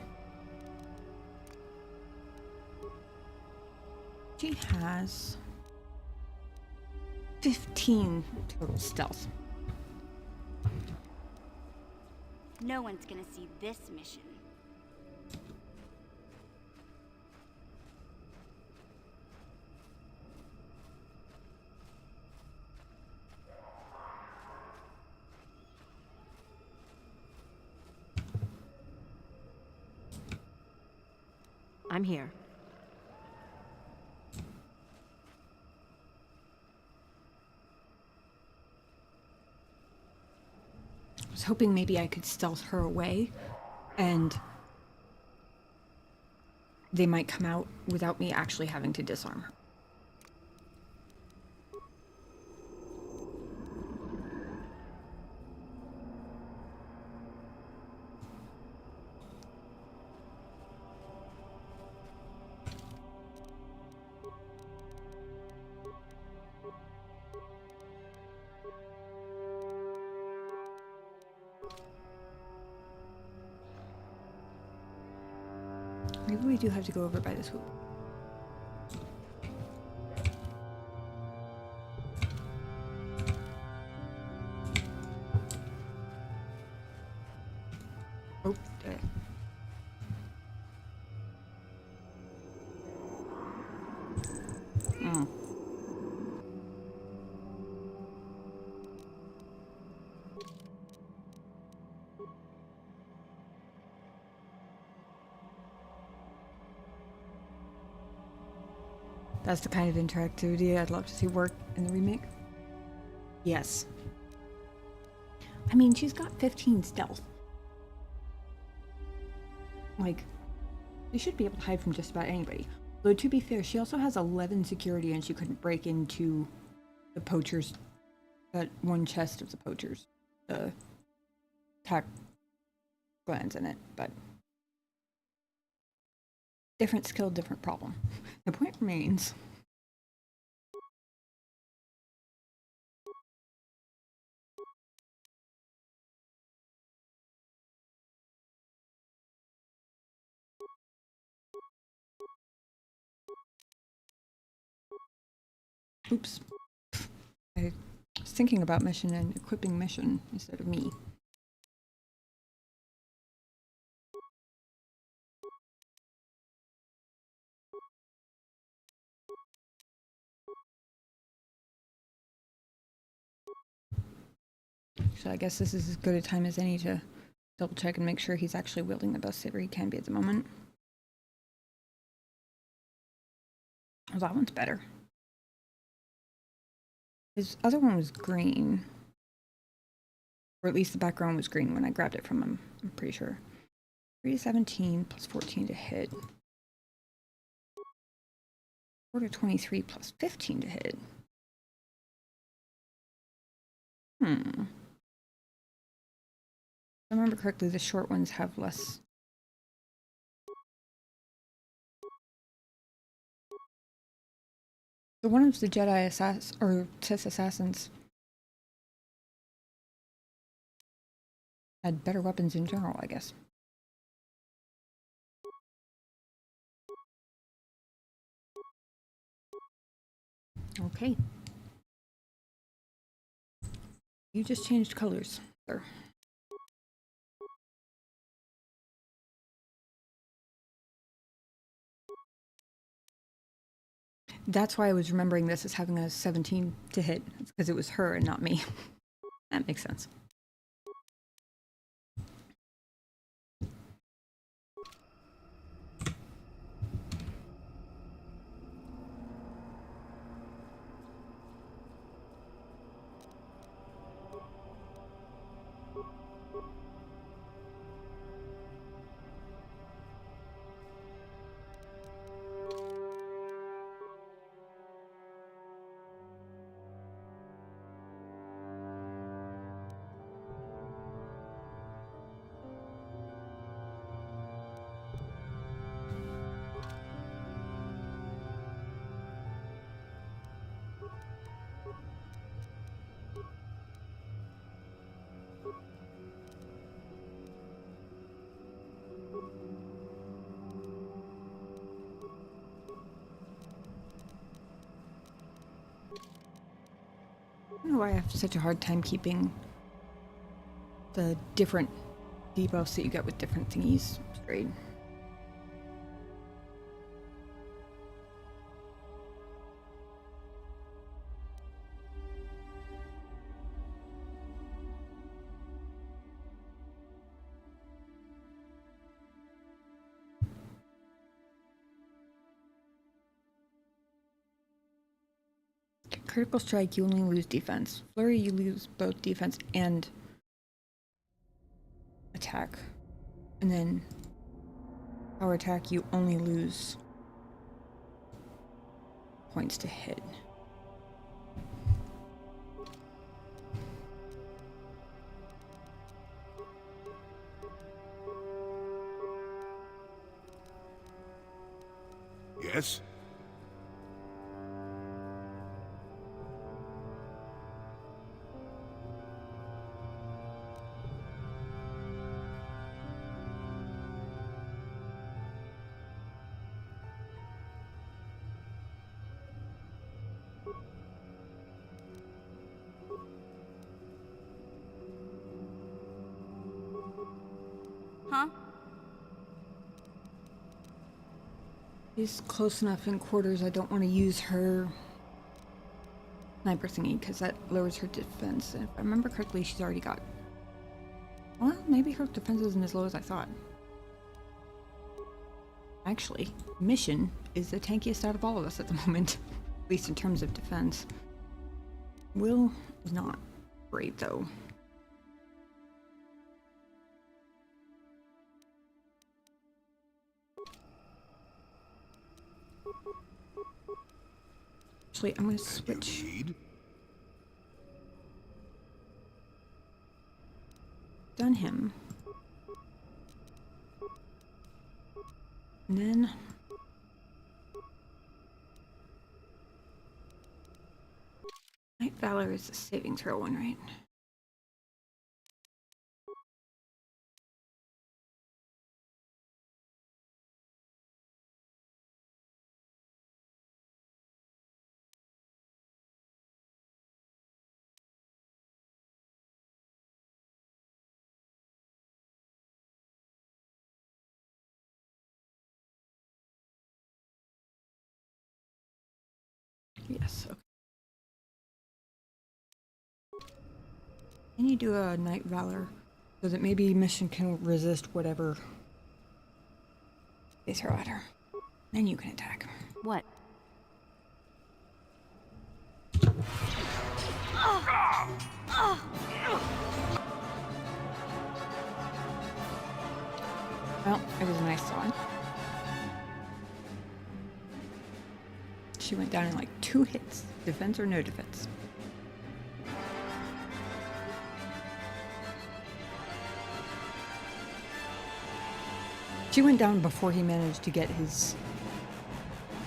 She has 15 total stealth. No one's gonna see this mission. I'm here. I was hoping maybe I could stealth her away, and they might come out without me actually having to disarm her. Maybe we do have to go over by this hoop. Oh, there. Mm. That's the kind of interactivity I'd love to see work in the remake. Yes. I mean, she's got 15 stealth. Like, she should be able to hide from just about anybody. Though, to be fair, she also has 11 security and she couldn't break into the poachers, that one chest of the poachers. The attack glands in it, but different skill, different problem. The point remains. Oops. I was thinking about mission and equipping mission instead of me. So I guess this is as good a time as any to double check and make sure he's actually wielding the best saber he can be at the moment. Oh, that one's better. His other one was green. Or at least the background was green when I grabbed it from him, I'm pretty sure. 3 to 17 plus 14 to hit. 4 to 23 plus 15 to hit. If I remember correctly, the short ones have less. So one of the Jedi assassins, or Sith assassins, had better weapons in general, I guess. Okay. You just changed colors, sir. That's why I was remembering this as having a 17 to hit. It's because it was her and not me. That makes sense. I don't know why I have such a hard time keeping the different debuffs that you get with different thingies straight. Critical strike, you only lose defense. Flurry, you lose both defense and attack. And then power attack, you only lose points to hit. Yes? Huh? She's close enough in quarters. I don't want to use her sniper thingy because that lowers her defense. And if I remember correctly, she's already got... Well, maybe her defense isn't as low as I thought. Actually, Mission is the tankiest out of all of us at the moment, at least in terms of defense. Will is not great, though. Actually, I'm going to switch. Done him. And then Night Valor is the saving throw one, right? Yes, okay. Can you do a Night Valor so that maybe Mission can resist whatever they throw at her? Then you can attack. What? Well, it was a nice one. She went down in like 2 hits. Defense or no defense. She went down before he managed to get his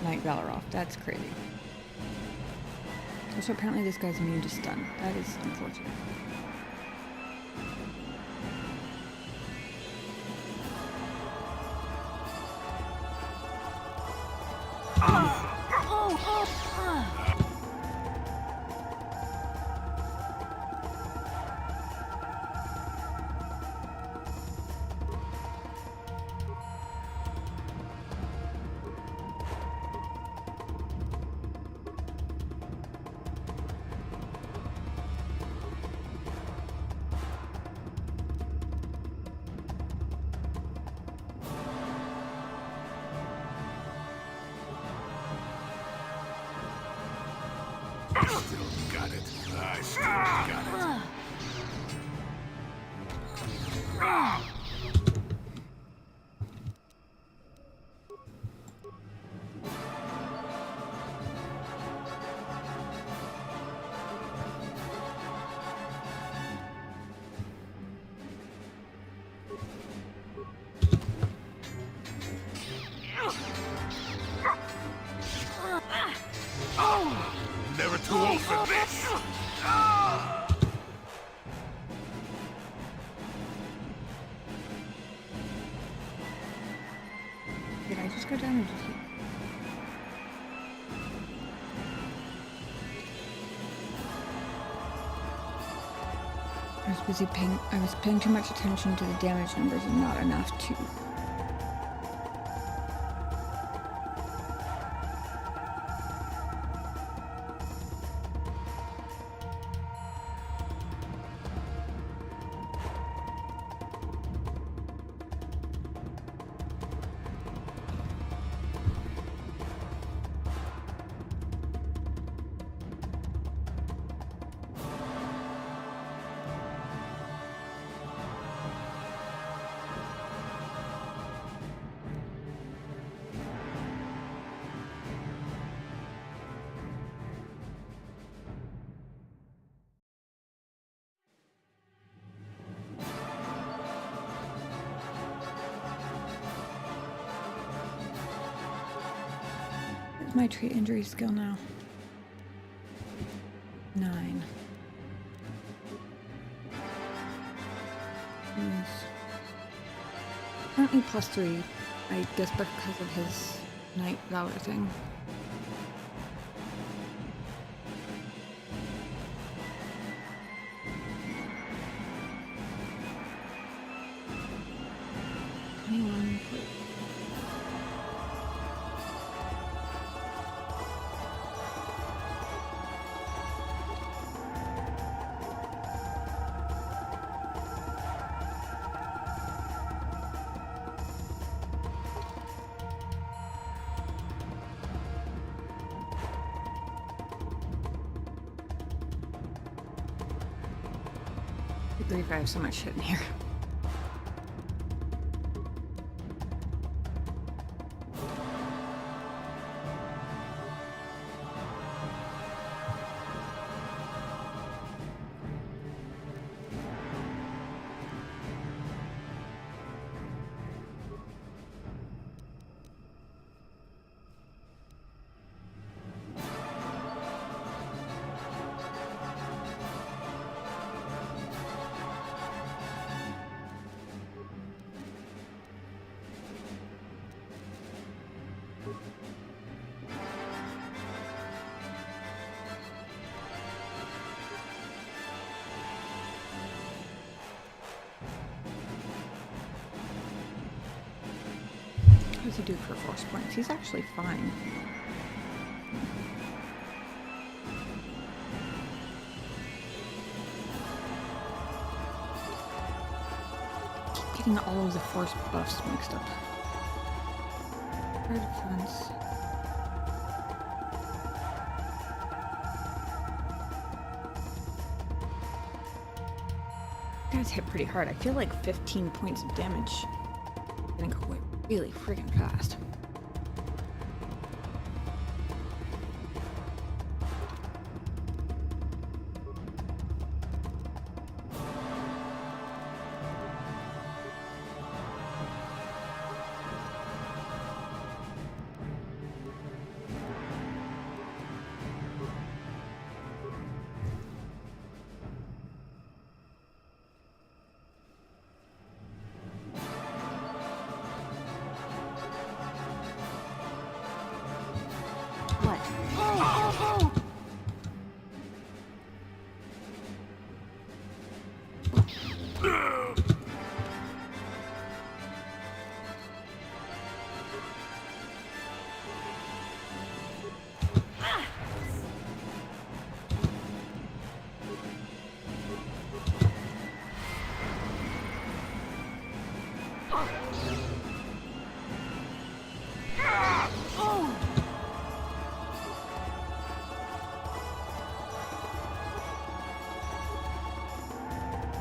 Night Valor off. That's crazy. Also, apparently this guy's immune to stun. That is unfortunate. Still got it. I still got it. Never too old for this! I was paying too much attention to the damage numbers and not enough to... What's my treat injury skill now? 9. Yes. Currently +3, I guess because of his night valor thing. I believe I have so much shit in here. What does he do for force points? He's actually fine. Keep getting all of the force buffs mixed up. Air defense. Guys hit pretty hard. I feel like 15 points of damage. Gonna go away really freaking fast.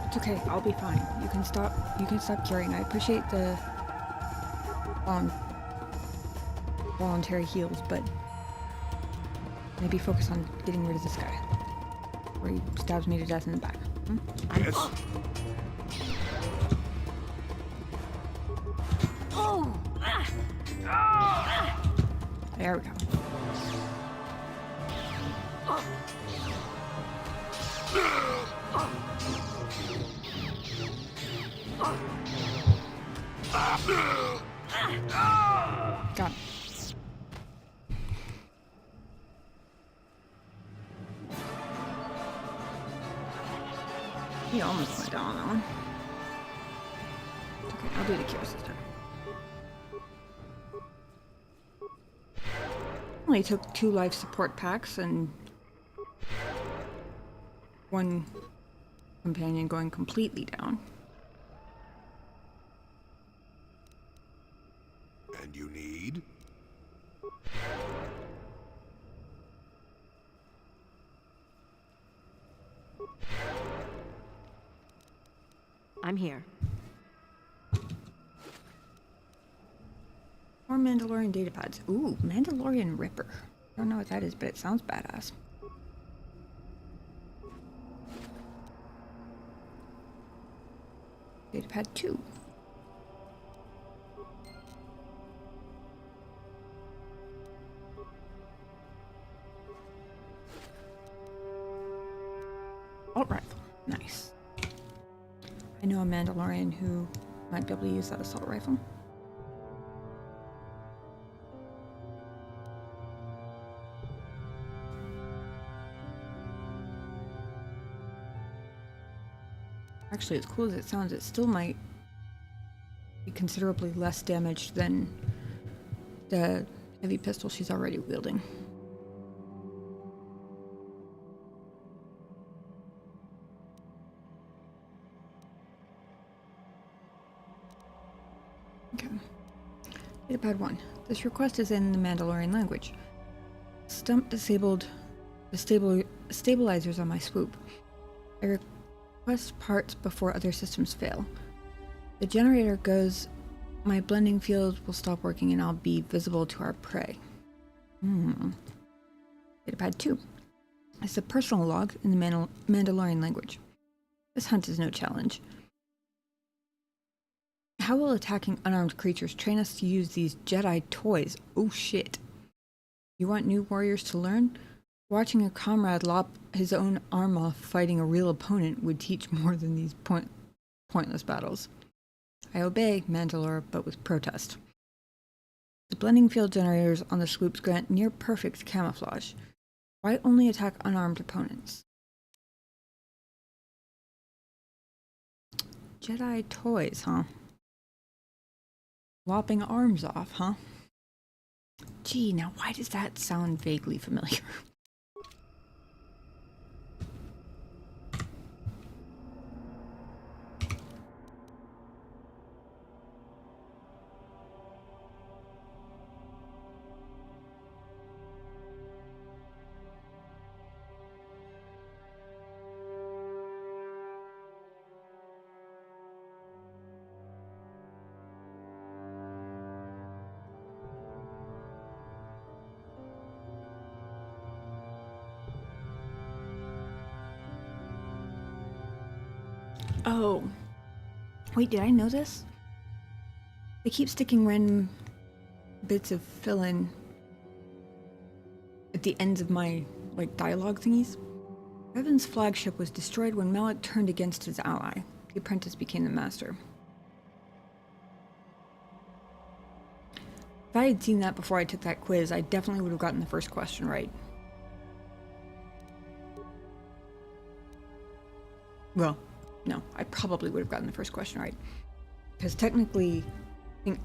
It's okay, I'll be fine. You can stop curing. I appreciate the voluntary heals, but maybe focus on getting rid of this guy. Where he stabs me to death in the back. Yes. There we go. Got it. He almost went down on that one. Okay, I'll do the cures this time. Only took 2 life support packs and 1 companion going completely down. And you need? I'm here. More Mandalorian datapads. Ooh, Mandalorian Ripper. I don't know what that is, but it sounds badass. Datapad 2. Assault rifle. Nice. I know a Mandalorian who might be able to use that assault rifle. Actually, as cool as it sounds, it still might be considerably less damaged than the heavy pistol she's already wielding. Okay. Datapad 1. This request is in the Mandalorian language. Stump disabled the stabilizers on my swoop. I request parts before other systems fail. The generator goes, my blending field will stop working and I'll be visible to our prey. Datapad 2. It's a personal log in the Mandalorian language. This hunt is no challenge. How will attacking unarmed creatures train us to use these Jedi toys? Oh shit. You want new warriors to learn? Watching a comrade lop his own arm off fighting a real opponent would teach more than these pointless battles. I obey, Mandalore, but with protest. The blending field generators on the swoops grant near-perfect camouflage. Why only attack unarmed opponents? Jedi toys, huh? Lopping arms off, huh? Gee, now why does that sound vaguely familiar? Oh. Wait, did I know this? They keep sticking random bits of fill-in at the ends of my, dialogue thingies. Revan's flagship was destroyed when Malak turned against his ally. The apprentice became the master. If I had seen that before I took that quiz, I definitely would have gotten the first question right. Well, no, I probably would have gotten the first question right. Because technically, I think,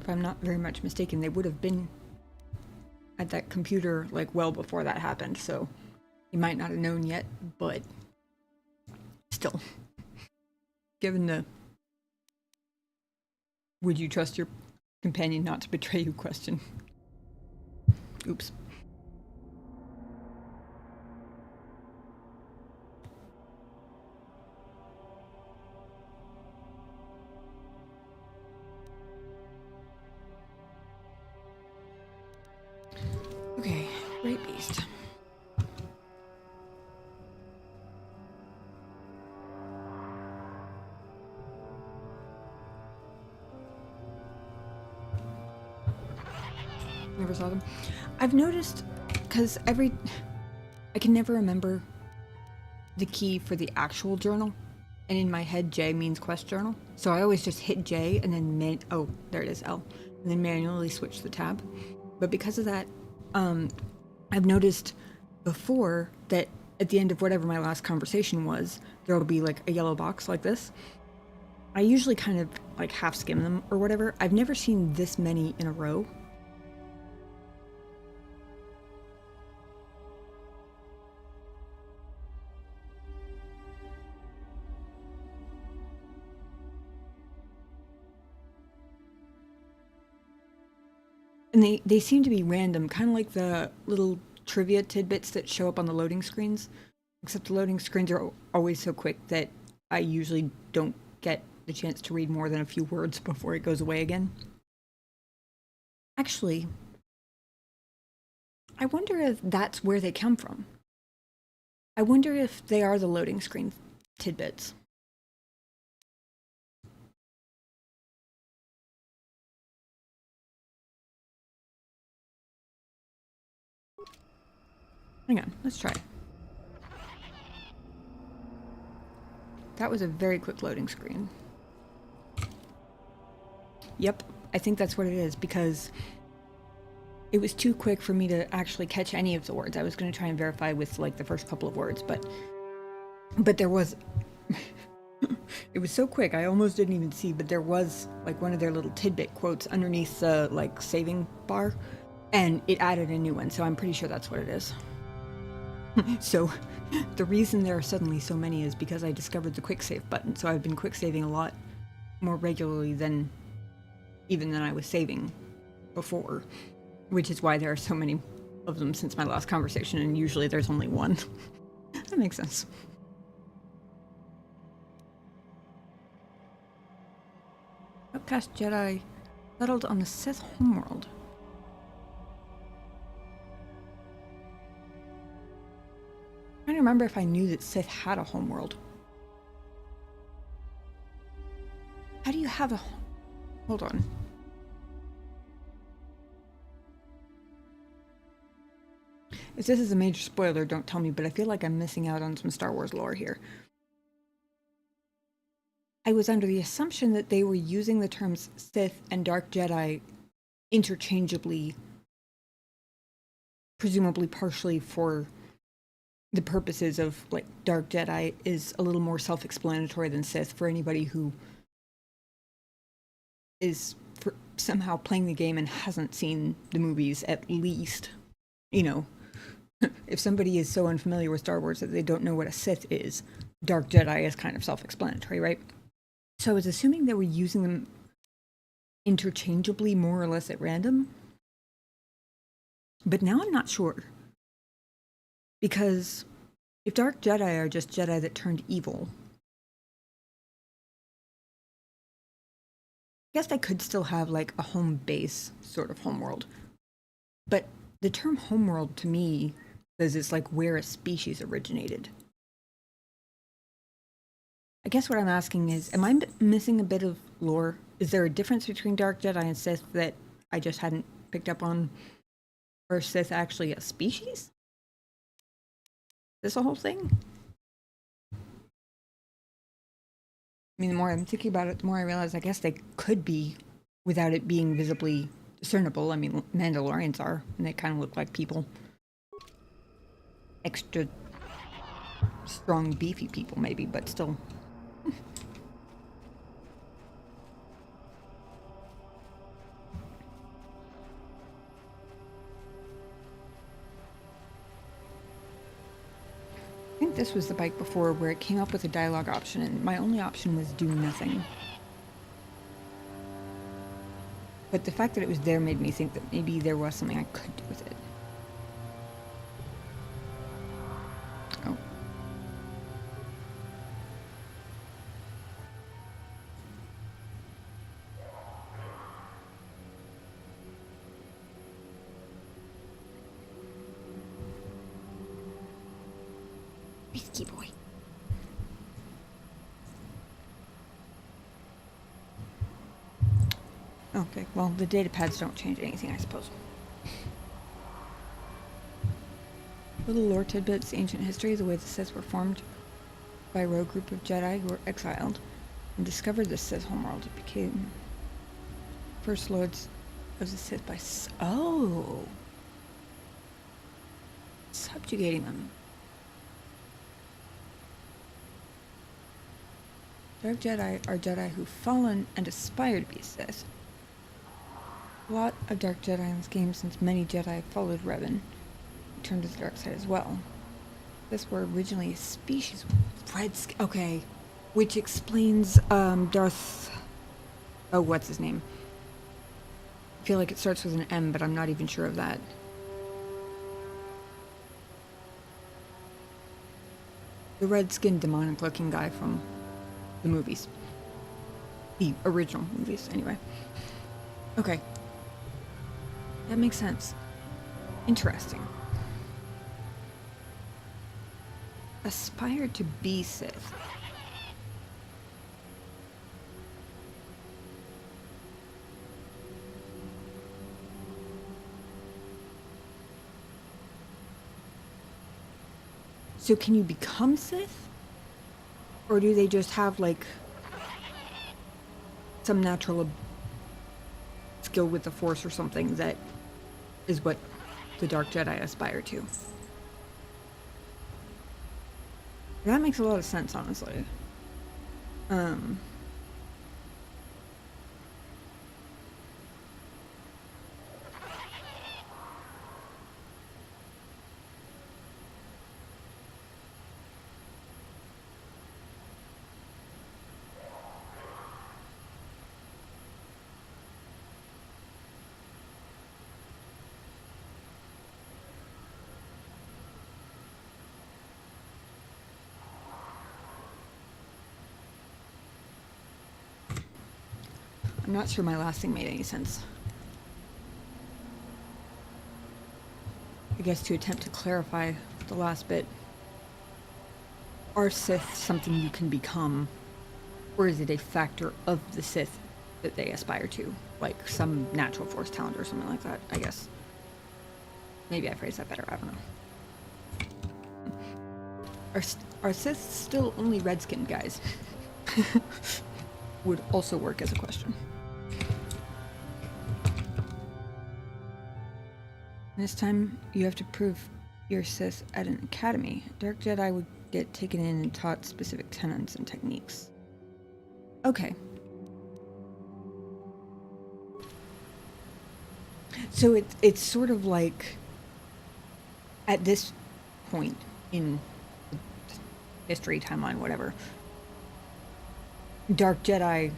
if I'm not very much mistaken, they would have been at that computer, well before that happened, so you might not have known yet, but still. Given the would you trust your companion not to betray you question. Oops. Okay, great beast. Never saw them. I've noticed, because I can never remember the key for the actual journal, and in my head J means quest journal, so I always just hit J and then oh, there it is, L, and then manually switch the tab. But because of that, I've noticed before that at the end of whatever my last conversation was, there will be like a yellow box like this. I usually kind of like half skim them or whatever. I've never seen this many in a row. And they seem to be random, kind of like the little trivia tidbits that show up on the loading screens. Except the loading screens are always so quick that I usually don't get the chance to read more than a few words before it goes away again. Actually, I wonder if that's where they come from. I wonder if they are the loading screen tidbits. Hang on, let's try. That was a very quick loading screen. Yep, I think that's what it is, because it was too quick for me to actually catch any of the words. I was going to try and verify with like the first couple of words, but there was it was so quick I almost didn't even see, but there was like one of their little tidbit quotes underneath the like saving bar, and it added a new one, so I'm pretty sure that's what it is. So the reason there are suddenly so many is because I discovered the quick save button, so I've been quick saving a lot more regularly than I was saving before, which is why there are so many of them since my last conversation, and usually there's only one. That makes sense. Outcast Jedi settled on the Sith homeworld. I'm trying to remember if I knew that Sith had a homeworld. How do you have a... Hold on. If this is a major spoiler, don't tell me, but I feel like I'm missing out on some Star Wars lore here. I was under the assumption that they were using the terms Sith and Dark Jedi interchangeably, presumably partially for the purposes of, like, Dark Jedi is a little more self-explanatory than Sith for anybody who is somehow playing the game and hasn't seen the movies, at least. You know, if somebody is so unfamiliar with Star Wars that they don't know what a Sith is, Dark Jedi is kind of self-explanatory, right? So I was assuming they were using them interchangeably, more or less at random. But now I'm not sure. Because if Dark Jedi are just Jedi that turned evil, I guess I could still have like a home base sort of homeworld. But the term homeworld to me says it's like where a species originated. I guess what I'm asking is, am I missing a bit of lore? Is there a difference between Dark Jedi and Sith that I just hadn't picked up on? Or is Sith actually a species? Is this a whole thing? I mean, the more I'm thinking about it, the more I realize I guess they could be without it being visibly discernible. I mean, Mandalorians are, and they kind of look like people. Extra strong, beefy people, maybe, but still. I think this was the bike before where it came up with a dialogue option, and my only option was do nothing. But the fact that it was there made me think that maybe there was something I could do with it. Oh. Risky boy. Okay, well, the data pads don't change anything, I suppose. Little lore tidbits, ancient history, the way the Sith were formed by a rogue group of Jedi who were exiled and discovered the Sith homeworld. It became first lords of the Sith by... Oh! Subjugating them. Dark Jedi are Jedi who've fallen and aspire to be Sith. A lot of Dark Jedi in this game, since many Jedi followed Revan, turned to the dark side as well. This were originally a species of red skin. Okay, which explains Darth. Oh, what's his name? I feel like it starts with an M, but I'm not even sure of that. The red-skinned, demonic-looking guy from the movies. The original movies, anyway. Okay. That makes sense. Interesting. Aspire to be Sith. So can you become Sith? Or do they just have, like, some natural skill with the Force or something that is what the Dark Jedi aspire to? That makes a lot of sense, honestly. I'm not sure my last thing made any sense. I guess to attempt to clarify the last bit, are Sith something you can become, or is it a factor of the Sith that they aspire to? Like some natural Force talent or something like that, I guess. Maybe I phrased that better, I don't know. Are Sith still only red-skinned guys? Would also work as a question. This time, you have to prove you're Sith at an academy. Dark Jedi would get taken in and taught specific tenets and techniques. Okay. So it's sort of like, at this point in history, timeline, whatever, Dark Jedi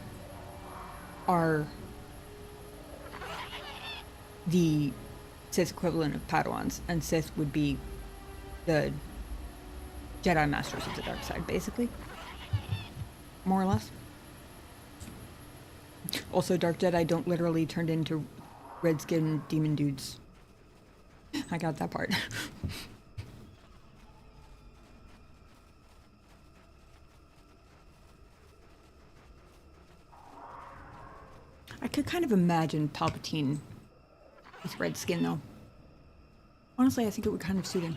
are the Sith equivalent of Padawans, and Sith would be the Jedi Masters of the dark side, basically. More or less. Also, Dark Jedi don't literally turn into red-skinned demon dudes. I got that part. I could kind of imagine Palpatine with red skin, though. Honestly, I think it would kind of suit him.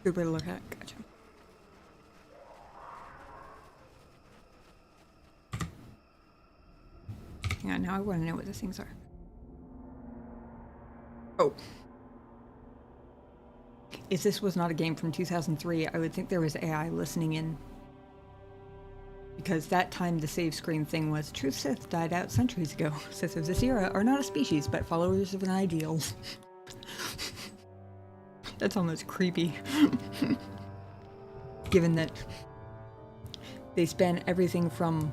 Good way to look at it. Gotcha. Yeah, now I want to know what these things are. Oh. If this was not a game from 2003, I would think there was AI listening in. Because that time the save screen thing was, true Sith died out centuries ago. Sith of this era are not a species, but followers of an ideal. That's almost creepy. Given that they span everything from,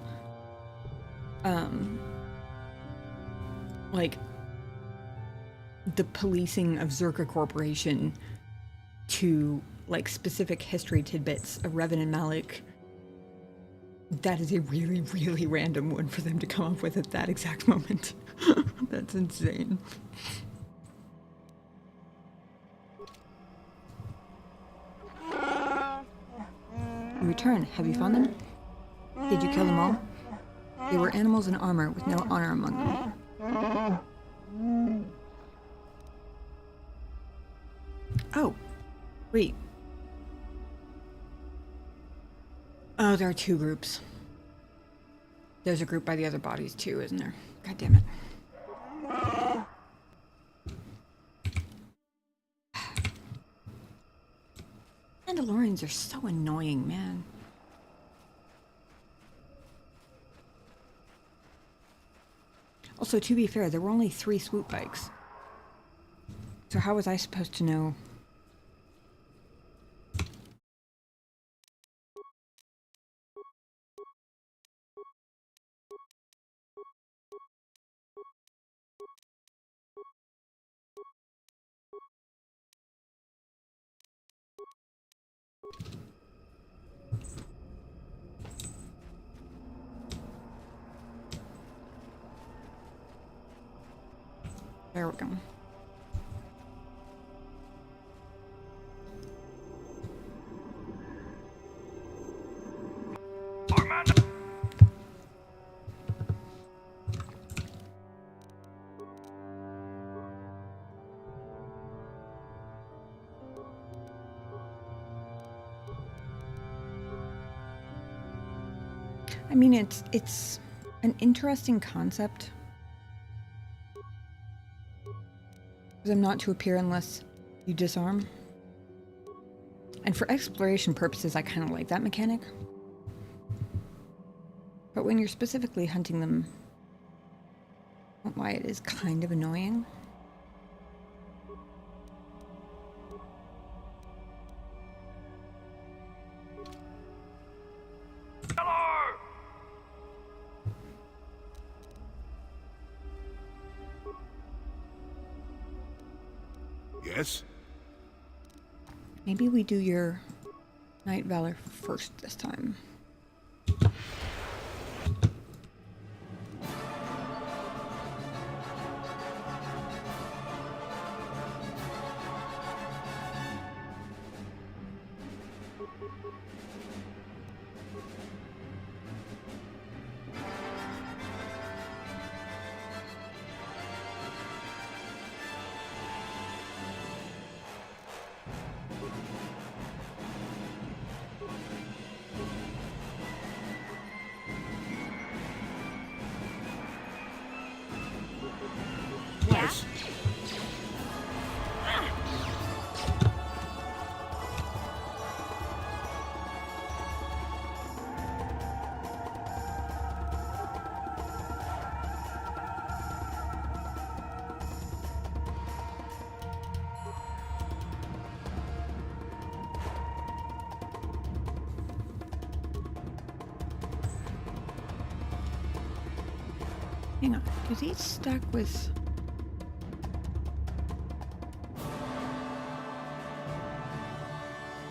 like, the policing of Zerka Corporation to, like, specific history tidbits of Revan and Malik. That is a really, really random one for them to come up with at that exact moment. That's insane. You return. Have you found them? Did you kill them all? They were animals in armor with no honor among them. Oh. Wait. Oh, there are two groups. There's a group by the other bodies too, isn't there? God damn it. Mandalorians are so annoying, man. Also, to be fair, there were only 3 swoop bikes. So how was I supposed to know? There we go. I mean, it's an interesting concept. Because I'm not to appear unless you disarm. And for exploration purposes, I kind of like that mechanic. But when you're specifically hunting them, I don't know why it is kind of annoying. Yes? Maybe we do your Night Valor first this time. Yes. Hang on, do these stack with...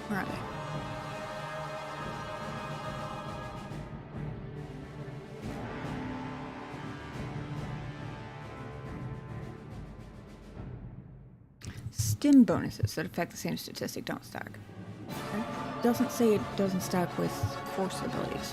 Where are they? Stim bonuses that affect the same statistic don't stack. It doesn't say it doesn't stack with force abilities.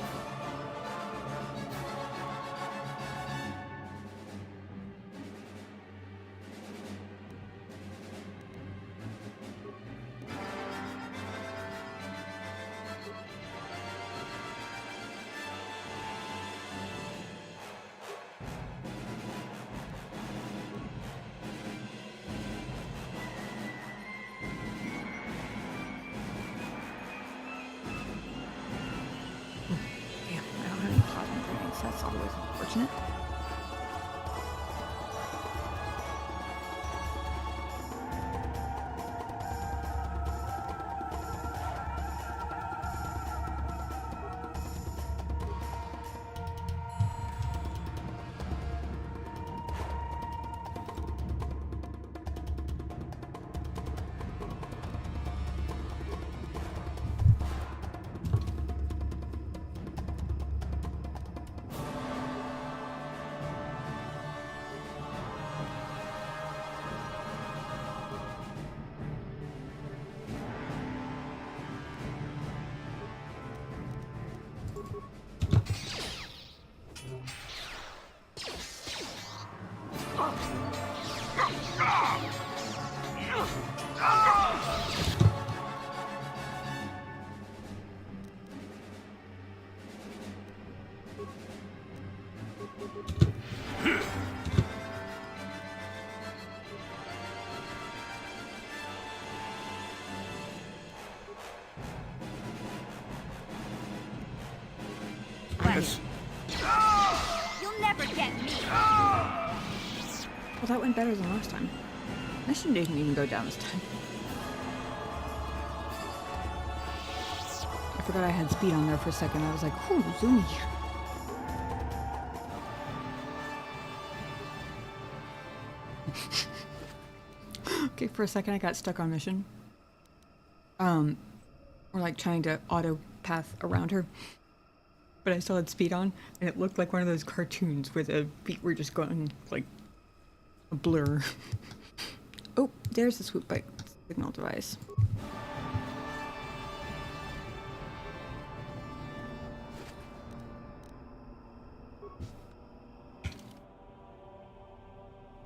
That's always unfortunate. Well, that went better than last time. Mission didn't even go down this time. I forgot I had speed on there for a second. I was like, whew, zoomy. Okay, for a second I got stuck on mission. Or like trying to auto path around her. But I still had speed on, and it looked like one of those cartoons where the feet were just going like a blur. Oh, there's the swoop bike signal device.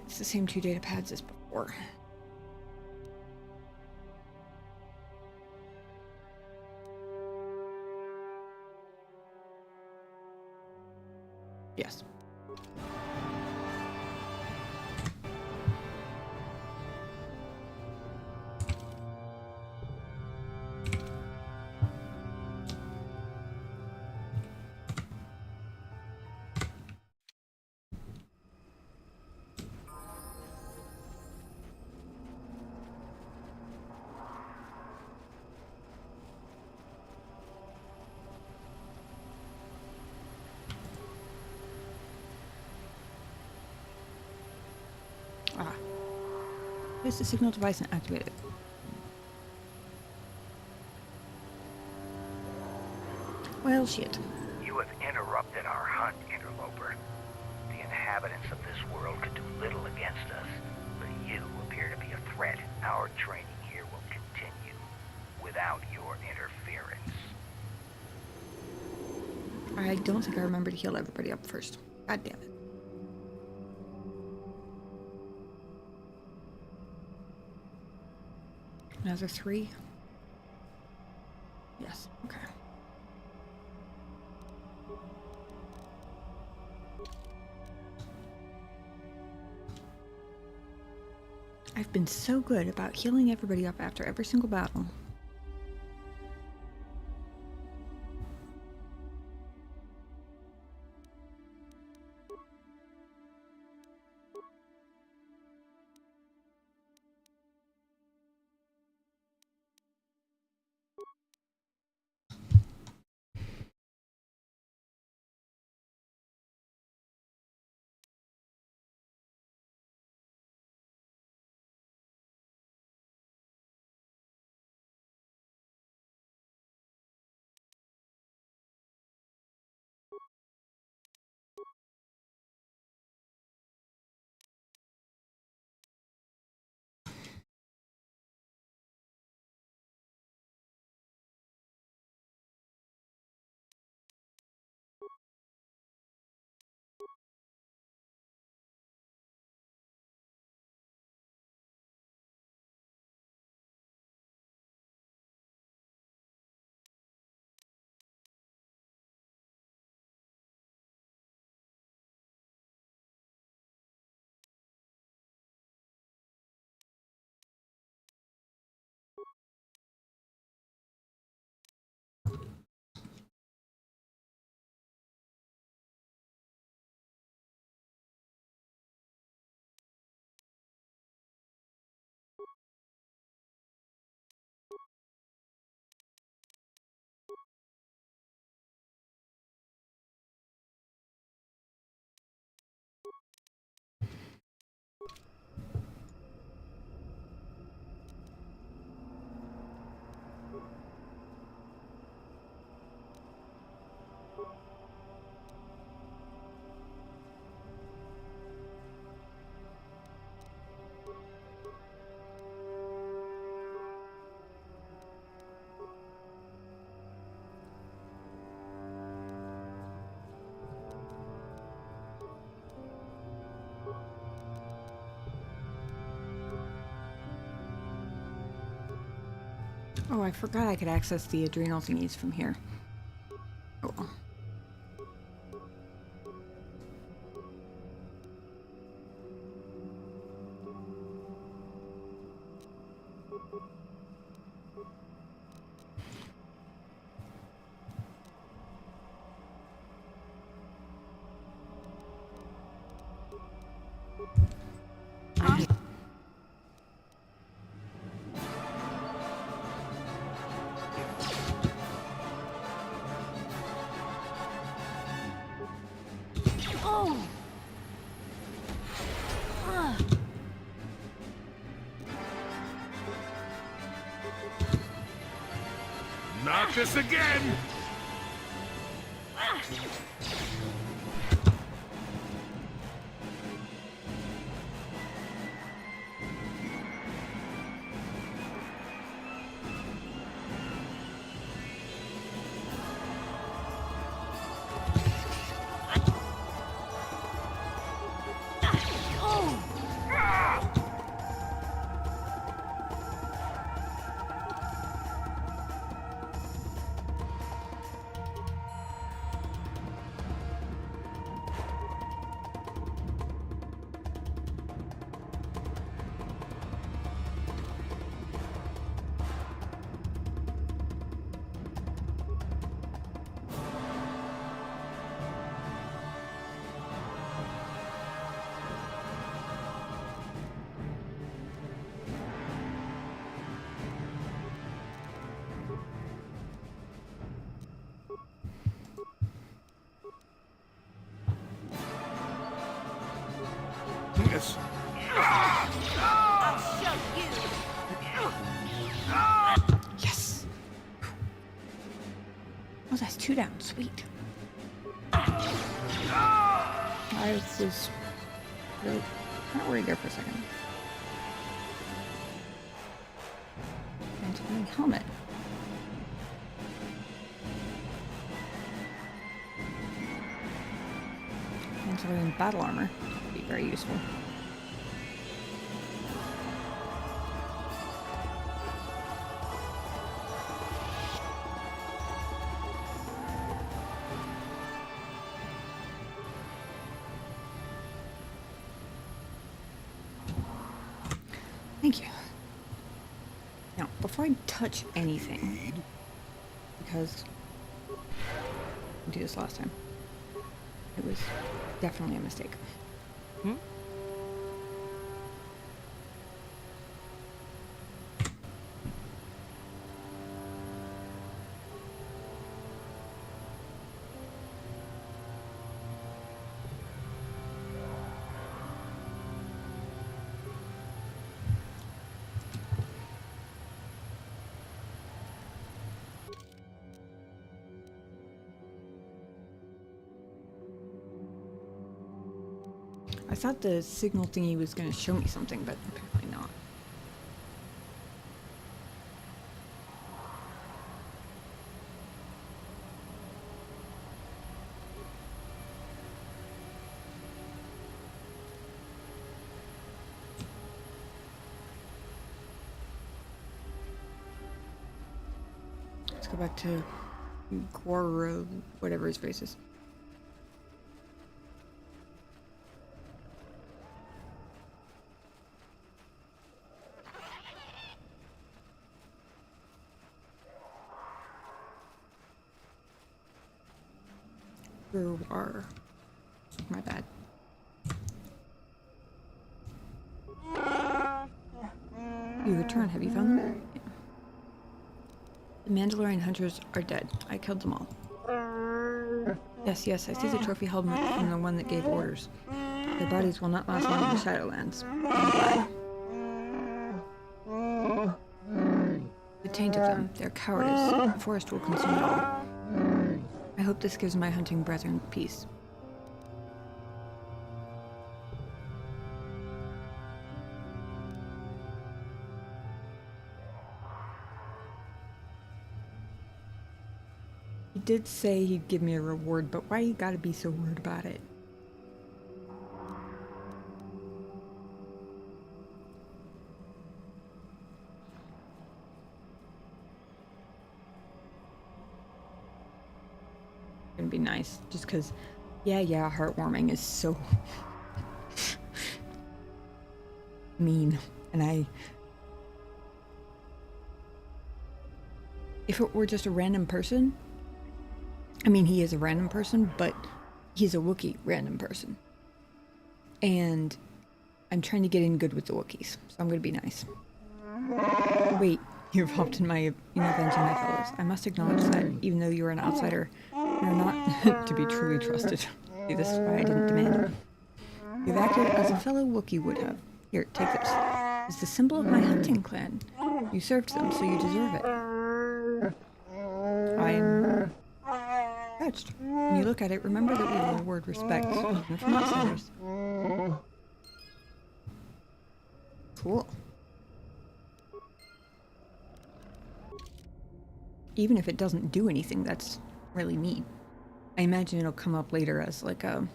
It's the same 2 data pads as before. Yes. Ah. Place the signal device and activate it. Well, shit. You have interrupted our hunt, interloper. The inhabitants of this world could do little against us, but you appear to be a threat. Our training here will continue without your interference. I don't think I remember to heal everybody up first. God damn it. Another 3? Yes, okay. I've been so good about healing everybody up after every single battle. Oh, I forgot I could access the adrenal thingies from here. Oh well. Not this again! Yes. I'll show you. Yes. Oh, that's 2 down. Sweet. I was really kind of worried there for a second. And helmet. And battle armor would be very useful. Thank you. Now, before I touch anything, because I did this last time, it was definitely a mistake. I thought the signal thingy was going to show me something, but apparently not. Let's go back to Goro, whatever his face is. Are my bad. You return. Have you found them? Yeah. The Mandalorian hunters are dead. I killed them all. Yes, I see the trophy held from the one that gave orders. Their bodies will not last long in the Shadowlands. The taint of them, their cowardice, the forest will consume it all. I hope this gives my hunting brethren peace. He did say he'd give me a reward, but why you gotta be so rude about it? Gonna be nice, just because, yeah, heartwarming is so mean, and if it were just a random person, I mean, he is a random person, but he's a Wookiee random person, and I'm trying to get in good with the Wookiees, so I'm gonna be nice. Wait, you evolved in avenging my fellows. I must acknowledge that, even though you're an outsider, you're not to be truly trusted. See, this is why I didn't demand it. You've acted as a fellow Wookiee would have. Here, take this. It's the symbol of my hunting clan. You served them, so you deserve it. I am touched. When you look at it, remember that we reward respect, even from outsiders. Cool. Even if it doesn't do anything, that's really neat. I imagine it'll come up later as like a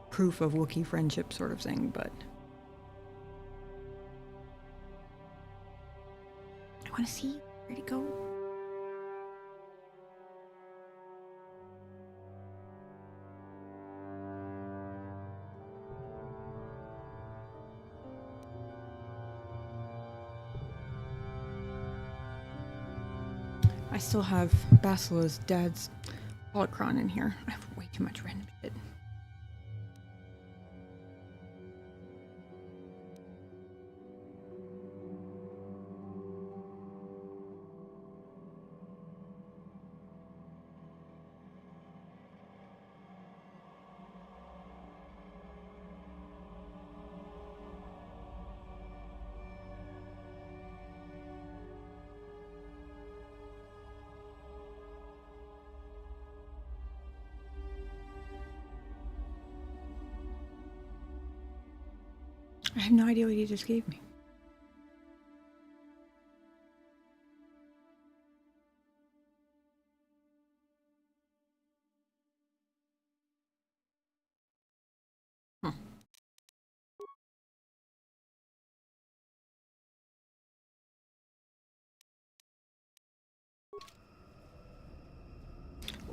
proof of Wookiee friendship sort of thing, but I want to see where'd it go. I still have Basila's dad's holocron in here. I have way too much random shit. I have no idea what you just gave me.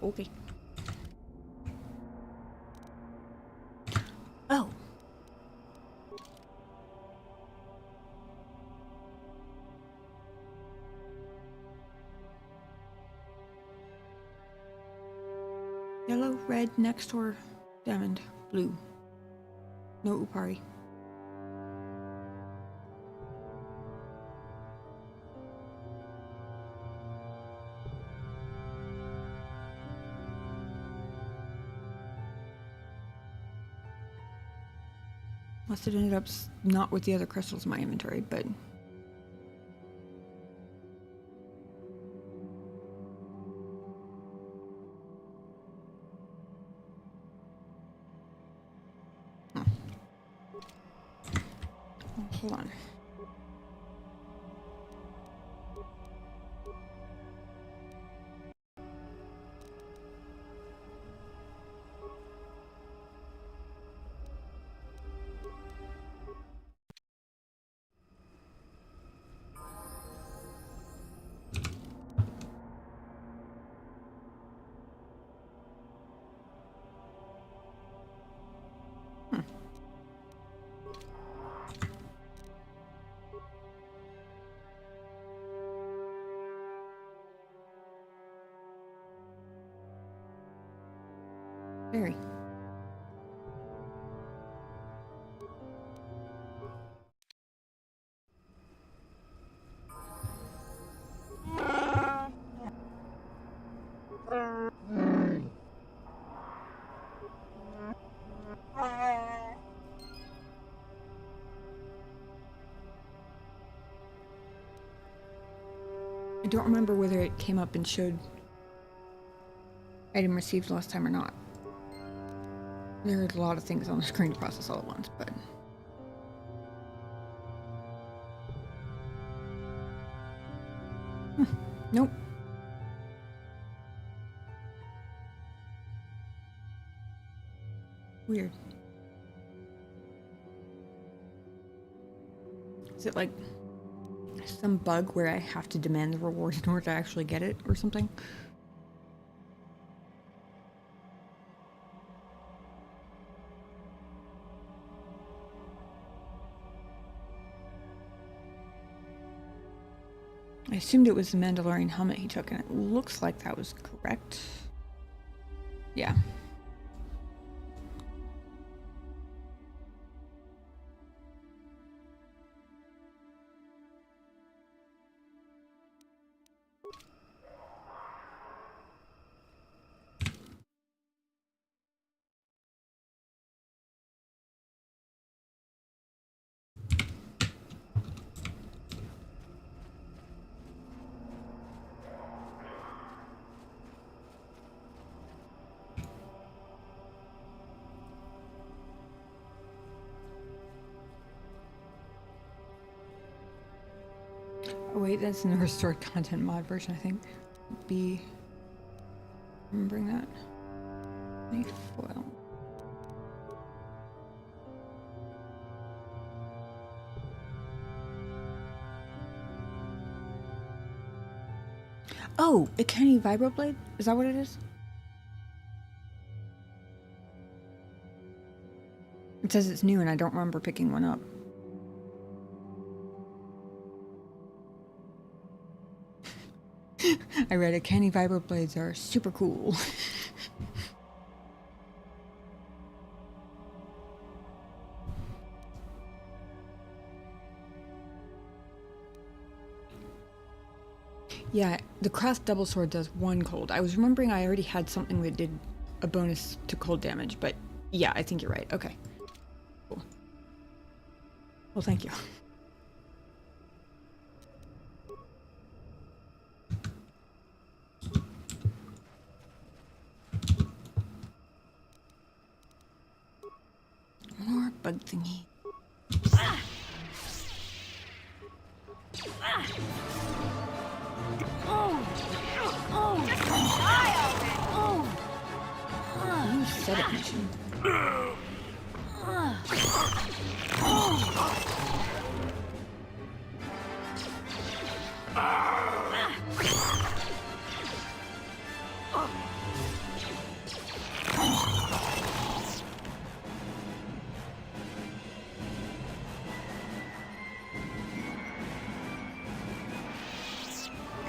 Okay. Oh. Yellow, red, next door, diamond, blue. No Upari. Must have ended up not with the other crystals in my inventory, but hold on. Very. I don't remember whether it came up and showed item received last time or not. There are a lot of things on the screen to process all at once, but nope. Weird. Is it like some bug where I have to demand the reward in order to actually get it or something? I assumed it was the Mandalorian helmet he took, and it looks like that was correct. Yeah. Oh wait, that's in the restored content mod version, I think. B. Remembering that. Foil. Oh, a canny vibroblade? Is that what it is? It says it's new and I don't remember picking one up. I read it. Canny vibroblades are super cool. Yeah, the craft double sword does 1 cold. I was remembering I already had something that did a bonus to cold damage, but yeah, I think you're right. Okay. Cool. Well, thank you. More bug thingy. You said it, mission.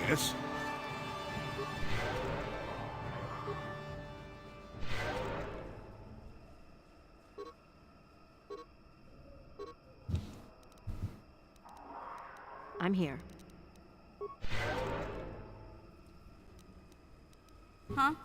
Yes? I'm here. Huh?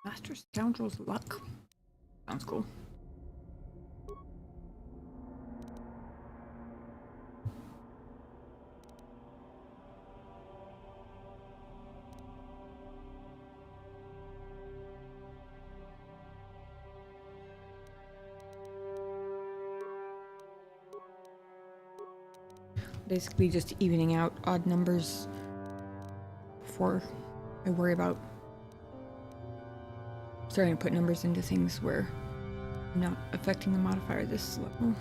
Master Scoundrel's Luck. Sounds cool. Basically just evening out odd numbers before I worry about starting to put numbers into things where I'm not affecting the modifier this level.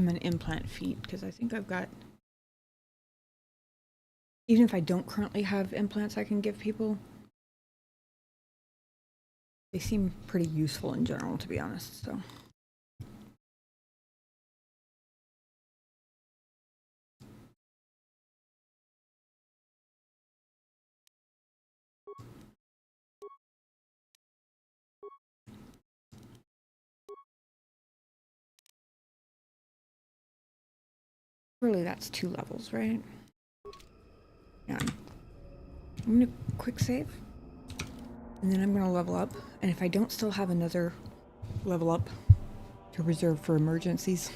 human implant feet, because I think I've got, even if I don't currently have implants I can give people, they seem pretty useful in general, to be honest, so. Really, that's 2 levels, right? Yeah. I'm gonna quick save. And then I'm gonna level up. And if I don't still have another level up to reserve for emergencies,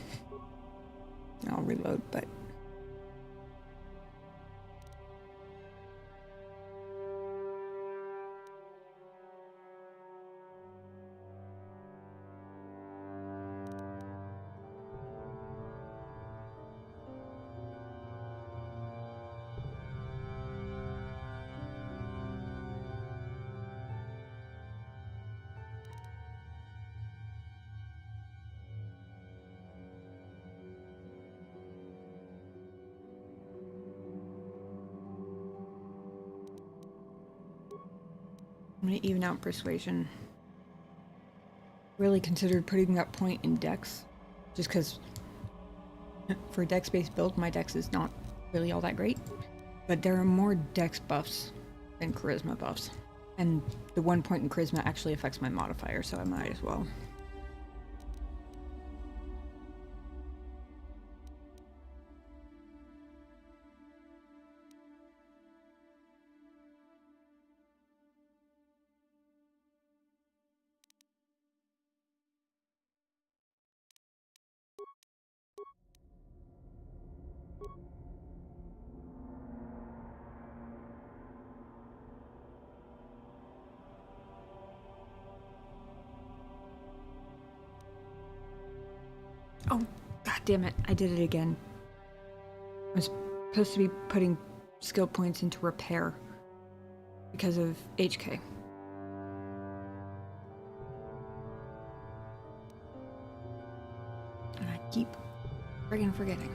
I'll reload, but... I'm gonna even out persuasion. Really considered putting that point in dex, just because for a dex-based build, my dex is not really all that great. But there are more dex buffs than charisma buffs. And the 1 point in charisma actually affects my modifier, so I might as well. Oh, god damn it, I did it again. I was supposed to be putting skill points into repair because of HK. And I keep friggin' forgetting.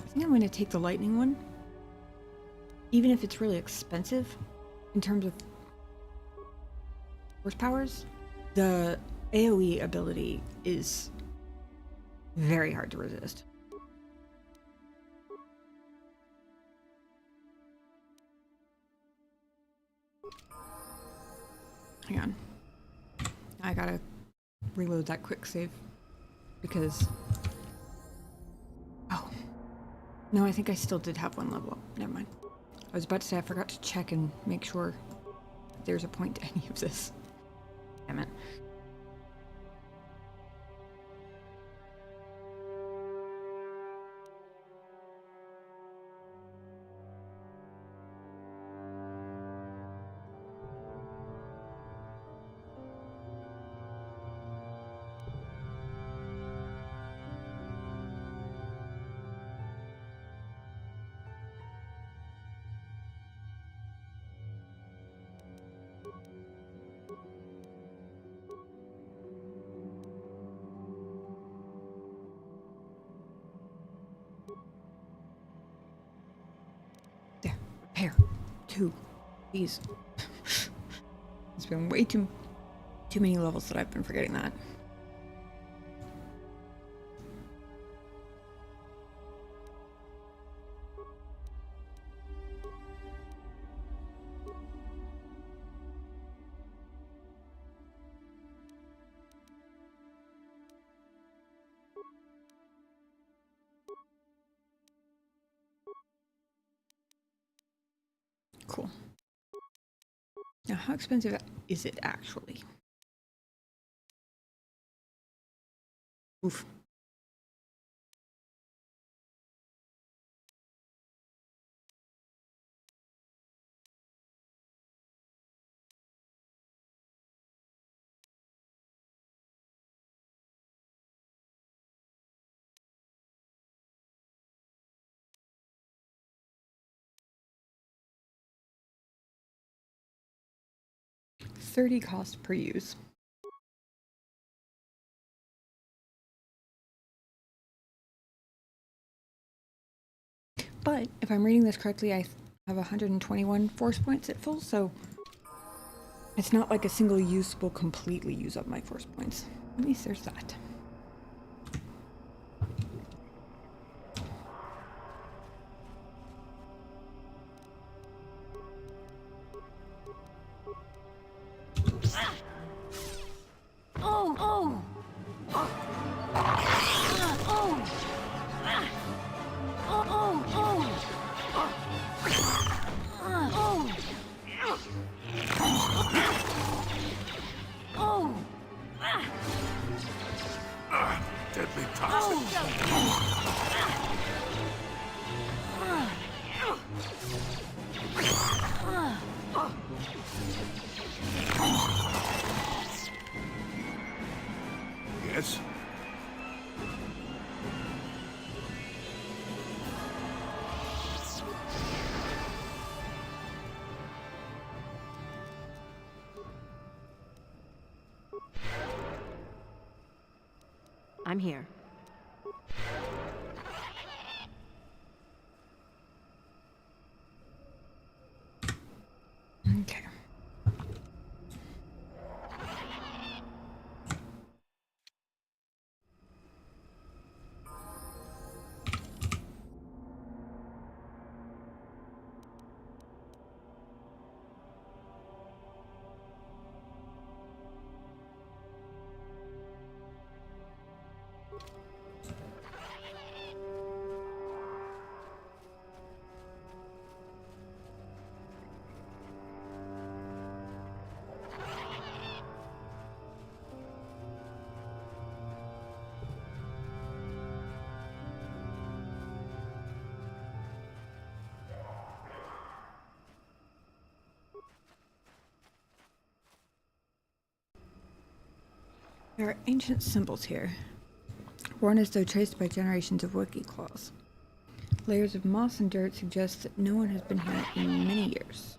I think I'm going to take the lightning one, even if it's really expensive in terms of horsepowers. The AoE ability is very hard to resist. Hang on. I gotta reload that quick save because... Oh. No, I think I still did have 1 level up. Never mind. I was about to say I forgot to check and make sure there's a point to any of this. Damn it. There. Repair. 2. Please. It's been way too many levels that I've been forgetting that. Cool. Now, how expensive is it actually? Oof. 30 cost per use. But if I'm reading this correctly, I have 121 force points at full, so it's not like a single use will completely use up my force points. At least there's that. Oh! Oh! Oh! Oh! Oh! Oh! Deadly toxic. Yes? I'm here. Okay. There are ancient symbols here, worn as though traced by generations of Wookiee claws. Layers of moss and dirt suggest that no one has been here in many years.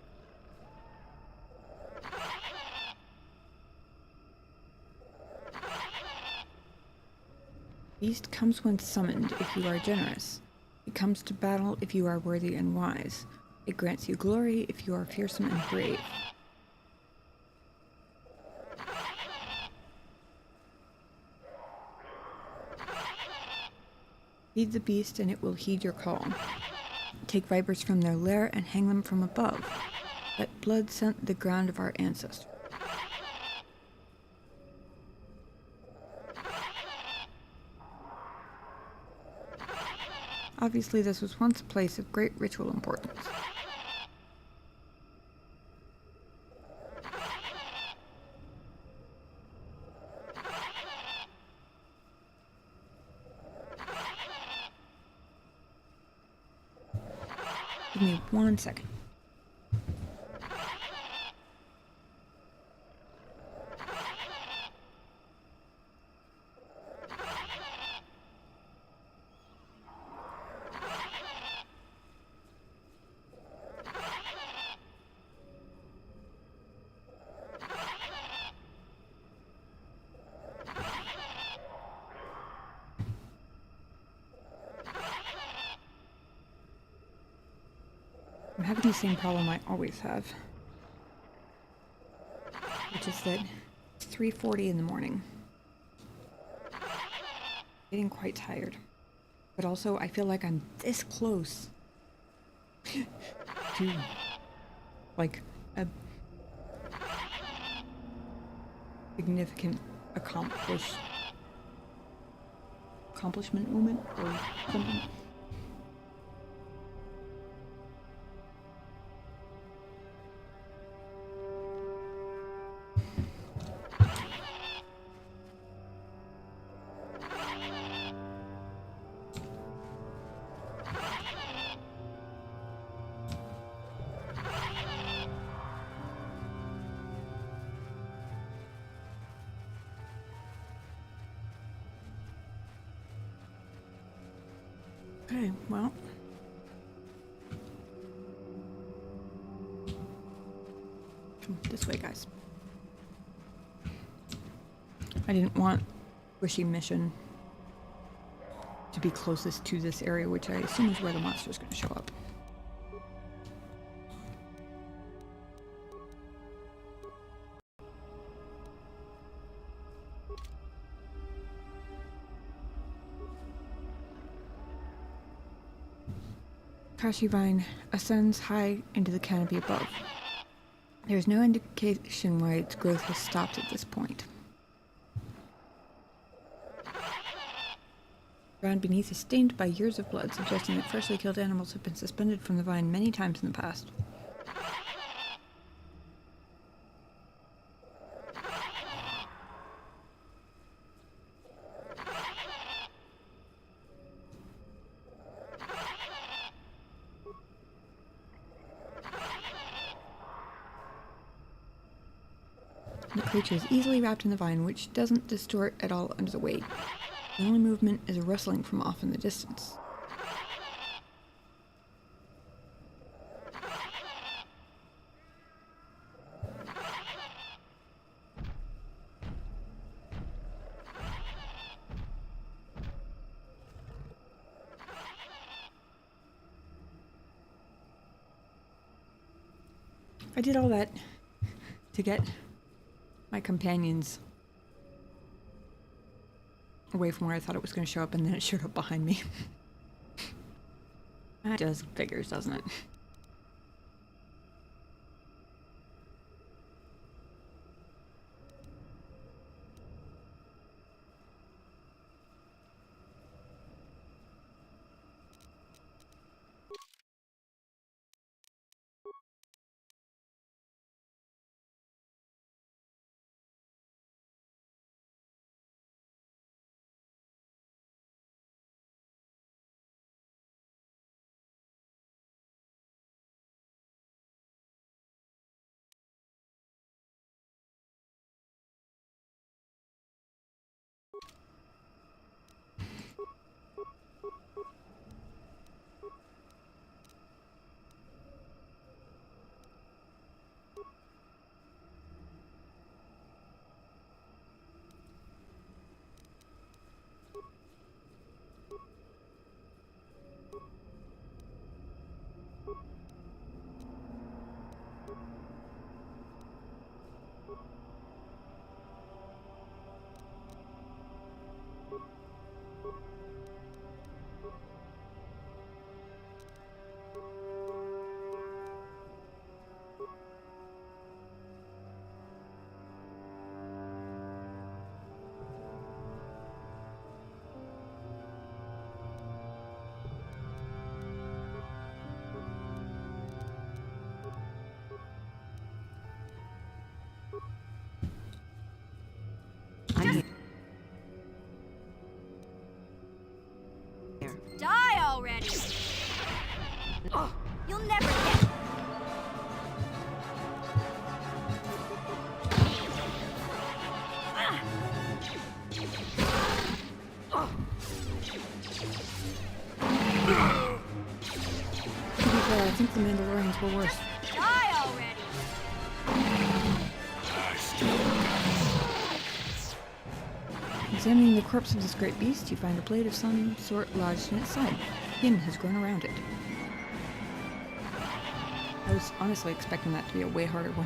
Beast comes when summoned if you are generous. It comes to battle if you are worthy and wise. It grants you glory if you are fearsome and brave. Feed the beast and it will heed your call. Take vipers from their lair and hang them from above. Let blood scent the ground of our ancestors. Obviously, this was once a place of great ritual importance. Give me 1 second. I'm having the same problem I always have, which is that it's 3:40 in the morning. Getting quite tired, but also I feel like I'm this close to like a significant accomplishment moment or something. Okay, well. Come this way, guys. I didn't want Squishy Mission to be closest to this area, which I assume is where the monster's going to show up. Kashi Vine ascends high into the canopy above. There is no indication why its growth has stopped at this point. Ground beneath is stained by years of blood, suggesting that freshly killed animals have been suspended from the vine many times in the past. The creature is easily wrapped in the vine, which doesn't distort at all under the weight. The only movement is a rustling from off in the distance. I did all that to get my companions away from where I thought it was going to show up, and then it showed up behind me. That just figures, doesn't it? Die already! Oh, you'll never get. To be fair, I think the Mandalorians were worse. Die already! Examining the corpse of this great beast, you find a blade of some sort lodged in its side. Skin has grown around it. I was honestly expecting that to be a way harder one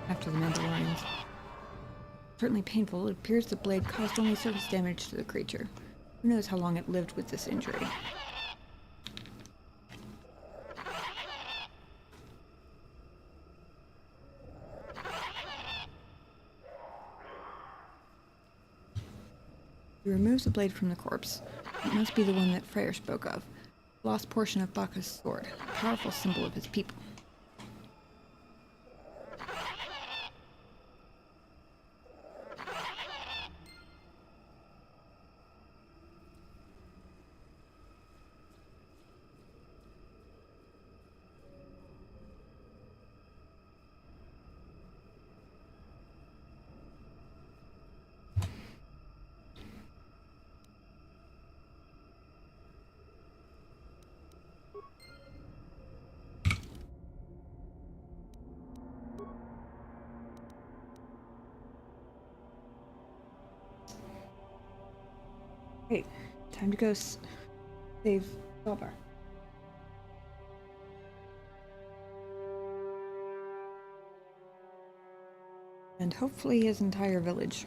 after the Mandalorians. Certainly painful, it appears the blade caused only surface damage to the creature. Who knows how long it lived with this injury? He removes the blade from the corpse. It must be the one that Freyr spoke of. The lost portion of Baka's sword, a powerful symbol of his people. Hey, time to go save Zalbar. And hopefully his entire village.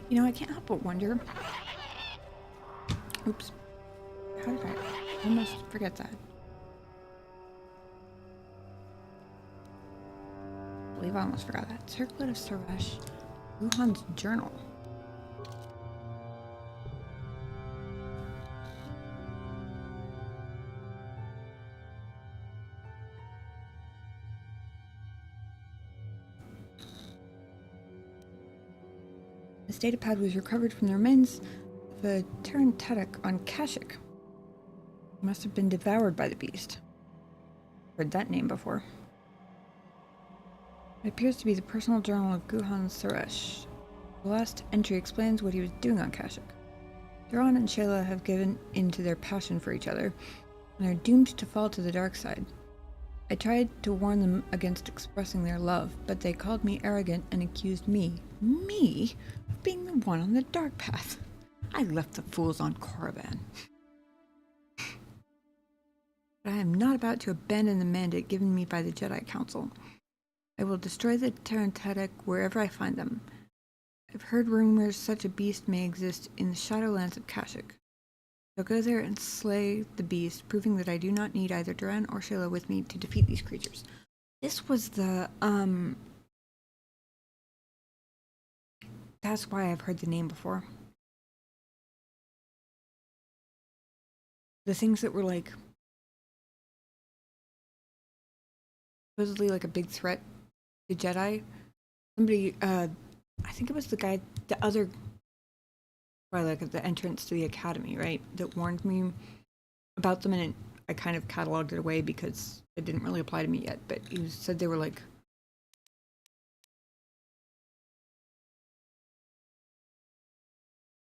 You know, I can't help but wonder. Oops. How did I almost forget that? I believe I almost forgot that. Circlet of Suresh. Wuhan's journal. The datapad was recovered from the remains of a Terran Tedek on Kashyyyk. It must have been devoured by the beast. Heard that name before. It appears to be the personal journal of Guhan Suresh. The last entry explains what he was doing on Kashyyyk. Duran and Shayla have given in to their passion for each other, and are doomed to fall to the dark side. I tried to warn them against expressing their love, but they called me arrogant and accused me, of being the one on the dark path. I left the fools on Korriban. But I am not about to abandon the mandate given me by the Jedi Council. I will destroy the Terran Tedek wherever I find them. I've heard rumors such a beast may exist in the Shadowlands of Kashyyyk. I'll go there and slay the beast, proving that I do not need either Duran or Shayla with me to defeat these creatures. This was the, that's why I've heard the name before. The things that were like, supposedly like a big threat to Jedi. Somebody, I think it was the guy, the other, by like at the entrance to the academy, right, that warned me about them, and I kind of cataloged it away because it didn't really apply to me yet, but he said they were like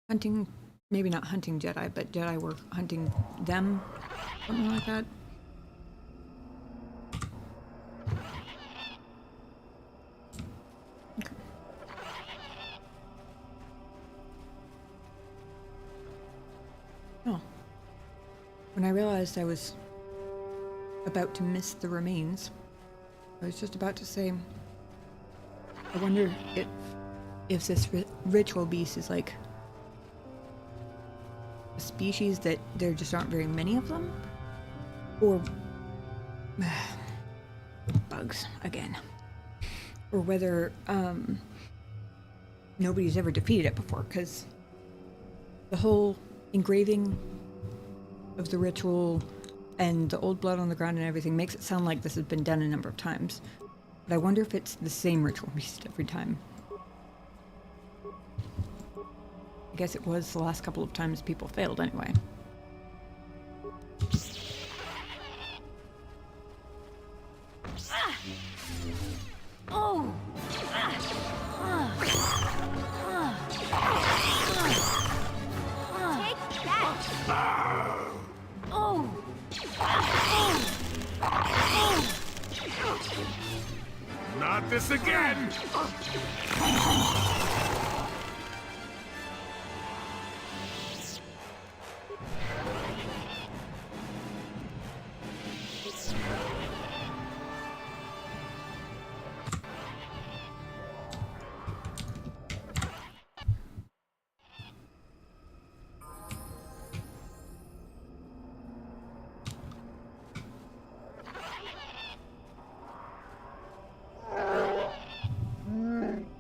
hunting, maybe not hunting Jedi, but Jedi were hunting them, something like that. Okay. Oh. When I realized I was about to miss the remains, I was just about to say, I wonder if this ritual beast is like a species that there just aren't very many of them, or bugs again, or whether nobody's ever defeated it before, because the whole engraving of the ritual and the old blood on the ground and everything makes it sound like this has been done a number of times. But I wonder if it's the same ritual beast every time. I guess it was the last couple of times people failed anyway. Oh! Take that! Oh! Not this again!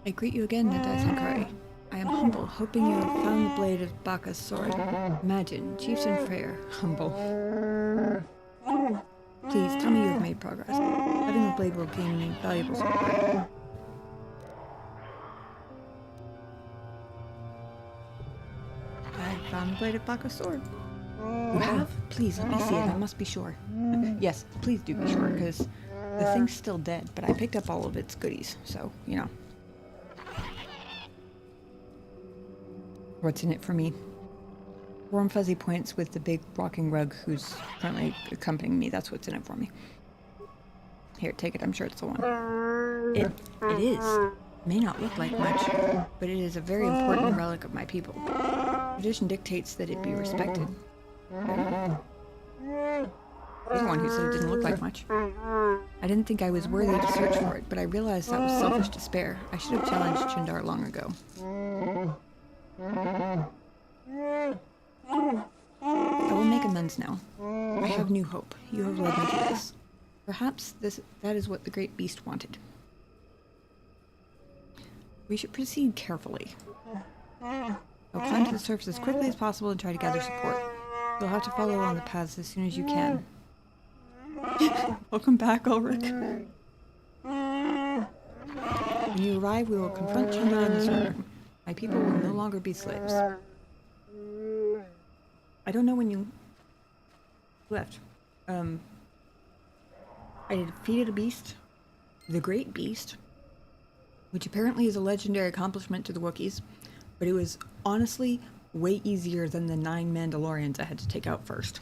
I greet you again, Neda Sankari. I am humble, hoping you have found the blade of Baka's sword. Imagine, Chieftain Freyr, humble. Please, tell me you have made progress. Having the blade will gain me valuable support. I found blade of Bako's sword. You have? Please, let me see it. I must be sure. Yes, please do be sure, because the thing's still dead, but I picked up all of its goodies, so, you know. What's in it for me? Warm fuzzy points with the big walking rug who's currently accompanying me. That's what's in it for me. Here, take it. I'm sure it's the one. It is. May not look like much, but it is a very important relic of my people. Tradition dictates that it be respected. You're the one who said it didn't look like much. I didn't think I was worthy to search for it, but I realized that was selfish despair. I should have challenged Chindar long ago. I will make amends now. I have new hope. You have led me to this. Perhaps that is what the great beast wanted. We should proceed carefully. I'll climb to the surface as quickly as possible and try to gather support. You'll have to follow along the paths as soon as you can. Welcome back, Ulrich. When you arrive, we will confront Chindar in this room. My people will no longer be slaves. I don't know when you left. I defeated a beast, the Great Beast, which apparently is a legendary accomplishment to the Wookiees, but it was honestly way easier than the 9 Mandalorians I had to take out first.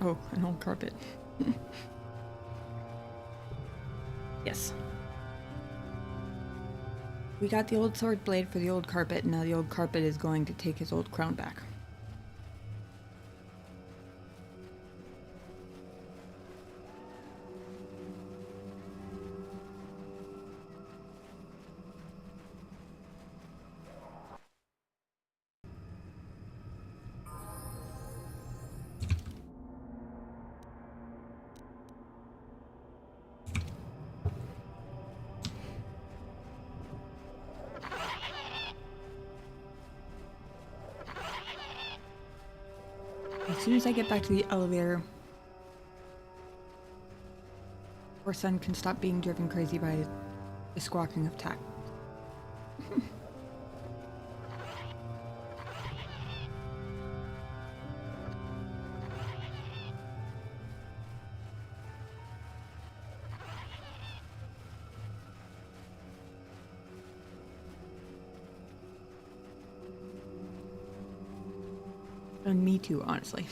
Oh, an old carpet. Yes. We got the old sword blade for the old carpet, and now the old carpet is going to take his old crown back. As soon as I get back to the elevator, our son can stop being driven crazy by the squawking of tack. And me too, honestly.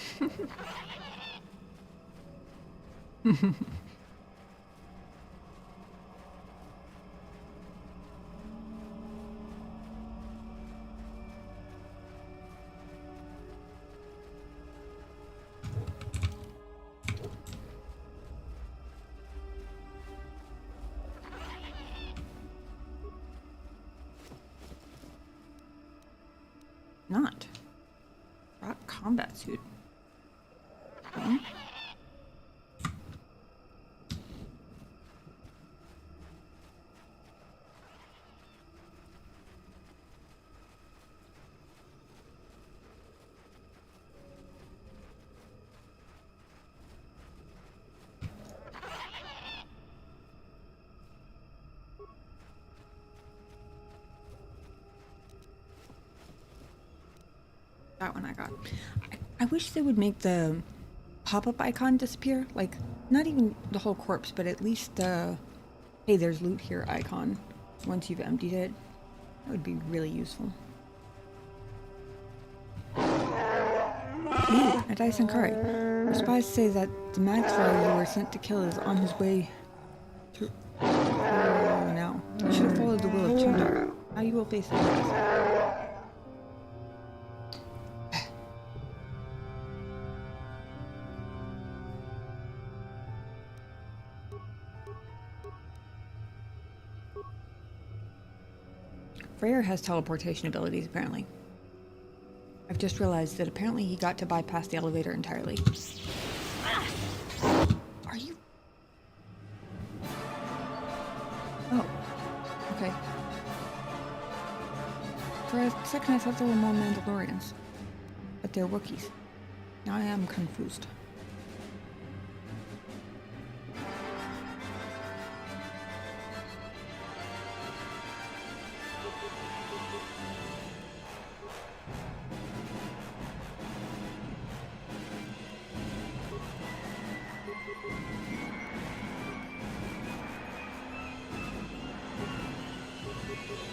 Not. Rock combat suit. Oh. That one I got. I wish they would make the pop-up icon disappear. Like, not even the whole corpse, but at least the, hey, there's loot here icon once you've emptied it. That would be really useful. Ooh, Adai Sankari. Our spies say that the Magfly you were sent to kill is on his way to... now. You should have followed the will of Chundar. Now you will face it. Freyr has teleportation abilities, apparently. I've just realized that apparently he got to bypass the elevator entirely. Are you? Oh, okay. For a second I thought there were more Mandalorians, but they're Wookiees. Now I am confused.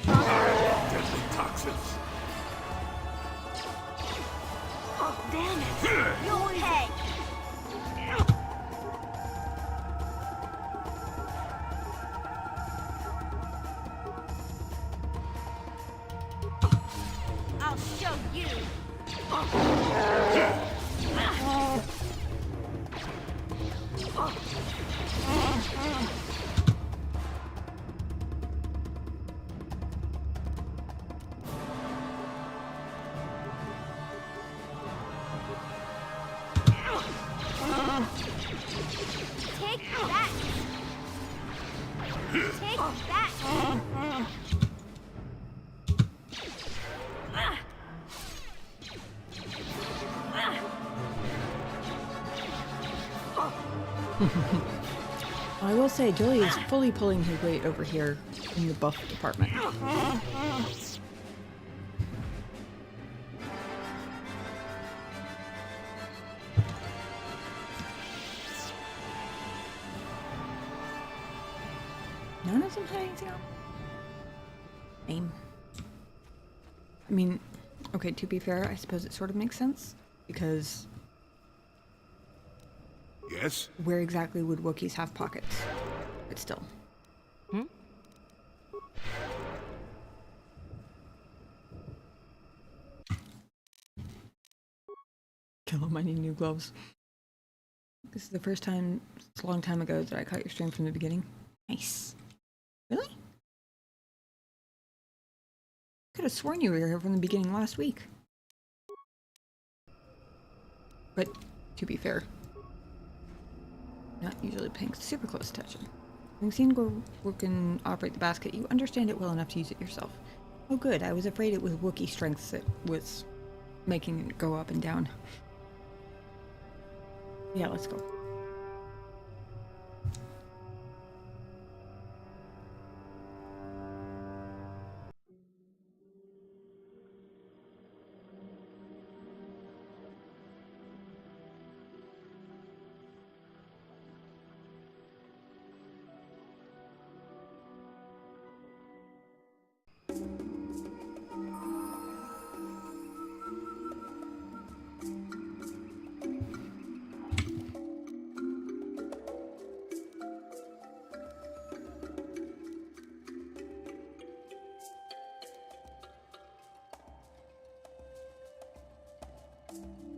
Deadly toxins. Oh, damn it! You'll pay! I'll show you! Take that! Take that! I will say, Joey is fully pulling his weight over here in the buff department. None of them had anything else? Aim. I mean, okay, to be fair, I suppose it sort of makes sense, because Yes? where exactly would Wookiees have pockets? But still. Kill him, I need new gloves. This is the first time, it's a long time ago, that I caught your stream from the beginning. Nice. Really? Could have sworn you were here from the beginning last week. But, to be fair, not usually paying super close attention. Having seen go work and operate the basket, you understand it well enough to use it yourself. Oh good, I was afraid it was Wookiee strength that was making it go up and down. Yeah, let's go.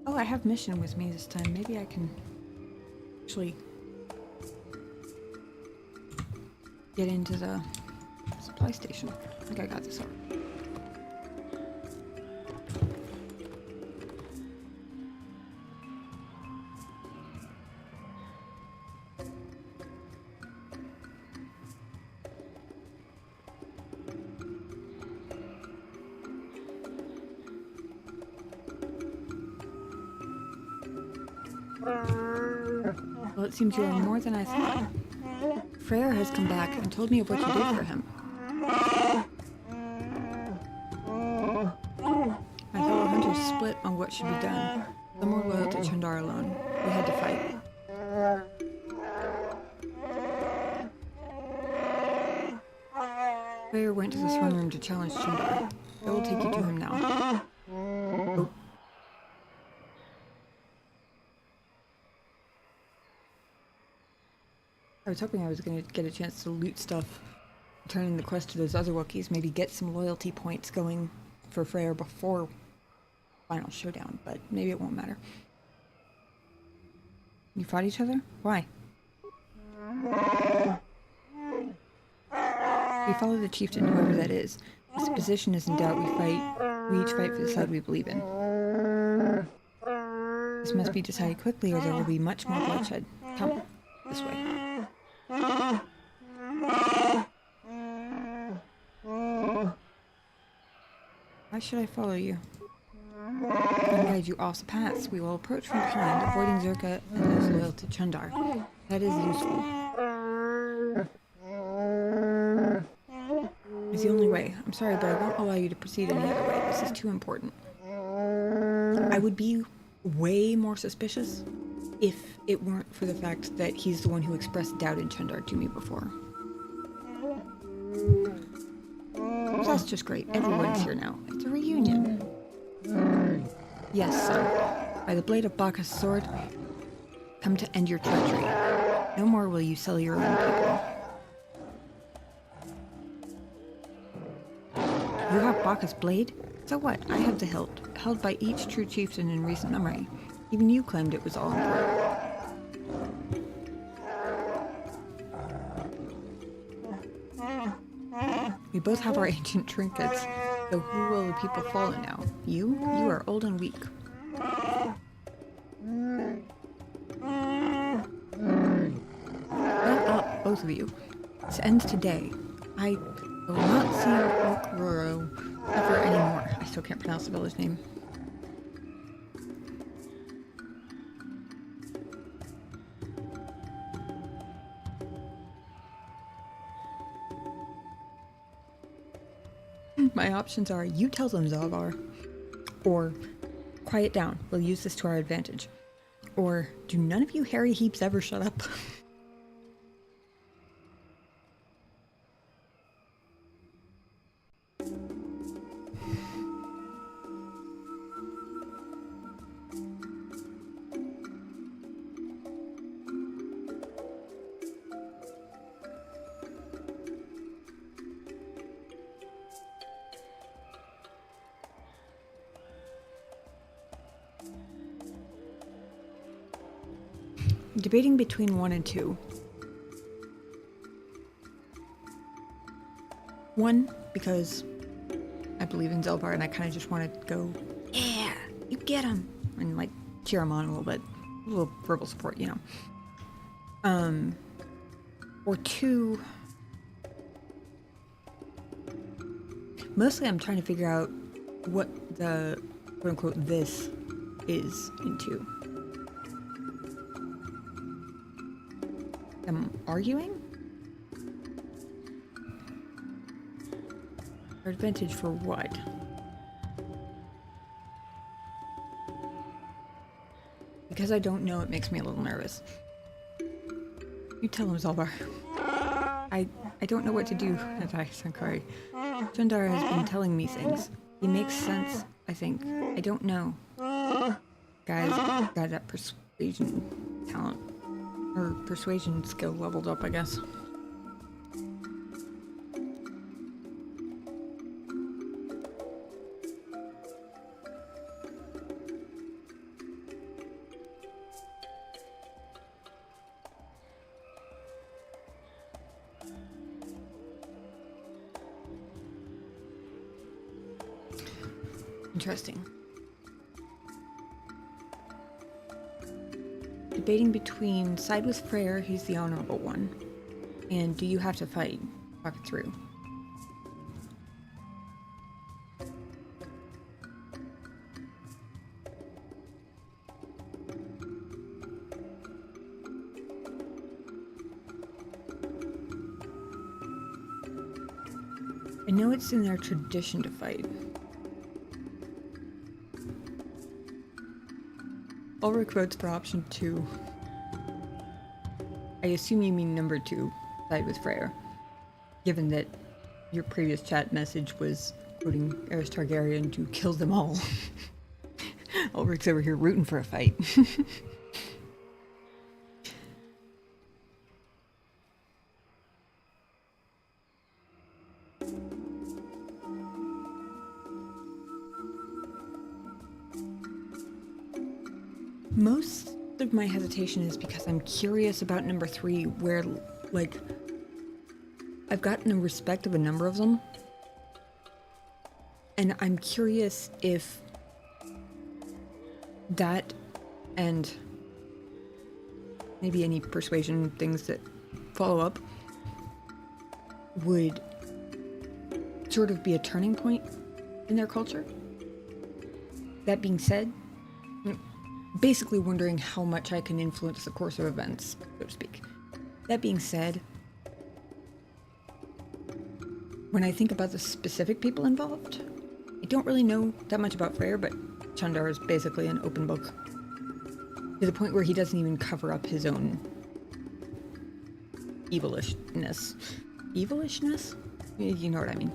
Oh, I have mission with me this time. Maybe I can actually get into the supply station. I think I got this already. Well, it seems you are more than I thought. Freyr has come back and told me of what you did for him. My fellow hunters split on what should be done. Some were loyal to Chandar alone. We had to fight. Freyr went to the throne room to challenge Chandar. I will take you to him now. Oh. I was hoping I was going to get a chance to loot stuff, turn in the quest to those other Wookiees, maybe get some loyalty points going for Freyr before final showdown, but maybe it won't matter. You fought each other? Why? We follow the chieftain, whoever that is. If his position is in doubt, we each fight for the side we believe in. This must be decided quickly or there will be much more bloodshed. Come, this way. Why should I follow you? I'll guide you off the paths. We will approach from behind, avoiding Zerka and those loyal to Chundar. That is useful. It's the only way. I'm sorry, but I won't allow you to proceed any other way. This is too important. I would be way more suspicious if it weren't for the fact that he's the one who expressed doubt in Chundar to me before. That's just great. Everyone's here now. It's a reunion. Yes, son. By the blade of Bacchus' sword, come to end your treachery. No more will you sell your own people. You have Bacchus' blade? So what? I have the hilt, held by each true chieftain in recent memory. Even you claimed it was all important. We both have our ancient trinkets, so who will the people follow now? You? You are old and weak. Shut up, both of you. This ends today. I will not see Okuroro ever anymore. I still can't pronounce the village name. My options are, you tell them, Zalbar. Or, quiet down, we'll use this to our advantage. Or, do none of you hairy heaps ever shut up? Debating between 1 and 2. 1, because I believe in Zelvar and I kind of just want to go, yeah, you get him, and like cheer him on a little bit, a little verbal support, you know. Or 2, mostly I'm trying to figure out what the quote-unquote this is in 2. Them arguing? Or advantage for what? Because I don't know, it makes me a little nervous. You tell him, Zalbar. I don't know what to do, Natai Sankari. Chundar has been telling me things. He makes sense, I think. I don't know. Guys, got that persuasion talent. Or persuasion skill leveled up, I guess. Interesting. Debating between side with Freyr, he's the honorable one, and do you have to fight? Talk it through. I know it's in their tradition to fight. Ulrich votes for option 2. I assume you mean number 2, side with Freyr, given that your previous chat message was voting Aerys Targaryen to kill them all. Ulrich's over here rooting for a fight. Most of my hesitation is because I'm curious about number 3, where, like, I've gotten the respect of a number of them, and I'm curious if that and maybe any persuasion things that follow up would sort of be a turning point in their culture. That being said, I'm basically wondering how much I can influence the course of events, so to speak. That being said, when I think about the specific people involved, I don't really know that much about Freyr, but Chandar is basically an open book. To the point where he doesn't even cover up his own evilishness. Evilishness? You know what I mean.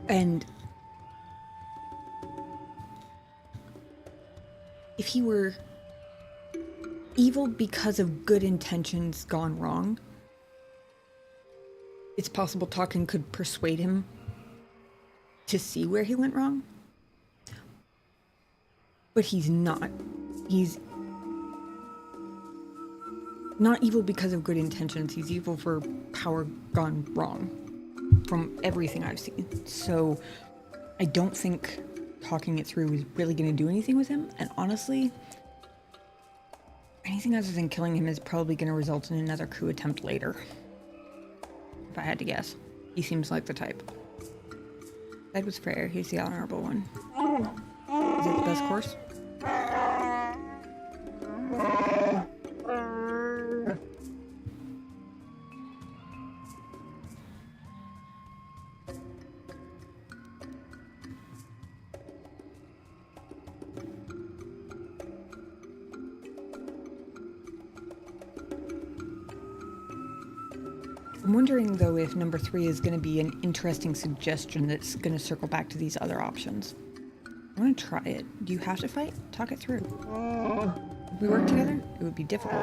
And if he were evil because of good intentions gone wrong, it's possible talking could persuade him to see where he went wrong. But he's not. He's not evil because of good intentions. He's evil for power gone wrong, from everything I've seen. So I don't think talking it through is really going to do anything with him. And honestly, anything other than killing him is probably going to result in another coup attempt later. If I had to guess. He seems like the type. That was fair. He's the honorable one. Is it the best course? I'm wondering, though, if number 3 is going to be an interesting suggestion that's going to circle back to these other options. I want to try it. Do you have to fight? Talk it through. If we work together, it would be difficult.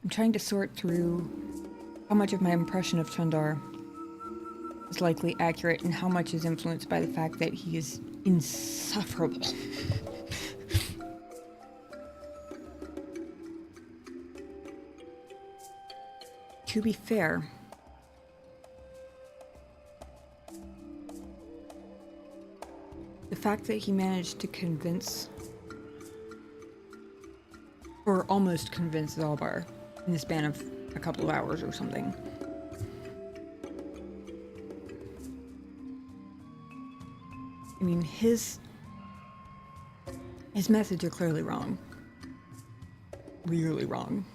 I'm trying to sort through how much of my impression of Chandar is likely accurate and how much is influenced by the fact that he is insufferable. To be fair, the fact that he managed to convince, or almost convince Zalbar in the span of a couple of hours or something. I mean, his methods are clearly wrong. Really wrong.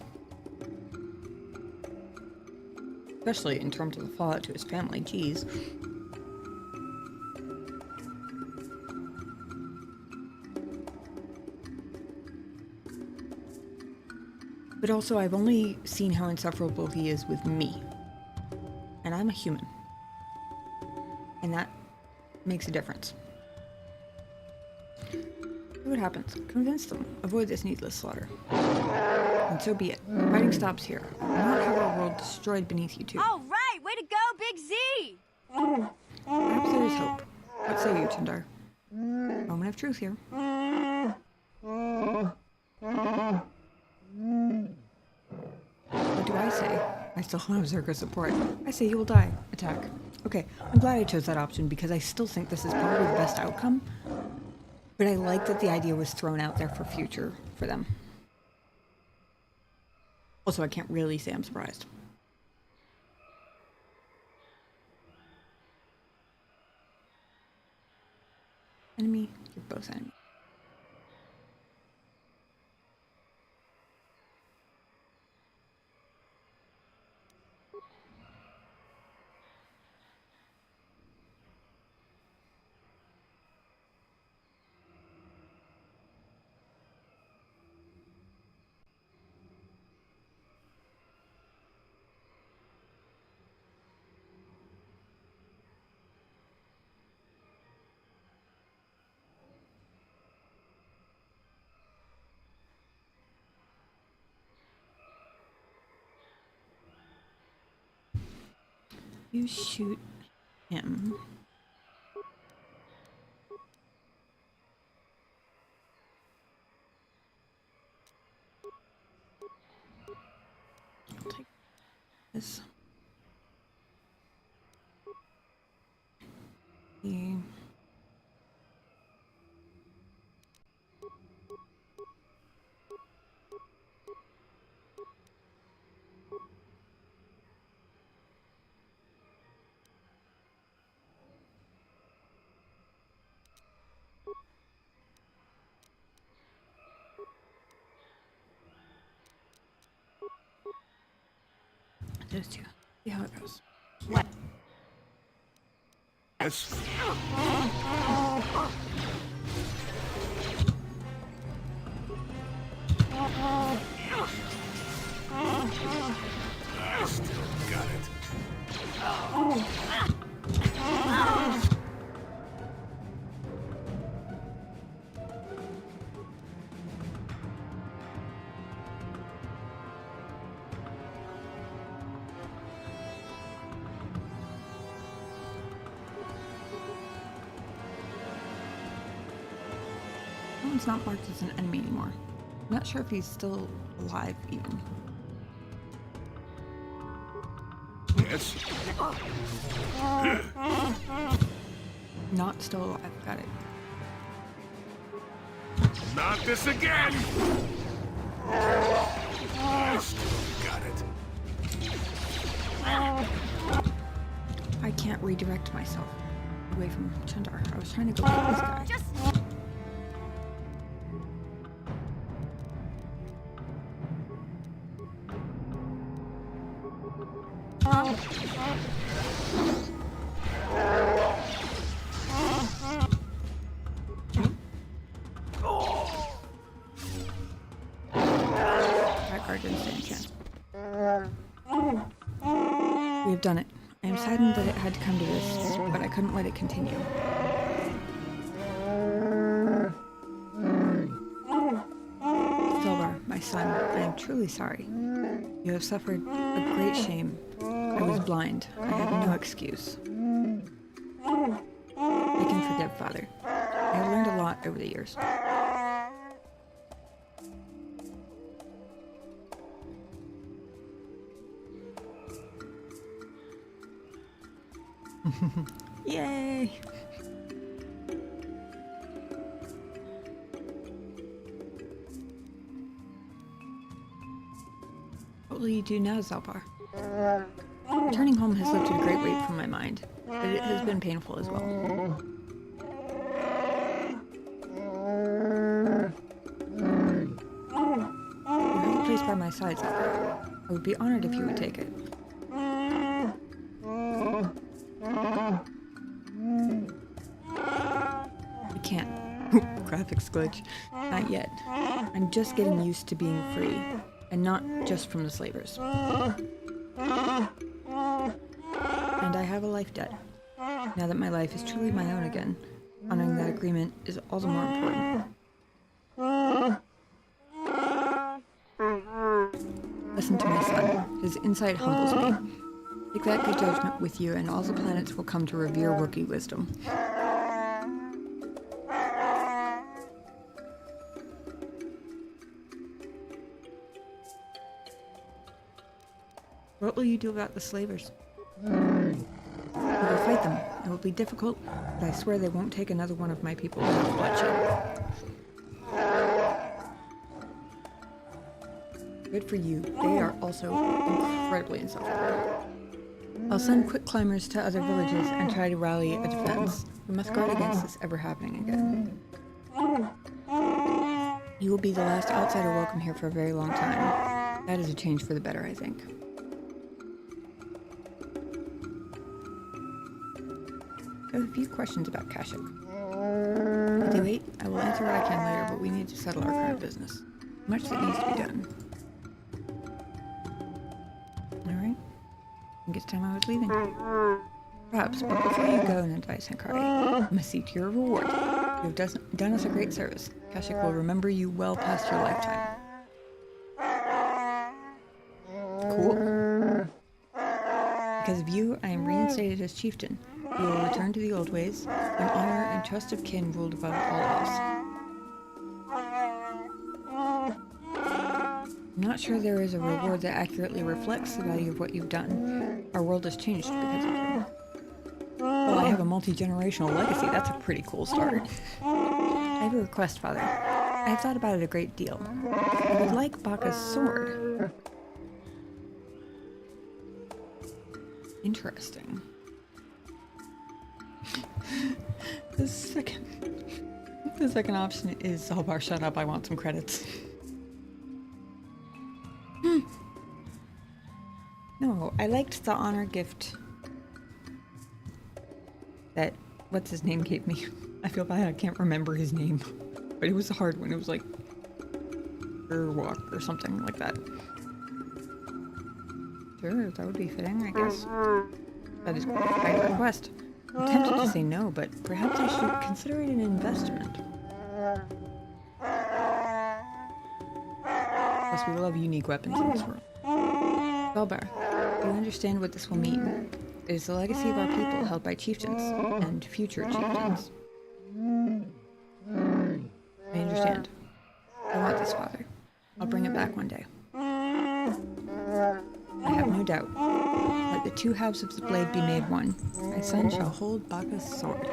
Especially in terms of the fallout to his family, geez. But also, I've only seen how insufferable he is with me. And I'm a human. And that makes a difference. See what happens. Convince them. Avoid this needless slaughter. And so be it. Fighting stops here. I will not have our world destroyed beneath you two. All right, way to go, Big Z! Perhaps there is hope. What say you, Chandar? Moment of truth here. What do I say? I still have Zerga's support. I say you will die. Attack. Okay, I'm glad I chose that option because I still think this is probably the best outcome. But I like that the idea was thrown out there for future for them. Also, I can't really say I'm surprised. Enemy? You're both enemies. You shoot him. is. The just to see how it goes. Yes. I still got it. That one's not marked as an enemy anymore. I'm not sure if he's still alive, even. Yes. Not still alive. Got it. Not this again! I still got it. I can't redirect myself away from Chandar. I was trying to go get this guy. That guard didn't stand a chance. We have done it. I am saddened that it had to come to this, but I couldn't let it continue. Zolbar, my son, I am truly sorry. You have suffered a great shame. I was blind. I have no excuse. I can forgive, Father. I have learned a lot over the years. Yay! What will you do now, Zalbar? Returning home has lifted a great weight from my mind, but it has been painful as well. You have a place by my side, Zalbar. I would be honored if you would take it. I can't. Graphics glitch. Not yet. I'm just getting used to being free, and not just from the slavers. And I have a life debt. Now that my life is truly my own again, honoring that agreement is all the more important. Listen to my son. His insight humbles me. Take that good judgment with you, and all the planets will come to revere Wookiee wisdom. What will you do about the slavers? We will fight them. It will be difficult, but I swear they won't take another one of my people without bloodshed. Good for you. They are also incredibly insufferable. I'll send quick climbers to other villages and try to rally a defense. We must guard against this ever happening again. You will be the last outsider welcome here for a very long time. That is a change for the better, I think. I have a few questions about Kashyyyk. If they wait, I will answer what I can later, but we need to settle our current business. Much that needs to be done. Alright. I think it's time I was leaving. Perhaps, but before you go, Nandai Sankari, I must see to your reward. You have done us a great service. Kashyyyk will remember you well past your lifetime. Cool. Because of you, I am reinstated as chieftain. You will return to the old ways, when honor and trust of kin ruled above all else. I'm not sure there is a reward that accurately reflects the value of what you've done. Our world has changed because of you. Well, I have a multi-generational legacy. That's a pretty cool start. I have a request, Father. I have thought about it a great deal. I would like Baka's sword. Interesting. The second option is Zalbar, shut up, I want some credits. No, I liked the honor gift that what's his name gave me. I feel bad I can't remember his name, but it was a hard one. It was like Urwalk or something like that. Sure, that would be fitting, I guess. That is quite a request. I'm tempted to say no, but perhaps I should consider it an investment. Plus, we will have unique weapons in this world. Belbar, do you understand what this will mean? It is the legacy of our people held by chieftains and future chieftains. I understand. I want this, Father. I'll bring it back one day. I have no doubt. Let the two halves of the blade be made one. My son shall hold Baka's sword.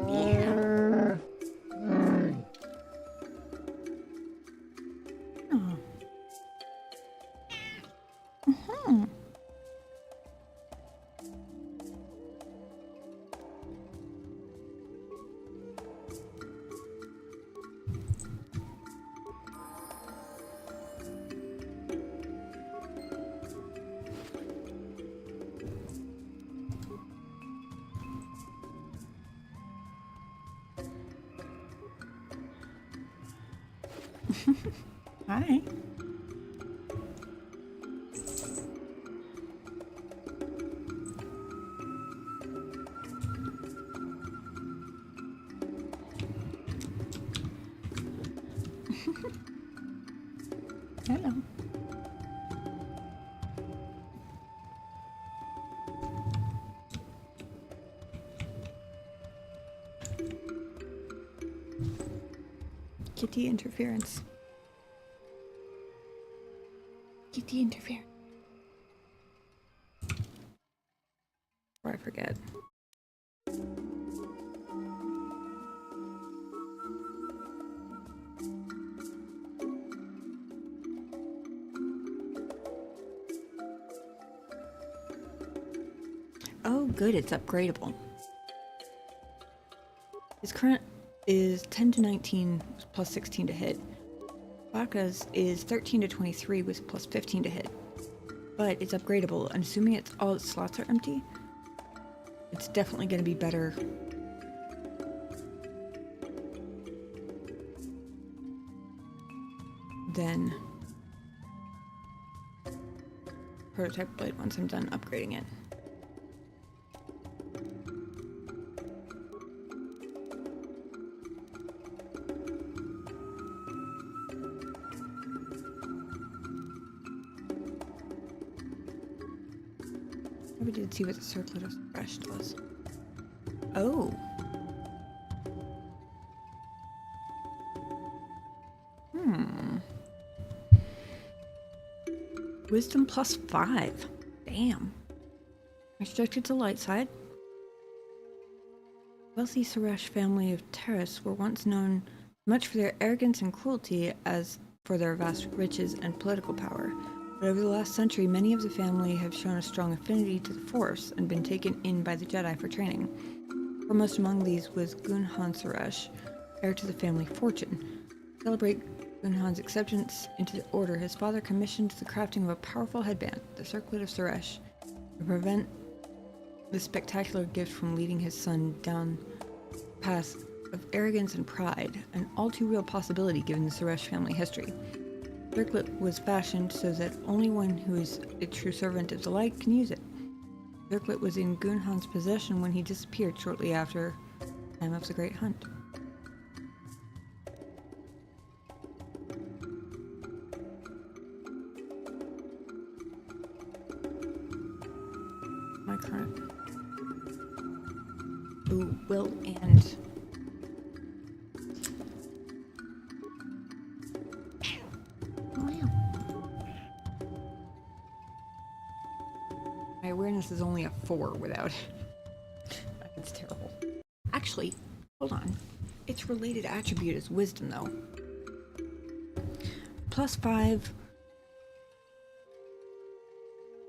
Yeah. Oh. Hi. Hello. Kitty interference. Kitty interference. Before I forget. Oh, good, it's upgradable. His current is 10 to 19 plus 16 to hit. Baka's is 13 to 23 with plus 15 to hit. But it's upgradable, and assuming all its slots are empty, it's definitely going to be better. Than prototype blade once I'm done upgrading it. We did see what the circlet of fresh does. Oh. Wisdom plus 5. Damn. Restricted to light side. Wealthy Suresh family of Terrace were once known much for their arrogance and cruelty as for their vast riches and political power. But over the last century, many of the family have shown a strong affinity to the Force and been taken in by the Jedi for training. Foremost among these was Gunhan Suresh, heir to the family fortune. To celebrate Gunhan's acceptance into the Order, his father commissioned the crafting of a powerful headband, the Circlet of Suresh, to prevent this spectacular gift from leading his son down the path of arrogance and pride, an all too real possibility given the Suresh family history. Circlet was fashioned so that only one who is a true servant of the light can use it. Circlet was in Gunhan's possession when he disappeared shortly after the time of the Great Hunt. My current. Ooh, will and. awareness is only a 4 without it. That's terrible. Actually, hold on. Its related attribute is wisdom, though. +5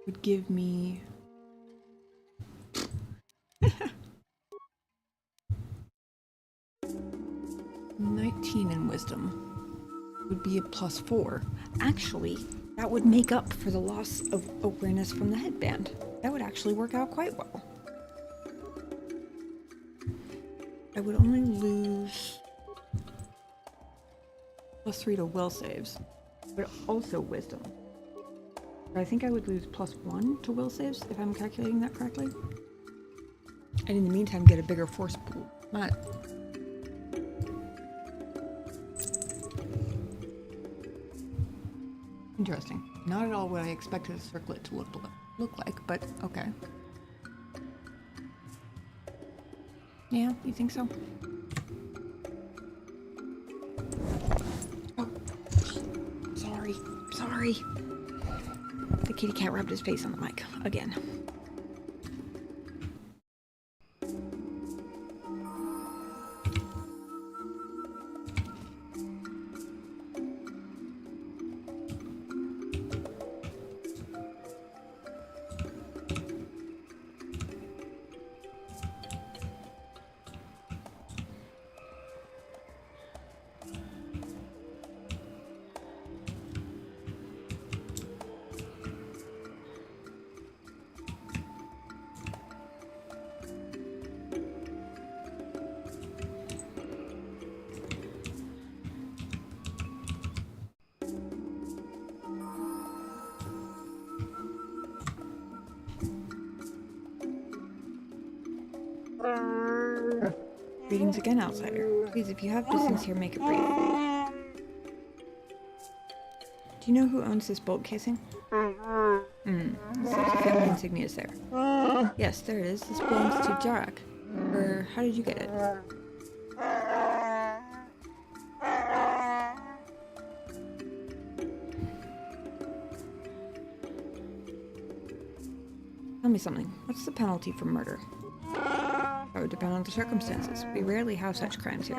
would give me... 19 in wisdom. Would be a +4. Actually, that would make up for the loss of awareness from the headband. That would actually work out quite well. I would only lose +3 to will saves, but also wisdom. But I think I would lose +1 to will saves, if I'm calculating that correctly. And in the meantime, get a bigger force pool. Not... Interesting. Not at all what I expected a circlet to look like, but okay. Yeah, you think so? Oh, sorry. The kitty cat rubbed his face on the mic again. Greetings again, outsider. Please, if you have business here, make it brief. Do you know who owns this bolt casing? There's a family insignias there. Yes, there it is. This belongs to Jarak. Or, how did you get it? Tell me something. What's the penalty for murder? That would depend on the circumstances. We rarely have such crimes here.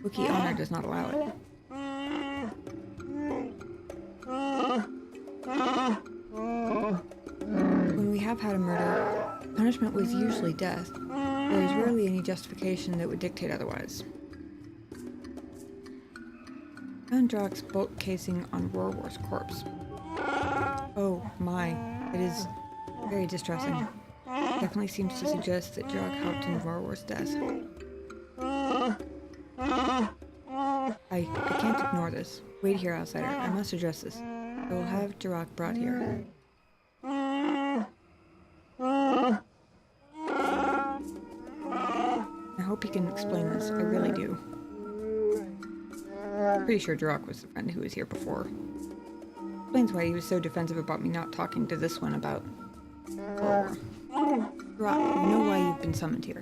Wookiee honor does not allow it. When we have had a murder, punishment was usually death. There is rarely any justification that would dictate otherwise. Found Drak's bolt casing on Rorwar's corpse. Oh my, it is very distressing. Definitely seems to suggest that Drak helped in Rorwar's death. I can't ignore this. Wait here, outsider. I must address this. I will have Drak brought here. I hope he can explain this. I really do. Pretty sure Drak was the friend who was here before. Explains why he was so defensive about me not talking to this one about Rorwar. Drak, you know why you've been summoned here.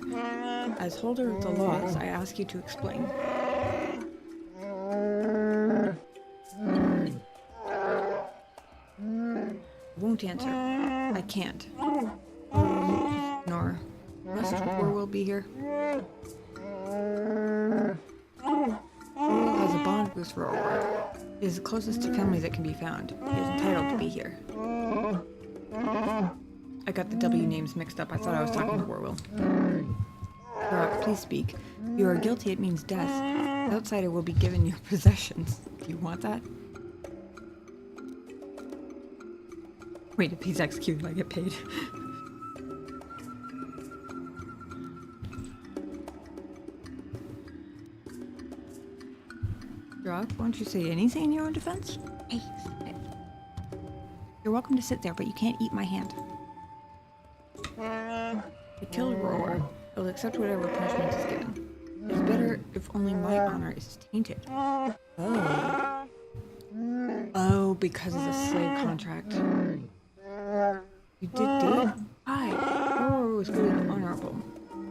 As holder of the laws, I ask you to explain. I won't answer. I can't. Nor must Orwell be here. Orwell has a bond with Rorwar. He is the closest to family that can be found. He is entitled to be here. I got the W names mixed up. I thought I was talking to Orwell. Drak, please speak. If you are guilty, it means death. The outsider will be given your possessions. Do you want that? Wait, if he's executed, I get paid. Drak, won't you say anything in your own defense? Hey, you're welcome to sit there, but you can't eat my hand. I killed Rorwar. I will accept whatever punishment is given. It's better if only my honor is tainted. Oh. Oh, because of the slave contract. You did do it? Hi. Rorwar was good and honorable.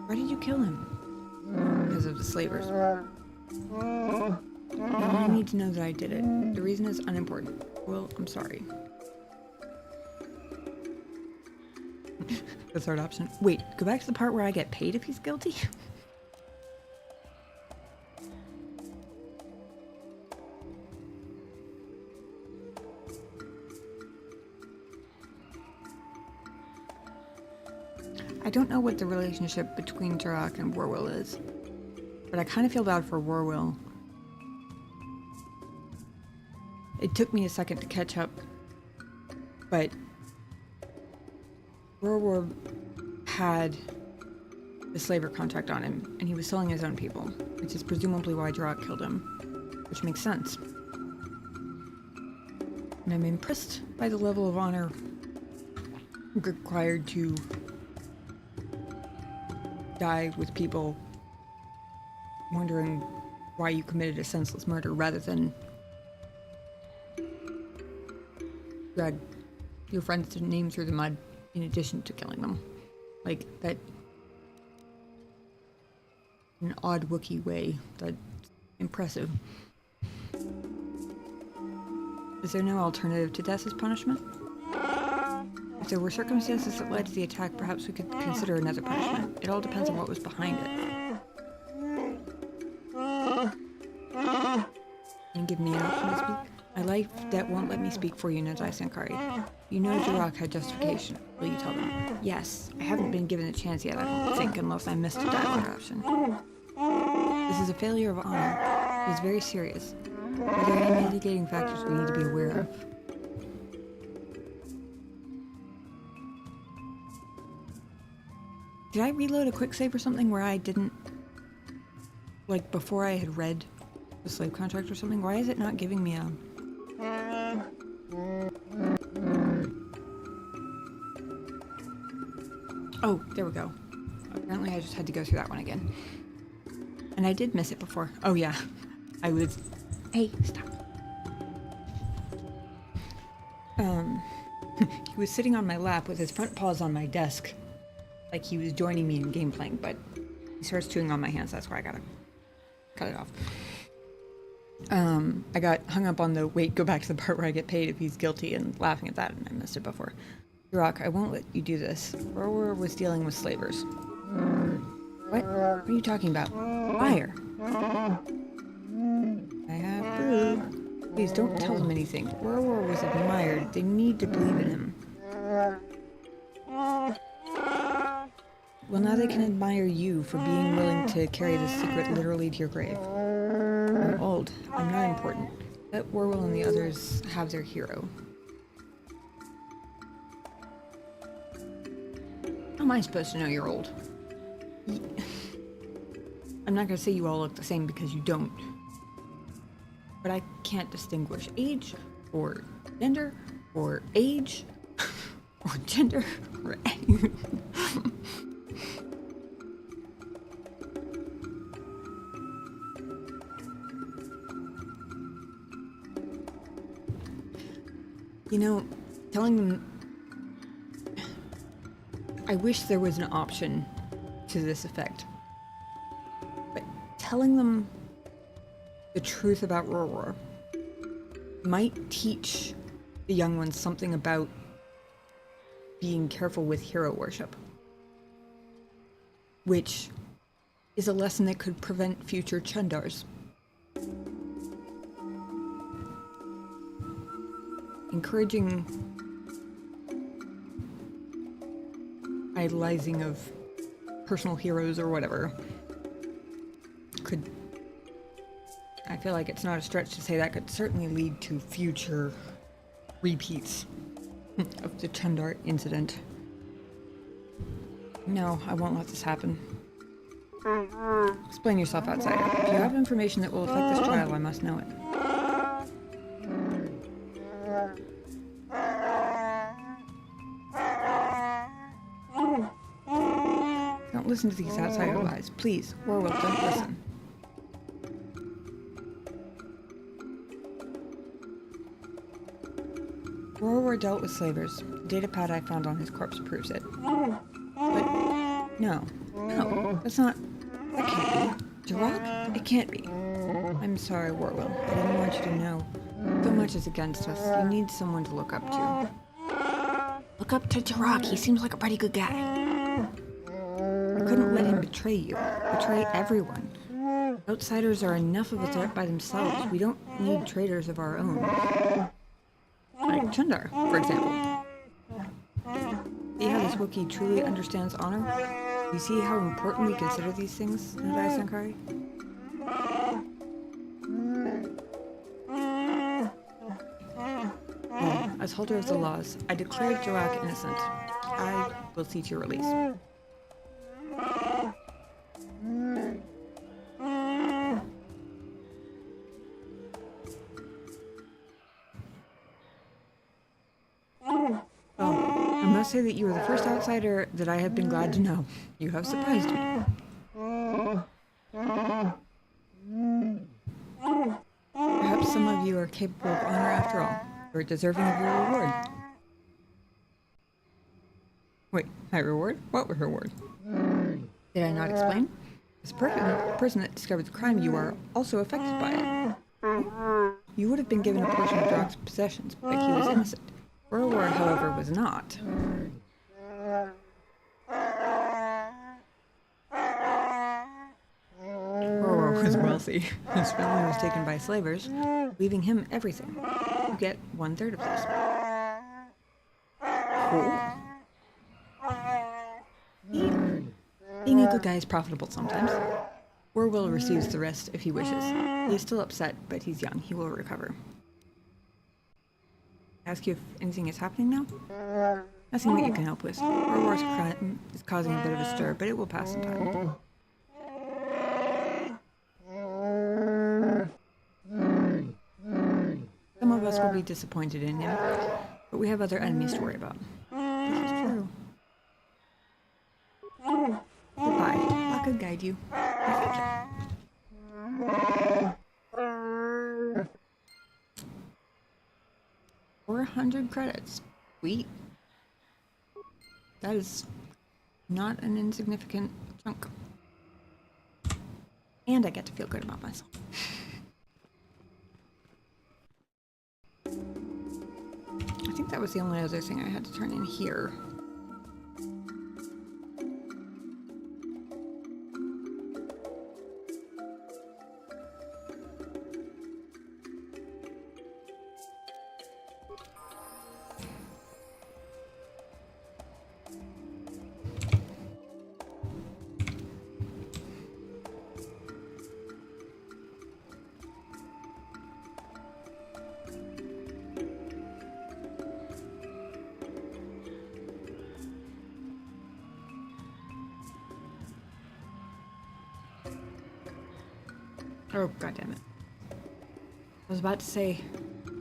Why did you kill him? Because of the slavers. You only need to know that I did it. The reason is unimportant. Well, I'm sorry. The third option. Wait, go back to the part where I get paid if he's guilty? I don't know what the relationship between Turok and Warwill is, but I kind of feel bad for Warwill. It took me a second to catch up, but Warwill had the slaver contract on him, and he was selling his own people, which is presumably why Turok killed him, which makes sense. And I'm impressed by the level of honor required to die with people wondering why you committed a senseless murder rather than drag your friends' name through the mud in addition to killing them. Like, that in an odd Wookiee way. That's impressive. Is there no alternative to death as punishment? If there were circumstances that led to the attack, perhaps we could consider another punishment. It all depends on what was behind it. Can you give me an option to speak? My life debt won't let me speak for you, Nazai Sankari. You know Turok had justification. Will you tell them? Yes. I haven't been given a chance yet, I don't think, unless I missed a dialogue option. This is a failure of honor. It is very serious. Are there any mitigating factors we need to be aware of? Did I reload a quick save or something where I didn't, like, before I had read the slave contract or something? Why is it not giving me a... Oh, there we go. Apparently I just had to go through that one again. And I did miss it before. Oh yeah, I was... Hey, stop. He was sitting on my lap with his front paws on my desk, like he was joining me in game playing, but he starts chewing on my hands, that's why I gotta cut it off. I got hung up on the wait, go back to the part where I get paid if he's guilty and laughing at that, and I missed it before. Turok, I won't let you do this. Warwill was dealing with slavers. What? What are you talking about? Liar. I have proof. Please don't tell them anything. Warwill was admired. They need to believe in him. Well, now they can admire you for being willing to carry this secret literally to your grave. I'm old. I'm not important. Let Warwill and the others have their hero. How am I supposed to know you're old? I'm not gonna say you all look the same because you don't. But I can't distinguish age, or gender, or age, or gender, or anything. You know, telling them... I wish there was an option to this effect. But telling them the truth about Roror might teach the young ones something about being careful with hero worship. Which is a lesson that could prevent future Chundars. Encouraging idolizing of personal heroes or whatever could, I feel like it's not a stretch to say that could certainly lead to future repeats of the Chundar incident. No, I won't let this happen. Explain yourself, outsider. If you have information that will affect this trial, I must know it. Don't listen to these outsider lies. Please, Warwill, don't listen. Roror dealt with slavers. The datapad I found on his corpse proves it. But no, that's not... That can't be. Turok? It can't be. I'm sorry, Warwill. I didn't want you to know. So much is against us. You need someone to look up to. Look up to Tarak. He seems like a pretty good guy. I couldn't let him betray you. Betray everyone. Outsiders are enough of a threat by themselves. We don't need traitors of our own. Like Chundar, for example. See how this Wookiee truly understands honor? You see how important we consider these things, Nodai Sankari? Well, as holder of the laws, I declare Jarak innocent. I will see to your release. I must say that you are the first outsider that I have been glad to know. You have surprised me. Perhaps some of you are capable of honor after all. You're deserving of your reward. Wait, my reward? What reward? Did I not explain? As a person that discovered the crime, you are also affected by it. You would have been given a portion of Drak's possessions, but he was innocent. Rorwar, however, was not. Rorwar was wealthy. His family was taken by slavers, leaving him everything. You get 1/3 of this. Cool. Being a good guy is profitable sometimes. Orwell receives the rest if he wishes. He is still upset, but he's young. He will recover. Ask you if anything is happening now? Nothing that you can help with. Orwar's crime is causing a bit of a stir, but it will pass in time. Some of us will be disappointed in him, but we have other enemies to worry about. This is true. Goodbye. I could guide you. My future. 400 credits. Sweet. That is not an insignificant chunk. And I get to feel good about myself. I think that was the only other thing I had to turn in here. Oh, goddammit. I was about to say,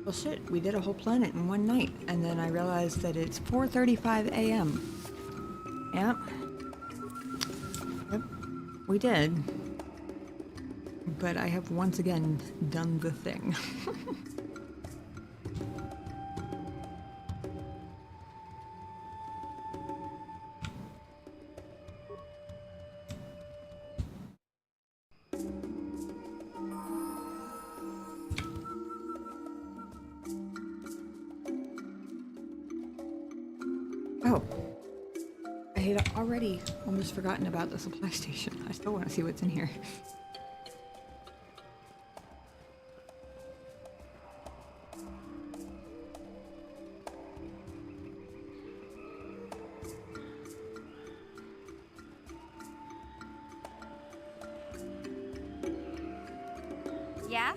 well shit, we did a whole planet in one night, and then I realized that it's 4:35 a.m. Yep. Yep, we did. But I have once again done the thing. Oh, I had already almost forgotten about the supply station. I still want to see what's in here. Yeah?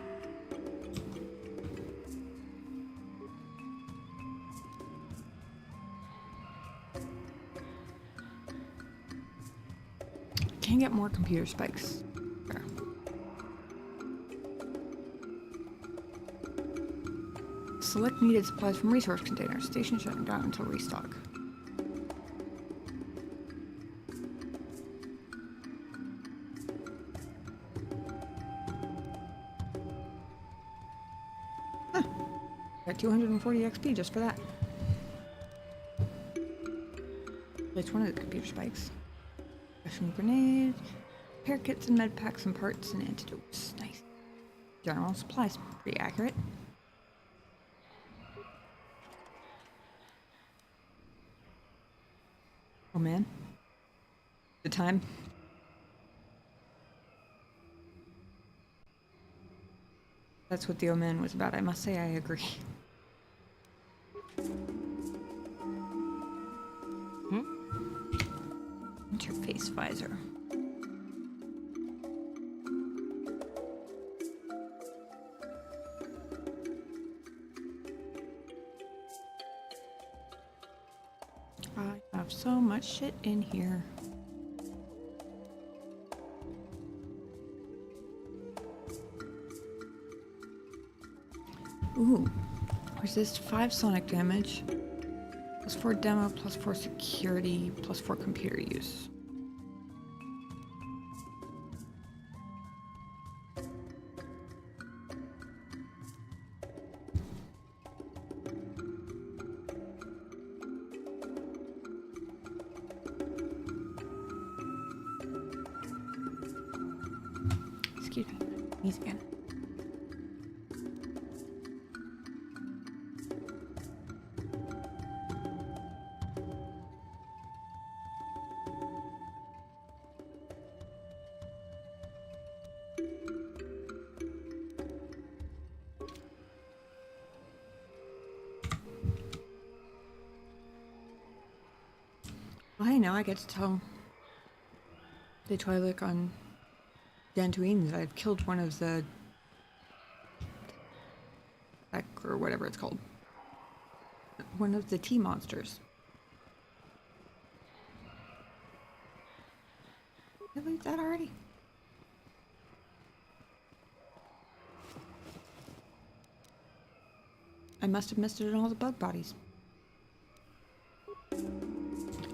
Can get more computer spikes. There. Select needed supplies from resource containers. Station shutting down until restock. Huh. Got 240 XP just for that. It's one of the computer spikes. Mushroom grenade, repair kits and med packs and parts and antidotes. Nice. General supplies, pretty accurate. Oh man. The time. That's what the omen was about. I must say I agree. Interface visor. I have so much shit in here. Ooh, resist 5 sonic damage, +4 demo, +4 security, +4 computer use. Excuse me, sneeze again. Well, hey, now I get to tell the Twi'lek on Dantooine that I've killed one of the... or whatever it's called. One of the tea monsters. Did I leave that already? I must have missed it in all the bug bodies.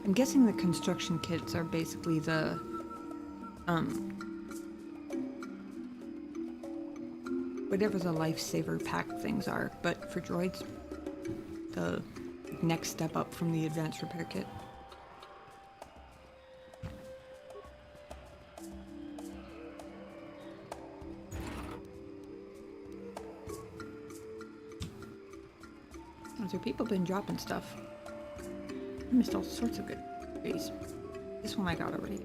I'm guessing the construction kits are basically the, whatever the lifesaver pack things are, but for droids, the next step up from the advanced repair kit. So people been dropping stuff. I missed all sorts of good goodies. This one I got already.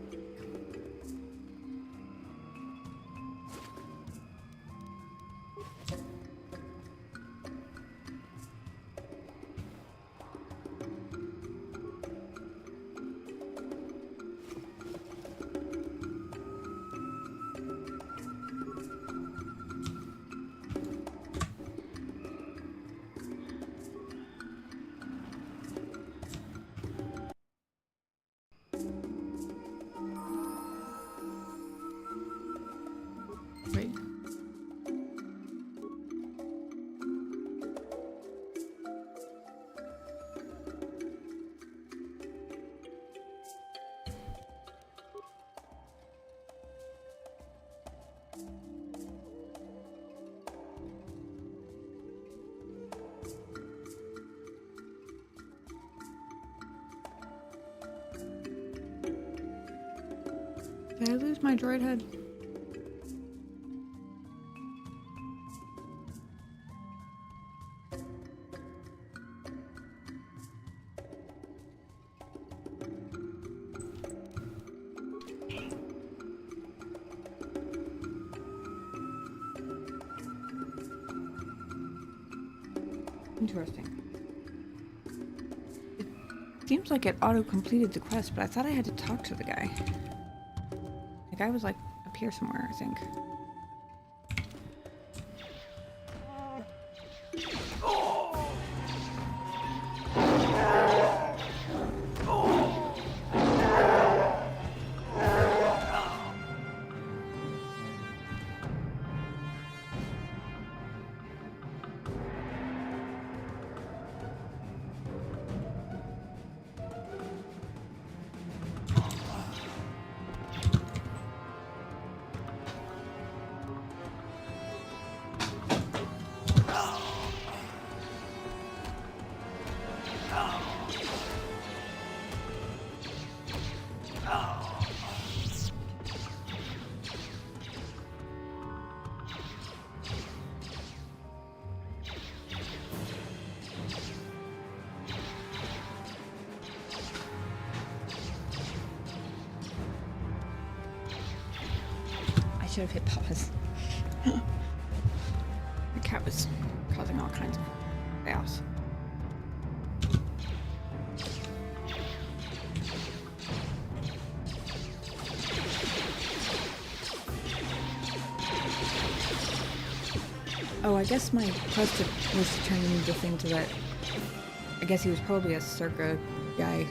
Wait. Did I lose my droid head? Interesting. It seems like it auto-completed the quest, but I thought I had to talk to the guy. The guy was like up here somewhere, I think. should have hit pause. The cat was causing all kinds of chaos. Oh, I guess my quest was to turn him into thing to that. I guess he was probably a circa guy.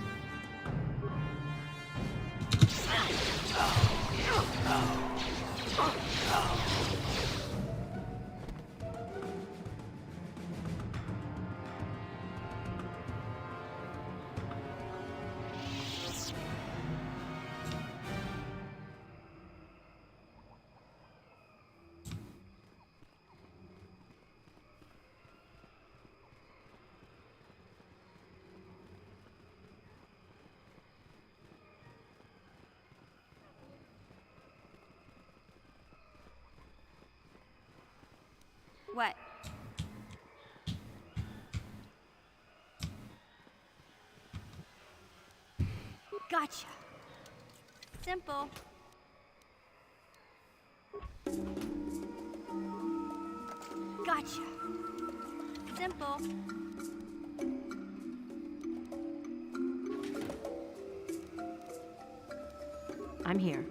What? Gotcha. Simple. Gotcha. Simple. I'm here.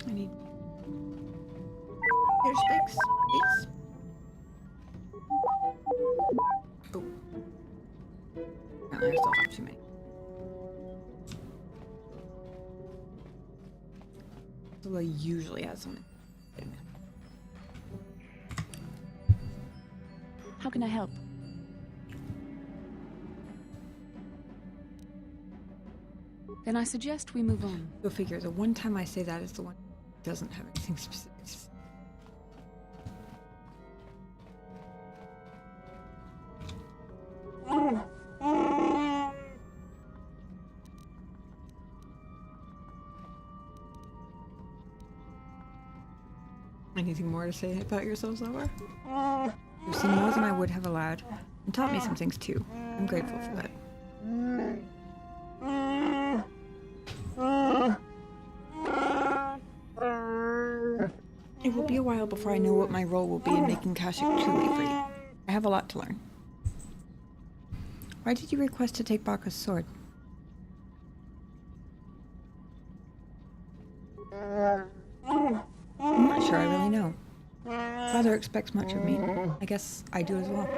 I need air sticks, please. Oh. Apparently I still have too many. So I usually have some. Wait a minute. How can I help? Then I suggest we move on. Go figure. The one time I say that is the one that doesn't have anything specific. Anything more to say about yourself, Laura? You've seen more than I would have allowed, and taught me some things too. I'm grateful for that. It will be a while before I know what my role will be in making Kashyyyk truly free. I have a lot to learn. Why did you request to take Baka's sword? I'm not sure I really know. Father expects much of me. I guess I do as well.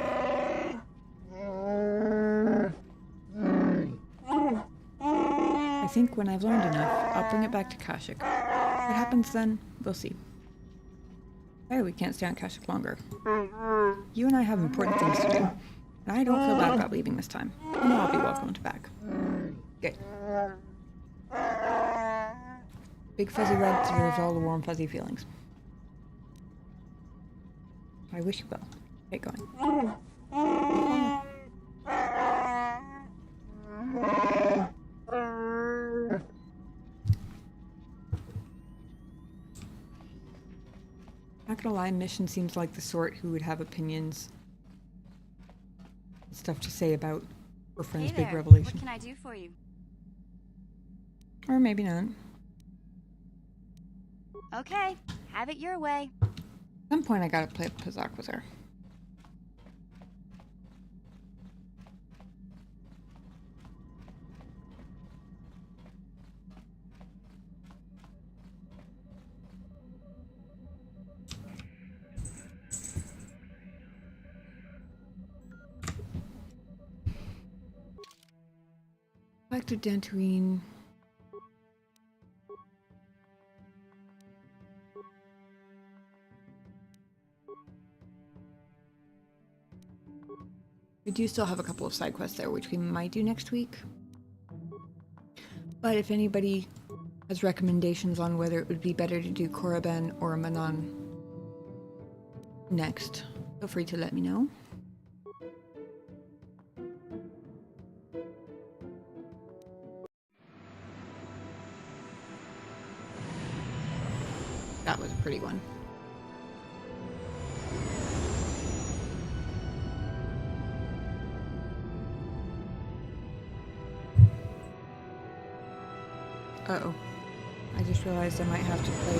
I think when I've learned enough, I'll bring it back to Kashyyyk. What happens then, we'll see. Sorry we can't stay on Kashyyyk longer. You and I have important things to do, and I don't feel bad about leaving this time. I know I'll be welcomed back. Good. Big Fuzzy Red deserves all the warm fuzzy feelings. I wish you well. Get going. Not gonna lie, Mission seems like the sort who would have opinions and stuff to say about her friend's Hey big there. revelation. What can I do for you? Or maybe not. Okay, have it your way. At some point I gotta play Pazak with her. back to Dantooine. We do still have a couple of side quests there, which we might do next week. But if anybody has recommendations on whether it would be better to do Korriban or Manan next, feel free to let me know. That was a pretty one. Uh-oh. I just realized I might have to play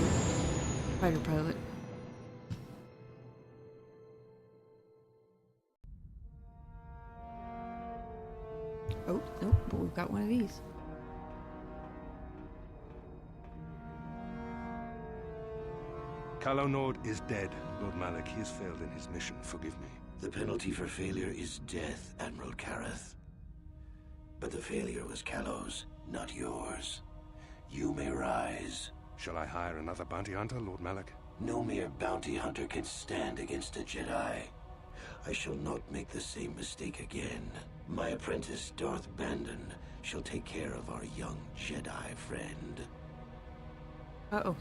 Fighter Pilot. Oh, nope, but we've got one of these. Calo Nord is dead, Lord Malik. He has failed in his mission. Forgive me. The penalty for failure is death, Admiral Kareth. But the failure was Calo's, not yours. You may rise. Shall I hire another bounty hunter, Lord Malik? No mere bounty hunter can stand against a Jedi. I shall not make the same mistake again. My apprentice, Darth Bandon, shall take care of our young Jedi friend. Uh-oh.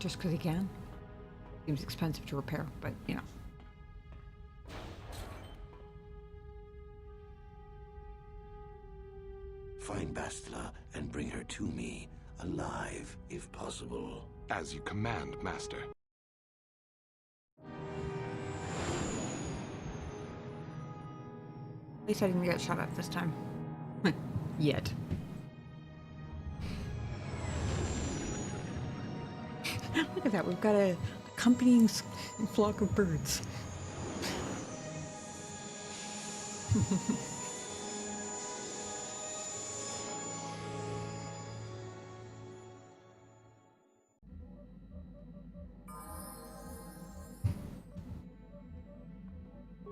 Just because he can. Seems expensive to repair, but you know. Find Bastila and bring her to me, alive, if possible. As you command, Master. At least I didn't get shot at this time. Yet. Look at that, we've got a accompanying flock of birds.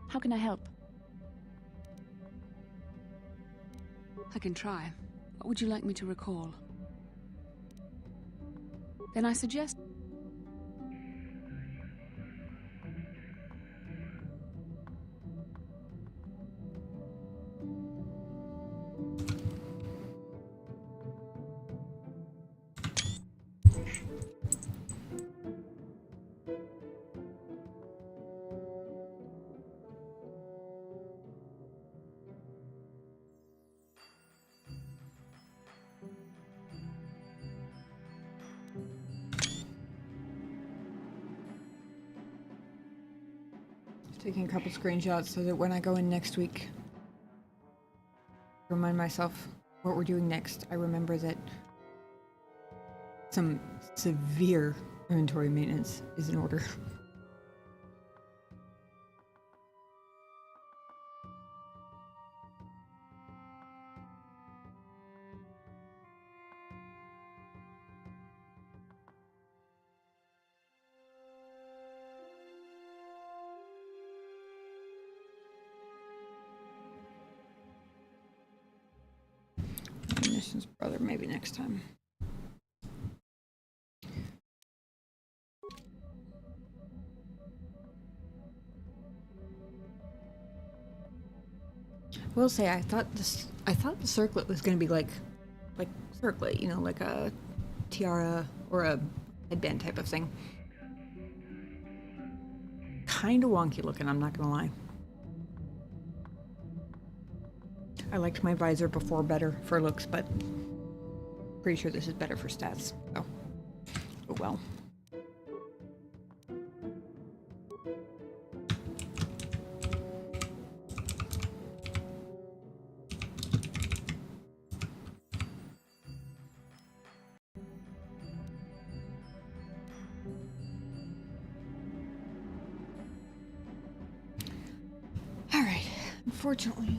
How can I help? I can try. What would you like me to recall? Then I suggest... Taking a couple screenshots so that when I go in next week, remind myself what we're doing next. I remember that some severe inventory maintenance is in order. Missions, brother, maybe next time. I will say I thought the circlet was going to be like circlet, you know, like a tiara or a headband type of thing. Kind of wonky looking, I'm not going to lie. I liked my visor before better for looks, but pretty sure this is better for stats. So, oh well. All right, unfortunately.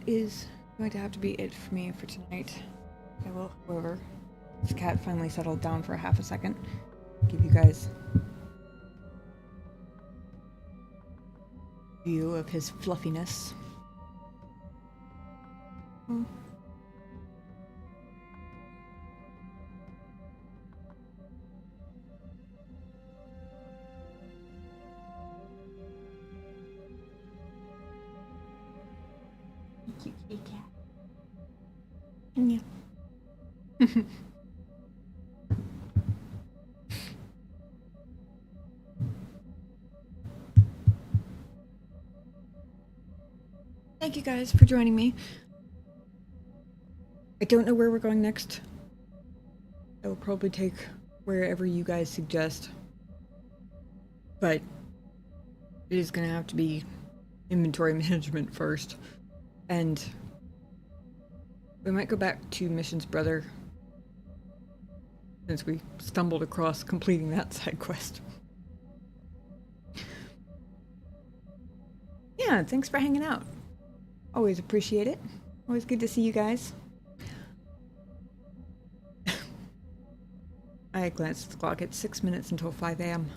is going to have to be it for me for tonight. I will, however, this cat finally settled down for a half a second. Give you guys a view of his fluffiness. Cute kitty cat. Yeah. Thank you guys for joining me. I don't know where we're going next. I will probably take wherever you guys suggest. But it is going to have to be inventory management first. And we might go back to Mission's brother, since we stumbled across completing that side quest. Yeah, thanks for hanging out. Always appreciate it. Always good to see you guys. I glanced at the clock. It's 6 minutes until 5 a.m.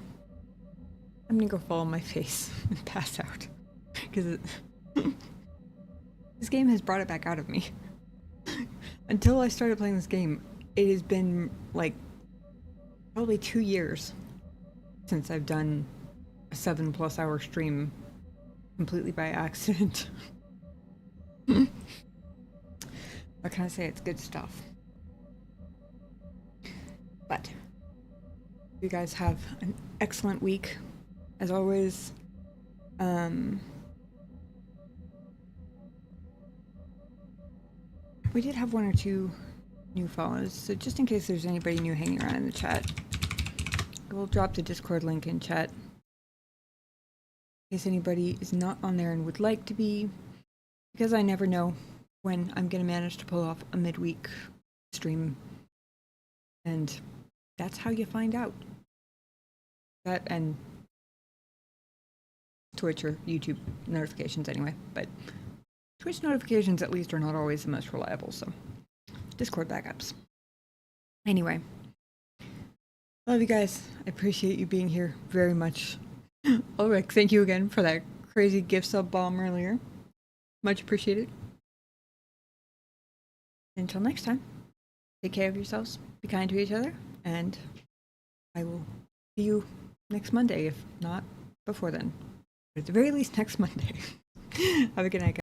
I'm gonna go fall on my face and pass out. Because this game has brought it back out of me. Until I started playing this game, it has been like probably 2 years since I've done a 7+ hour stream completely by accident. What can I say? It's good stuff. But you guys have an excellent week. As always, we did have 1 or 2 new follows, so just in case there's anybody new hanging around in the chat, we'll drop the Discord link in chat. In case anybody is not on there and would like to be, because I never know when I'm going to manage to pull off a midweek stream. And that's how you find out. That and Twitch or YouTube notifications anyway, but Twitch notifications at least are not always the most reliable, so Discord backups. Anyway, love you guys. I appreciate you being here very much. Ulrich, thank you again for that crazy gift sub bomb earlier. Much appreciated. Until next time, take care of yourselves, be kind to each other, and I will see you next Monday, if not before then. But at the very least, next Monday. Have a good night, guys.